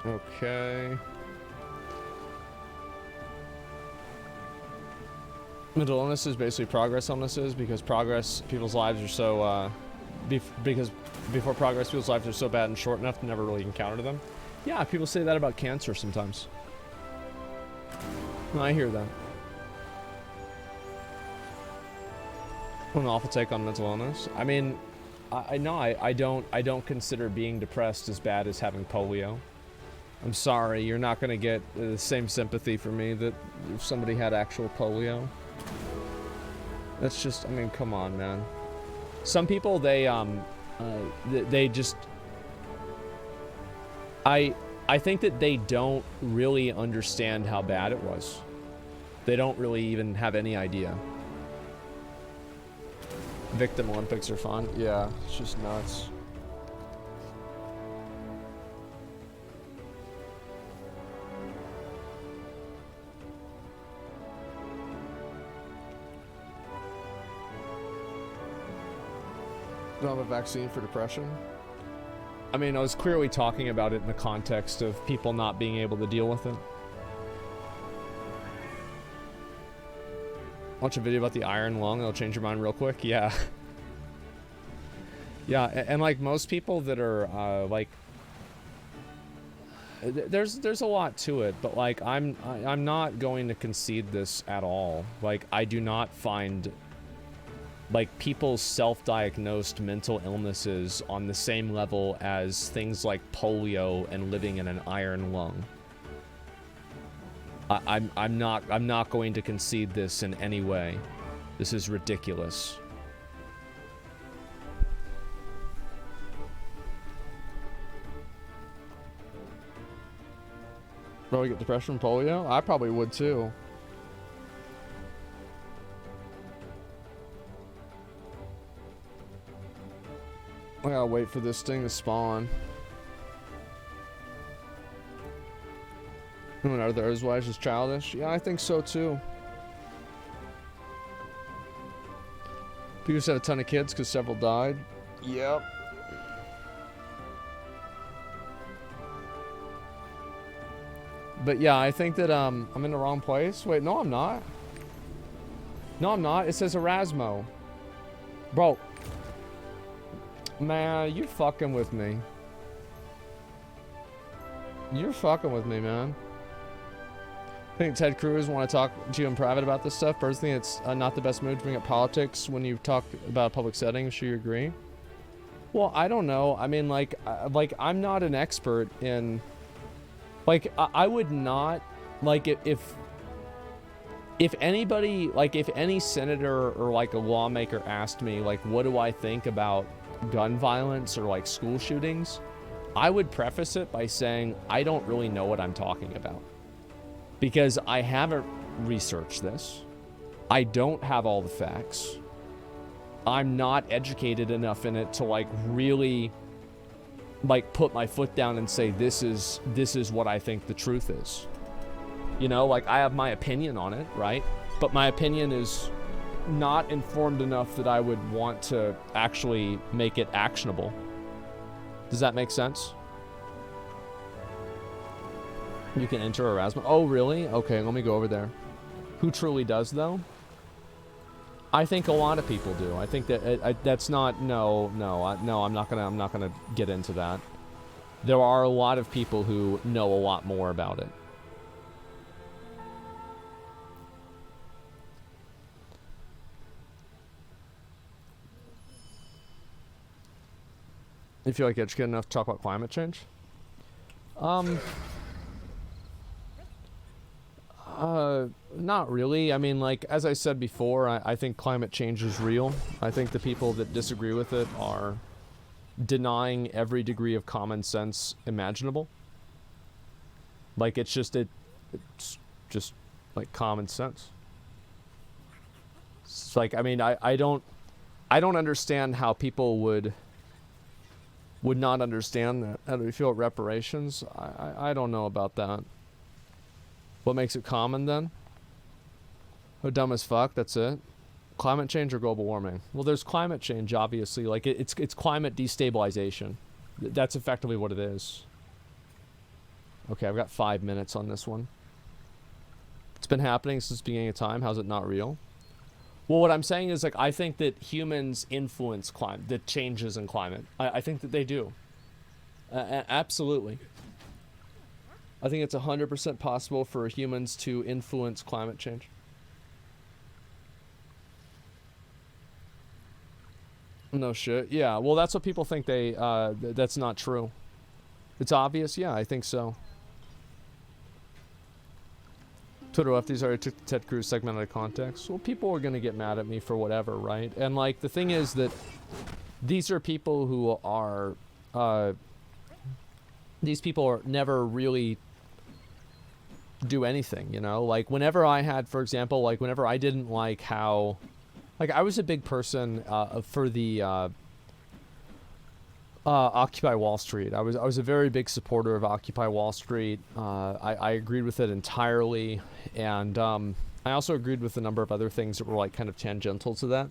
Okay. Mental illness is basically progress illnesses because people's lives are so, because before progress, people's lives are so bad and short enough to never really encounter them. Yeah, people say that about cancer sometimes. No, I hear that. An awful take on mental illness. I mean, I don't consider being depressed as bad as having polio. I'm sorry, you're not gonna get the same sympathy for me that if somebody had actual polio. That's just, I mean, come on, man. Some people, they just, I think that they don't really understand how bad it was. They don't really even have any idea. Victim Olympics are fun. Yeah, it's just nuts. Don't have a vaccine for depression. I mean, I was clearly talking about it in the context of people not being able to deal with it. Watch a video about the iron lung, it'll change your mind real quick. Yeah. Yeah, and like most people that are like, there's a lot to it, but like I'm not going to concede this at all. Like, I do not find like people's self-diagnosed mental illnesses on the same level as things like polio and living in an iron lung. I'm not going to concede this in any way. This is ridiculous. Probably get depression from polio? I probably would too. I gotta wait for this thing to spawn. And are those wives just childish? Yeah, I think so too. People just had a ton of kids because several died. Yep. But yeah, I think that I'm in the wrong place. Wait, no, I'm not. No, I'm not. It says Erasmo. Bro. Man, you're fucking with me. You're fucking with me, man. I think Ted Cruz want to talk to you in private about this stuff. Personally, it's not the best move to bring up politics when you talk about a public setting. Sure you agree? Well, I don't know. I mean, like I'm not an expert in... Like, I would not... Like, if anybody... Like, if any senator or, like, a lawmaker asked me, like, what do I think about gun violence or, like, school shootings, I would preface it by saying, I don't really know what I'm talking about. Because I haven't researched this. I don't have all the facts. I'm not educated enough in it to, like, really... like put my foot down and say this is what I think the truth is. You know, like I have my opinion on it, right? But my opinion is not informed enough that I would want to actually make it actionable. Does that make sense? You can enter Erasmus. Oh, really? Okay, let me go over there. Who truly does, though? I think a lot of people do. I think that that's not. No. I'm not gonna get into that. There are a lot of people who know a lot more about it. You feel like educated enough to talk about climate change? Not really. I mean, like, as I said before, I think climate change is real. I think the people that disagree with it are denying every degree of common sense imaginable. Like, it's just like common sense. It's like, I mean, I don't understand how people would not understand that. How do we feel at reparations? I don't know about that. What makes it common then? Oh, dumb as fuck, that's it. Climate change or global warming? Well, there's climate change, obviously. Like, it's climate destabilization. That's effectively what it is. Okay, I've got 5 minutes on this one. It's been happening since the beginning of time. How's it not real? Well, what I'm saying is, like, I think that humans influence the changes in climate. I think that they do. Absolutely. I think it's 100% possible for humans to influence climate change. No shit. Yeah, well, that's what people think that's not true. It's obvious? Yeah, I think so. Twitter lefties already took the Ted Cruz segment out of context. Well, people are going to get mad at me for whatever, right? And, like, the thing is that these are people who are, these people are never really do anything, you know? Like, whenever I had, for example, like, whenever I didn't like how, like, I was a big person for the Occupy Wall Street. I was a very big supporter of Occupy Wall Street. I agreed with it entirely, and I also agreed with a number of other things that were, like, kind of tangential to that.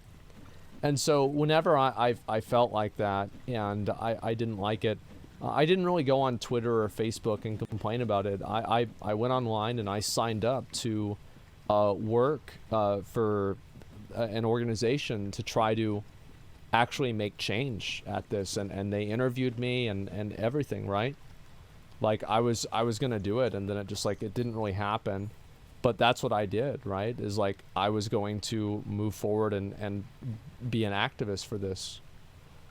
And so whenever I felt like that and I didn't like it, I didn't really go on Twitter or Facebook and complain about it. I went online and I signed up to work for an organization to try to actually make change at this, and they interviewed me and everything, right? Like, I was gonna do it, and then it just, like, it didn't really happen. But that's what I did, right? Is, like, I was going to move forward and be an activist for this.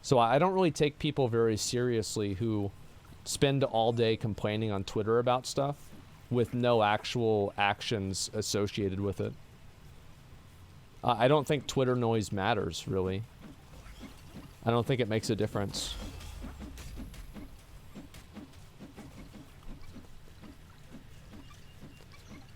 So I don't really take people very seriously who spend all day complaining on Twitter about stuff with no actual actions associated with it. I don't think Twitter noise matters, really. I don't think it makes a difference.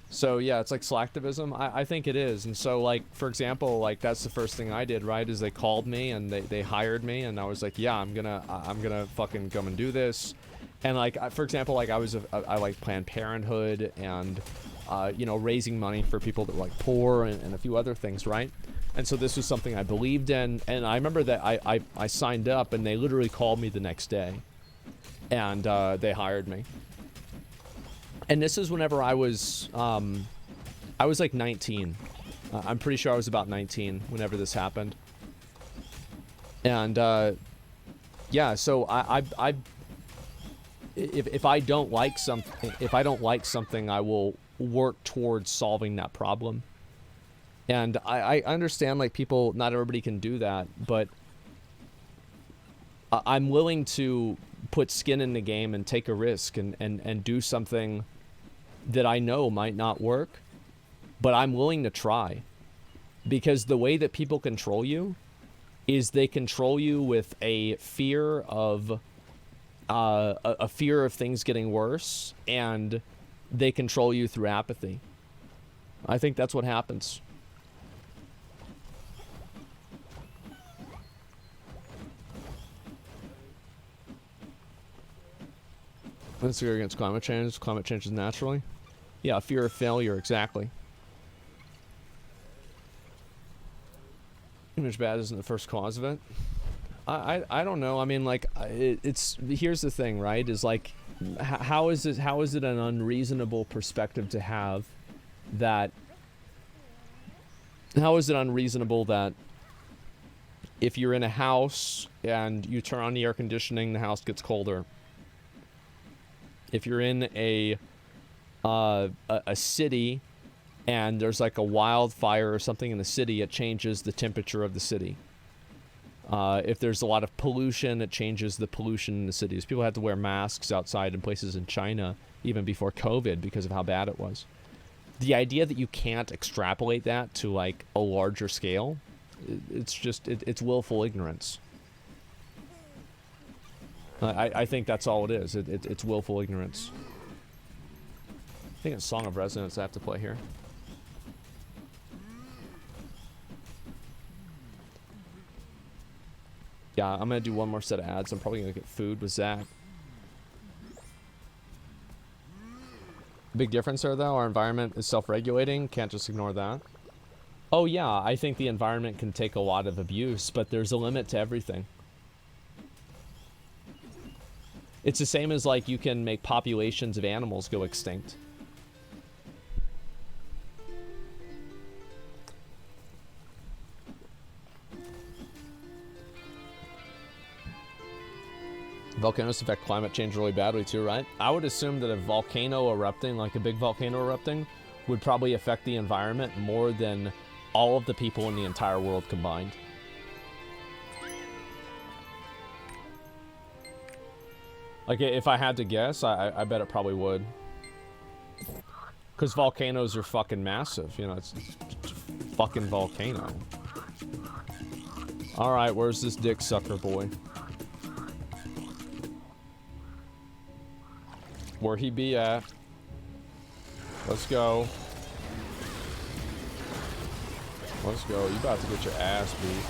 So yeah, it's like slacktivism. I think it is. And so, like, for example, like, that's the first thing I did, right? Is they called me and they hired me, and I was like, yeah, I'm gonna fucking come and do this. And, like, for example, like, I like Planned Parenthood and you know, raising money for people that were, like, poor and a few other things, right? And so this was something I believed in, and I remember that I signed up, and they literally called me the next day, and they hired me. And this is whenever I was like 19. I'm pretty sure I was about 19 whenever this happened. And yeah, so if I don't like something, I will work towards solving that problem. And I understand, like, people, not everybody can do that, but I'm willing to put skin in the game and take a risk and do something that I know might not work, but I'm willing to try. Because the way that people control you is they control you with a fear of things getting worse, and they control you through apathy. I think that's what happens. Let's go against climate change. Climate change is naturally. Yeah, fear of failure, exactly. Image bad isn't the first cause of it. I don't know. I mean, like, it's here's the thing, right? Is like, how is it an unreasonable perspective to have that? How is it unreasonable that if you're in a house and you turn on the air conditioning, the house gets colder? If you're in a city and there's like a wildfire or something in the city, it changes the temperature of the city. If there's a lot of pollution, it changes the pollution in the cities. People had to wear masks outside in places in China even before COVID because of how bad it was. The idea that you can't extrapolate that to like a larger scale, it's willful ignorance. I think that's all it is. It's willful ignorance. I think it's Song of Resonance I have to play here. Yeah, I'm gonna do one more set of ads. I'm probably gonna get food with Zach. Big difference there, though. Our environment is self-regulating. Can't just ignore that. Oh yeah, I think the environment can take a lot of abuse, but there's a limit to everything. It's the same as like you can make populations of animals go extinct. Volcanoes affect climate change really badly too, right? I would assume that a volcano erupting, like a big volcano erupting, would probably affect the environment more than all of the people in the entire world combined. Like, if I had to guess, I bet it probably would. Because volcanoes are fucking massive, you know, it's a fucking volcano. Alright, where's this dick sucker boy? Where he be at? Let's go. Let's go. You about to get your ass beat.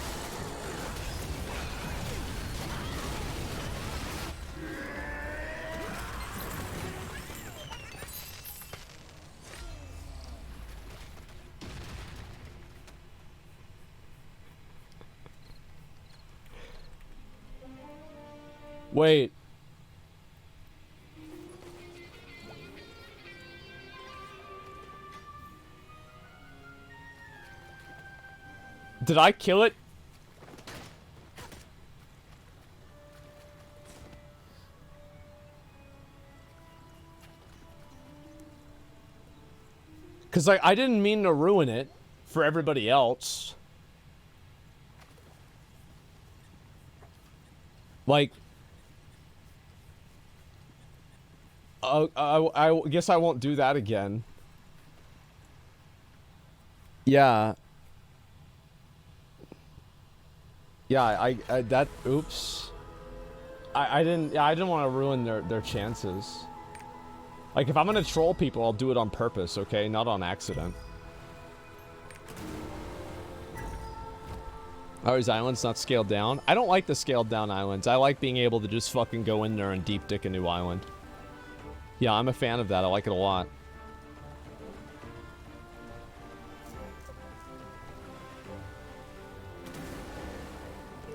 Wait. Did I kill it? Because I didn't mean to ruin it for everybody else. Like, I guess I won't do that again. Yeah. Yeah, that, oops. I didn't want to ruin their chances. Like, if I'm gonna troll people, I'll do it on purpose, okay? Not on accident. Are these islands not scaled down? I don't like the scaled down islands. I like being able to just fucking go in there and deep dick a new island. Yeah, I'm a fan of that. I like it a lot.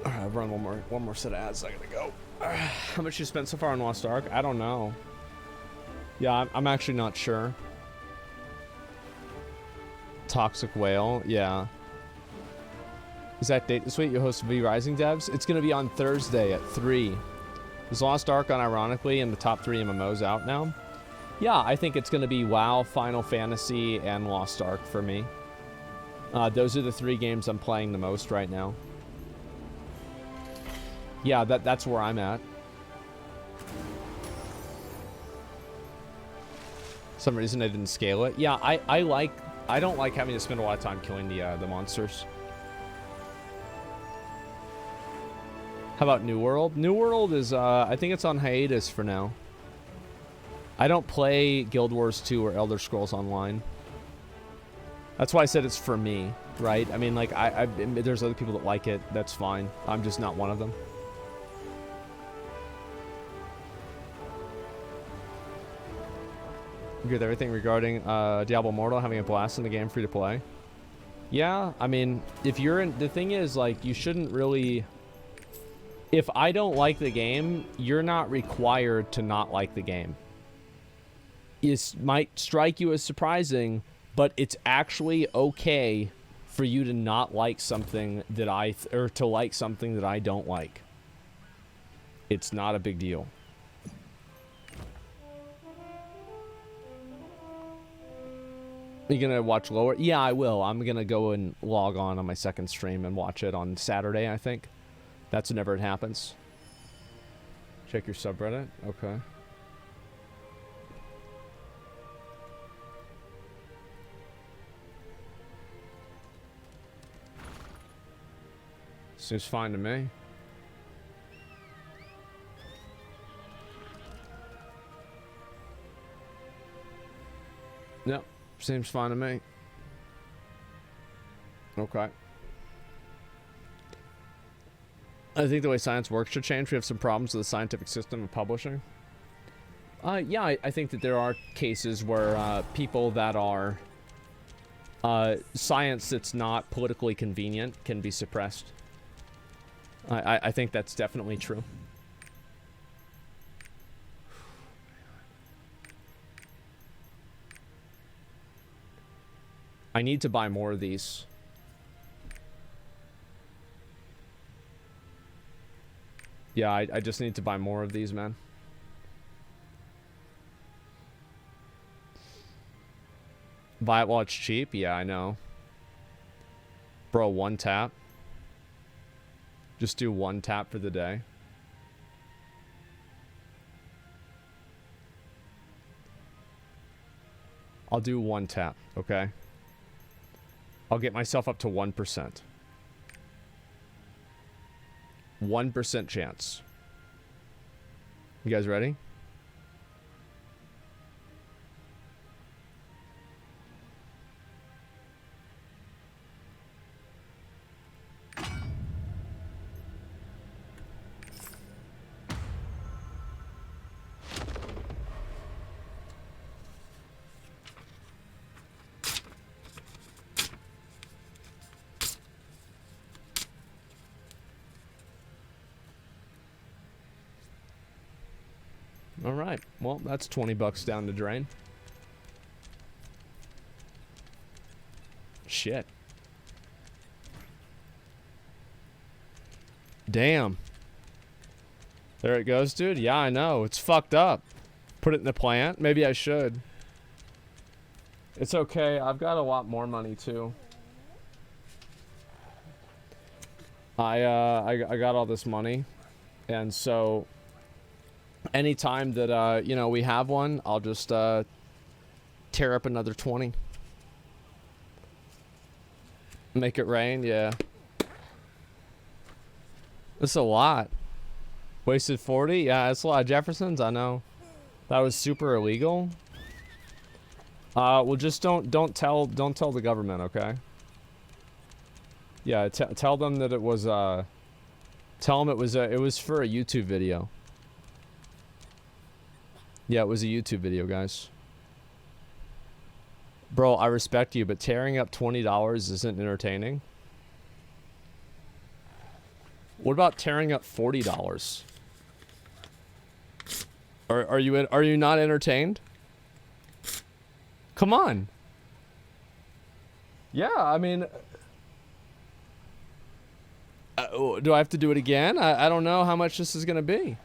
Alright, I've run one more set of ads. I gotta go. How much you spent so far on Lost Ark? I don't know. Yeah, I'm actually not sure. Toxic Whale, yeah. Exact date this week you host V Rising devs? It's gonna be on Thursday at 3. Is Lost Ark unironically in the top 3 MMOs out now? Yeah, I think it's gonna be WoW, Final Fantasy, and Lost Ark for me. Those are the 3 games I'm playing the most right now. Yeah, that's where I'm at. Some reason I didn't scale it. Yeah, I don't like having to spend a lot of time killing the monsters. How about New World? New World is I think it's on hiatus for now. I don't play Guild Wars 2 or Elder Scrolls Online. That's why I said it's for me, right? I mean, like, there's other people that like it. That's fine. I'm just not one of them. Agree with everything regarding Diablo Immortal having a blast in the game, free to play. Yeah, I mean, if you're in... The thing is, like, you shouldn't really... If I don't like the game, you're not required to not like the game. It might strike you as surprising, but it's actually okay for you to not like something that or to like something that I don't like. It's not a big deal. Are you gonna watch lower? Yeah, I will. I'm gonna go and log on my second stream and watch it on Saturday, I think. That's whenever it happens. Check your subreddit. Okay. Seems fine to me. Yep, seems fine to me. Okay. I think the way science works should change. We have some problems with the scientific system of publishing. Yeah, I think that there are cases where people that are science that's not politically convenient can be suppressed. I think that's definitely true. I need to buy more of these. Yeah, I just need to buy more of these, man. Buy it while it's cheap? Yeah, I know. Bro, one tap. Just do one tap for the day. I'll do one tap, okay? I'll get myself up to 1%. 1% chance. You guys ready? All right. Well, that's 20 bucks down the drain. Shit. Damn. There it goes, dude. Yeah, I know. It's fucked up. Put it in the plant. Maybe I should. It's okay. I've got a lot more money too. I got all this money, and so anytime that you know, we have one, I'll just tear up another 20. Make it rain, yeah. That's a lot. Wasted 40? Yeah, that's a lot of Jeffersons, I know. That was super illegal. Well, just don't tell the government, okay? Yeah, tell them that it was tell them it was for a YouTube video. Yeah, it was a YouTube video, guys. Bro, I respect you, but tearing up $20 isn't entertaining. What about tearing up $40? Are you not entertained? Come on. Yeah, I mean, do I have to do it again? I don't know how much this is gonna be.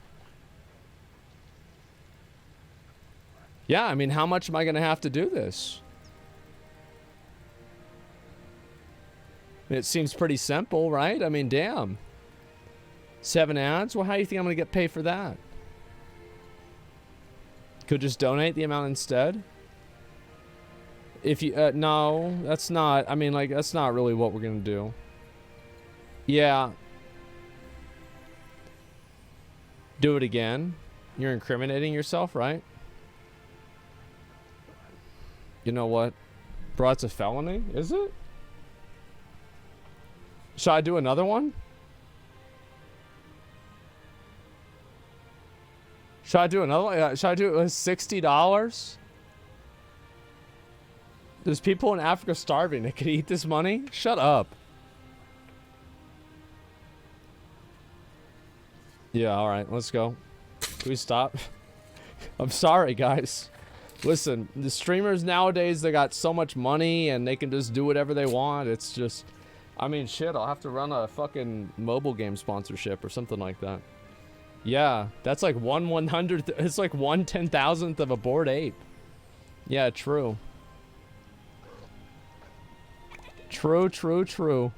Yeah, I mean, how much am I gonna have to do this? It seems pretty simple, right? I mean, damn. 7 ads? Well, how do you think I'm gonna get paid for that? Could just donate the amount instead? If you, no, that's not, I mean, like, that's not really what we're gonna do. Yeah. Do it again. You're incriminating yourself, right? You know what? Bro, it's a felony? Is it? Should I do another one? Should I do another one? Should I do it with $60? There's people in Africa starving that could eat this money? Shut up. Yeah, alright, let's go. Can we stop? I'm sorry, guys. Listen, the streamers nowadays, they got so much money and they can just do whatever they want. It's just... I mean, shit, I'll have to run a fucking mobile game sponsorship or something like that. Yeah, that's like 1/100th... It's like 1/10,000th of a Bored Ape. Yeah, true. True, true, true.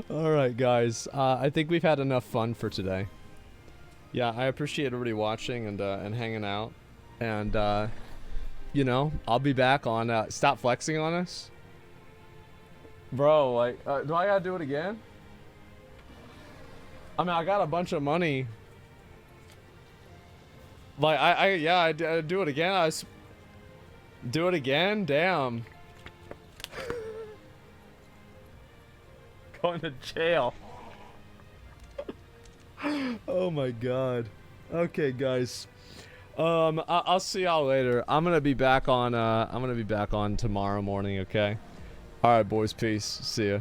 Alright, guys. I think we've had enough fun for today. Yeah, I appreciate everybody watching and hanging out. And, you know, I'll be back on... Stop flexing on us? Bro, like, do I gotta do it again? I mean, I got a bunch of money. Like, I do it again. Do it again? Damn. Going to jail. Oh my god. Okay, guys. I'll see y'all later. I'm gonna be back on tomorrow morning, okay? Alright, boys, peace. See ya.